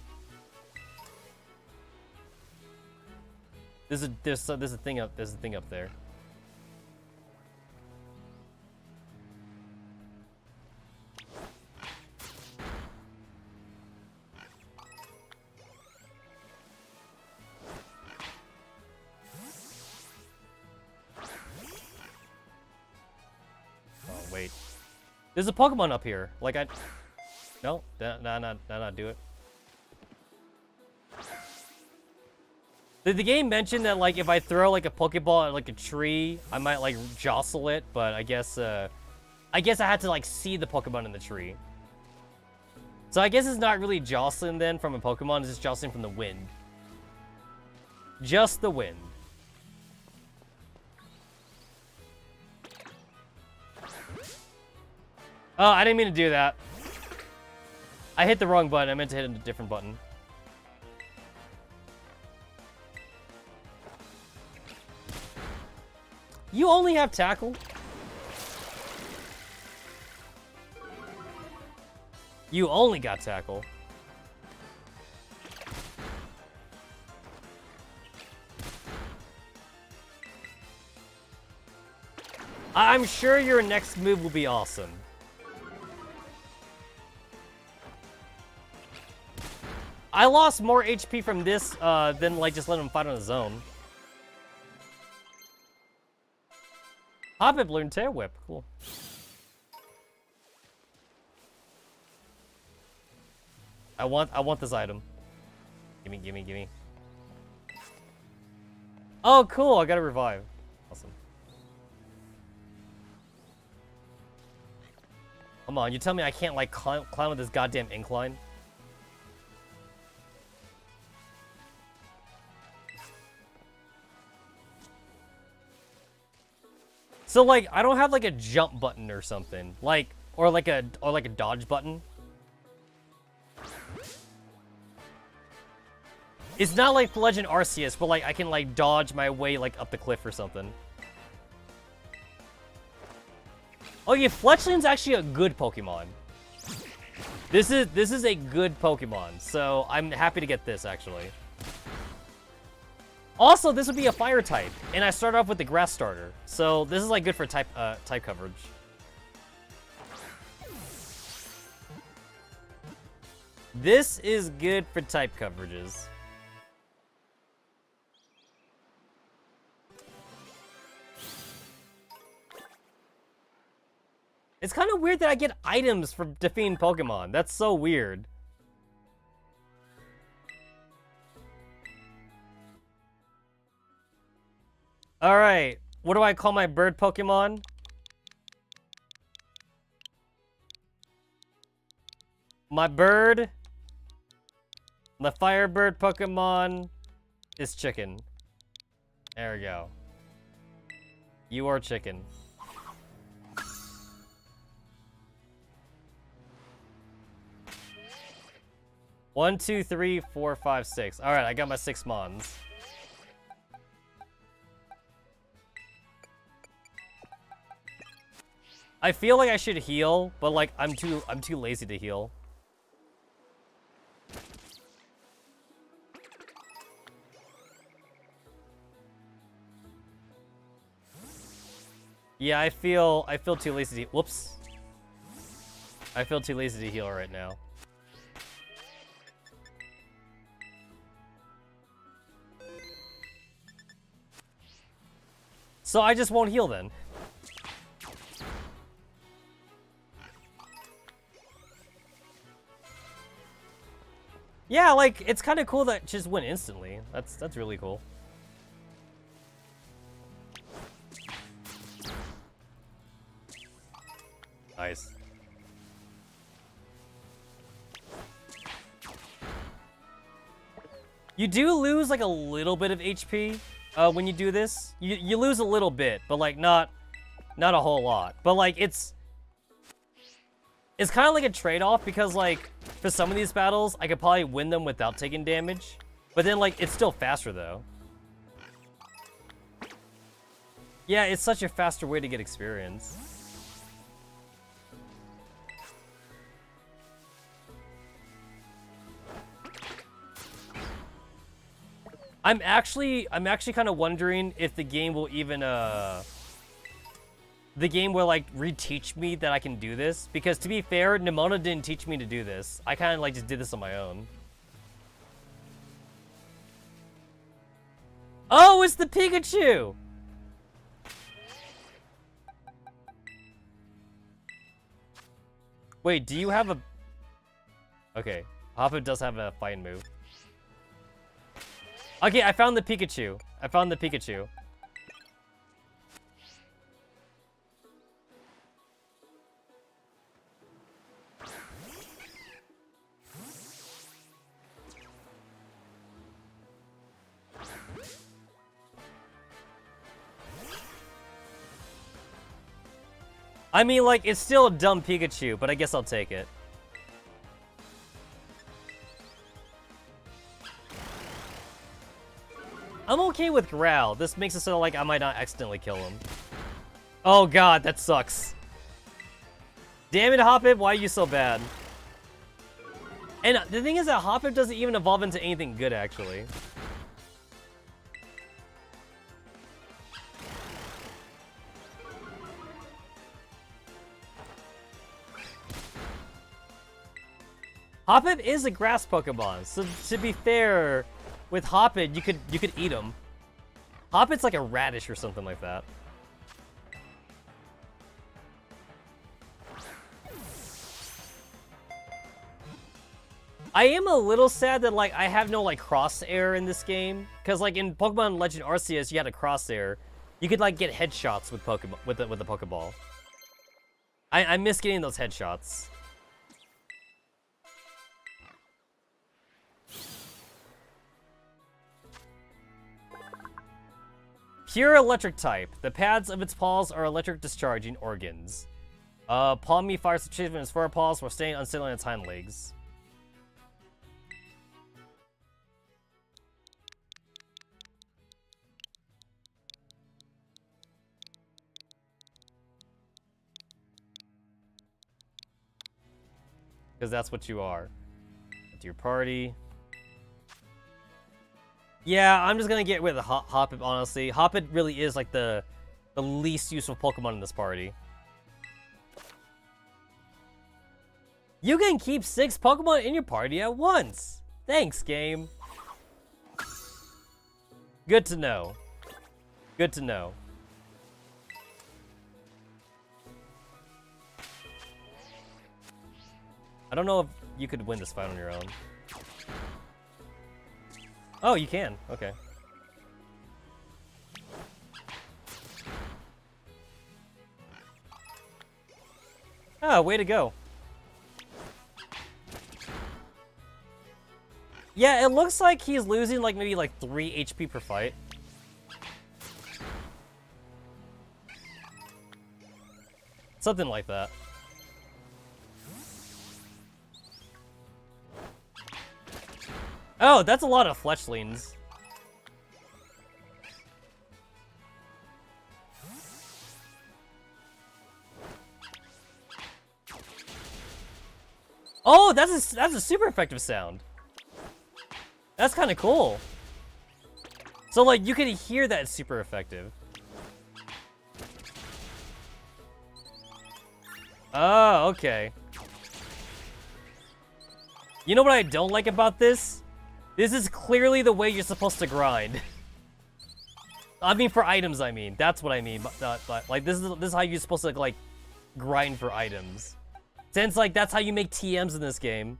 There's a thing up there. Oh wait, there's a Pokemon up here. Like no, not do it. Did the game mention that, like, if I throw, like, a Pokeball at, like, a tree, I might, like, jostle it? But I guess I had to, like, see the Pokemon in the tree. So I guess it's not really jostling, then, from a Pokemon. It's just jostling from the wind. Just the wind. Oh, I didn't mean to do that. I hit the wrong button. I meant to hit a different button. You only have tackle? You only got tackle. I'm sure your next move will be awesome. I lost more HP from this than, like, just letting him fight on his own. Hobbit learned Tail Whip. Cool. I want this item. Gimme. Oh, cool. I got a revive. Awesome. Come on, you tell me I can't, like, climb with this goddamn incline? So, like, I don't have, like, a jump button or something. Like, or like a dodge button. It's not like Legend Arceus, but, like, I can, like, dodge my way, like, up the cliff or something. Oh yeah, Fletchland's actually a good Pokemon. This is a good Pokemon, so I'm happy to get this, actually. Also, this would be a fire type, and I start off with the grass starter, so this is, like, good for type coverage. This is good for type coverages. It's kind of weird that I get items for defeating Pokemon. That's so weird. Alright, what do I call my bird Pokemon? My bird, the Firebird Pokemon is Chicken. There we go. You are Chicken. One, two, three, four, five, six. Alright, I got my 6 Mons. I feel like I should heal, but, like, I'm too lazy to heal. Yeah, I feel too lazy to, whoops. I feel too lazy to heal right now. So I just won't heal then. Yeah, like, it's kind of cool that it just went instantly. That's really cool. Nice. You do lose, like, a little bit of HP when you do this. You lose a little bit, but, like, not Not a whole lot. But, like, it's kind of like a trade-off because, like, for some of these battles, I could probably win them without taking damage. But then, like, it's still faster, though. Yeah, it's such a faster way to get experience. I'm actually kind of wondering if the game will even, the game will, like, reteach me that I can do this. Because, to be fair, Nimona didn't teach me to do this. I kind of, like, just did this on my own. Oh, it's the Pikachu! Wait, do you have a... Okay, Hoppip does have a fighting move. Okay, I found the Pikachu. I found the Pikachu. I mean, like, it's still a dumb Pikachu, but I guess I'll take it. I'm okay with Growl. This makes it so like I might not accidentally kill him. Oh god, that sucks. Damn it, Hoppip, why are you so bad? And the thing is that Hoppip doesn't even evolve into anything good, actually. Hoppip is a grass Pokemon, so to be fair, with Hoppip, you could eat him. Hoppip's like a radish or something like that. I am a little sad that like I have no like crosshair in this game, because like in Pokemon Legend Arceus, you had a crosshair. You could like get headshots with Pokemon with the Pokeball. I miss getting those headshots. Pure electric type. The pads of its paws are electric discharging organs. Palmy fires the in its forepaws while staying unsteady on its hind legs. Because that's what you are. To your party. Yeah, I'm just gonna get rid of Hoppip, honestly. Hoppip really is like the least useful Pokemon in this party. You can keep 6 Pokemon in your party at once. Thanks, game. Good to know. Good to know. I don't know if you could win this fight on your own. Oh, you can. Okay. Ah, way to go. Yeah, it looks like he's losing like maybe like 3 HP per fight. Something like that. Oh, that's a lot of Fletchlings. Oh, that's a super effective sound. That's kind of cool. So like you can hear that it's super effective. Oh, okay. You know what I don't like about this? This is clearly the way you're supposed to grind. I mean, for items, I mean. That's what I mean. But like, this is how you're supposed to, like, grind for items. Since, like, that's how you make TMs in this game.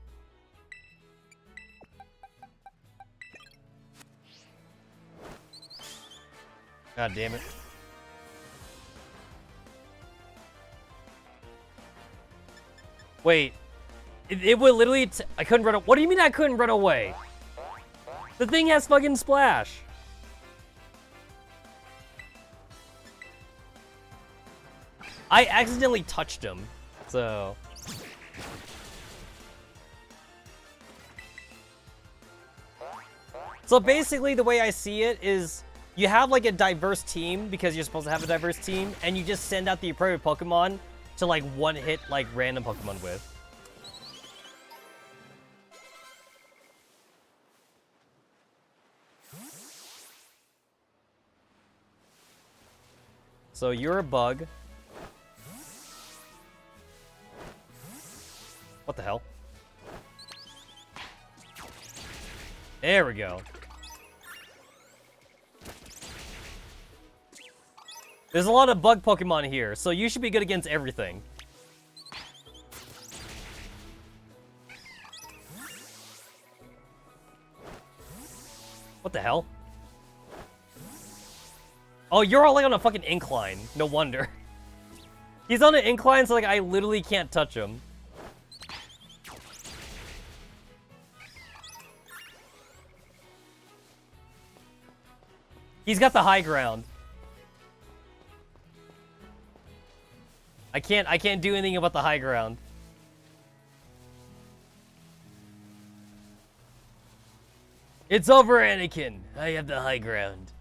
God damn it. Wait. It would literally... I couldn't run away. What do you mean I couldn't run away? The thing has fucking splash. I accidentally touched him, so... So basically, the way I see it is, you have like a diverse team, because you're supposed to have a diverse team, and you just send out the appropriate Pokemon to like one-hit like random Pokemon with. So you're a bug. What the hell? There we go. There's a lot of bug Pokemon here, so you should be good against everything. What the hell? Oh, you're all like on a fucking incline. No wonder. He's on an incline, so like I literally can't touch him. He's got the high ground. I can't do anything about the high ground. It's over, Anakin. I have the high ground.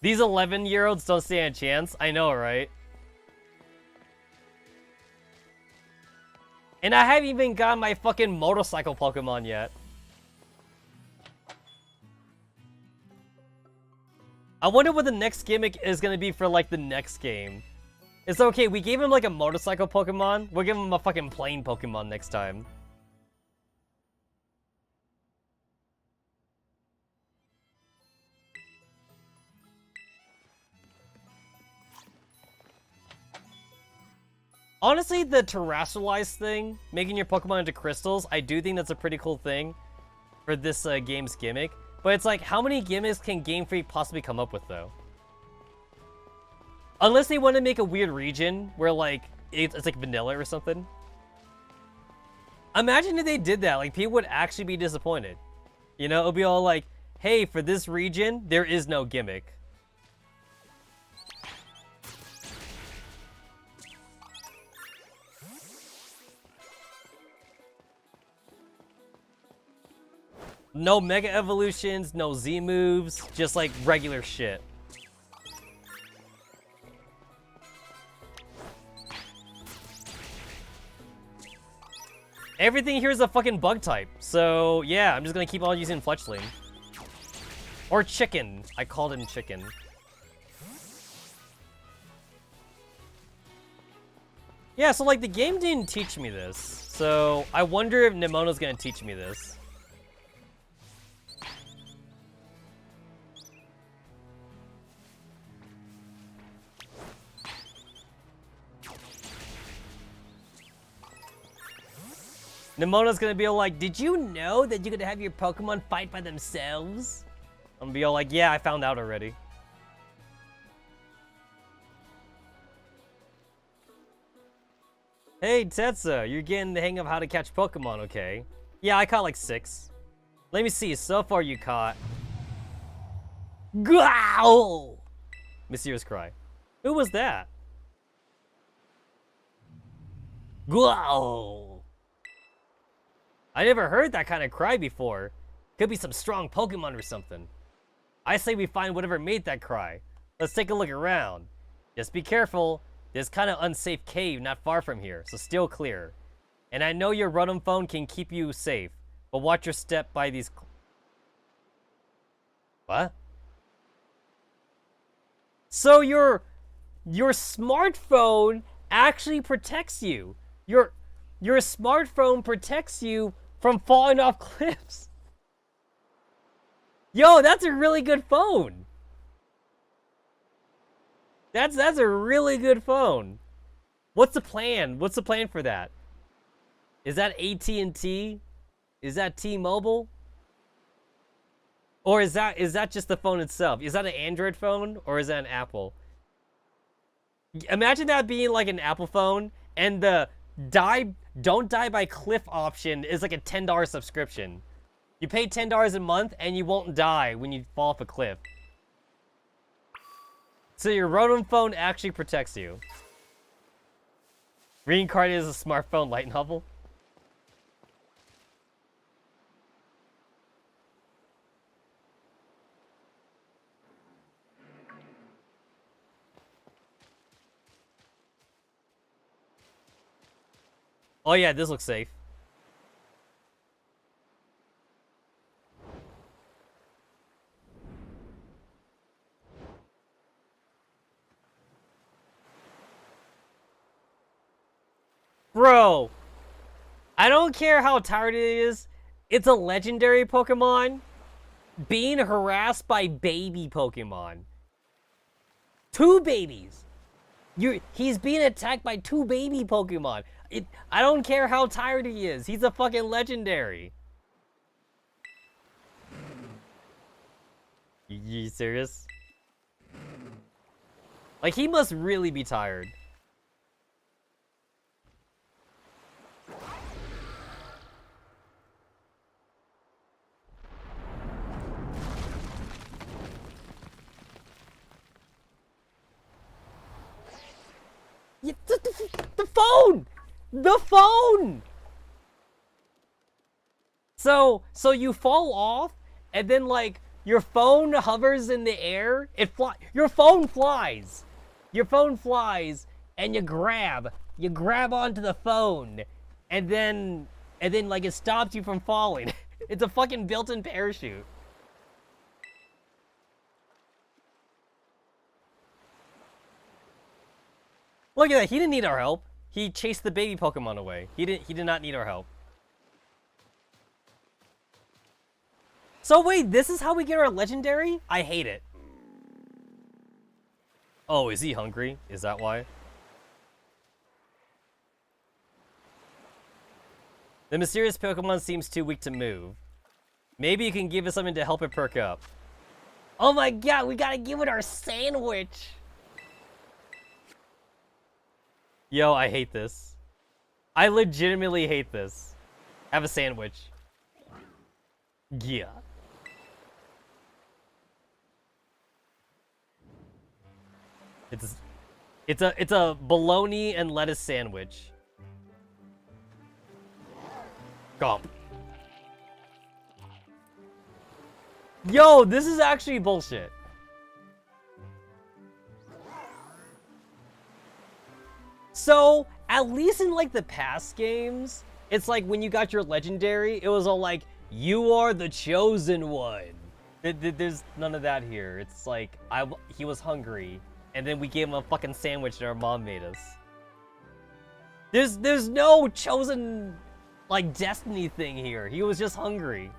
These 11-year-olds don't stand a chance. I know, right? And I haven't even got my fucking motorcycle Pokemon yet. I wonder what the next gimmick is gonna be for, like, the next game. It's okay, we gave him, like, a motorcycle Pokemon. We'll give him a fucking plane Pokemon next time. Honestly, the terrestrialized thing, making your Pokemon into crystals, I do think that's a pretty cool thing for this game's gimmick. But it's like, how many gimmicks can Game Freak possibly come up with, though? Unless they want to make a weird region where, like, it's like vanilla or something. Imagine if they did that. Like, people would actually be disappointed. You know, it would be all like, hey, for this region, there is no gimmick. No Mega Evolutions, no Z moves, just like regular shit. Everything here is a fucking bug type, so yeah, I'm just gonna keep on using Fletchling. Or Chicken. I called him Chicken. Yeah, so like the game didn't teach me this, so I wonder if Nemona's gonna teach me this. Nemona's gonna be all like, did you know that you could have your Pokemon fight by themselves? I'm gonna be all like, yeah, I found out already. Hey, Tetsa, you're getting the hang of how to catch Pokemon, okay? Yeah, I caught like 6. Let me see, so far you caught... Growl! Mysterious cry. Who was that? Growl! I never heard that kind of cry before. Could be some strong Pokemon or something. I say we find whatever made that cry. Let's take a look around. Just be careful. There's kind of unsafe cave not far from here, so still clear. And I know your Rotom phone can keep you safe, but watch your step by these... What? So your smartphone actually protects you. Your smartphone protects you from falling off cliffs. Yo, that's a really good phone. That's a really good phone. What's the plan? What's the plan for that? Is that AT&T? Is that T-Mobile? Or is that just the phone itself? Is that an Android phone or is that an Apple? Imagine that being like an Apple phone and the don't die by cliff option is like a $10 subscription. You pay $10 a month and you won't die when you fall off a cliff. So your Rotom phone actually protects you. Reincarnated as a smartphone light novel. Oh yeah, this looks safe. Bro, I don't care how tired it is. It's a legendary Pokemon being harassed by baby Pokemon. 2 babies. He's being attacked by 2 baby Pokemon. I don't care how tired he is. He's a fucking legendary. You serious? Like, he must really be tired. The phone! The phone! So you fall off, and then, like, your phone hovers in the air. Your phone flies. Your phone flies, and you grab onto the phone, and then, like, it stops you from falling. It's a fucking built-in parachute. Look at that, he didn't need our help. He chased the baby Pokemon away. He did not need our help. So wait, this is how we get our legendary? I hate it. Oh, is he hungry? Is that why? The mysterious Pokemon seems too weak to move. Maybe you can give it something to help it perk up. Oh my god, we gotta give it our sandwich! Yo, I hate this. I legitimately hate this. Have a sandwich. Yeah. It's a bologna and lettuce sandwich. Gomp. Yo, this is actually bullshit. So, at least in, like, the past games, it's like when you got your legendary, it was all like, you are the chosen one. There's none of that here. It's like, he was hungry, and then we gave him a fucking sandwich that our mom made us. There's no chosen, like, destiny thing here. He was just hungry.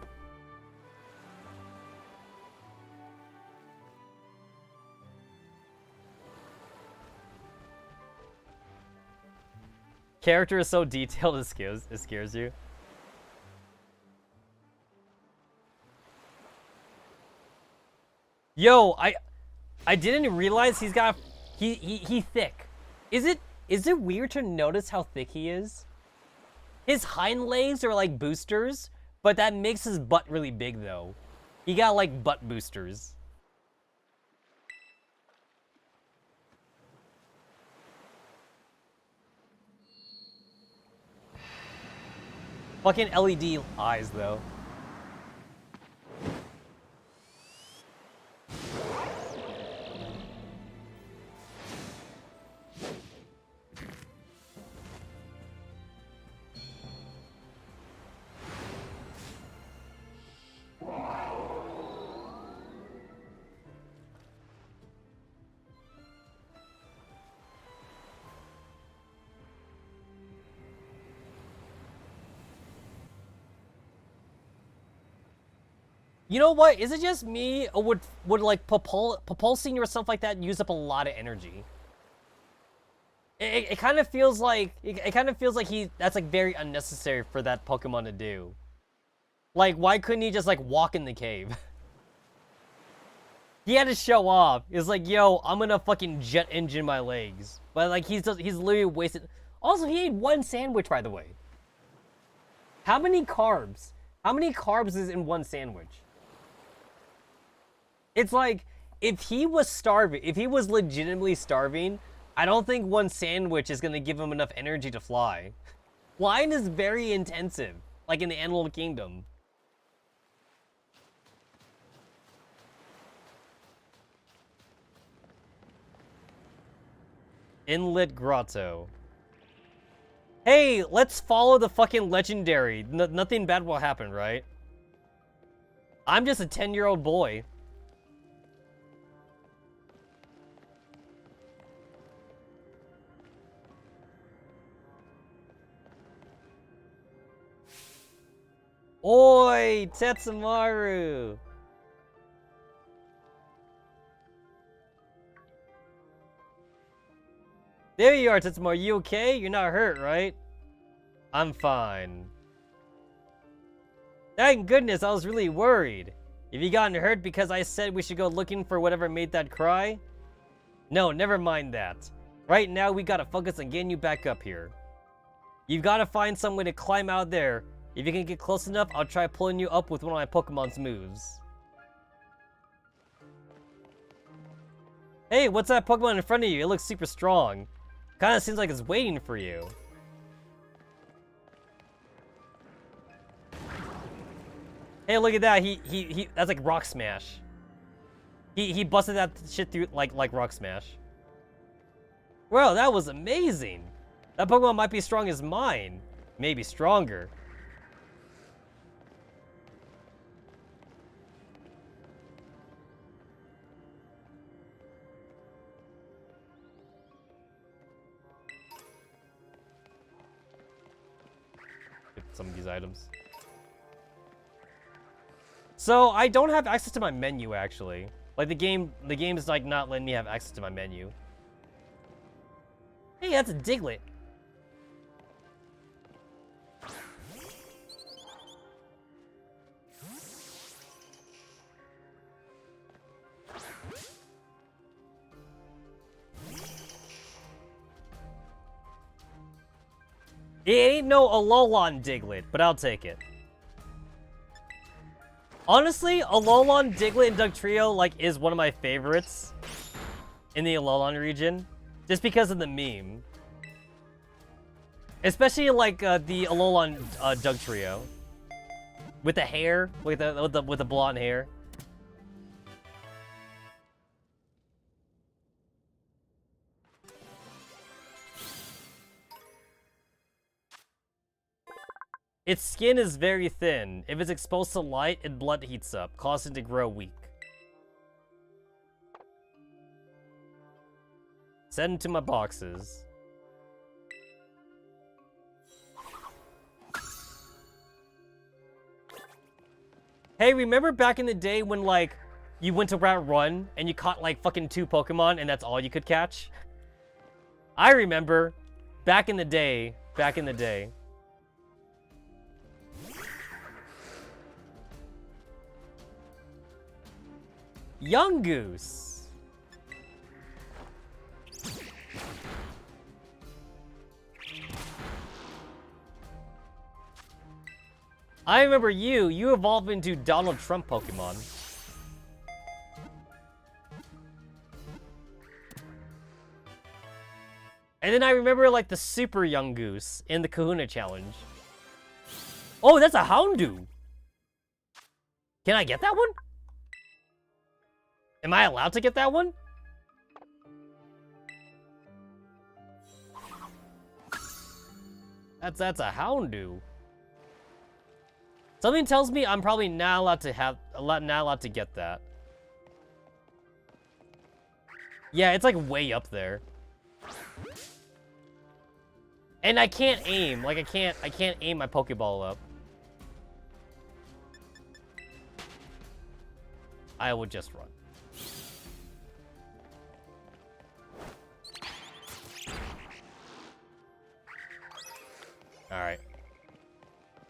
Character is so detailed, it scares you. Yo, I didn't realize he's got he thick. Is it weird to notice how thick he is? His hind legs are like boosters, but that makes his butt really big though. He got like butt boosters. Fucking LED eyes, though. You know what? Is it just me, or would like propulsing yourself like that use up a lot of energy? It kind of feels like it kind of feels like that's like very unnecessary for that Pokemon to do. Like, why couldn't he just like walk in the cave? He had to show off. It's like, yo, I'm gonna fucking jet engine my legs. But like he's literally wasted. Also, he ate 1 sandwich, by the way. How many carbs? How many carbs is in 1 sandwich? It's like if he was starving, if he was legitimately starving, I don't think one sandwich is gonna give him enough energy to fly. Flying is very intensive, like in the Animal Kingdom. Inlet Grotto. Hey, let's follow the fucking legendary. Nothing bad will happen, right? I'm just a 10-year-old boy. Oi, Tetsamaru! There you are, Tetsamaru. You okay? You're not hurt, right? I'm fine. Thank goodness, I was really worried. Have you gotten hurt because I said we should go looking for whatever made that cry? No, never mind that. Right now, we gotta focus on getting you back up here. You've gotta find some way to climb out there. If you can get close enough, I'll try pulling you up with one of my Pokemon's moves. Hey, what's that Pokemon in front of you? It looks super strong. Kinda seems like it's waiting for you. Hey, look at that. He that's like Rock Smash. He busted that shit through like Rock Smash. Well, that was amazing. That Pokemon might be strong as mine. Maybe stronger. Get some of these items. So, I don't have access to my menu, actually. Like, the game is, like, not letting me have access to my menu. Hey, that's a Diglett. It ain't no Alolan Diglett, but I'll take it. Honestly, Alolan, Diglett, and Dugtrio, like, is one of my favorites in the Alolan region, just because of the meme. Especially, like, the Alolan Dugtrio. With the hair, with the blonde hair. Its skin is very thin. If it's exposed to light, its blood heats up, causing it to grow weak. Send to my boxes. Hey, remember back in the day when, like, you went to Route Run and you caught, like, fucking 2 Pokemon and that's all you could catch? I remember. Back in the day. Back in the day. Young Goose. I remember you evolved into Donald Trump Pokemon. And then I remember, like, the Super Young Goose in the Kahuna Challenge. Oh, that's a Houndoom. Can I get that one? Am I allowed to get that one? That's a Houndoom. Something tells me I'm probably not allowed to get that. Yeah, it's like way up there. And I can't aim. Like I can't aim my Pokeball up. I will just run. Alright.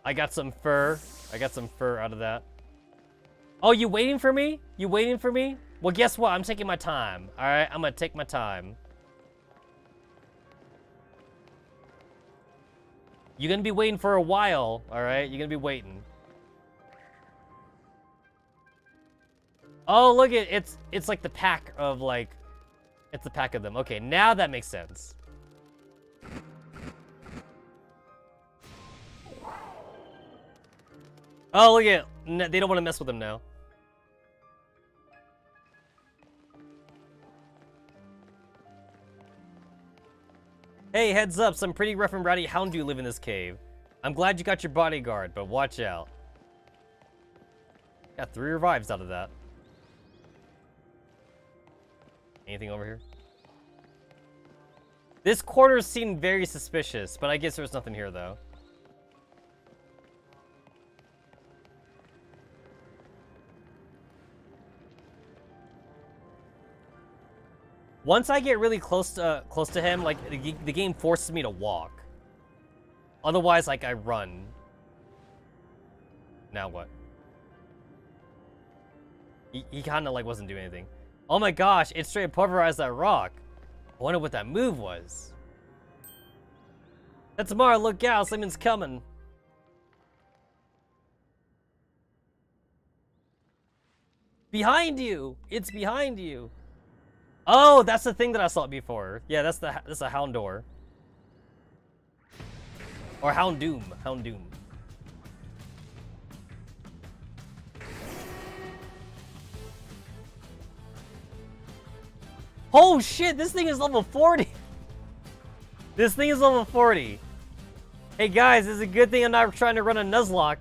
I got some fur. I got some fur out of that. Oh, you waiting for me? You waiting for me? Well, guess what? I'm taking my time. Alright, I'm gonna take my time. You're gonna be waiting for a while, alright? You're gonna be waiting. Oh, look at it's like the pack of like, it's a pack of them. Okay, now that makes sense. Oh, look at they don't want to mess with them now. Hey, heads up, some pretty rough and rowdy hound do live in this cave. I'm glad you got your bodyguard, but watch out. Got 3 revives out of that. Anything over here? This corner seemed very suspicious, but I guess there was nothing here, though. Once I get really close to him, like, the game forces me to walk. Otherwise, like, I run. Now what? He kind of, like, wasn't doing anything. Oh my gosh, it straight pulverized that rock. I wonder what that move was. Tetsamaru, look out, something's coming. Behind you! It's behind you! Oh, that's the thing that I saw before. Yeah, that's a hound door. Or hound doom. Hound doom. Oh shit, this thing is level 40. This thing is level 40. Hey guys, it's a good thing I'm not trying to run a nuzlocke.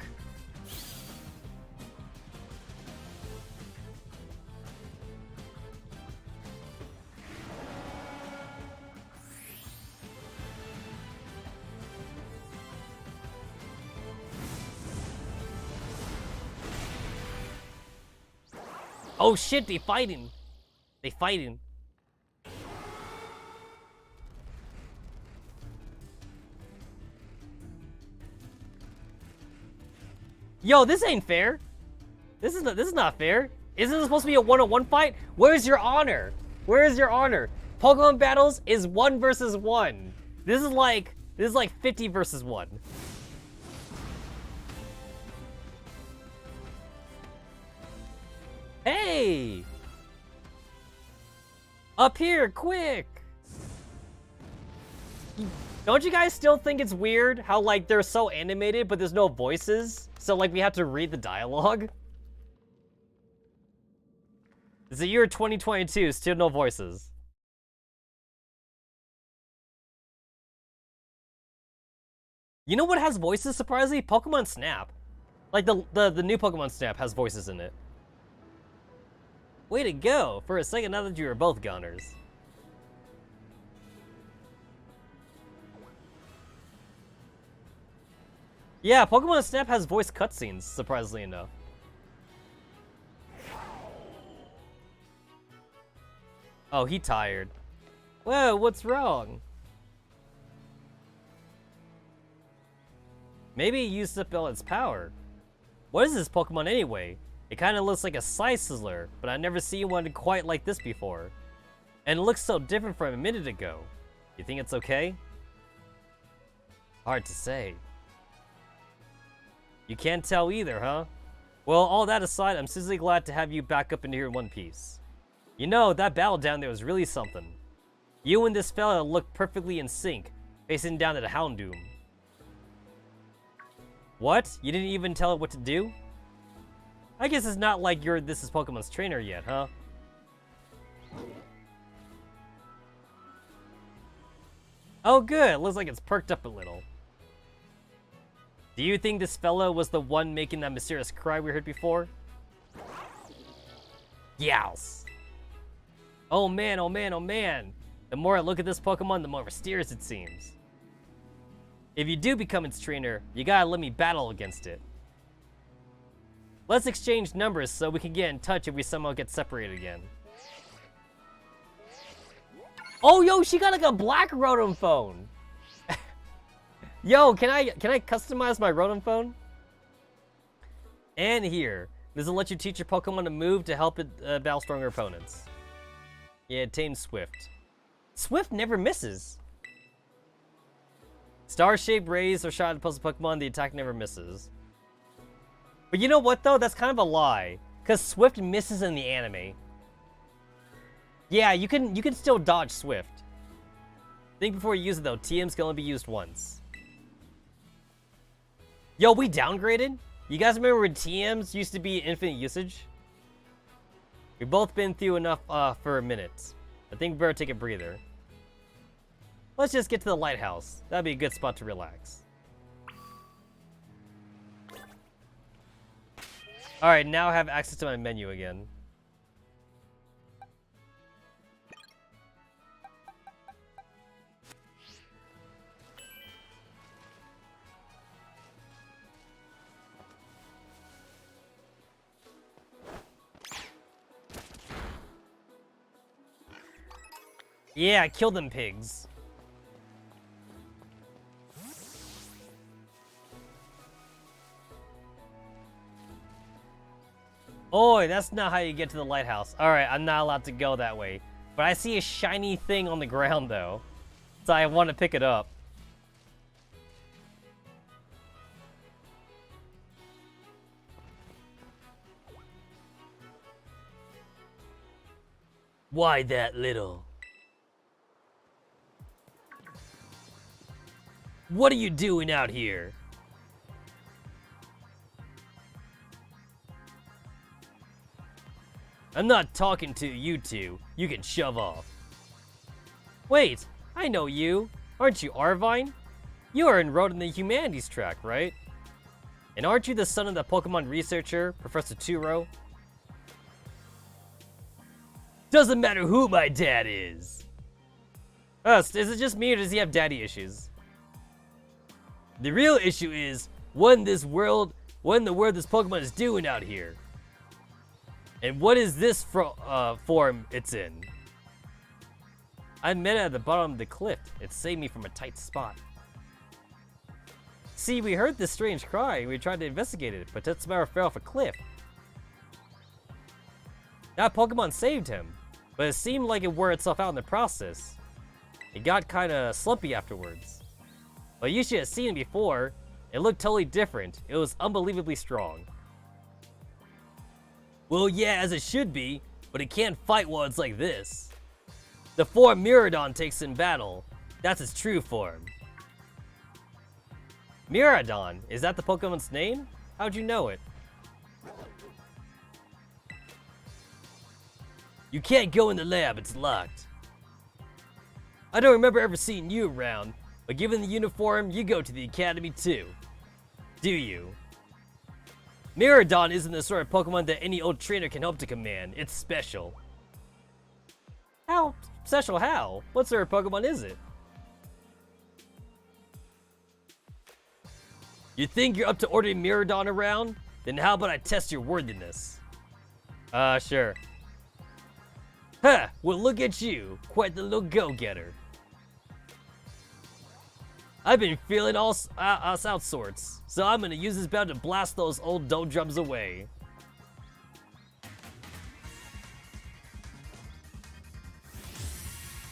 Oh shit, they fighting. They fighting. Yo, this ain't fair. This is not fair. Isn't this supposed to be a one-on-one fight? Where's your honor? Where is your honor? Pokemon battles is 1 versus 1. This is like 50 versus 1. Hey! Up here, quick! Don't you guys still think it's weird how, like, they're so animated, but there's no voices? So, like, we have to read the dialogue? It's the year 2022, still no voices. You know what has voices, surprisingly? Pokemon Snap. Like, the new Pokemon Snap has voices in it. Way to go! For a second, I thought you were both goners. Yeah, Pokemon Snap has voice cutscenes, surprisingly enough. Oh, he tired. Whoa, what's wrong? Maybe it used up all its power. What is this Pokemon anyway? It kind of looks like a Size Sizzler, but I've never seen one quite like this before. And it looks so different from a minute ago. You think it's okay? Hard to say. You can't tell either, huh? Well, all that aside, I'm seriously glad to have you back up in here in one piece. You know, that battle down there was really something. You and this fella look perfectly in sync, facing down at a Houndoom. What? You didn't even tell it what to do? I guess it's not like this is Pokemon's trainer yet, huh? Oh good, looks like it's perked up a little. Do you think this fella was the one making that mysterious cry we heard before? Yows. Oh man, oh man, oh man. The more I look at this Pokemon, the more mysterious it seems. If you do become its trainer, you gotta let me battle against it. Let's exchange numbers so we can get in touch if we somehow get separated again. Oh, yo, she got like a black Rotom phone. Yo, can I customize my Rotom phone? And here, this will let you teach your Pokemon to move to help it battle stronger opponents. Yeah, tame Swift. Swift never misses. Star-shaped rays or shot at puzzle Pokemon, the attack never misses. But you know what though? That's kind of a lie. Because Swift misses in the anime. Yeah, you can still dodge Swift. Think before you use it though, TMs can only be used once. Yo, we downgraded? You guys remember when TMs used to be infinite usage? We've both been through enough for a minute. I think we better take a breather. Let's just get to the lighthouse. That'd be a good spot to relax. Alright, now I have access to my menu again. Yeah, kill them pigs. Oi, that's not how you get to the lighthouse. Alright, I'm not allowed to go that way. But I see a shiny thing on the ground, though. So I want to pick it up. Why that little? What are you doing out here? I'm not talking to you two. You can shove off. Wait, I know you. Aren't you Arvine? You are enrolled in the humanities track, right? And aren't you the son of the Pokemon researcher, Professor Turo? Doesn't matter who my dad is. Is it just me or does he have daddy issues? The real issue is what in the world this Pokemon is doing out here. And what is this form it's in? I met it at the bottom of the cliff. It saved me from a tight spot. See, we heard this strange cry and we tried to investigate it, but Tetsamaru fell off a cliff. That Pokemon saved him, but it seemed like it wore itself out in the process. It got kinda slumpy afterwards. But you should have seen it before. It looked totally different. It was unbelievably strong. Well, yeah, as it should be, but it can't fight while it's like this. The form Miraidon takes in battle, that's its true form. Miraidon, is that the Pokemon's name? How'd you know it? You can't go in the lab, it's locked. I don't remember ever seeing you around, but given the uniform, you go to the academy too. Do you? Miraidon isn't the sort of Pokemon that any old trainer can hope to command. It's special. How? Special how? What sort of Pokemon is it? You think you're up to ordering Miraidon around? Then how about I test your worthiness? Sure. Huh, well look at you. Quite the little go-getter. I've been feeling us out sorts, so I'm gonna use this bout to blast those old doldrums away.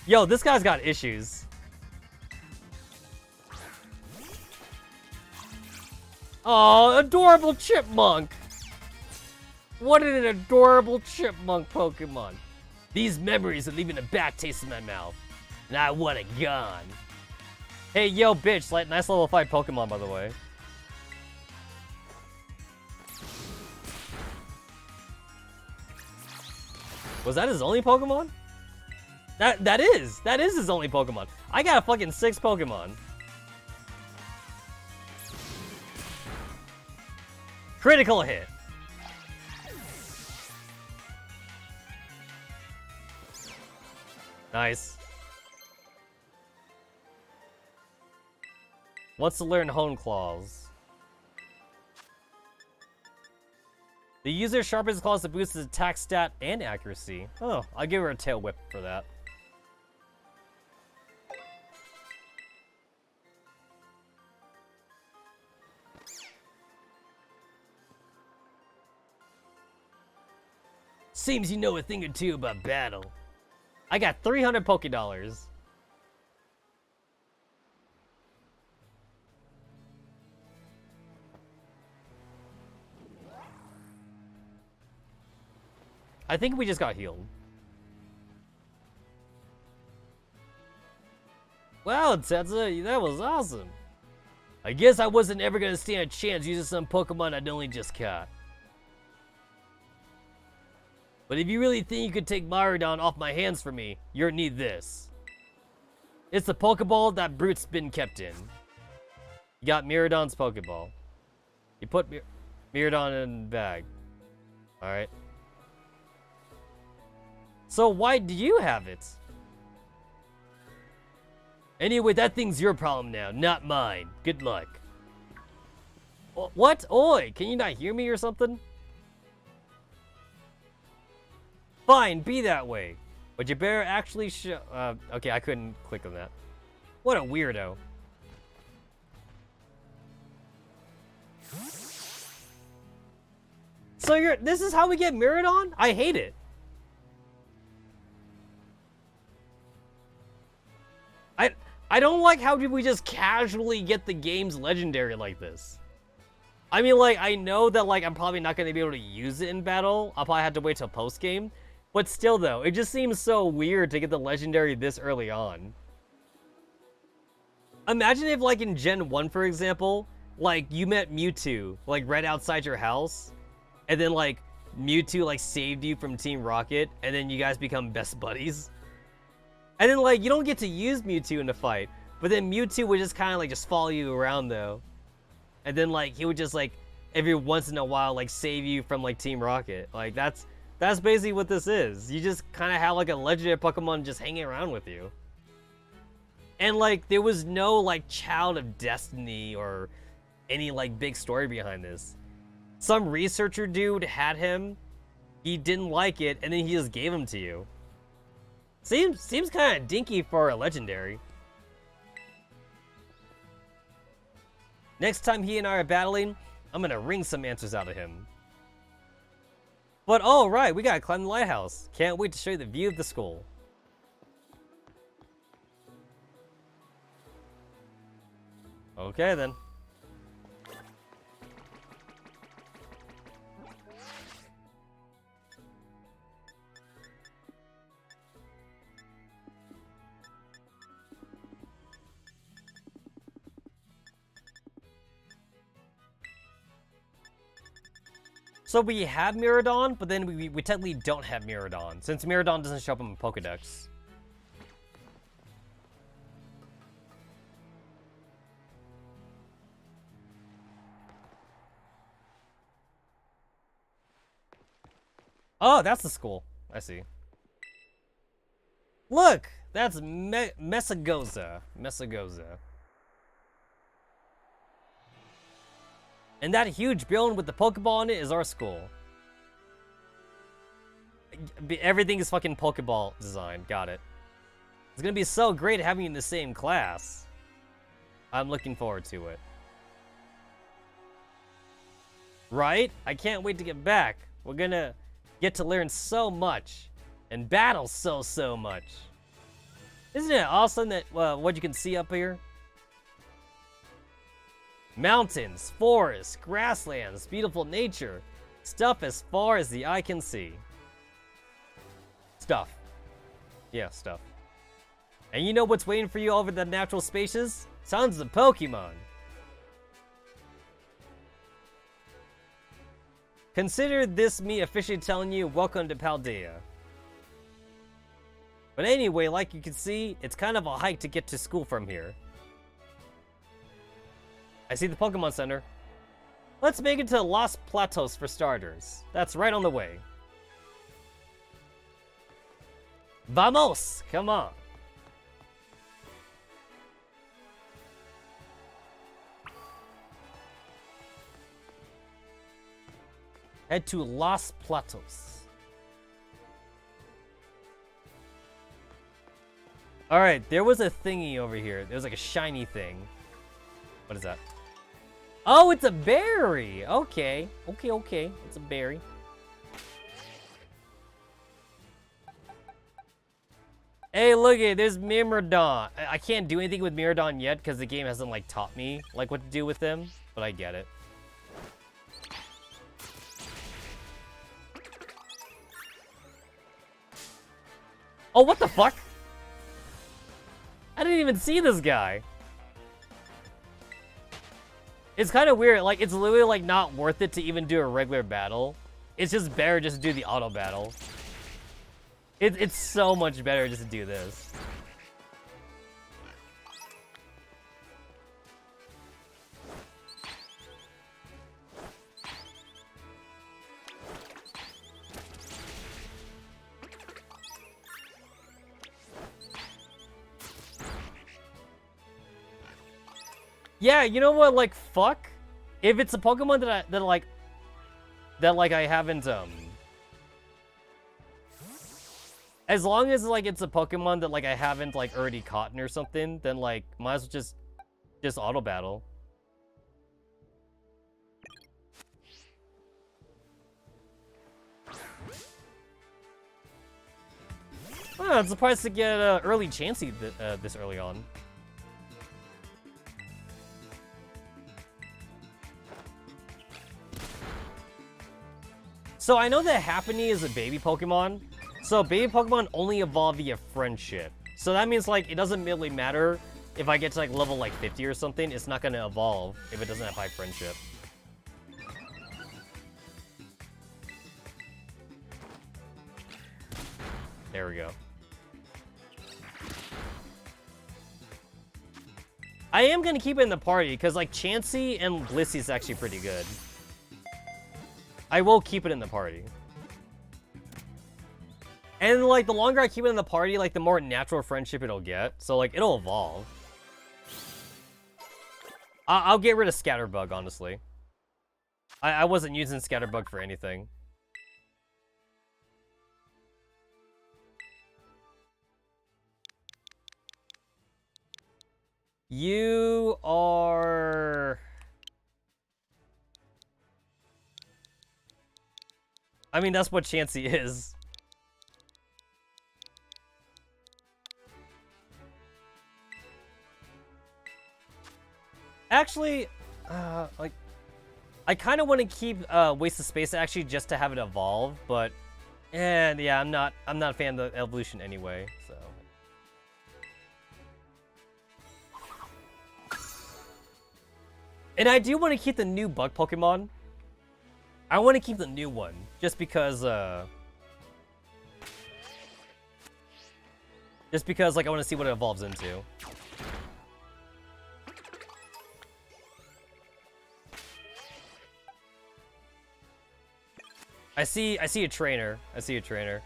Yo, this guy's got issues. Oh, adorable chipmunk! What an adorable chipmunk Pokemon. These memories are leaving a bad taste in my mouth, and I want it gone. Hey, yo, bitch, like, nice level 5 Pokemon, by the way. Was that his only Pokemon? That is his only Pokemon. I got a fucking 6 Pokemon. Critical hit. Nice. Wants to learn Hone Claws. The user sharpens his claws to boost his attack stat and accuracy. Oh, I'll give her a tail whip for that. Seems you know a thing or two about battle. I got 300 Pokédollars. I think we just got healed. Wow, Tetsa, that was awesome. I guess I wasn't ever gonna stand a chance using some Pokemon I'd only just caught. But if you really think you could take Miraidon off my hands for me, you're gonna need this. It's the Pokeball that Brute's been kept in. You got Miraidon's Pokeball. You put Miraidon in the bag. Alright. So why do you have it? Anyway, that thing's your problem now, not mine. Good luck. What? Oi, can you not hear me or something? Fine, be that way. But you better actually show... okay, I couldn't click on that. What a weirdo. So this is how we get Miraidon? I hate it. I don't like how did we just casually get the game's legendary like this. I mean, like, I know that, like, I'm probably not going to be able to use it in battle. I'll probably have to wait till post-game. But still, though, it just seems so weird to get the legendary this early on. Imagine if, like, in Gen 1, for example, like, you met Mewtwo, like, right outside your house. And then, like, Mewtwo, like, saved you from Team Rocket. And then you guys become best buddies. And then, like, you don't get to use Mewtwo in the fight. But then Mewtwo would just kind of, like, just follow you around, though. And then, like, he would just, like, every once in a while, like, save you from, like, Team Rocket. Like, that's basically what this is. You just kind of have, like, a legendary Pokemon just hanging around with you. And, like, there was no, like, Child of Destiny or any, like, big story behind this. Some researcher dude had him. He didn't like it, and then he just gave him to you. Seems kind of dinky for a legendary. Next time he and I are battling, I'm gonna wring some answers out of him. But oh right, we gotta climb the lighthouse. Can't wait to show you the view of the school. Okay then. So we have Miraidon, but then we technically don't have Miraidon, since Miraidon doesn't show up in Pokedex. Oh, that's the school. I see. Look! That's Messagoza. Messagoza. And that huge building with the Pokeball in it is our school. Everything is fucking Pokeball design. Got it. It's gonna be so great having you in the same class. I'm looking forward to it. Right? I can't wait to get back. We're gonna get to learn so much. And battle so much. Isn't it awesome that what you can see up here? Mountains, forests, grasslands, beautiful nature. Stuff as far as the eye can see. Stuff. Yeah, stuff. And you know what's waiting for you over the natural spaces? Tons of Pokemon. Consider this me officially telling you welcome to Paldea. But anyway, like you can see, it's kind of a hike to get to school from here. I see the Pokemon Center. Let's make it to Los Platos for starters. That's right on the way. Vamos! Come on. Head to Los Platos. Alright, there was a thingy over here. There was like a shiny thing. What is that? Oh, it's a berry! Okay. Okay. It's a berry. Hey, look at it. There's Miraidon. I can't do anything with Miraidon yet because the game hasn't, like, taught me, like, what to do with them. But I get it. Oh, what the fuck? I didn't even see this guy. It's kind of weird. Like, it's literally, like, not worth it to even do a regular battle. It's just better just to do the auto battle. It's so much better just to do this. Yeah, you know what? Like, fuck. If it's a Pokemon that I haven't as long as like it's a Pokemon that like I haven't like already caught or something, then like might as well just auto battle. Oh, I'm surprised to get early Chansey this early on. So I know that Happiny is a baby Pokemon. So baby Pokemon only evolve via friendship. So that means like it doesn't really matter if I get to like level like 50 or something, it's not gonna evolve if it doesn't have high friendship. There we go. I am gonna keep it in the party because like Chansey and Blissey is actually pretty good. I will keep it in the party. And, like, the longer I keep it in the party, like, the more natural friendship it'll get. So, like, it'll evolve. I'll get rid of Scatterbug, honestly. I wasn't using Scatterbug for anything. You are... I mean, that's what Chansey is. Actually, like, I kind of want to keep Waste of Space actually just to have it evolve, but, yeah, I'm not a fan of the evolution anyway, so. And I do want to keep the new bug Pokemon. I want to keep the new one, just because, like, I want to see what it evolves into. I see a trainer. I see a trainer.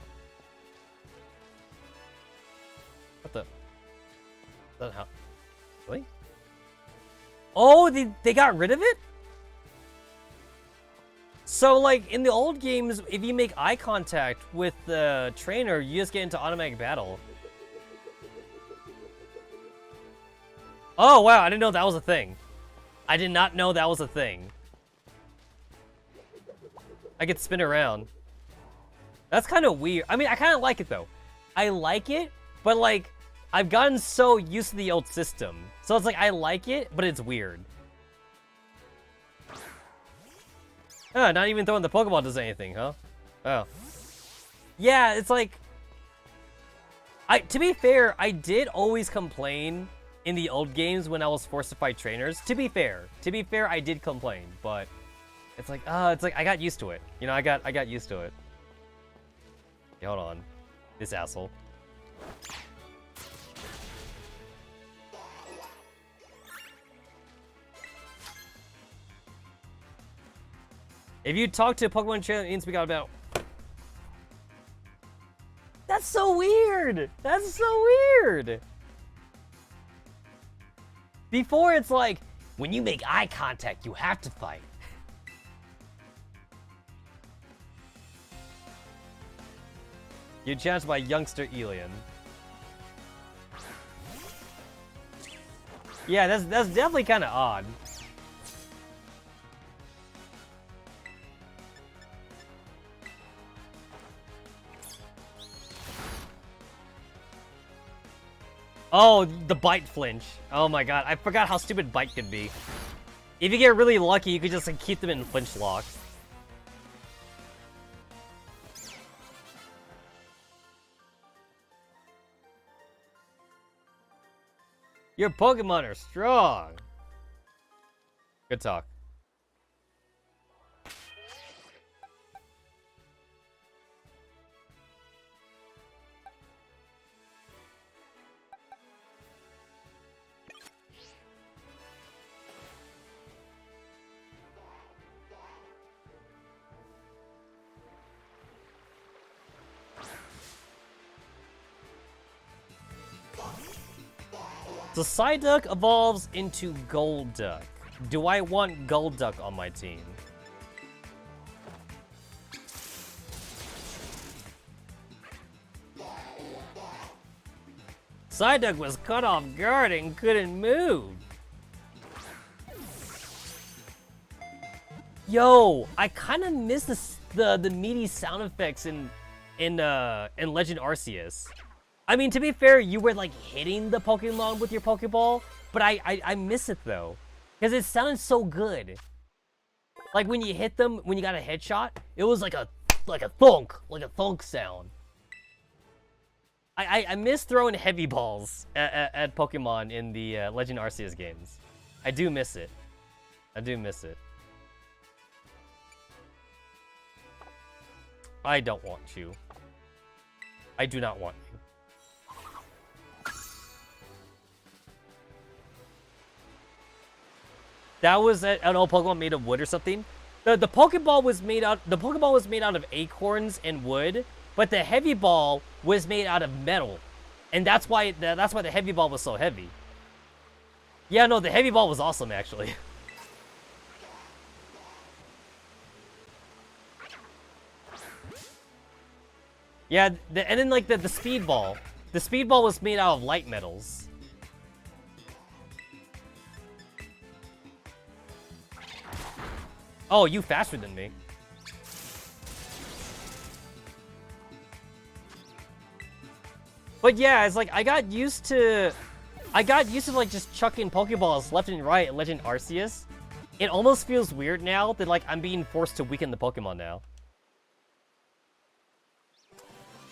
What the? That how? Really? Oh, they got rid of it? So, like, in the old games, if you make eye contact with the trainer, you just get into automatic battle. Oh, wow, I didn't know that was a thing. I did not know that was a thing. I could spin around. That's kind of weird. I mean, I kind of like it, though. I like it, but, like, I've gotten so used to the old system. So it's like, I like it, but it's weird. Oh, not even throwing the Pokeball does anything, huh? Oh. Yeah, it's like... To be fair, I did always complain in the old games when I was forced to fight trainers. To be fair, I did complain, but... It's like, I got used to it. You know, I got used to it. Okay, hold on. This asshole. If you talk to a Pokemon trainer, it means we got about... That's so weird! That's so weird! Before, it's like, when you make eye contact, you have to fight. You're challenged by youngster Elian. Yeah, that's definitely kind of odd. Oh, the bite flinch. Oh my god, I forgot how stupid bite could be. If you get really lucky, you could just like, keep them in flinch lock. Your Pokemon are strong. Good talk. So Psyduck evolves into Golduck. Do I want Golduck on my team? Psyduck was caught off guard and couldn't move. Yo, I kind of miss the meaty sound effects in Legend Arceus. I mean, to be fair, you were like hitting the Pokemon with your Pokeball, but I miss it though, because it sounded so good. Like when you hit them, when you got a headshot, it was like a thunk sound. I miss throwing heavy balls at Pokemon in the Legend Arceus games. I do miss it. I do miss it. I don't want you. I do not want you. That was an old Pokemon made of wood or something. The Pokeball was made out. The Pokeball was made out of acorns and wood, but the heavy ball was made out of metal, and that's why the heavy ball was so heavy. Yeah, no, the heavy ball was awesome actually. Yeah, and then like the speed ball. The speed ball was made out of light metals. Oh, you faster than me. But yeah, it's like I got used to like just chucking Pokeballs left and right at Legend Arceus. It almost feels weird now that like I'm being forced to weaken the Pokemon now.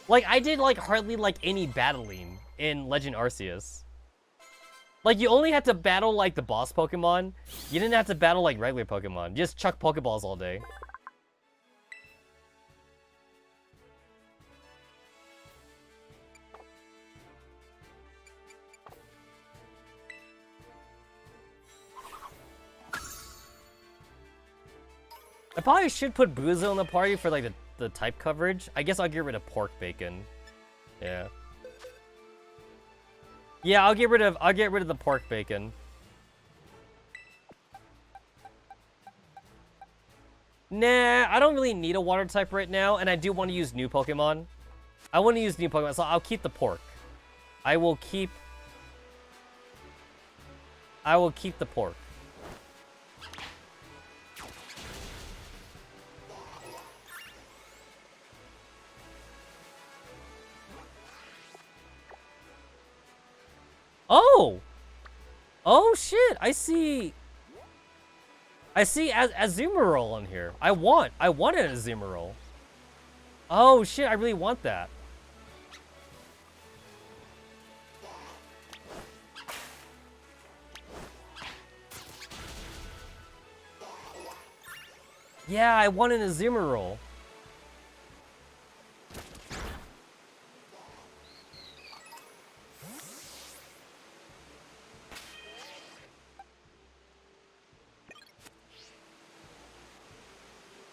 Like I did like hardly like any battling in Legend Arceus. Like, you only had to battle, like, the boss Pokemon. You didn't have to battle, like, regular Pokemon. You just chuck Pokeballs all day. I probably should put Buzo in the party for, like, the type coverage. I guess I'll get rid of pork bacon. Yeah. Yeah, I'll get rid of the pork bacon. Nah, I don't really need a water type right now, and I do want to use new Pokemon. I want to use new Pokemon, so I'll keep the pork. I will keep the pork. Oh! Oh shit, I see Azumarill on here. I want an Azumarill. Oh shit, I really want that. Yeah, I want an Azumarill.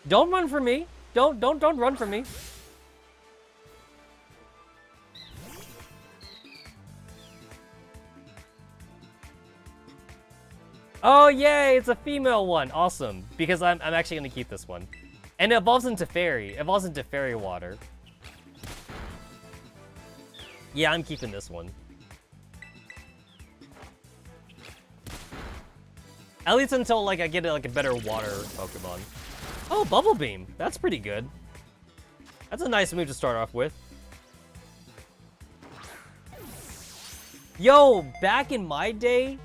Don't run for me. Don't run for me. Oh yay, it's a female one. Awesome. Because I'm actually gonna keep this one. And it evolves into fairy. It evolves into fairy water. Yeah, I'm keeping this one. At least until like I get like a better water Pokemon. Oh, Bubble Beam. That's pretty good. That's a nice move to start off with. Yo, back in my day,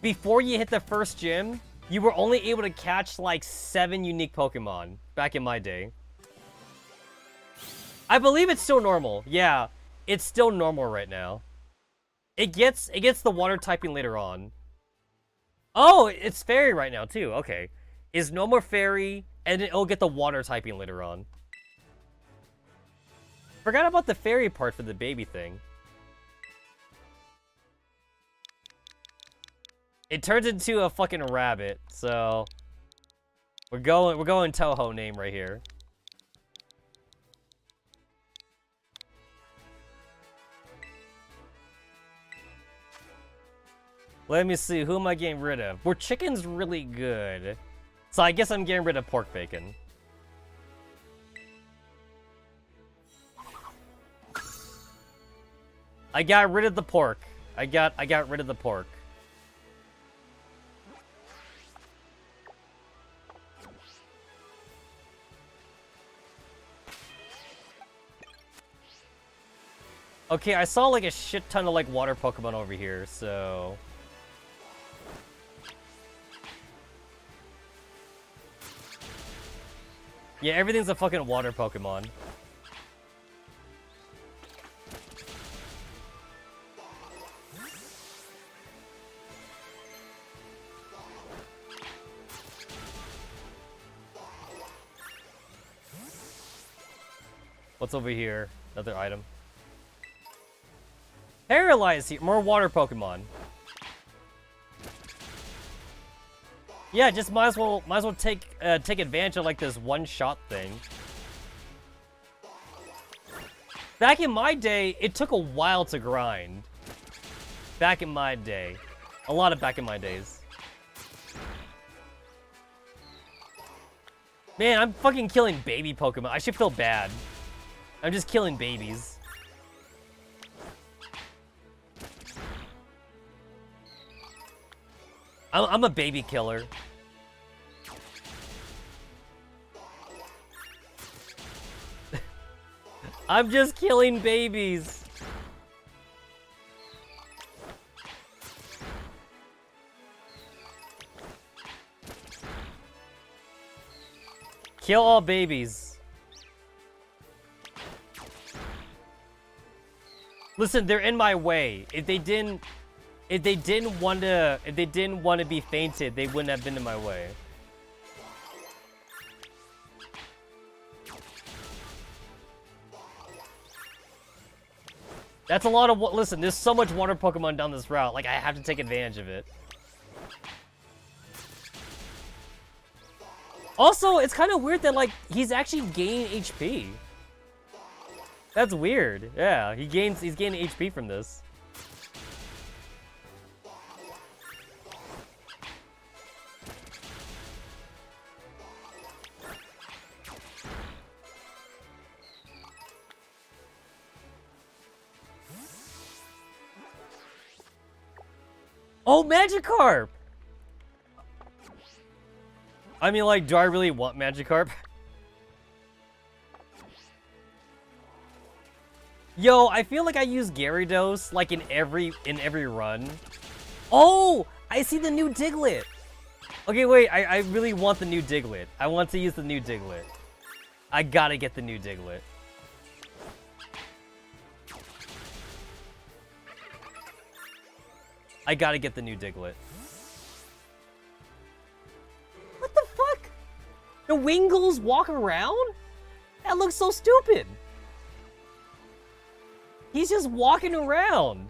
before you hit the first gym, you were only able to catch like 7 unique Pokemon. Back in my day. I believe it's still normal. Yeah, it's still normal right now. It gets the water typing later on. Oh, it's fairy right now too. Okay, is no more fairy, and it'll get the water typing later on. Forgot about the fairy part for the baby thing. It turns into a fucking rabbit, so we're going Toho name right here. Let me see, who am I getting rid of? Well, chicken's really good, so I guess I'm getting rid of pork bacon. I got rid of the pork. I got rid of the pork. Okay, I saw like a shit ton of like water Pokemon over here, so... Yeah, everything's a fucking water Pokemon. What's over here? Another item. Paralyze here. More water Pokemon. Yeah, just might as well take advantage of like this one-shot thing. Back in my day, it took a while to grind. Back in my day. A lot of back in my days. Man, I'm fucking killing baby Pokemon. I should feel bad. I'm just killing babies. I'm a baby killer. I'm just killing babies. Kill all babies. Listen, they're in my way. If they didn't want to be fainted, they wouldn't have been in my way. That's a lot of listen, there's so much water Pokemon down this route, like I have to take advantage of it. Also, it's kind of weird that like he's actually gaining HP. That's weird. Yeah, he's gaining HP from this. Oh, Magikarp! I mean, like, do I really want Magikarp? Yo, I feel like I use Gyarados, like, in every run. Oh! I see the new Diglett! Okay, wait, I really want the new Diglett. I want to use the new Diglett. I gotta get the new Diglett. I gotta get the new Diglett. What the fuck? The Wingles walk around? That looks so stupid. He's just walking around.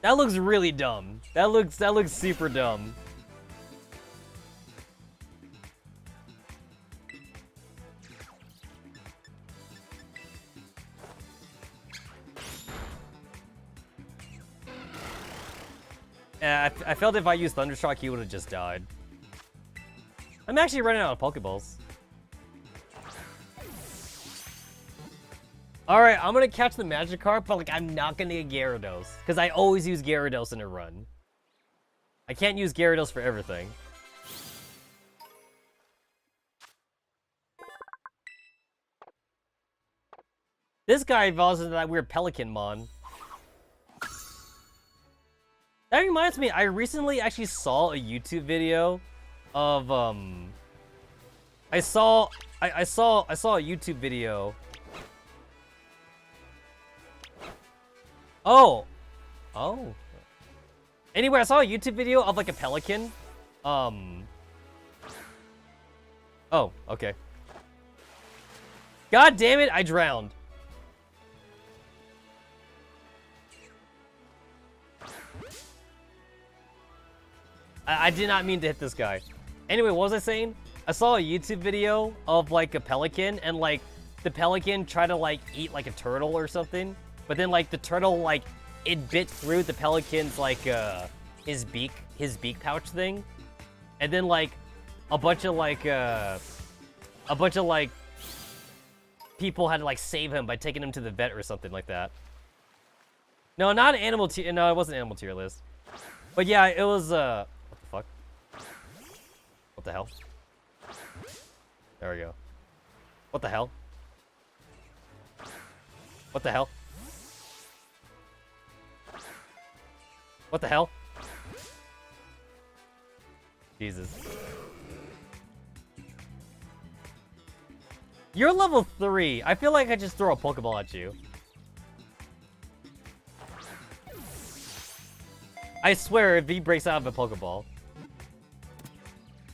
That looks really dumb. That looks super dumb. I felt if I used Thundershock, he would have just died. I'm actually running out of Pokeballs. Alright, I'm gonna catch the Magikarp, but like I'm not gonna get Gyarados. Because I always use Gyarados in a run. I can't use Gyarados for everything. This guy evolves into that weird Pelicanmon. That reminds me, I recently actually saw a YouTube video of I saw a YouTube video Oh. Oh. Anyway, I saw a YouTube video of like a pelican. Oh, okay. God damn it, I drowned. I did not mean to hit this guy. Anyway, what was I saying? I saw a YouTube video of like a pelican, and like the pelican tried to like eat like a turtle or something, but then like the turtle like it bit through the pelican's like his beak pouch thing, and then like a bunch of like people had to like save him by taking him to the vet or something like that. No, not animal tier. No, it wasn't animal tier list. But yeah, it was what the fuck? What the hell? There we go. What the hell? What the hell? What the hell? Jesus. You're level 3. I feel like I just throw a Pokeball at you. I swear, if he breaks out of a Pokeball.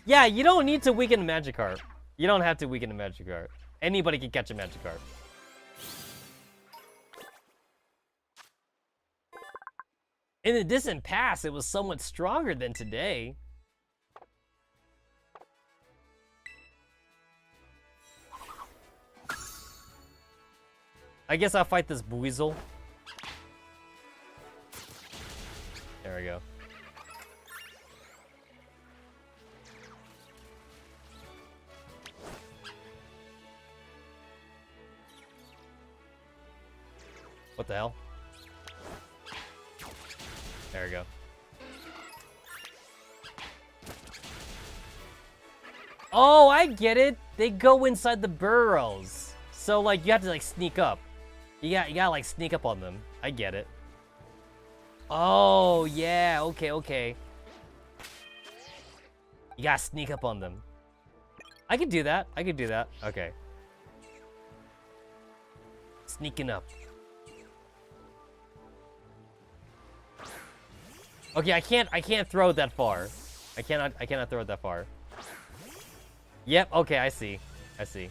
Yeah, you don't need to weaken a Magikarp. You don't have to weaken a Magikarp. Anybody can catch a Magikarp. In the distant past, it was somewhat stronger than today. I guess I'll fight this Buizel. There we go. What the hell? There we go. Oh, I get it. They go inside the burrows. So, like, you have to, like, sneak up. You gotta, like, sneak up on them. I get it. Oh, yeah. Okay, okay. You gotta sneak up on them. I could do that. I could do that. Okay. Sneaking up. Okay, I can't throw it that far. I cannot throw it that far. Yep, okay, I see. I see.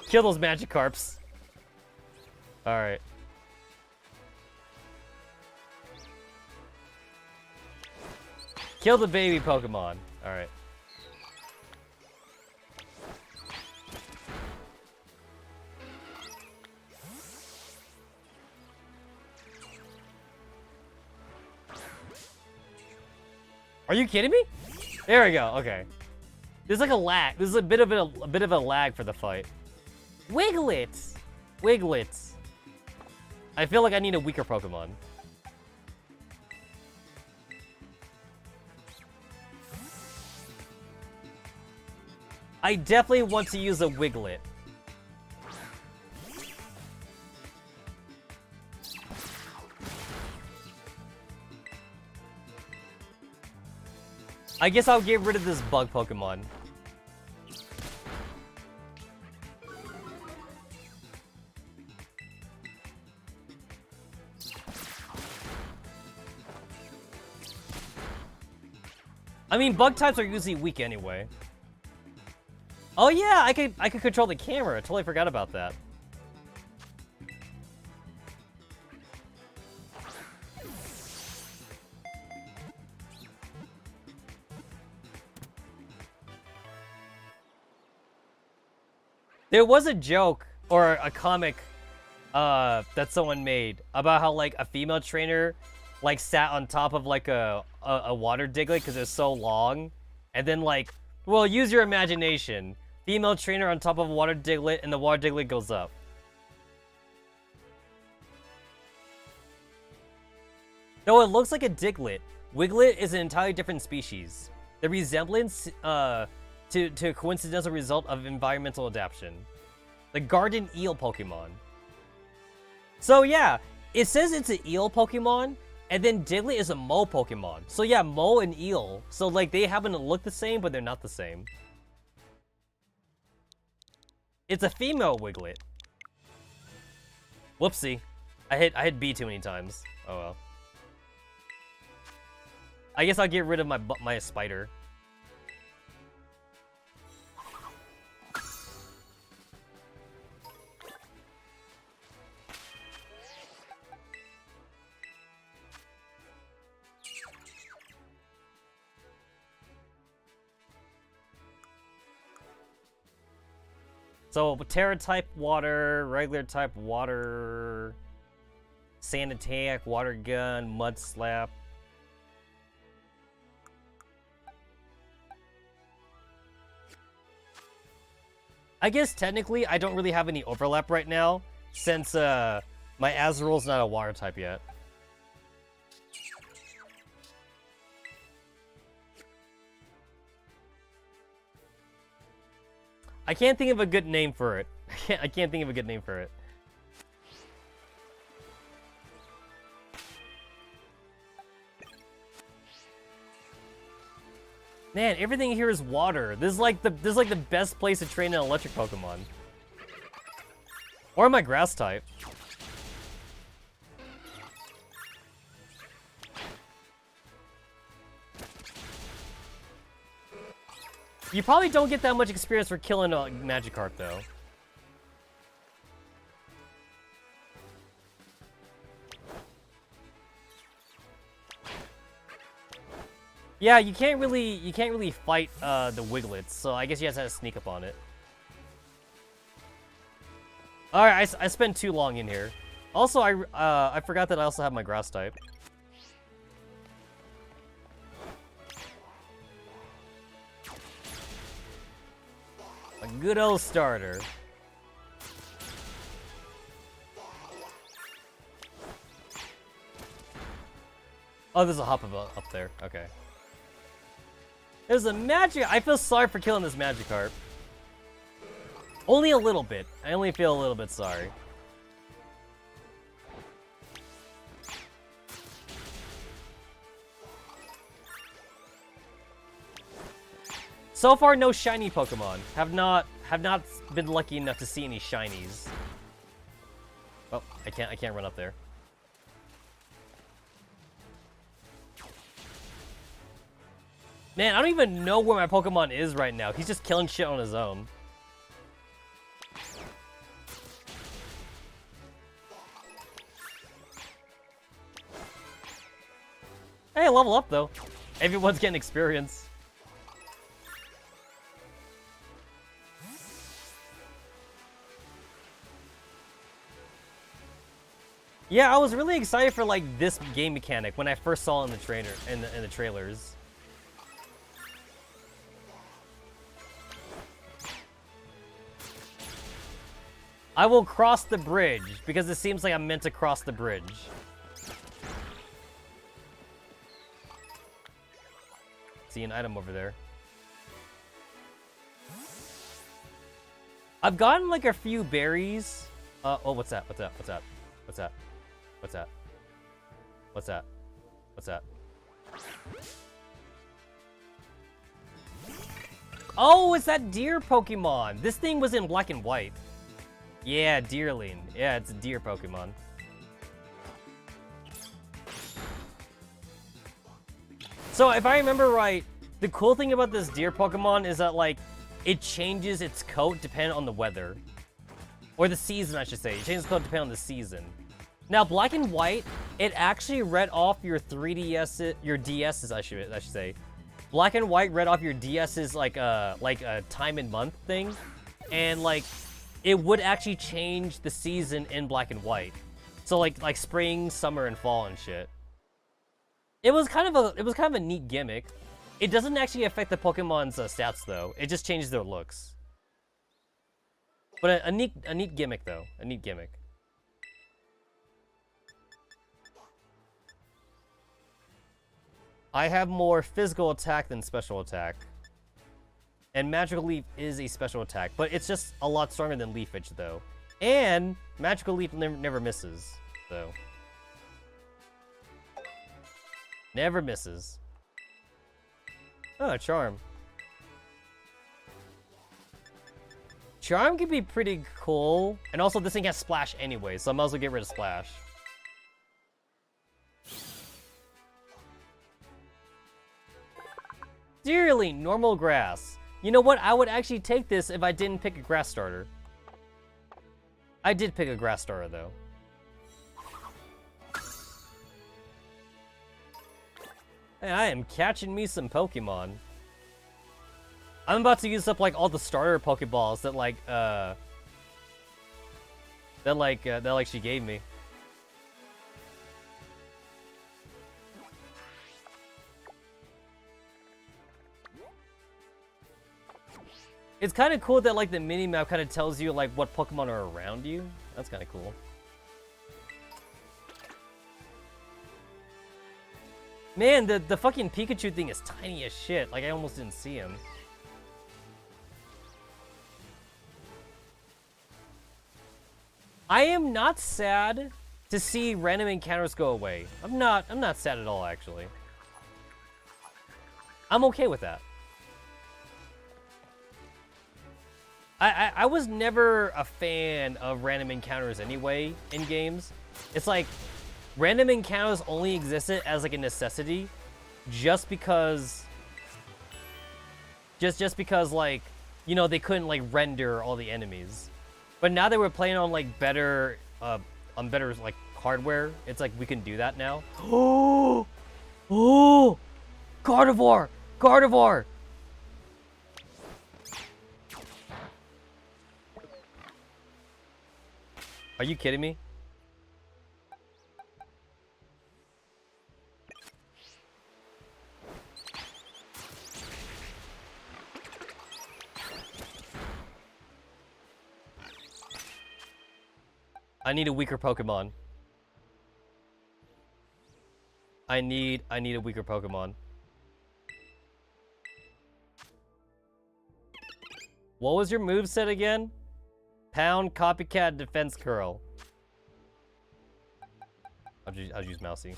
Kill those Magikarps. Alright. Kill the baby Pokemon. Alright. Are you kidding me? There we go. Okay. There's like a lag. There's a bit of a lag for the fight. Wiglet. Wiglet. I feel like I need a weaker Pokemon. I definitely want to use a Wiglet. I guess I'll get rid of this bug Pokemon. I mean, bug types are usually weak anyway. Oh yeah, I could control the camera. I totally forgot about that. There was a joke or a comic that someone made about how like a female trainer like sat on top of like a water Diglett because it's so long, and then like, well, use your imagination. Female trainer on top of a water Diglett, and the water Diglett goes up. No, it looks like a Diglett. Wiglet is an entirely different species. The resemblance to a coincidental result of environmental adaptation. The garden eel Pokemon. So yeah, it says it's an eel Pokemon, And then Diglett is a mole Pokemon. So yeah, mole and eel. So like they happen to look the same, but they're not the same. It's a female Wiglet. Whoopsie. I hit B too many times. Oh well. I guess I'll get rid of my spider. So, Terra type water, regular type water, sand attack, water gun, mud slap. I guess technically I don't really have any overlap right now since my Azrael's not a water type yet. I can't think of a good name for it. I can't think of a good name for it. Man, everything here is water. This is like the best place to train an electric Pokemon. Or my grass type. You probably don't get that much experience for killing a Magikarp, though. Yeah, you can't really fight the Wiglets, so I guess you have to sneak up on it. All right, I spent too long in here. Also, I forgot that I also have my grass type. A good old starter. Oh, there's a hop up there. Okay. There's a I feel sorry for killing this Magikarp. Only a little bit. I only feel a little bit sorry. So far, no shiny Pokemon. Have not been lucky enough to see any shinies. Oh, I can't run up there. Man, I don't even know where my Pokemon is right now. He's just killing shit on his own. Hey, level up though. Everyone's getting experience. Yeah, I was really excited for like this game mechanic when I first saw it in the trailers. I will cross the bridge because it seems like I'm meant to cross the bridge. See an item over there. I've gotten like a few berries. Oh, what's that? What's that? What's that? What's that? What's that? What's that? What's that? Oh, it's that deer Pokemon. This thing was in black and white. Yeah, Deerling. Yeah, it's a deer Pokemon. So, if I remember right, the cool thing about this deer Pokemon is that, like, it changes its coat depending on the weather. Or the season, I should say. It changes its coat depending on the season. Now, black and white, it actually read off your 3DS, your DS's, I should say. Black and white read off your DS's, like a time and month thing. And, like, it would actually change the season in black and white. So like spring, summer, and fall and shit. It was kind of a neat gimmick. It doesn't actually affect the Pokemon's stats though. It just changes their looks. But a neat gimmick though. A neat gimmick. I have more physical attack than special attack. And Magical Leaf is a special attack, but it's just a lot stronger than Leafage, though. And Magical Leaf never misses, so. Never misses. Oh, charm. Charm can be pretty cool. And also, this thing has Splash anyway, so I might as well get rid of Splash. Dearly, normal grass. You know what? I would actually take this if I didn't pick a grass starter. I did pick a grass starter, though. Hey, I am catching me some Pokemon. I'm about to use up, like, all the starter Pokeballs that she gave me. It's kind of cool that, like, the mini-map kind of tells you, like, what Pokemon are around you. That's kind of cool. Man, the fucking Pikachu thing is tiny as shit. Like, I almost didn't see him. I am not sad to see random encounters go away. I'm not sad at all, actually. I'm okay with that. I was never a fan of random encounters anyway in games. It's like, random encounters only existed as like a necessity just because like, you know, they couldn't like render all the enemies. But now that we're playing on like better like hardware, it's like we can do that now. Oh, Gardevoir! Gardevoir! Are you kidding me? I need a weaker Pokemon. I need a weaker Pokemon. What was your moveset again? Pound, Copycat, Defense Curl. I'll use Mousy.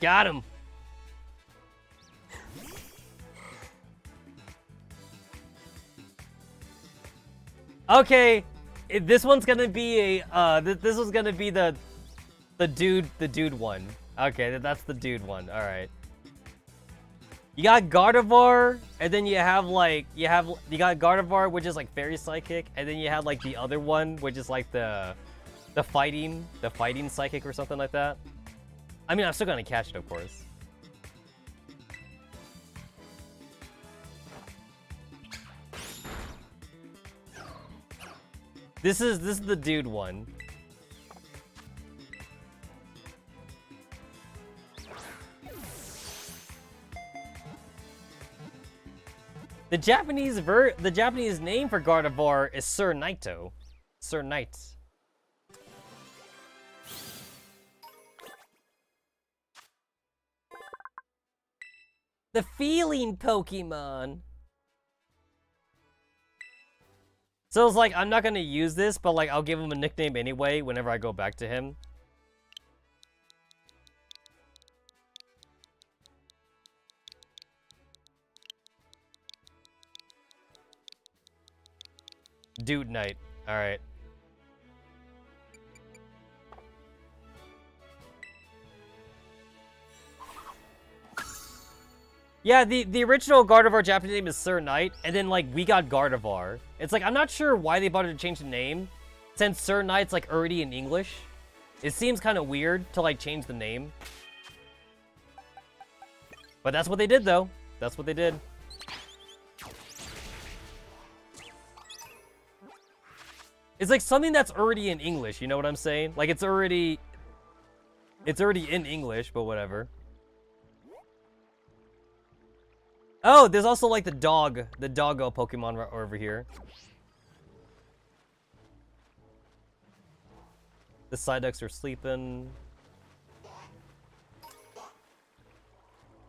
Got him! Okay, this one's gonna be a this was gonna be the dude one. Okay, that's the dude one. All right. You got Gardevoir, and then you got Gardevoir, which is like Fairy Psychic, and then you have like the other one, which is like the fighting Psychic or something like that. I mean, I'm still gonna catch it, of course. This is the dude one. The Japanese name for Gardevoir is Sir Naito. Sir Knight. The feeling Pokemon. So it's like, I'm not gonna use this, but like, I'll give him a nickname anyway whenever I go back to him. Dude Knight. Alright. Yeah, the original Gardevoir Japanese name is Sir Knight, and then, like, we got Gardevoir. It's like, I'm not sure why they bothered to change the name, since Sir Knight's, like, already in English. It seems kind of weird to, like, change the name. But that's what they did, though. That's what they did. It's like something that's already in English, you know what I'm saying? Like, it's already in English, but whatever. Oh, there's also like the doggo Pokemon right over here. The Psyducks are sleeping.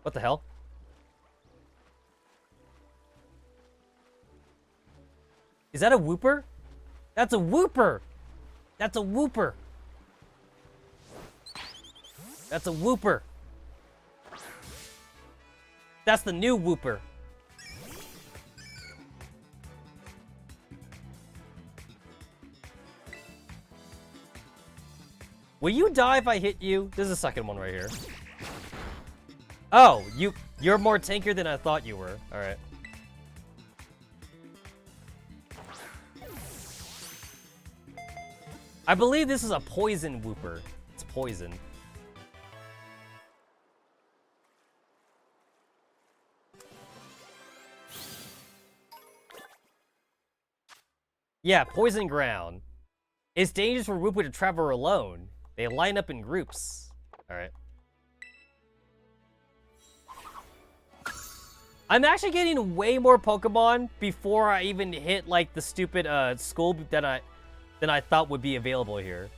What the hell? Is that a Wooper? That's a Wooper! That's a Wooper. That's a Wooper. That's the new Wooper. Will you die if I hit you? There's a second one right here. Oh, you're more tankier than I thought you were. All right. I believe this is a poison Wooper. It's poison. Yeah, poison ground. It's dangerous for Wooper to travel alone. They line up in groups. Alright. I'm actually getting way more Pokemon before I even hit, like, the stupid, school than I thought would be available here.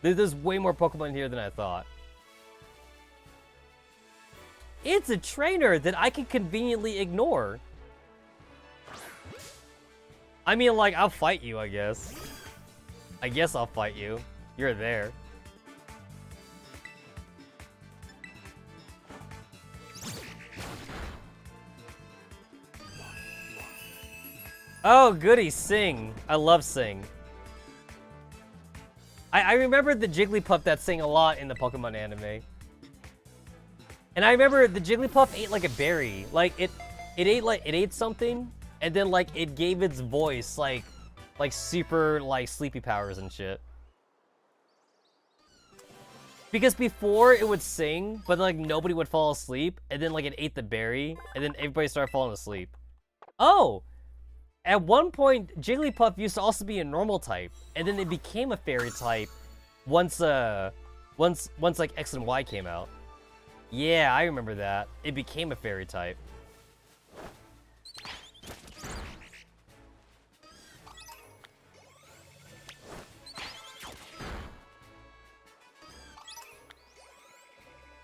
There's way more Pokemon here than I thought. It's a trainer that I can conveniently ignore. I mean, like, I'll fight you, I guess. I guess I'll fight you. You're there. Oh, goody, Sing. I love Sing. I remember the Jigglypuff that Sing a lot in the Pokemon anime. And I remember the Jigglypuff ate like a berry. Like, it ate something, and then, like, it gave its voice, like super, like, sleepy powers and shit. Because before, it would sing, but, like, nobody would fall asleep, and then, like, it ate the berry, and then everybody started falling asleep. Oh! At one point, Jigglypuff used to also be a normal type, and then it became a fairy type once, like, X and Y came out. Yeah, I remember that. It became a fairy type.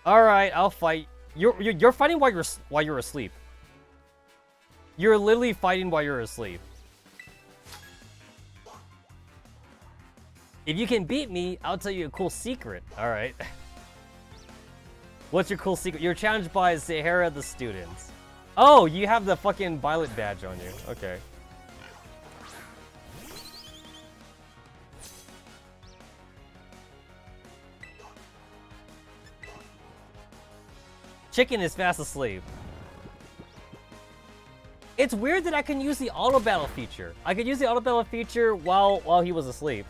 All right, I'll fight. You're fighting while you're asleep. You're literally fighting while you're asleep. If you can beat me, I'll tell you a cool secret. All right. What's your cool secret? You're challenged by Sahara the students. Oh, you have the fucking Violet badge on you. Okay. Chicken is fast asleep. It's weird that I can use the auto battle feature. I could use the auto battle feature while he was asleep.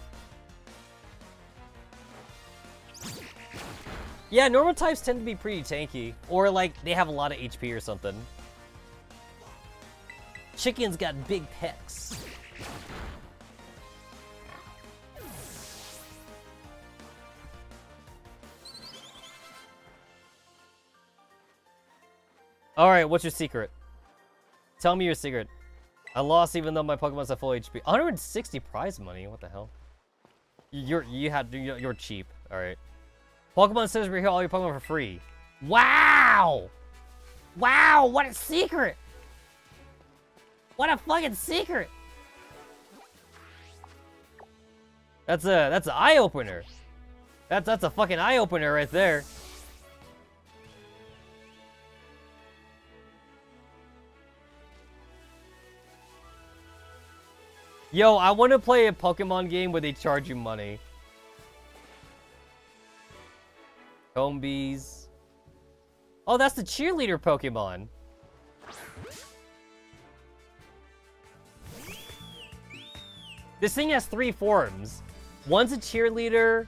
Yeah, normal types tend to be pretty tanky, or like they have a lot of HP or something. Chicken's got big pecs. Alright, what's your secret? Tell me your secret. I lost even though my Pokemon's at full HP. 160 prize money? What the hell? You're cheap. Alright. Pokemon says we're here all your Pokemon for free. Wow! Wow, what a secret! What a fucking secret! That's an eye-opener. That's a fucking eye-opener right there. Yo, I want to play a Pokemon game where they charge you money. Combees. Oh, that's the cheerleader Pokemon. This thing has 3 forms. One's a cheerleader.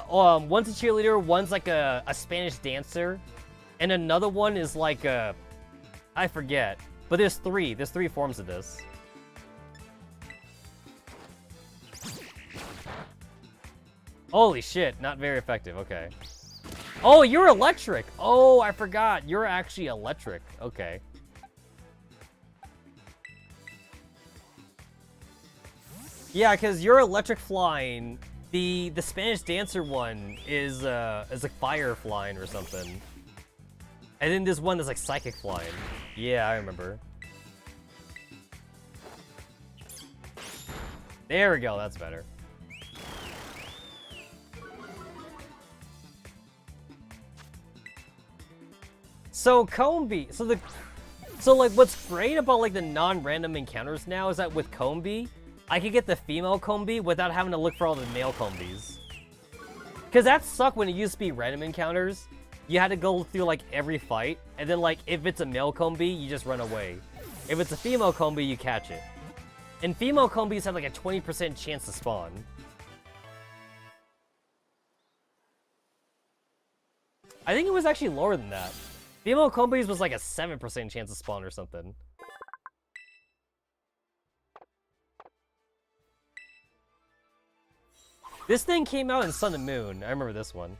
One's like a Spanish dancer, and another one is like a, I forget. But there's 3. There's 3 forms of this. Holy shit, not very effective. Okay. Oh, you're electric. Oh, I forgot. You're actually electric. Okay. Yeah, because you're electric flying. The Spanish dancer one is like fire flying or something. And then there's one that's like psychic flying. Yeah, I remember. There we go. That's better. So Combi, so like what's great about like the non-random encounters now is that with Combi, I could get the female Combi without having to look for all the male Combis. Cause that sucked when it used to be random encounters. You had to go through like every fight, and then like if it's a male Combi, you just run away. If it's a female Combi, you catch it. And female Combis have like a 20% chance to spawn. I think it was actually lower than that. Female Combis was like a 7% chance to spawn or something. This thing came out in Sun and Moon. I remember this one.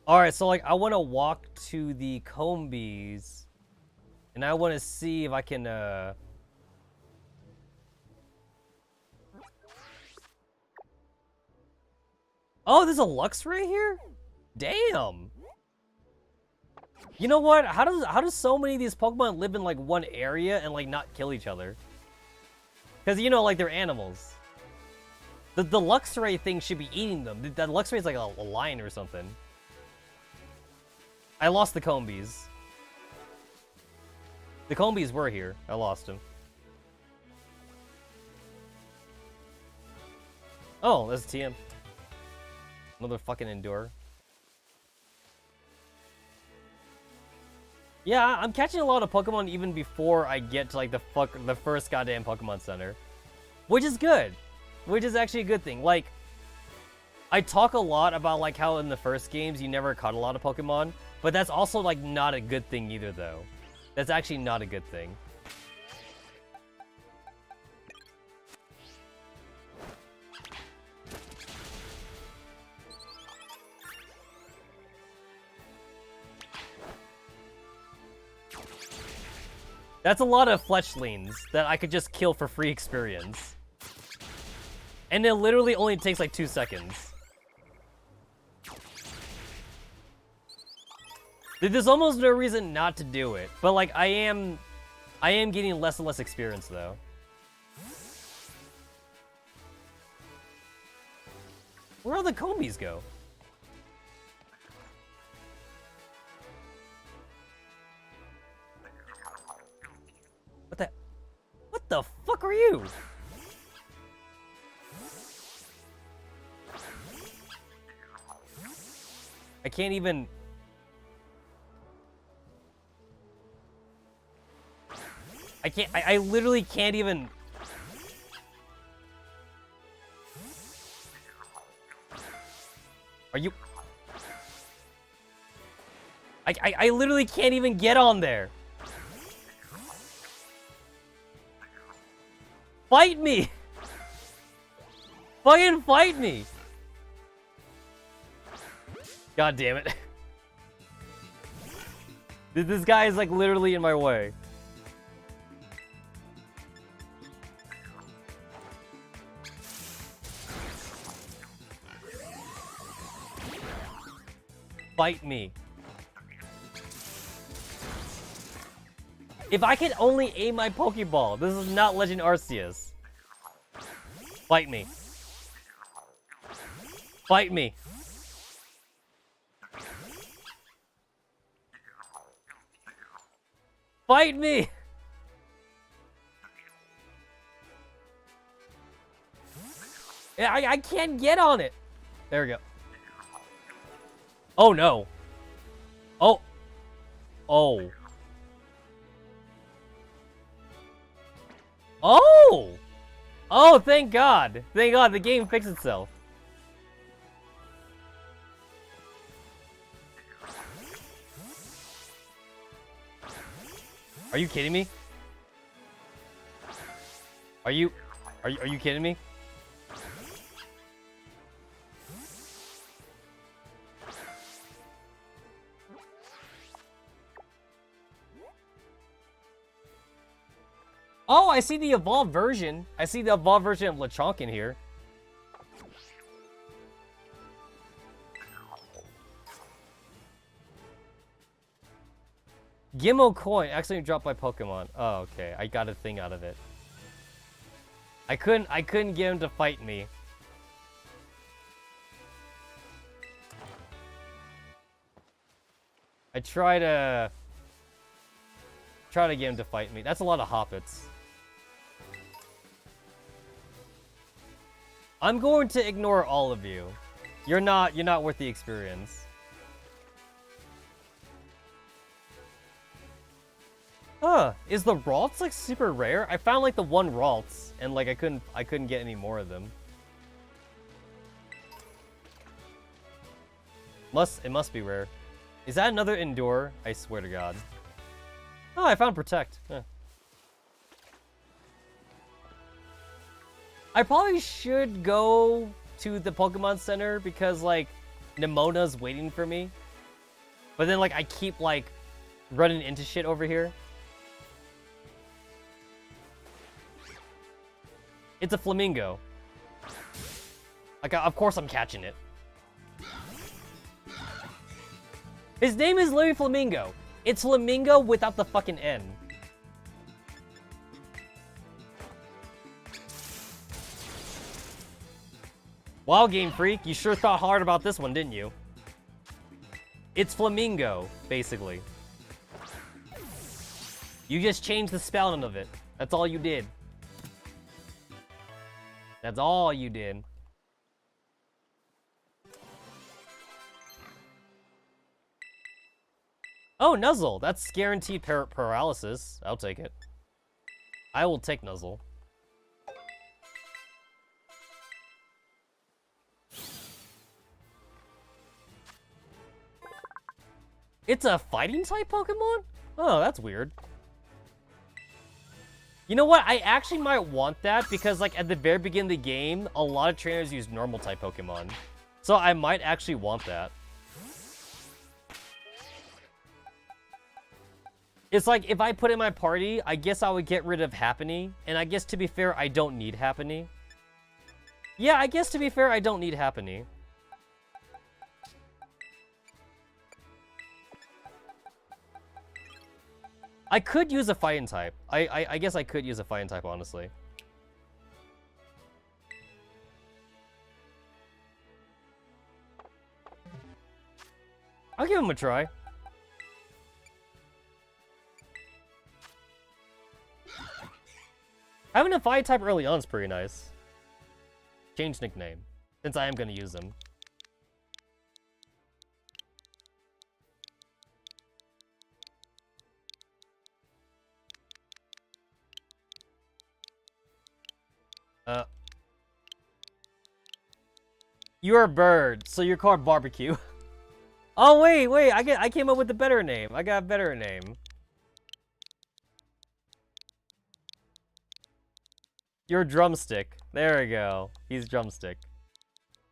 Alright, so like I want to walk to the Combis. And I want to see if I can Oh, there's a Luxray here? Damn. You know what? How does so many of these Pokemon live in like one area and like not kill each other? Because you know, like they're animals. The Luxray thing should be eating them. The Luxray is like a lion or something. I lost the Combis. The Combis were here. I lost them. Oh, that's TM. Motherfucking Endure. Yeah, I'm catching a lot of Pokemon even before I get to like the first goddamn Pokemon Center. Which is good. Which is actually a good thing. Like, I talk a lot about like how in the first games you never caught a lot of Pokemon, but that's also like not a good thing either though. That's actually not a good thing. That's a lot of Fletchlings that I could just kill for free experience. And it literally only takes like 2 seconds. There's almost no reason not to do it, but like I am getting less and less experience though. Where all the Combis go? What the fuck are you? I can't even... I literally can't even... Are you... I literally can't even get on there. Fight me! Fucking fight me! God damn it. This guy is like literally in my way. Fight me. If I could only aim my Pokeball, this is not Legend Arceus. Fight me. Fight me. Fight me! I can't get on it. There we go. Oh no. Oh. Oh. Oh! Oh, thank God. Thank God the game fixed itself. Are you kidding me? Are you kidding me? Oh, I see the evolved version. I see the evolved version of Lechonk in here. Gimmo coin accidentally dropped my Pokemon. Oh, okay. I got a thing out of it. I couldn't get him to fight me. I try to get him to fight me. That's a lot of hoppets. I'm going to ignore all of you. You're not worth the experience. Huh, is the Ralts like super rare? I found like the one Ralts and like I couldn't get any more of them. It must be rare. Is that another Endure? I swear to God. Oh, I found Protect. Huh. I probably should go to the Pokemon Center because, like, Nemona's waiting for me. But then, like, I keep, like, running into shit over here. It's a Flamingo. Like, of course I'm catching it. His name is literally Flamingo. It's Flamingo without the fucking N. Wow, Game Freak, you sure thought hard about this one, didn't you? It's Flamingo, basically. You just changed the spelling of it. That's all you did. That's all you did. Oh, Nuzzle. That's guaranteed paralysis. I'll take it. I will take Nuzzle. It's a fighting type Pokemon? Oh, that's weird. You know what? I actually might want that because, like, at the very beginning of the game, a lot of trainers use normal type Pokemon. So I might actually want that. It's like, if I put in my party, I guess I would get rid of Happiny. And I guess, to be fair, I don't need Happiny. Yeah, I guess, to be fair, I don't need Happiny. I could use a fighting type. I guess I could use a fighting type, honestly. I'll give him a try. Having a fighting type early on is pretty nice. Change nickname, since I am going to use them. You're a bird, so you're called Barbecue. Oh, wait, I came up with a better name. I got a better name. You're Drumstick. There we go. He's Drumstick.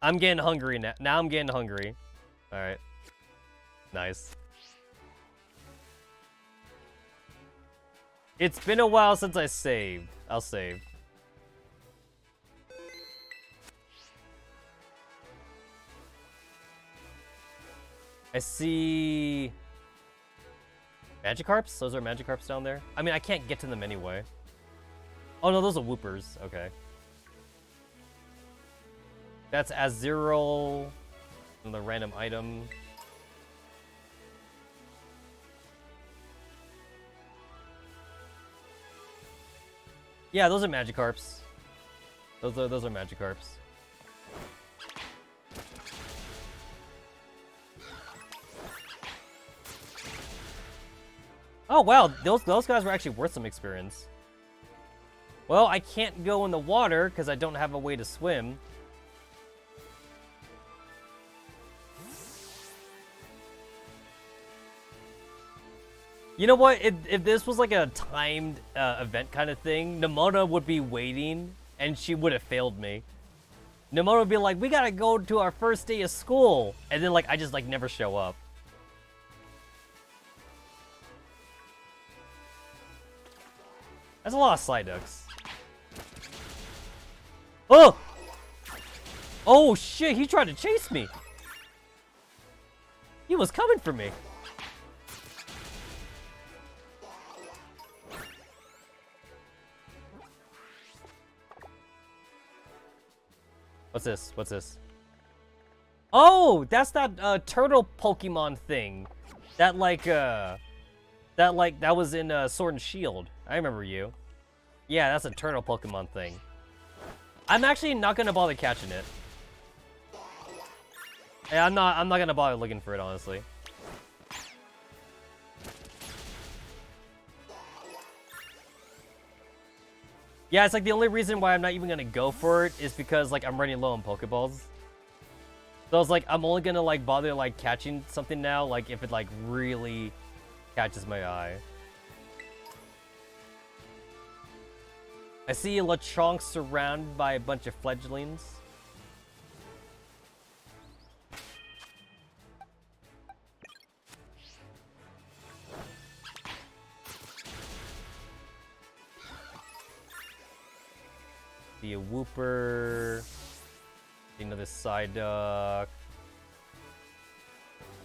I'm getting hungry now. Now I'm getting hungry. Alright. Nice. It's been a while since I saved. I'll save. I see... Magikarps? Those are Magikarps down there? I mean, I can't get to them anyway. Oh no, those are Whoopers. Okay. That's Azurill. And the random item. Yeah, those are Magikarps. Those are Magikarps. Oh wow, those guys were actually worth some experience. Well, I can't go in the water because I don't have a way to swim. You know what? If this was like a timed event kind of thing, Nemona would be waiting and she would have failed me. Nemona would be like, we gotta go to our first day of school. And then like I just like never show up. That's a lot of Psyducks. Oh! Oh shit, he tried to chase me. He was coming for me. What's this? What's this? Oh, that's that turtle Pokemon thing. That that was in Sword and Shield. I remember you. Yeah, that's a turtle Pokemon thing. I'm actually not gonna bother catching it. Yeah, I'm not gonna bother looking for it, honestly. Yeah, it's like the only reason why I'm not even gonna go for it is because like I'm running low on Pokeballs. So it's like I'm only gonna like bother like catching something now, like if it like really catches my eye. I see a Lechonk surrounded by a bunch of fledglings. See a Wooper. See another Psyduck.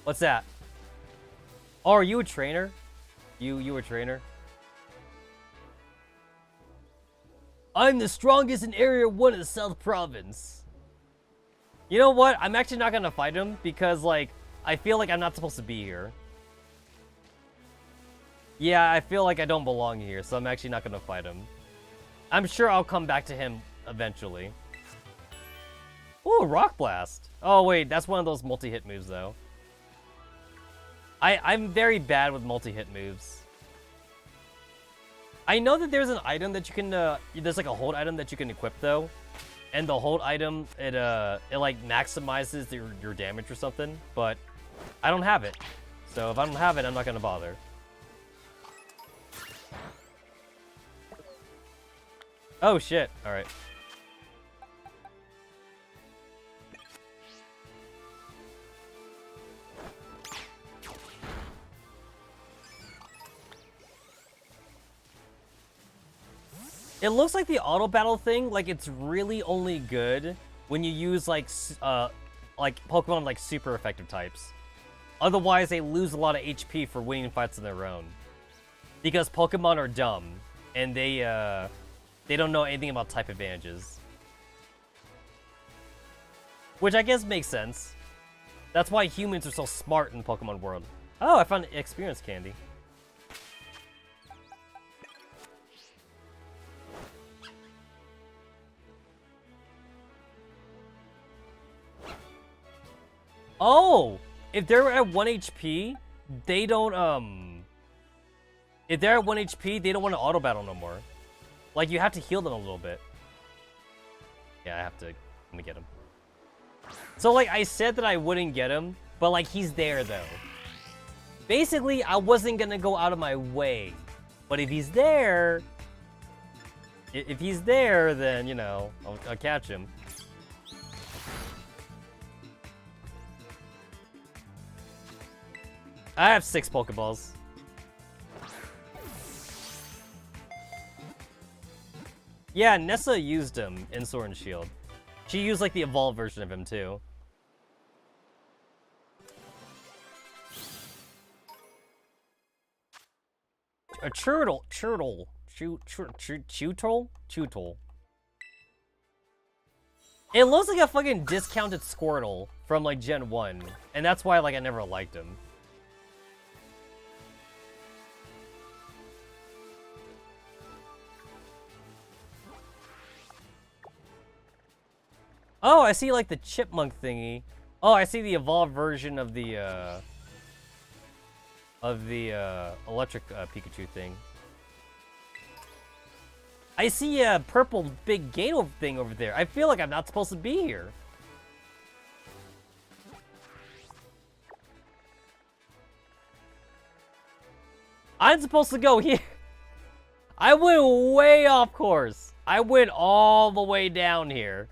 What's that? Oh, are you a trainer? You a trainer? I'm the strongest in Area 1 of the South Province. You know what? I'm actually not gonna fight him because, like, I feel like I'm not supposed to be here. Yeah, I feel like I don't belong here, so I'm actually not gonna fight him. I'm sure I'll come back to him eventually. Ooh, Rock Blast. Oh, wait, that's one of those multi-hit moves, though. I'm very bad with multi-hit moves. I know that there's an item that you can, there's like a hold item that you can equip, though. And the hold item, it like maximizes your damage or something, but I don't have it. So if I don't have it, I'm not gonna bother. Oh, shit. Alright. It looks like the auto battle thing, like it's really only good when you use like Pokemon like super effective types. Otherwise, they lose a lot of HP for winning fights on their own. Because Pokemon are dumb and they don't know anything about type advantages. Which I guess makes sense. That's why humans are so smart in Pokemon World. Oh, I found experience candy. Oh, if they're at 1 HP, they don't, if they're at 1 HP, they don't want to auto battle no more. Like, you have to heal them a little bit. Yeah, I have to. Let me get him. So, like, I said that I wouldn't get him, but, like, he's there, though. Basically, I wasn't gonna go out of my way. But if he's there... If he's there, then, you know, I'll catch him. I have 6 Pokeballs. Yeah, Nessa used him in Sword and Shield. She used, like, the evolved version of him, too. A Churtle. Chewtle. It looks like a fucking discounted Squirtle from, like, Gen 1. And that's why, like, I never liked him. Oh, I see, like, the chipmunk thingy. Oh, I see the evolved version of the electric Pikachu thing. I see a purple big Gato thing over there. I feel like I'm not supposed to be here. I'm supposed to go here. I went way off course. I went all the way down here.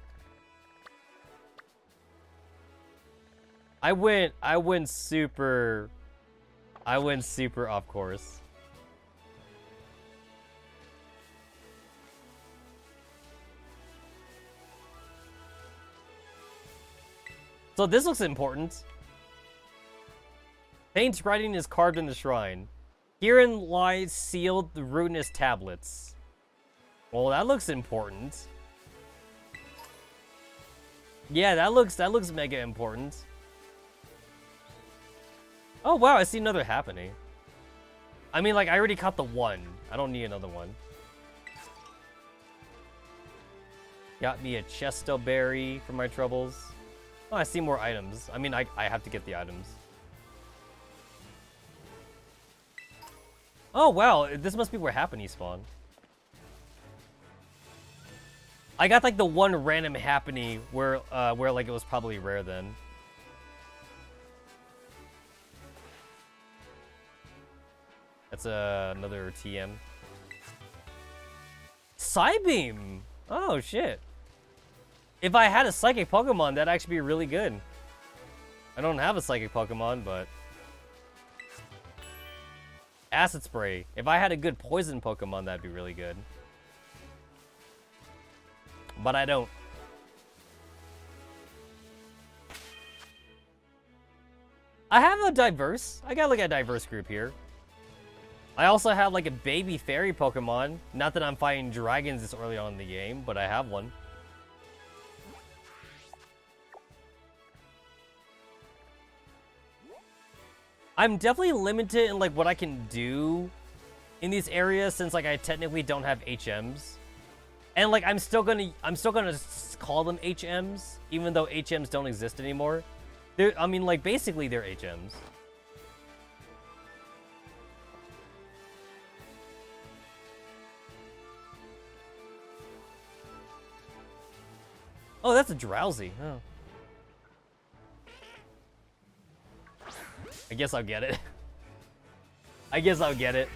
I went super off course. So this looks important. Paint's writing is carved in the shrine. Herein lies sealed the ruinous tablets. Well, that looks important. Yeah, that looks mega important. Oh wow, I see another happening. I mean, like, I already caught the one. I don't need another one. Got me a chesto berry for my troubles. Oh, I see more items. I mean, I have to get the items. Oh wow, this must be where Happiny spawn. I got like the one random Happiny where like it was probably rare then. That's another TM. Psybeam! Oh shit. If I had a psychic Pokemon, that'd actually be really good. I don't have a psychic Pokemon, but... Acid Spray. If I had a good poison Pokemon, that'd be really good. But I don't. I got like a diverse group here. I also have like a baby fairy Pokemon. Not that I'm fighting dragons this early on in the game, but I have one. I'm definitely limited in like what I can do in these areas since like I technically don't have HMs. And like I'm still gonna call them HMs, even though HMs don't exist anymore. I mean, like basically they're HMs. Oh, that's a Drowsy. Oh. I guess I'll get it. I guess I'll get it.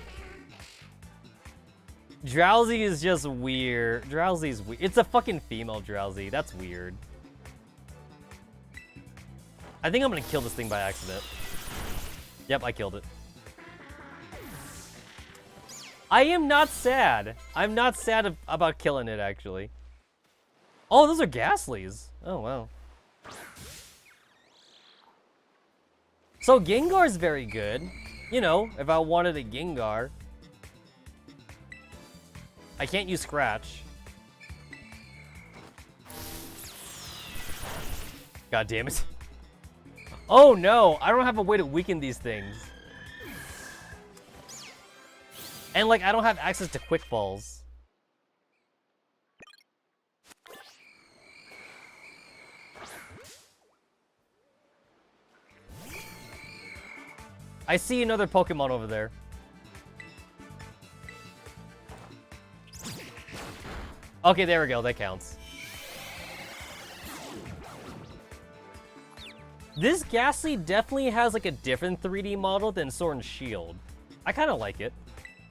Drowsy is just weird. Drowsy's weird. It's a fucking female Drowsy. That's weird. I think I'm gonna kill this thing by accident. Yep, I killed it. I am not sad. I'm not sad about killing it, actually. Oh, those are Ghastlies. Oh, wow. So Gengar's very good. You know, if I wanted a Gengar. I can't use Scratch. God damn it. Oh no, I don't have a way to weaken these things. And like, I don't have access to Quick Balls. I see another Pokemon over there. Okay, there we go. That counts. This Ghastly definitely has like a different 3D model than Sword and Shield. I kind of like it.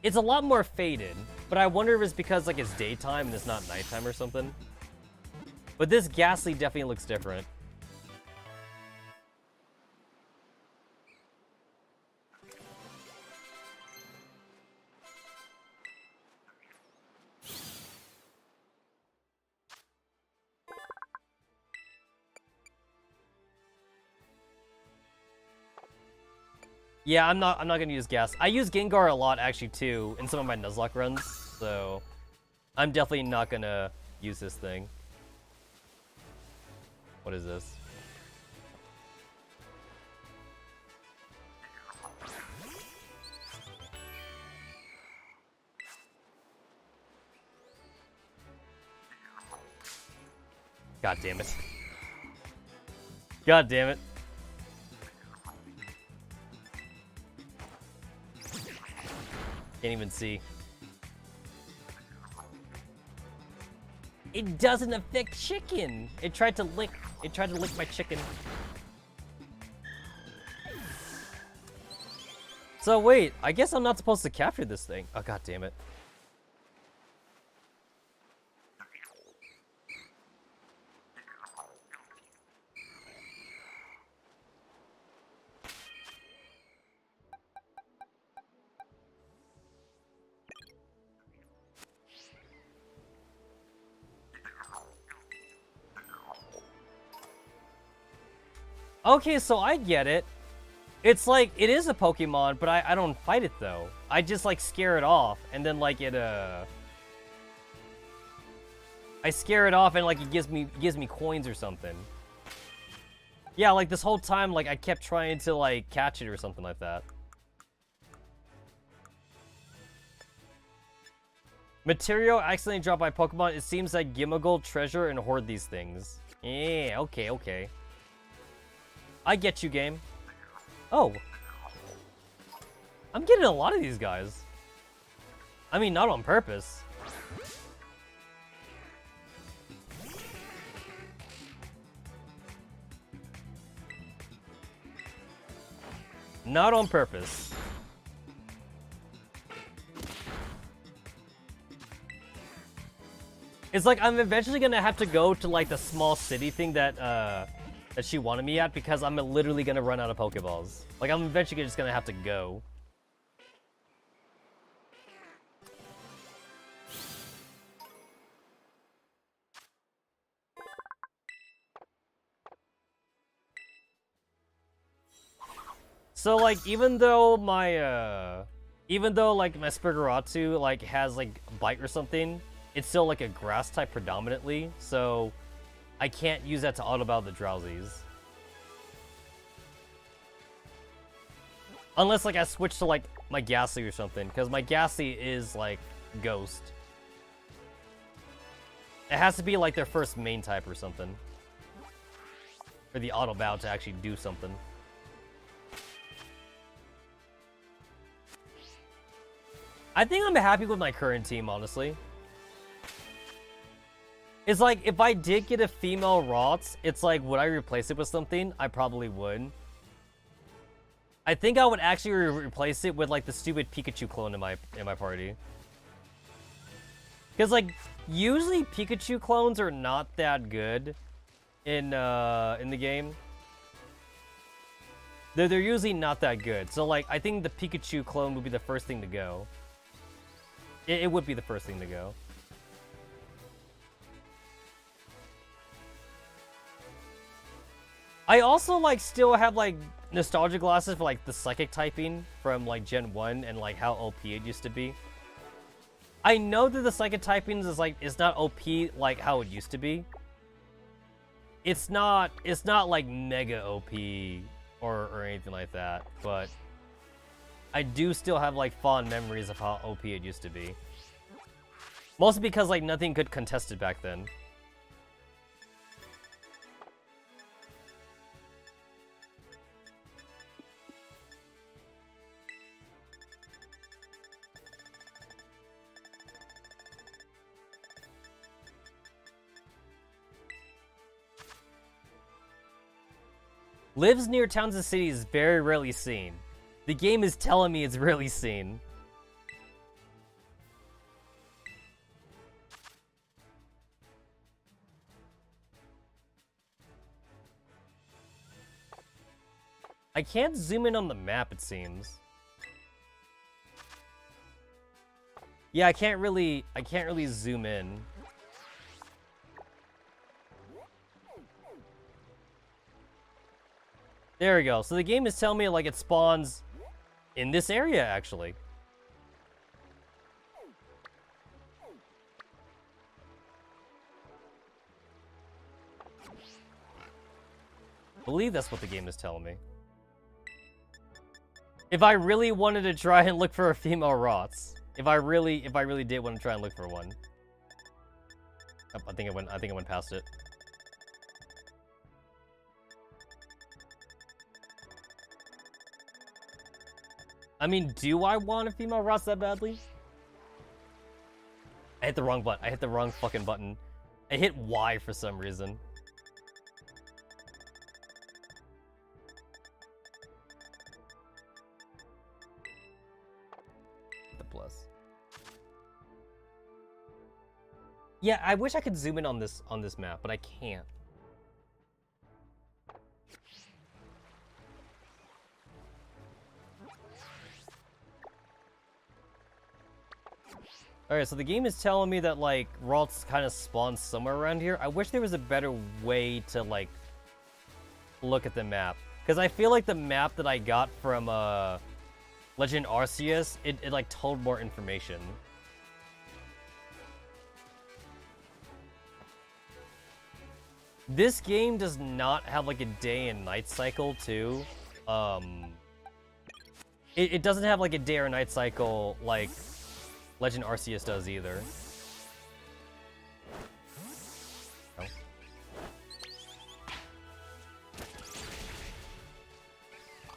It's a lot more faded, but I wonder if it's because like it's daytime and it's not nighttime or something. But this Ghastly definitely looks different. Yeah, I'm not gonna use Gas. I use Gengar a lot actually too in some of my Nuzlocke runs, so I'm definitely not gonna use this thing. What is this? God damn it. God damn it. Can't even see. It doesn't affect chicken. It tried to lick my chicken. So wait, I guess I'm not supposed to capture this thing. Oh god damn it. Okay, so I get it. It's like, it is a Pokemon, but I don't fight it though. I just like scare it off, and then like it, I scare it off and like it gives me coins or something. Yeah, like this whole time, like I kept trying to like catch it or something like that. Material accidentally dropped by Pokemon. It seems that Gimagold treasure and hoard these things. Yeah, okay, okay. I get you, game. Oh. I'm getting a lot of these guys. I mean, not on purpose. Not on purpose. It's like I'm eventually gonna have to go to like the small city thing that that she wanted me at because I'm literally gonna run out of Pokeballs. Like I'm eventually just gonna have to go. So like even though like my Spirigaratu like has like bite or something, it's still like a grass type predominantly, so I can't use that to auto battle the Drowsies. Unless like I switch to like my Ghastly or something, because my Ghastly is like Ghost. It has to be like their first main type or something. For the auto battle to actually do something. I think I'm happy with my current team, honestly. It's like, if I did get a female Rots, it's like, would I replace it with something? I probably would. I think I would actually replace it with like the stupid Pikachu clone in my party. Because like, usually Pikachu clones are not that good in the game. They're usually not that good. So like, I think the Pikachu clone would be the first thing to go. It would be the first thing to go. I also like still have like nostalgia glasses for like the psychic typing from like Gen 1 and like how OP it used to be. I know that the psychic typings is like it's not OP like how it used to be. It's not like mega OP or anything like that, but I do still have like fond memories of how OP it used to be. Mostly because like nothing could contest it back then. Lives near towns and cities is very rarely seen. The game is telling me it's rarely seen. I can't zoom in on the map, it seems. Yeah, I can't really zoom in. There we go. So the game is telling me like it spawns in this area, actually. I believe that's what the game is telling me. If I really wanted to try and look for a female Rots, if I really did want to try and look for one. Oh, I think I went past it. I mean, do I want a female Rots that badly? I hit the wrong button. I hit the wrong fucking button. I hit Y for some reason. The plus. Yeah, I wish I could zoom in on this map, but I can't. Alright, so the game is telling me that, like, Ralts kind of spawn somewhere around here. I wish there was a better way to, like, look at the map. Because I feel like the map that I got from, Legend Arceus, it like, told more information. This game does not have like a day and night cycle too. It doesn't have like a day or night cycle like Legend Arceus does either. Oh.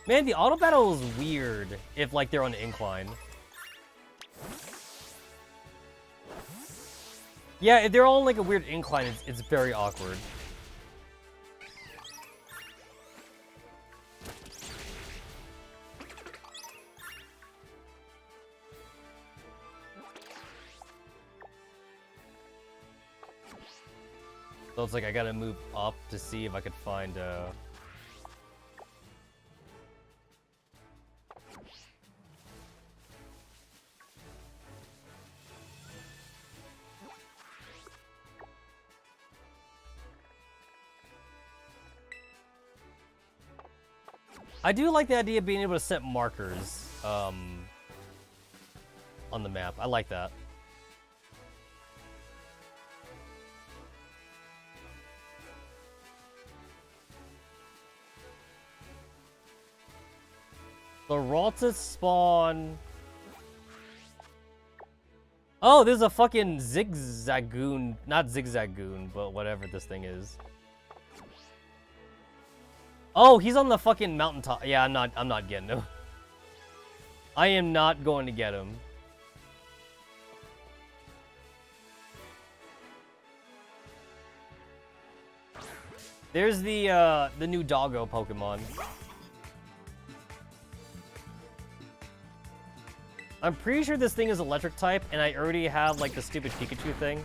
Man, the auto battle is weird if like they're on an incline. Yeah, if they're all on like a weird incline, it's very awkward. So it's like I gotta move up to see if I could find I do like the idea of being able to set markers on the map. I like that. The Raltas spawn. Oh, there's a fucking Zigzagoon, not Zigzagoon, but whatever this thing is. Oh, he's on the fucking mountaintop. Yeah, I'm not getting him. I am not going to get him. There's the new doggo Pokemon. I'm pretty sure this thing is electric type, and I already have like the stupid Pikachu thing.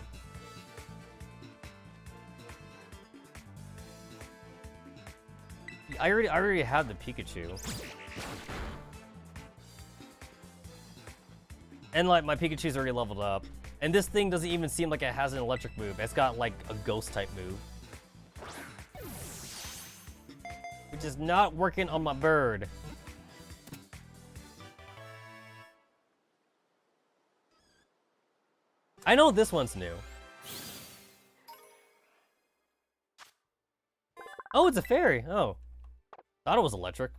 I already have the Pikachu. And like my Pikachu's already leveled up. And this thing doesn't even seem like it has an electric move. It's got like a ghost type move. Which is not working on my bird. I know this one's new. Oh, it's a fairy. Oh. Thought it was electric.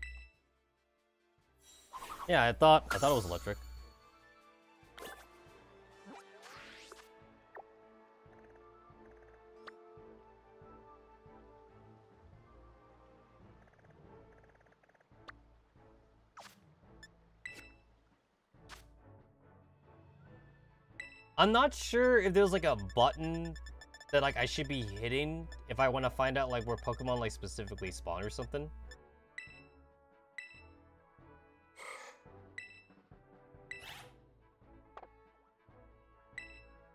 Yeah, I thought it was electric. I'm not sure if there's like a button that like I should be hitting if I want to find out like where Pokemon like specifically spawn or something.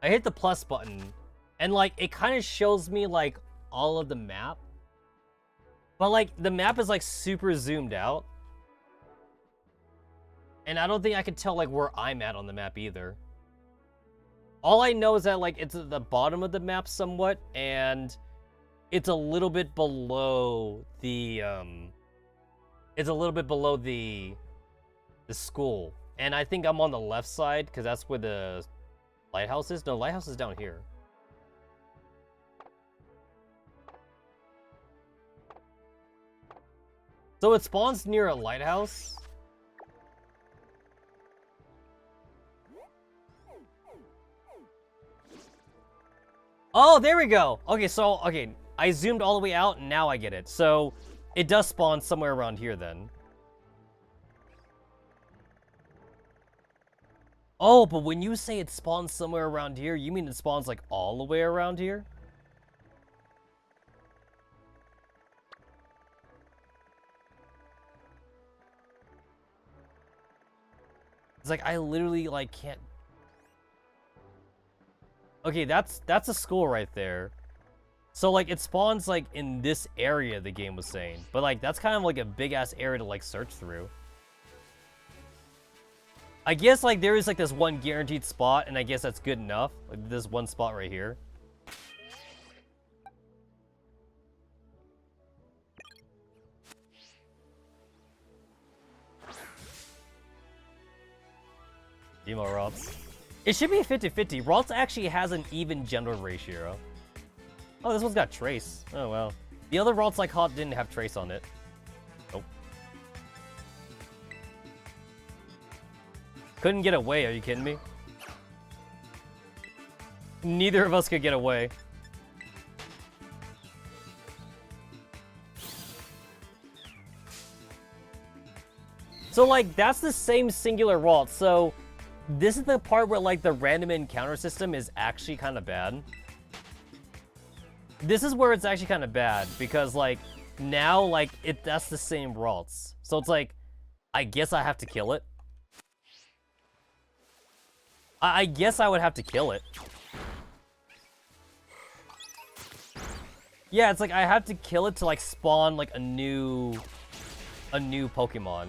I hit the plus button and like it kind of shows me like all of the map. But like the map is like super zoomed out. And I don't think I can tell like where I'm at on the map either. All I know is that like it's at the bottom of the map somewhat, and it's a little bit below the school. And I think I'm on the left side because that's where the lighthouse is. No, lighthouse is down here. So it spawns near a lighthouse. Oh, there we go. Okay, so, okay, I zoomed all the way out, and now I get it. So, it does spawn somewhere around here, then. Oh, but when you say it spawns somewhere around here, you mean it spawns, like, all the way around here? It's like, I literally, like, can't... Okay, that's a school right there. So, like, it spawns, like, in this area, the game was saying. But, like, that's kind of, like, a big-ass area to, like, search through. I guess, like, there is, like, this one guaranteed spot, and I guess that's good enough. Like, this one spot right here. Demo Ralts. It should be 50-50. Ralts actually has an even gender ratio. Oh, this one's got Trace. Oh, well. The other Ralts I caught didn't have Trace on it. Nope. Couldn't get away, are you kidding me? Neither of us could get away. So, like, that's the same singular Ralt. So, this is the part where, like, the random encounter system is actually kind of bad. This is where it's actually kind of bad, because, like, now, like, that's the same Ralts. So it's like, I guess I have to kill it. I guess I would have to kill it. Yeah, it's like I have to kill it to, like, spawn, like, a new Pokemon.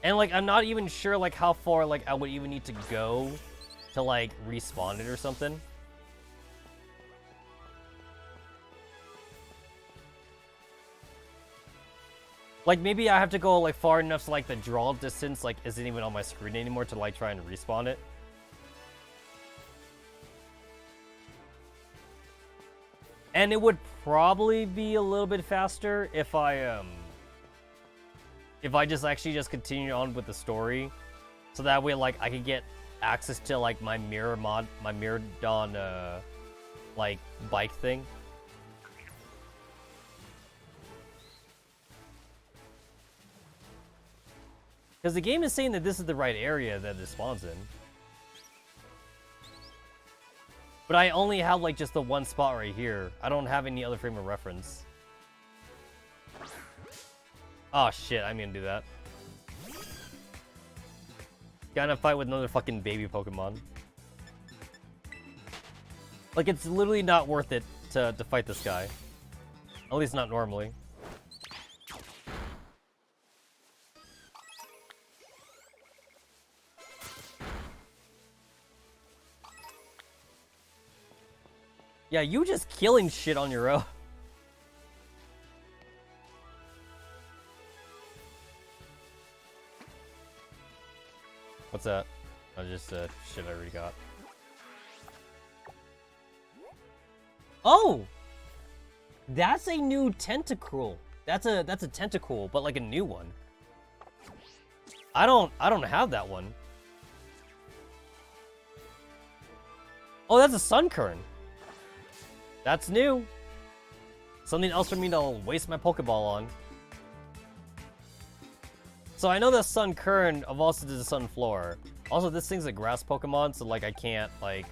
And, like, I'm not even sure, like, how far, like, I would even need to go to, like, respawn it or something. Like, maybe I have to go, like, far enough so, like, the draw distance, like, isn't even on my screen anymore to, like, try and respawn it. And it would probably be a little bit faster if I just actually just continue on with the story, so that way, like, I could get access to, like, my Miradon, like, bike thing. Because the game is saying that this is the right area that it spawns in. But I only have, like, just the one spot right here. I don't have any other frame of reference. Oh shit, I'm gonna do that. Gotta fight with another fucking baby Pokemon. Like, it's literally not worth it to fight this guy. At least not normally. Yeah, you just killing shit on your own. What's that? Oh, just shit I already got. Oh! That's a new tentacle. That's a tentacle, but like a new one. I don't have that one. Oh, that's a Sunkern. That's new. Something else for me to waste my Pokeball on. So I know that Sunkern evolves into the Sunflower. Also, this thing's a grass Pokemon, so like I can't like...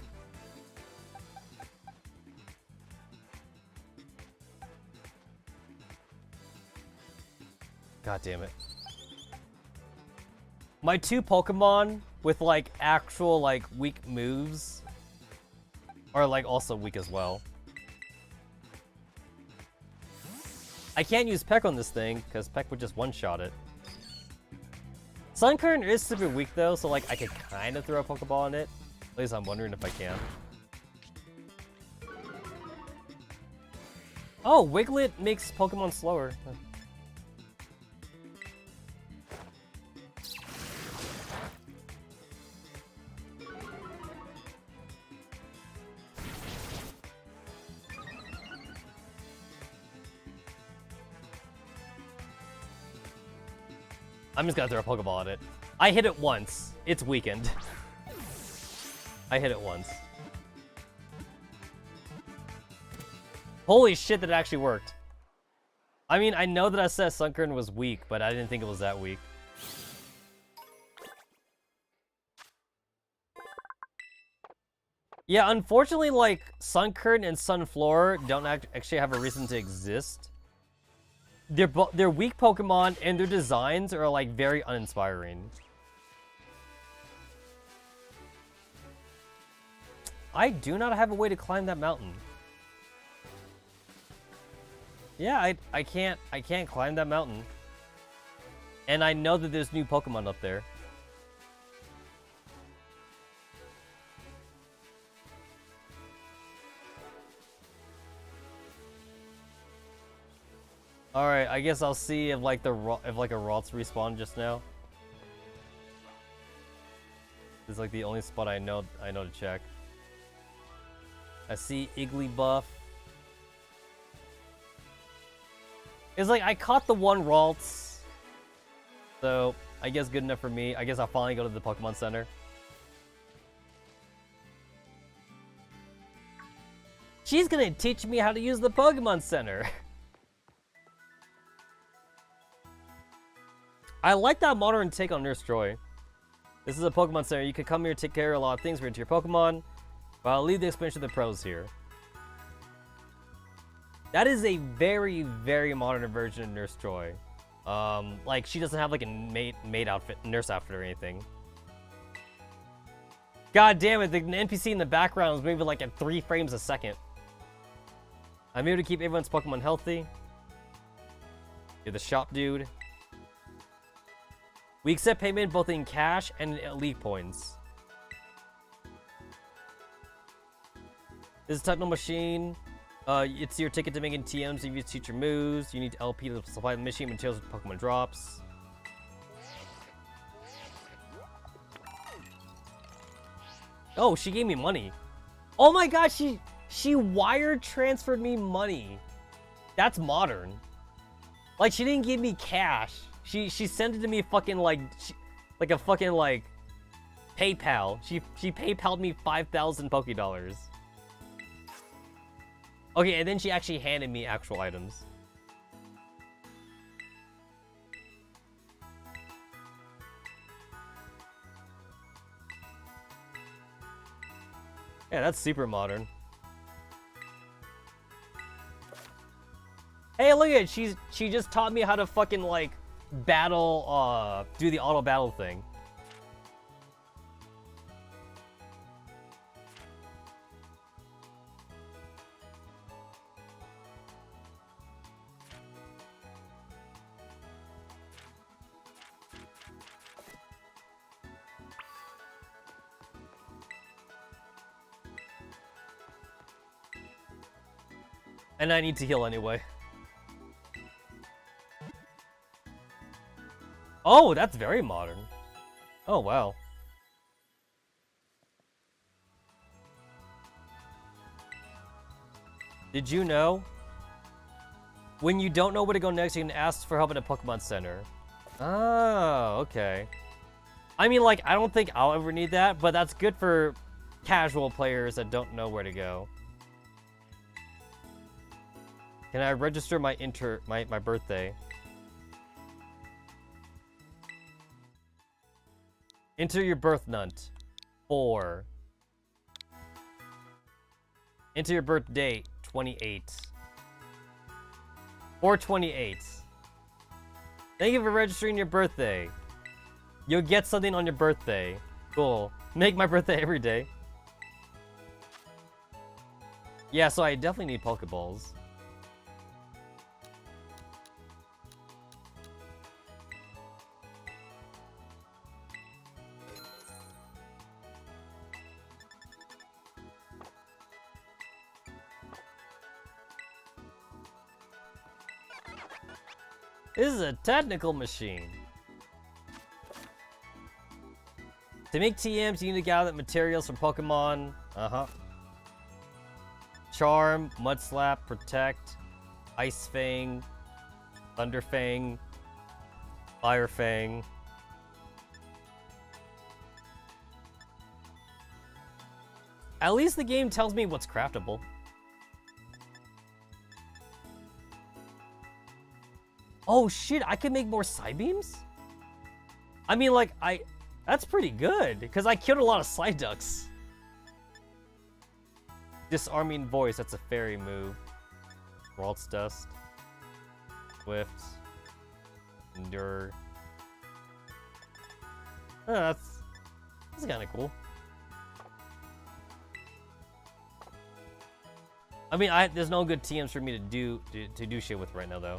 God damn it. My two Pokemon with like actual like weak moves are like also weak as well. I can't use Peck on this thing because Peck would just one-shot it. Sunkern is super weak though, so like I could kind of throw a Pokeball on it. At least I'm wondering if I can. Oh, Wiglet makes Pokemon slower. I'm just gonna throw a Pokeball at it. I hit it once. It's weakened. I hit it once. Holy shit, that actually worked. I mean, I know that I said Sunkern was weak, but I didn't think it was that weak. Yeah, unfortunately, like, Sunkern and Sunflower don't actually have a reason to exist. They're weak Pokemon, and their designs are, like, very uninspiring. I do not have a way to climb that mountain. Yeah, I can't climb that mountain. And I know that there's new Pokemon up there. Alright, I guess I'll see if like if like a Ralts respawned just now. This is like the only spot I know to check. I see Iggly buff. It's like I caught the one Ralts. So I guess good enough for me. I guess I'll finally go to the Pokemon Center. She's gonna teach me how to use the Pokemon Center. I like that modern take on Nurse Joy. This is a Pokemon Center. You can come here, take care of a lot of things related to your Pokemon, but I'll leave the explanation to the pros here. That is a very, very modern version of Nurse Joy. Like, she doesn't have, like, a maid outfit, nurse outfit or anything. God damn it, the NPC in the background is moving, like, at 3 frames a second. I'm here to keep everyone's Pokemon healthy. You're the shop dude. We accept payment both in cash and League points. This is a techno machine. It's your ticket to making TMs if you teach your moves. You need LP to supply the machine materials with Pokemon drops. Oh, she gave me money. Oh my god, she wire transferred me money. That's modern. Like, she didn't give me cash. She sent it to me fucking like a fucking like PayPal. She PayPal'd me 5,000 Pokédollars. Okay, and then she actually handed me actual items. Yeah, that's super modern. Hey, look at it. She just taught me how to fucking like battle, do the auto battle thing. And I need to heal anyway. Oh, that's very modern. Oh, wow. Did you know? When you don't know where to go next, you can ask for help at a Pokemon Center. Oh, okay. I mean, like, I don't think I'll ever need that, but that's good for casual players that don't know where to go. Can I register my birthday? Enter your birth nut. 4. Enter your birth date. 28. 4/28. Thank you for registering your birthday. You'll get something on your birthday. Cool. Make my birthday every day. Yeah, so I definitely need Pokeballs. This is a technical machine. To make TMs, you need to gather materials from Pokemon. Charm, Mud Slap, Protect, Ice Fang, Thunder Fang, Fire Fang. At least the game tells me what's craftable. Oh shit, I can make more Psybeams? I mean, like, that's pretty good, because I killed a lot of Psyducks. Disarming Voice, that's a fairy move. Ralts Dust. Swift. Endure. Oh, that's kind of cool. I mean, there's no good TMs for me to do shit with right now, though.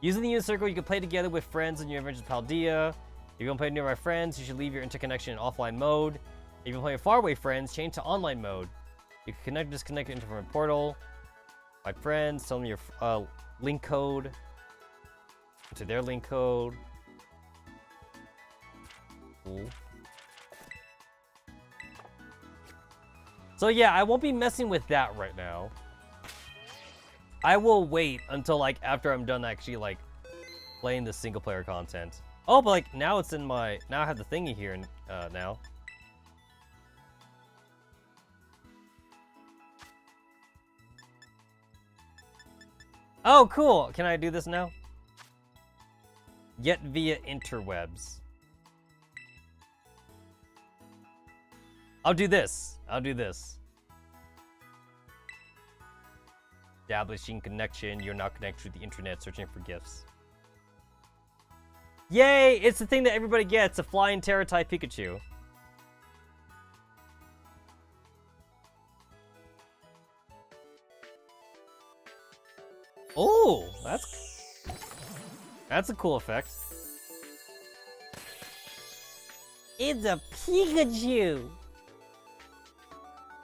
Using the unit circle, you can play together with friends in your adventures with Paldea. If you don't play nearby friends, you should leave your interconnection in offline mode. If you play with faraway friends, change to online mode. You can connect or disconnect into from a portal. My friends, tell them your link code to their link code. Cool. So yeah, I won't be messing with that right now. I will wait until like after I'm done actually like playing the single player content. Oh, but like now it's in my, now I have the thingy here now. Oh, cool. Can I do this now? Get via interwebs. I'll do this. I'll do this. Establishing connection. You're now connected to the internet, searching for gifts. Yay! It's the thing that everybody gets. A flying Terra-type Pikachu. Oh, that's a cool effect. It's a Pikachu.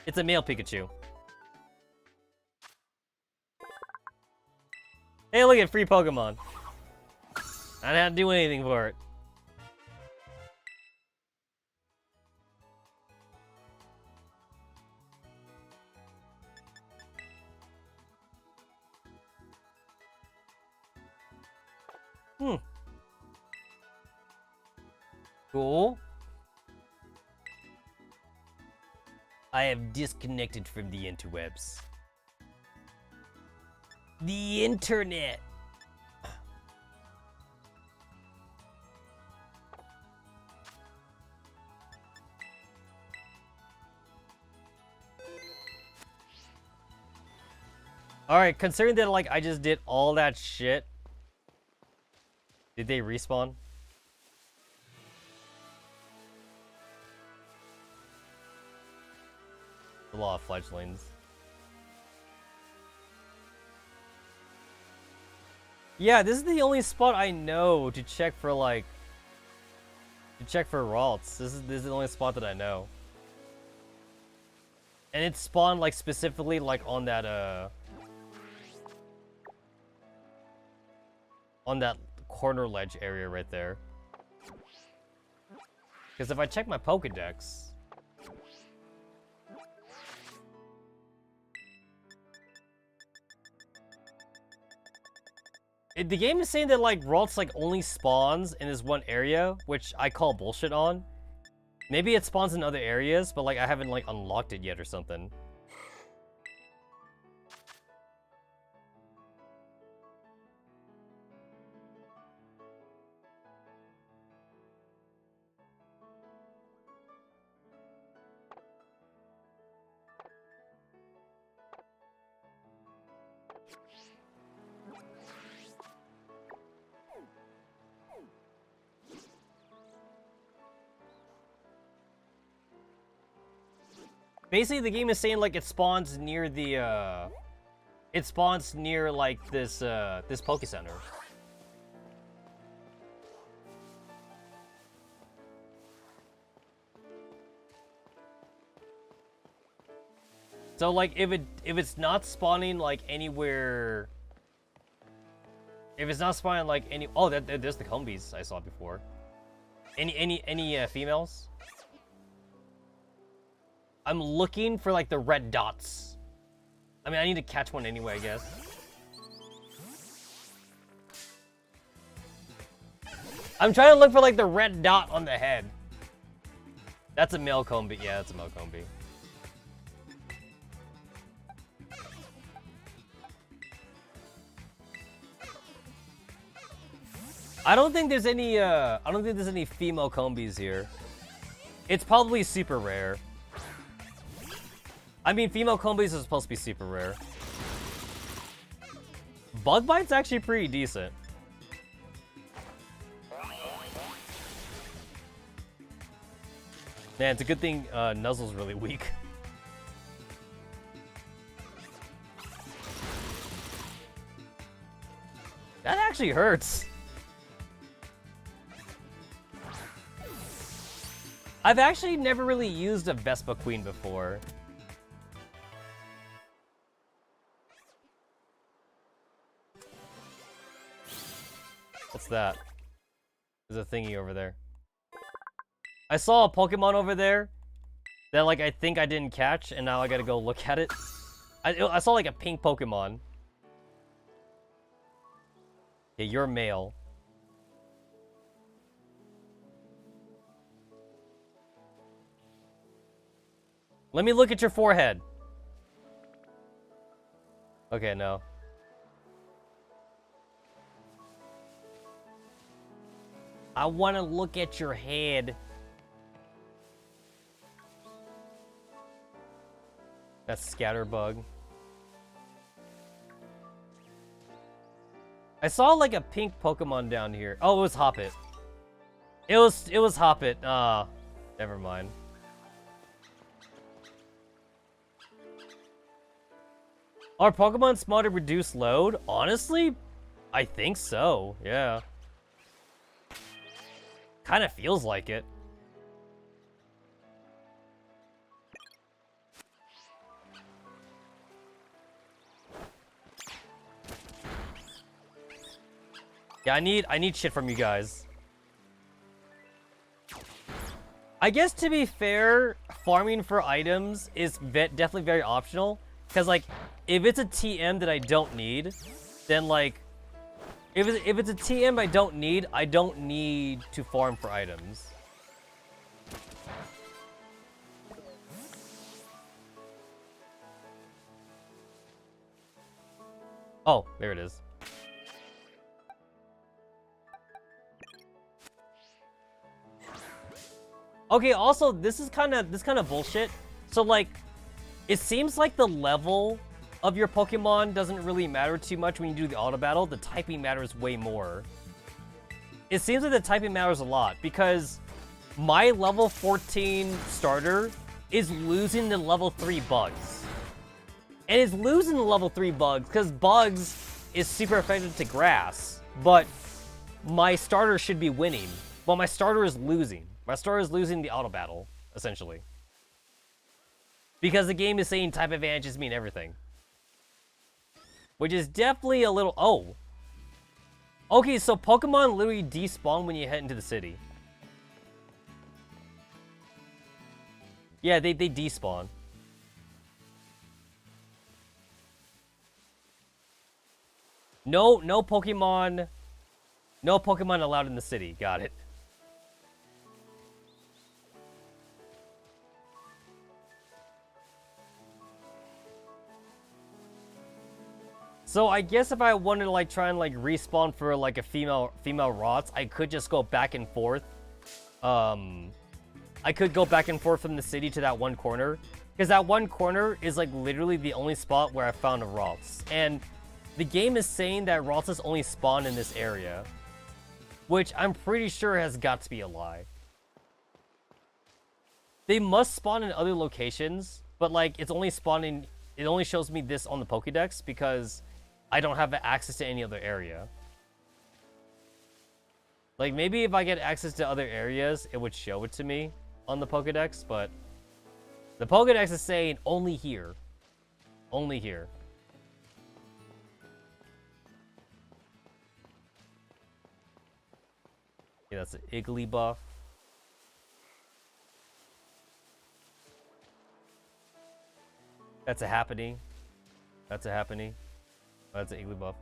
It's a male Pikachu. Hey, look at free Pokemon. I didn't have to do anything for it. Cool. I have disconnected from the interwebs. The internet. Alright, considering that like I just did all that shit. Did they respawn? A lot of fledglings. Yeah, this is the only spot I know to check for like Ralts. This is the only spot that I know. And it spawned like specifically like on that corner ledge area right there. Because if I check my Pokedex, the game is saying that like Ralts like only spawns in this one area, which I call bullshit on. Maybe it spawns in other areas, but like I haven't like unlocked it yet or something. Basically, the game is saying like it spawns near the it spawns near like this this Poke Center. So like if it's not spawning like anywhere, if it's not spawning like any, oh, there's the Combies I saw before. Any females? I'm looking for like the red dots. I mean, I need to catch one anyway, I guess. I'm trying to look for like the red dot on the head. That's a male Combi. Yeah, that's a male Combi. I don't think there's any female Combies here. It's probably super rare. I mean, female Combies are supposed to be super rare. Bug Bite's actually pretty decent. Man, it's a good thing Nuzzle's really weak. That actually hurts. I've actually never really used a Vespa Queen before. What's that? There's a thingy over there. I saw a Pokemon over there that, like, I think I didn't catch, and now I gotta go look at it. I saw, like, a pink Pokemon. Yeah, you're male. Let me look at your forehead. Okay, no. I want to look at your head. That's Scatterbug. I saw like a pink Pokemon down here. Oh, it was Hoppit. It was Hoppit. Ah, never mind. Are Pokemon small to reduce load? Honestly, I think so. Yeah. Kind of feels like it. Yeah, I need shit from you guys. I guess to be fair, farming for items is definitely very optional. Because, like, if it's a TM that I don't need, then, like, if it's a TM I don't need to farm for items. Oh, there it is. Okay, also, this kind of bullshit. So, like, it seems like the level of your Pokemon doesn't really matter too much when you do the auto battle. The typing matters way more. It seems like the typing matters a lot because my level 14 starter is losing the level 3 bugs. And it's losing the level 3 bugs because bugs is super effective to grass, but my starter should be winning. But my starter is losing. My starter is losing the auto battle, essentially. Because the game is saying type advantages mean everything. Which is definitely a little... Oh. Okay, so Pokemon literally despawn when you head into the city. Yeah, they despawn. No Pokemon... No Pokemon allowed in the city. Got it. So I guess if I wanted to like try and like respawn for like a female Rots, I could just go back and forth. I could go back and forth from the city to that one corner, because that one corner is like literally the only spot where I found a Rots, and the game is saying that Rots only spawn in this area, which I'm pretty sure has got to be a lie. They must spawn in other locations, but like it's only spawning. It only shows me this on the Pokédex because I don't have access to any other area. Like, maybe if I get access to other areas, it would show it to me on the Pokédex, but the Pokédex is saying only here. Only here. Yeah, that's an Igglybuff. That's a Happiny. That's a Happiny. Oh, that's an Igglybuff.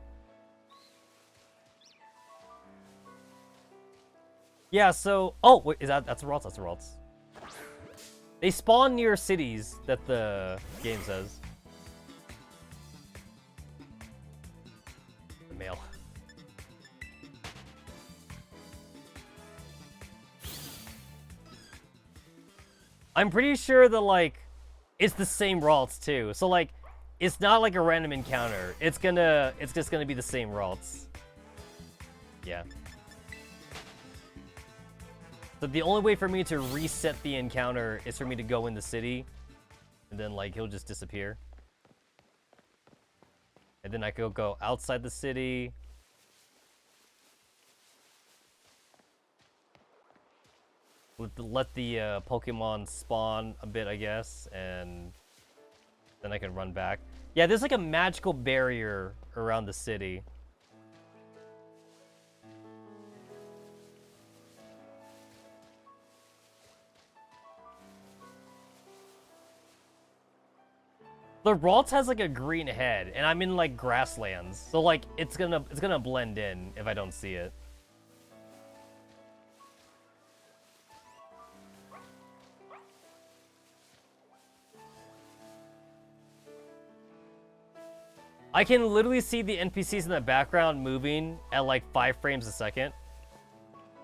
Yeah, so... Oh, wait, that's a Ralts? That's a Ralts. They spawn near cities, that the game says. The male. I'm pretty sure that, like, it's the same Ralts, too. So, like, it's not like a random encounter. It's just gonna be the same Ralts. Yeah. So the only way for me to reset the encounter is for me to go in the city, and then, like, he'll just disappear. And then I could go outside the city. Let the Pokemon spawn a bit, I guess, and then I can run back. Yeah, there's like a magical barrier around the city. The Ralts has like a green head, and I'm in like grasslands, so like it's gonna blend in if I don't see it. I can literally see the NPCs in the background moving at like 5 frames a second,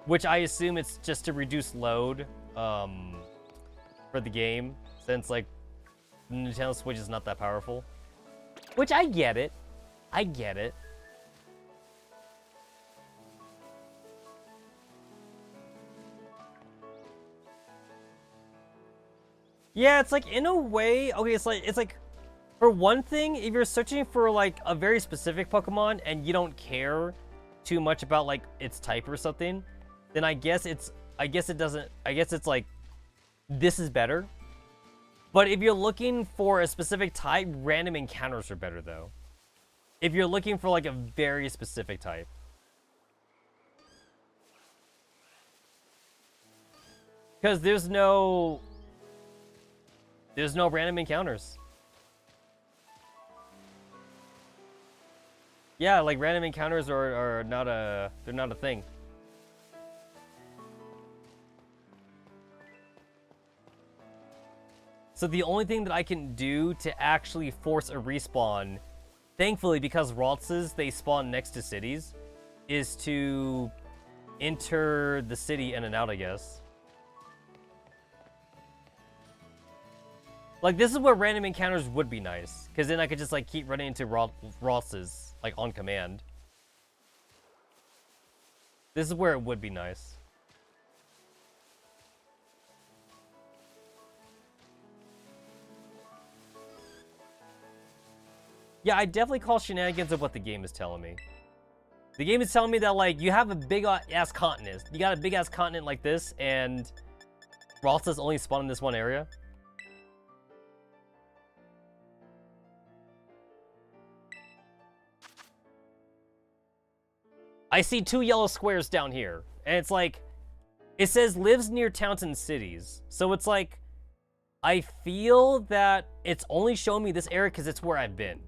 which I assume it's just to reduce load for the game, since like the Nintendo Switch is not that powerful. Which I get it. I get it. Yeah, it's like in a way, okay, it's like for one thing, if you're searching for like a very specific Pokemon and you don't care too much about like its type or something, then I guess it's like this is better. But if you're looking for a specific type, random encounters are better though. If you're looking for like a very specific type. Because there's no random encounters. Yeah, like random encounters are not they're not a thing. So the only thing that I can do to actually force a respawn, thankfully because Raltses, they spawn next to cities, is to enter the city in and out, I guess. Like, this is where random encounters would be nice, because then I could just, like, keep running into Raltses, like, on command. This is where it would be nice. Yeah, I definitely call shenanigans of what the game is telling me. The game is telling me that, like, you have a big-ass continent. You got a big-ass continent like this, and Raltses only spawn in this one area. I see 2 yellow squares down here, and it's like, it says lives near towns and cities. So it's like, I feel that it's only showing me this area because it's where I've been.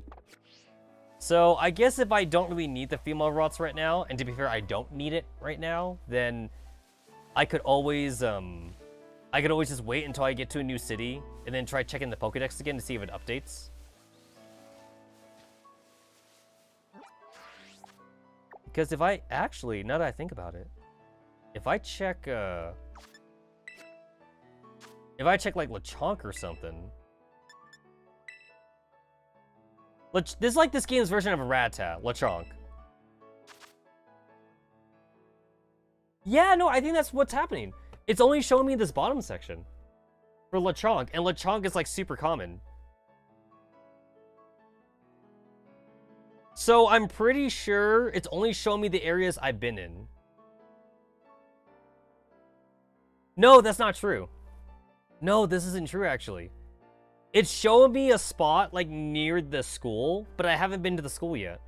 So I guess if I don't really need the female Ralts right now, and to be fair, I don't need it right now, then I could always just wait until I get to a new city, and then try checking the Pokedex again to see if it updates. Because if I actually, now that I think about it, if I check like Lechonk or something, this is like this game's version of a Rattata, Lechonk. Yeah, no, I think that's what's happening. It's only showing me this bottom section for Lechonk, and Lechonk is like super common. So I'm pretty sure it's only showing me the areas I've been in. No, that's not true. No, this isn't true, actually. It's showing me a spot, like, near the school, but I haven't been to the school yet.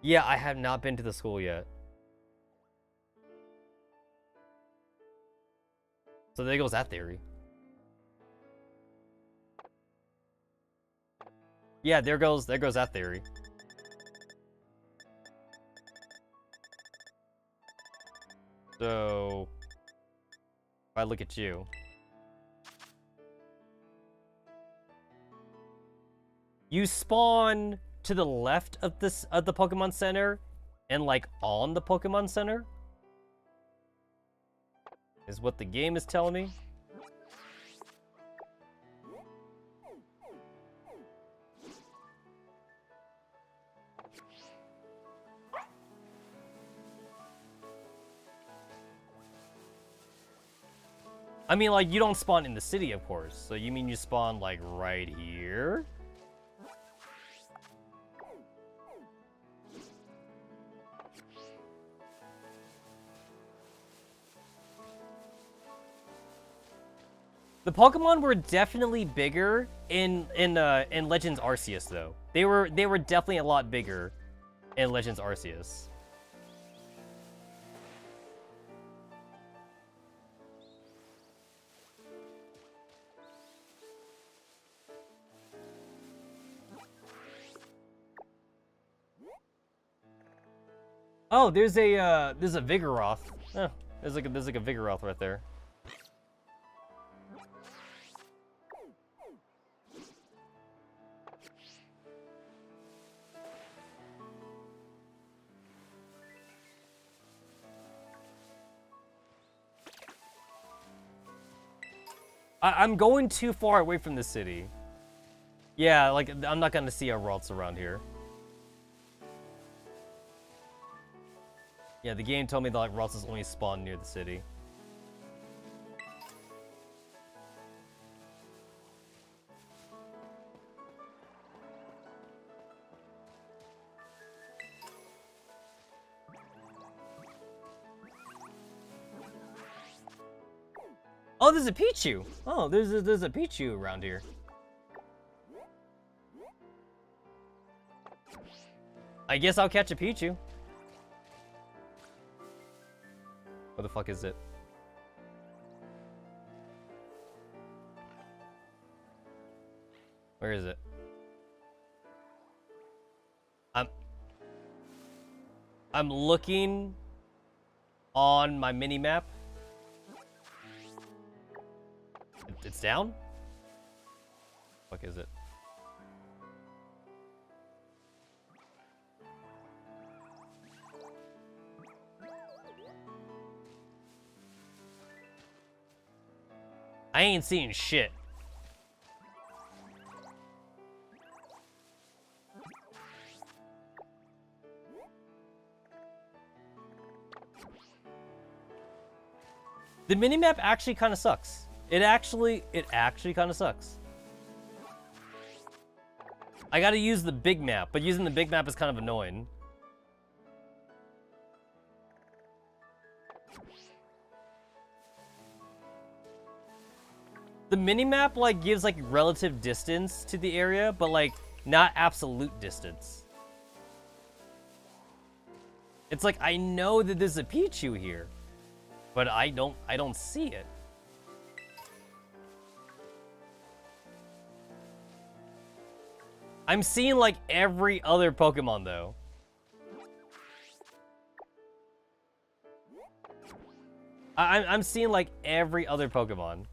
Yeah, I have not been to the school yet. So there goes that theory. Yeah, there goes that theory. So if I look at you, you spawn to the left of the Pokemon Center, and like on the Pokemon Center, is what the game is telling me. I mean, like, you don't spawn in the city, of course. So you mean you spawn, like, right here? The Pokemon were definitely bigger in Legends Arceus, though. They were definitely a lot bigger in Legends Arceus. Oh, there's a Vigoroth. Oh, there's like a Vigoroth right there. I'm going too far away from the city. Yeah, like, I'm not gonna see a Ralts around here. Yeah, the game told me that, like, Ralts only spawn near the city. Oh, there's a Pichu! Oh, there's a Pichu around here. I guess I'll catch a Pichu. What the fuck is it? Where is it? I'm looking on my mini map. It's down? What is it? I ain't seeing shit. The minimap actually kind of sucks. It actually kind of sucks. I gotta use the big map, but using the big map is kind of annoying. The minimap, like, gives, like, relative distance to the area, but, like, not absolute distance. It's like, I know that there's a Pichu here, but I don't see it. I'm seeing, like, every other Pokemon, though. I'm seeing, like, every other Pokemon.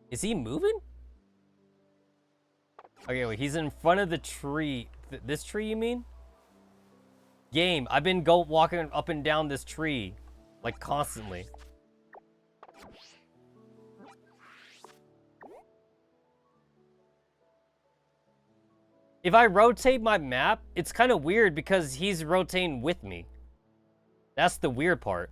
Is he moving? Okay, wait, he's in front of the tree. This tree, you mean? Game, I've been walking up and down this tree, like, constantly. If I rotate my map, it's kind of weird because he's rotating with me. That's the weird part.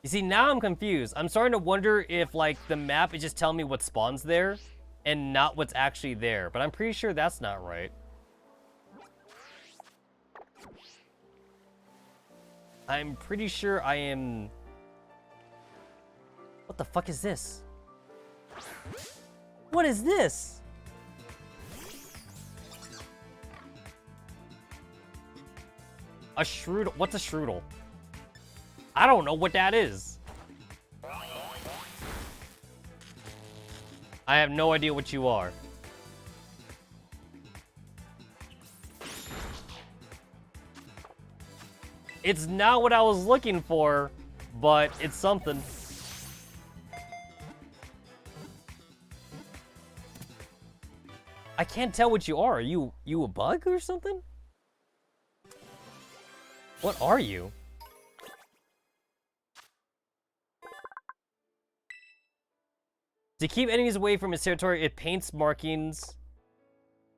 You see, now I'm confused. I'm starting to wonder if, like, the map is just telling me what spawns there and not what's actually there. But I'm pretty sure that's not right. I'm pretty sure I am... What the fuck is this? What is this? A Shroodle? What's a Shroodle? I don't know what that is. I have no idea what you are. It's not what I was looking for, but it's something. I can't tell what you are. Are you a bug or something? What are you? To keep enemies away from its territory, it paints markings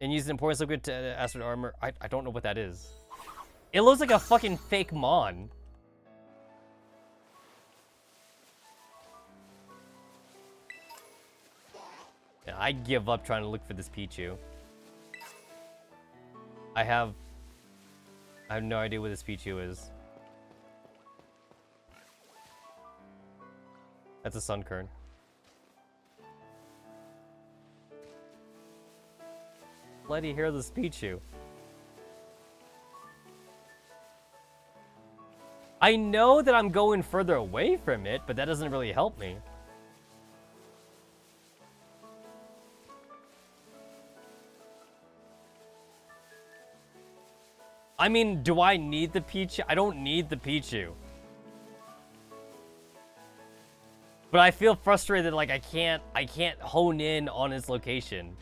and uses important liquid to astral armor. I don't know what that is. It looks like a fucking fake Mon. Yeah, I give up trying to look for this Pichu. I have no idea what this Pichu is. That's a Sunkern. bloody hairless Pichu. I know that I'm going further away from it, but that doesn't really help me. I mean, do I need the Pichu? I don't need the Pichu. But I feel frustrated, like I can't hone in on its location.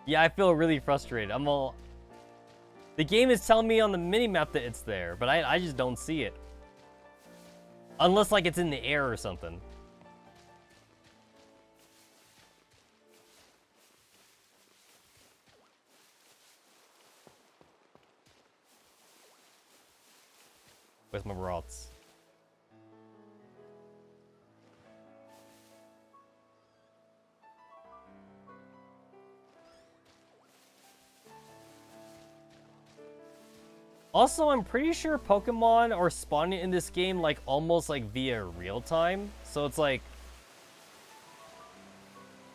Yeah, I feel really frustrated. The game is telling me on the minimap that it's there, but I just don't see it. Unless, like, it's in the air or something. Where's my rots? Also, I'm pretty sure Pokemon are spawning in this game, like, almost, like, via real time. So it's like,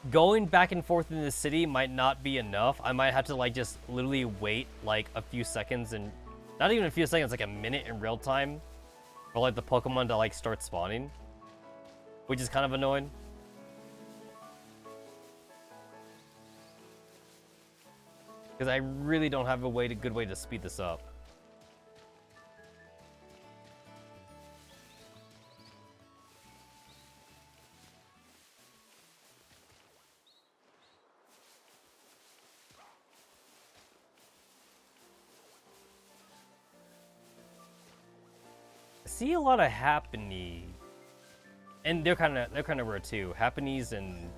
going back and forth in the city might not be enough. I might have to, like, just literally wait, like, a few seconds, and not even a few seconds, like a minute in real time for, like, the Pokemon to, like, start spawning, which is kind of annoying. Because I really don't have a good way to speed this up. See a lot of Happiny, and they're kind of rare too. Happinies and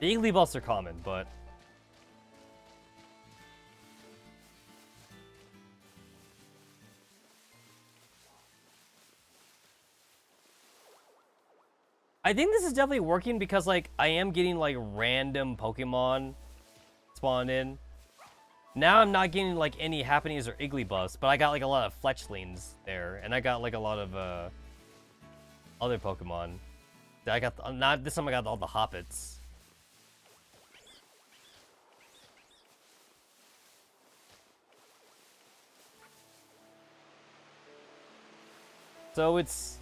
the Igglybuffs are common, but I think this is definitely working because, like, I am getting, like, random Pokemon spawn in. Now I'm not getting, like, any Happinies or Igglybuffs, but I got, like, a lot of Fletchlings there, and I got, like, a lot of other Pokemon. I got not this time. I got all the Hoppits. So it's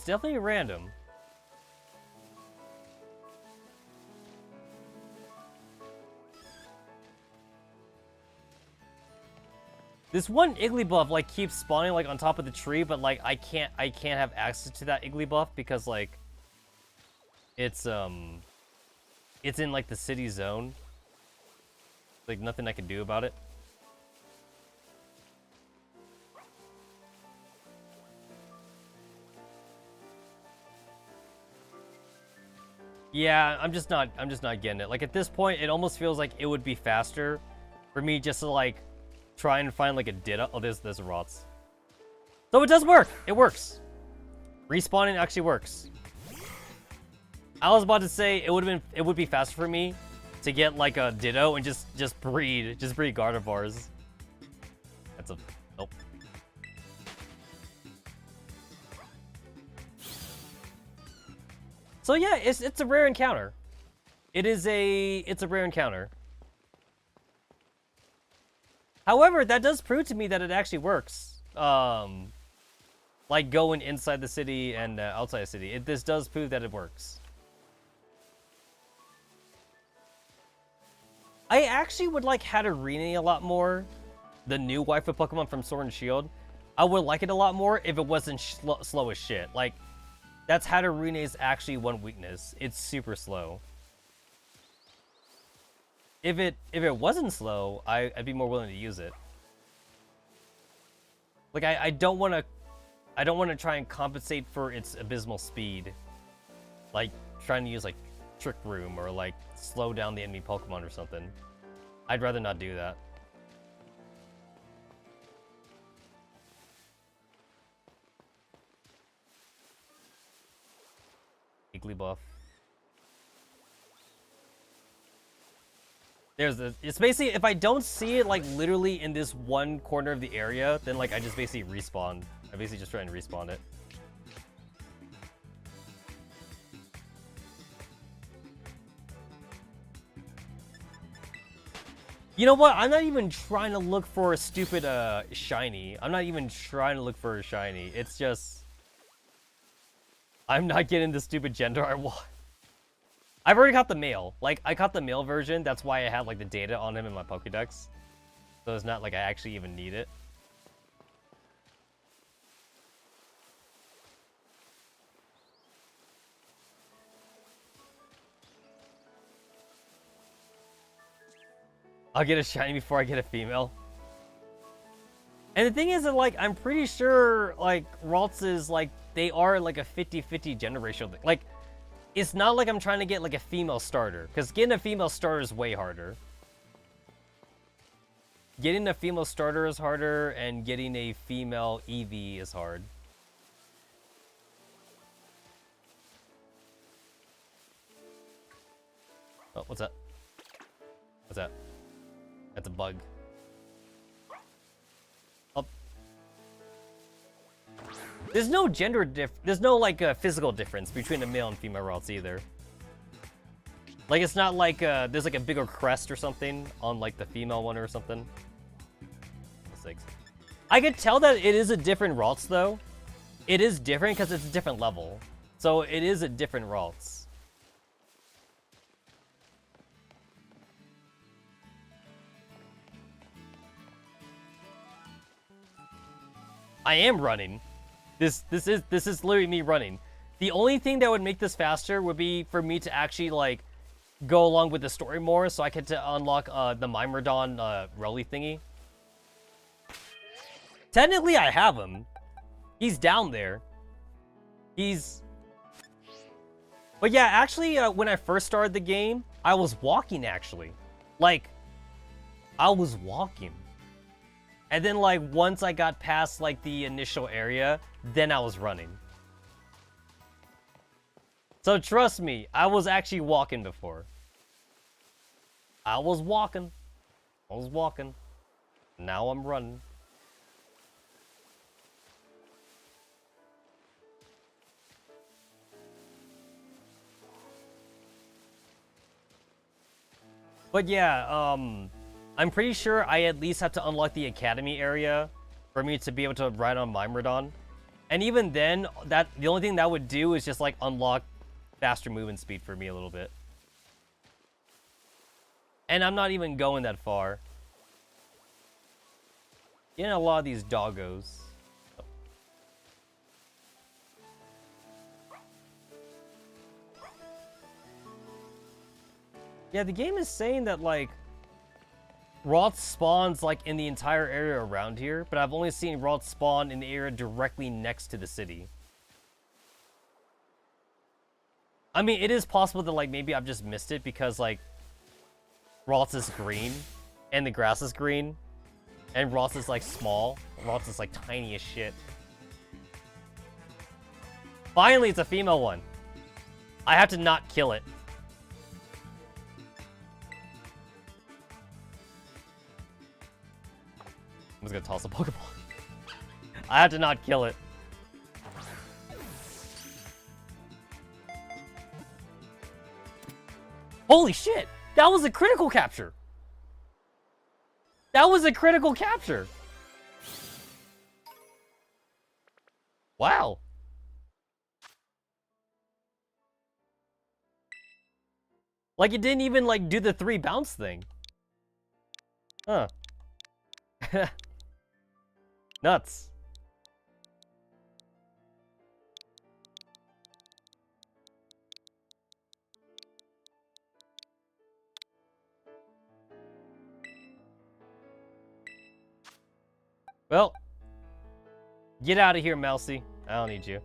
definitely random. This one Igglybuff, like, keeps spawning, like, on top of the tree, but, like, I can't have access to that Igglybuff because, like, it's in, like, the city zone. Like, nothing I can do about it. Yeah, I'm just not getting it. Like, at this point, it almost feels like it would be faster for me just to, like, try and find, like, a Ditto. Oh, there's Rots. So it does work! It works! Respawning actually works. I was about to say it would be faster for me to get, like, a Ditto and just breed Gardevoirs. That's a nope. So yeah, it's a rare encounter. It's a rare encounter. However, that does prove to me that it actually works. Like going inside the city and outside the city. This does prove that it works. I actually would like Hatterene a lot more. The new waifu Pokemon from Sword and Shield. I would like it a lot more if it wasn't slow as shit. Like, that's Hatterene's actually one weakness. It's super slow. If it wasn't slow, I'd be more willing to use it. Like, I don't want to try and compensate for its abysmal speed, like trying to use like Trick Room or like slow down the enemy Pokemon or something. I'd rather not do that. Igglybuff. It's basically, if I don't see it, like, literally in this one corner of the area, then, like, I just basically respawn. I basically just try and respawn it. You know what? I'm not even trying to look for a stupid shiny. I'm not even trying to look for a shiny. It's just I'm not getting the stupid gender I want. I've already got the male. Like, I got the male version. That's why I had like the data on him in my Pokédex. So it's not like I actually even need it. I'll get a shiny before I get a female. And the thing is that, like, I'm pretty sure, like, Ralts is, like, they are, like, a 50-50 gender ratio. Like, it's not like I'm trying to get, like, a female starter. Because getting a female starter is way harder. Getting a female starter is harder, and getting a female EV is hard. Oh, what's that? What's that? That's a bug. Oh. There's no there's no like physical difference between a male and female Ralts either. Like it's not like there's like a bigger crest or something on like the female one or something. I could tell that it is a different Ralts though. It is different because it's a different level. So it is a different Ralts. I am running. This is literally me running. The only thing that would make this faster would be for me to actually like go along with the story more, so I could unlock the Mimerdon Rolly thingy. Technically, I have him. He's down there. But yeah, actually, when I first started the game, I was walking actually. Like, I was walking. And then, like, once I got past, like, the initial area, then I was running. So trust me, I was actually walking before. I was walking. Now I'm running. But yeah, I'm pretty sure I at least have to unlock the academy area for me to be able to ride on Mimerdon. And even then, the only thing that would do is just like unlock faster movement speed for me a little bit. And I'm not even going that far. Getting a lot of these doggos. Yeah, the game is saying that like Ralts spawns like in the entire area around here, but I've only seen Ralts spawn in the area directly next to the city. I mean, it is possible that like maybe I've just missed it because like Ralts is green and the grass is green and Ralts is like small. Ralts is like tiny as shit. Finally, it's a female one. I have to not kill it. I'm just gonna toss a Pokeball. I have to not kill it. Holy shit! That was a critical capture! That was a critical capture! Wow. Like, it didn't even, like, do the 3 bounce thing. Huh. Nuts. Well, get out of here, Mousy. I don't need you.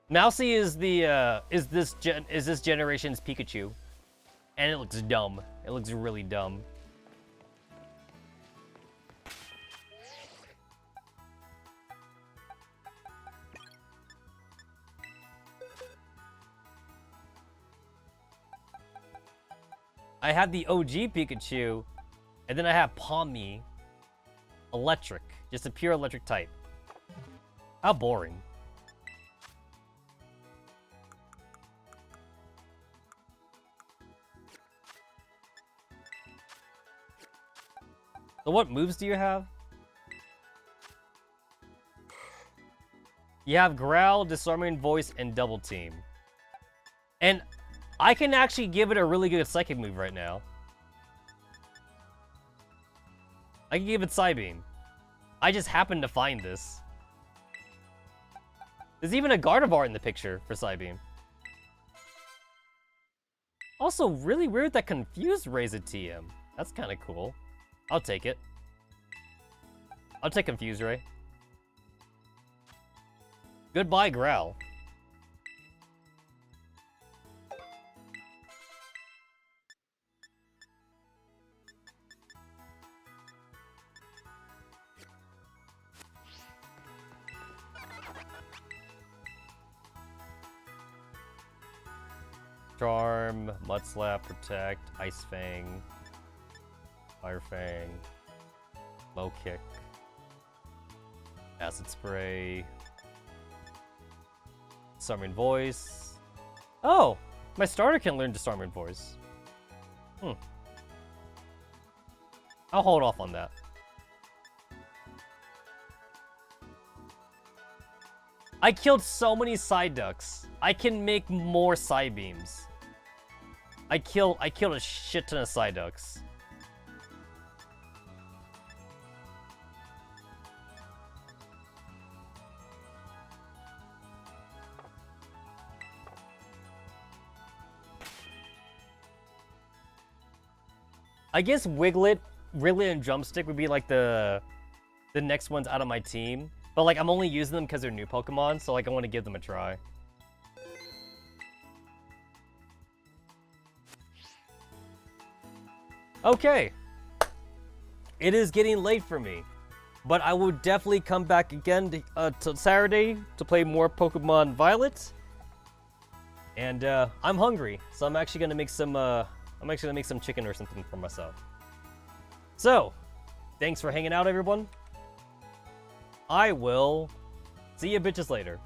Mousy is the is this generation's Pikachu, and it looks dumb. It looks really dumb. I have the OG Pikachu, and then I have Pawmi. Electric. Just a pure electric type. How boring. So what moves do you have? You have Growl, Disarming Voice, and Double Team. And I can actually give it a really good Psychic move right now. I can give it Psybeam. I just happened to find this. There's even a Gardevoir in the picture for Psybeam. Also, really weird that Confused Ray's a TM. That's kind of cool. I'll take it. I'll take Confused Ray. Goodbye, Growl. Charm, Mud Slap, Protect, Ice Fang, Fire Fang, Low Kick, Acid Spray, Disarming Voice. Oh! My starter can learn Disarming Voice. I'll hold off on that. I killed so many Psyducks. I can make more Psybeams. I killed a shit ton of Psyducks. I guess Wiglet, and Drumstick would be like the next ones out of my team. But like I'm only using them because they're new Pokemon, so like I want to give them a try. Okay. It is getting late for me. But I will definitely come back again to Saturday to play more Pokemon Violet. And I'm hungry, so I'm actually gonna make some chicken or something for myself. So, thanks for hanging out, everyone. I will see you bitches later.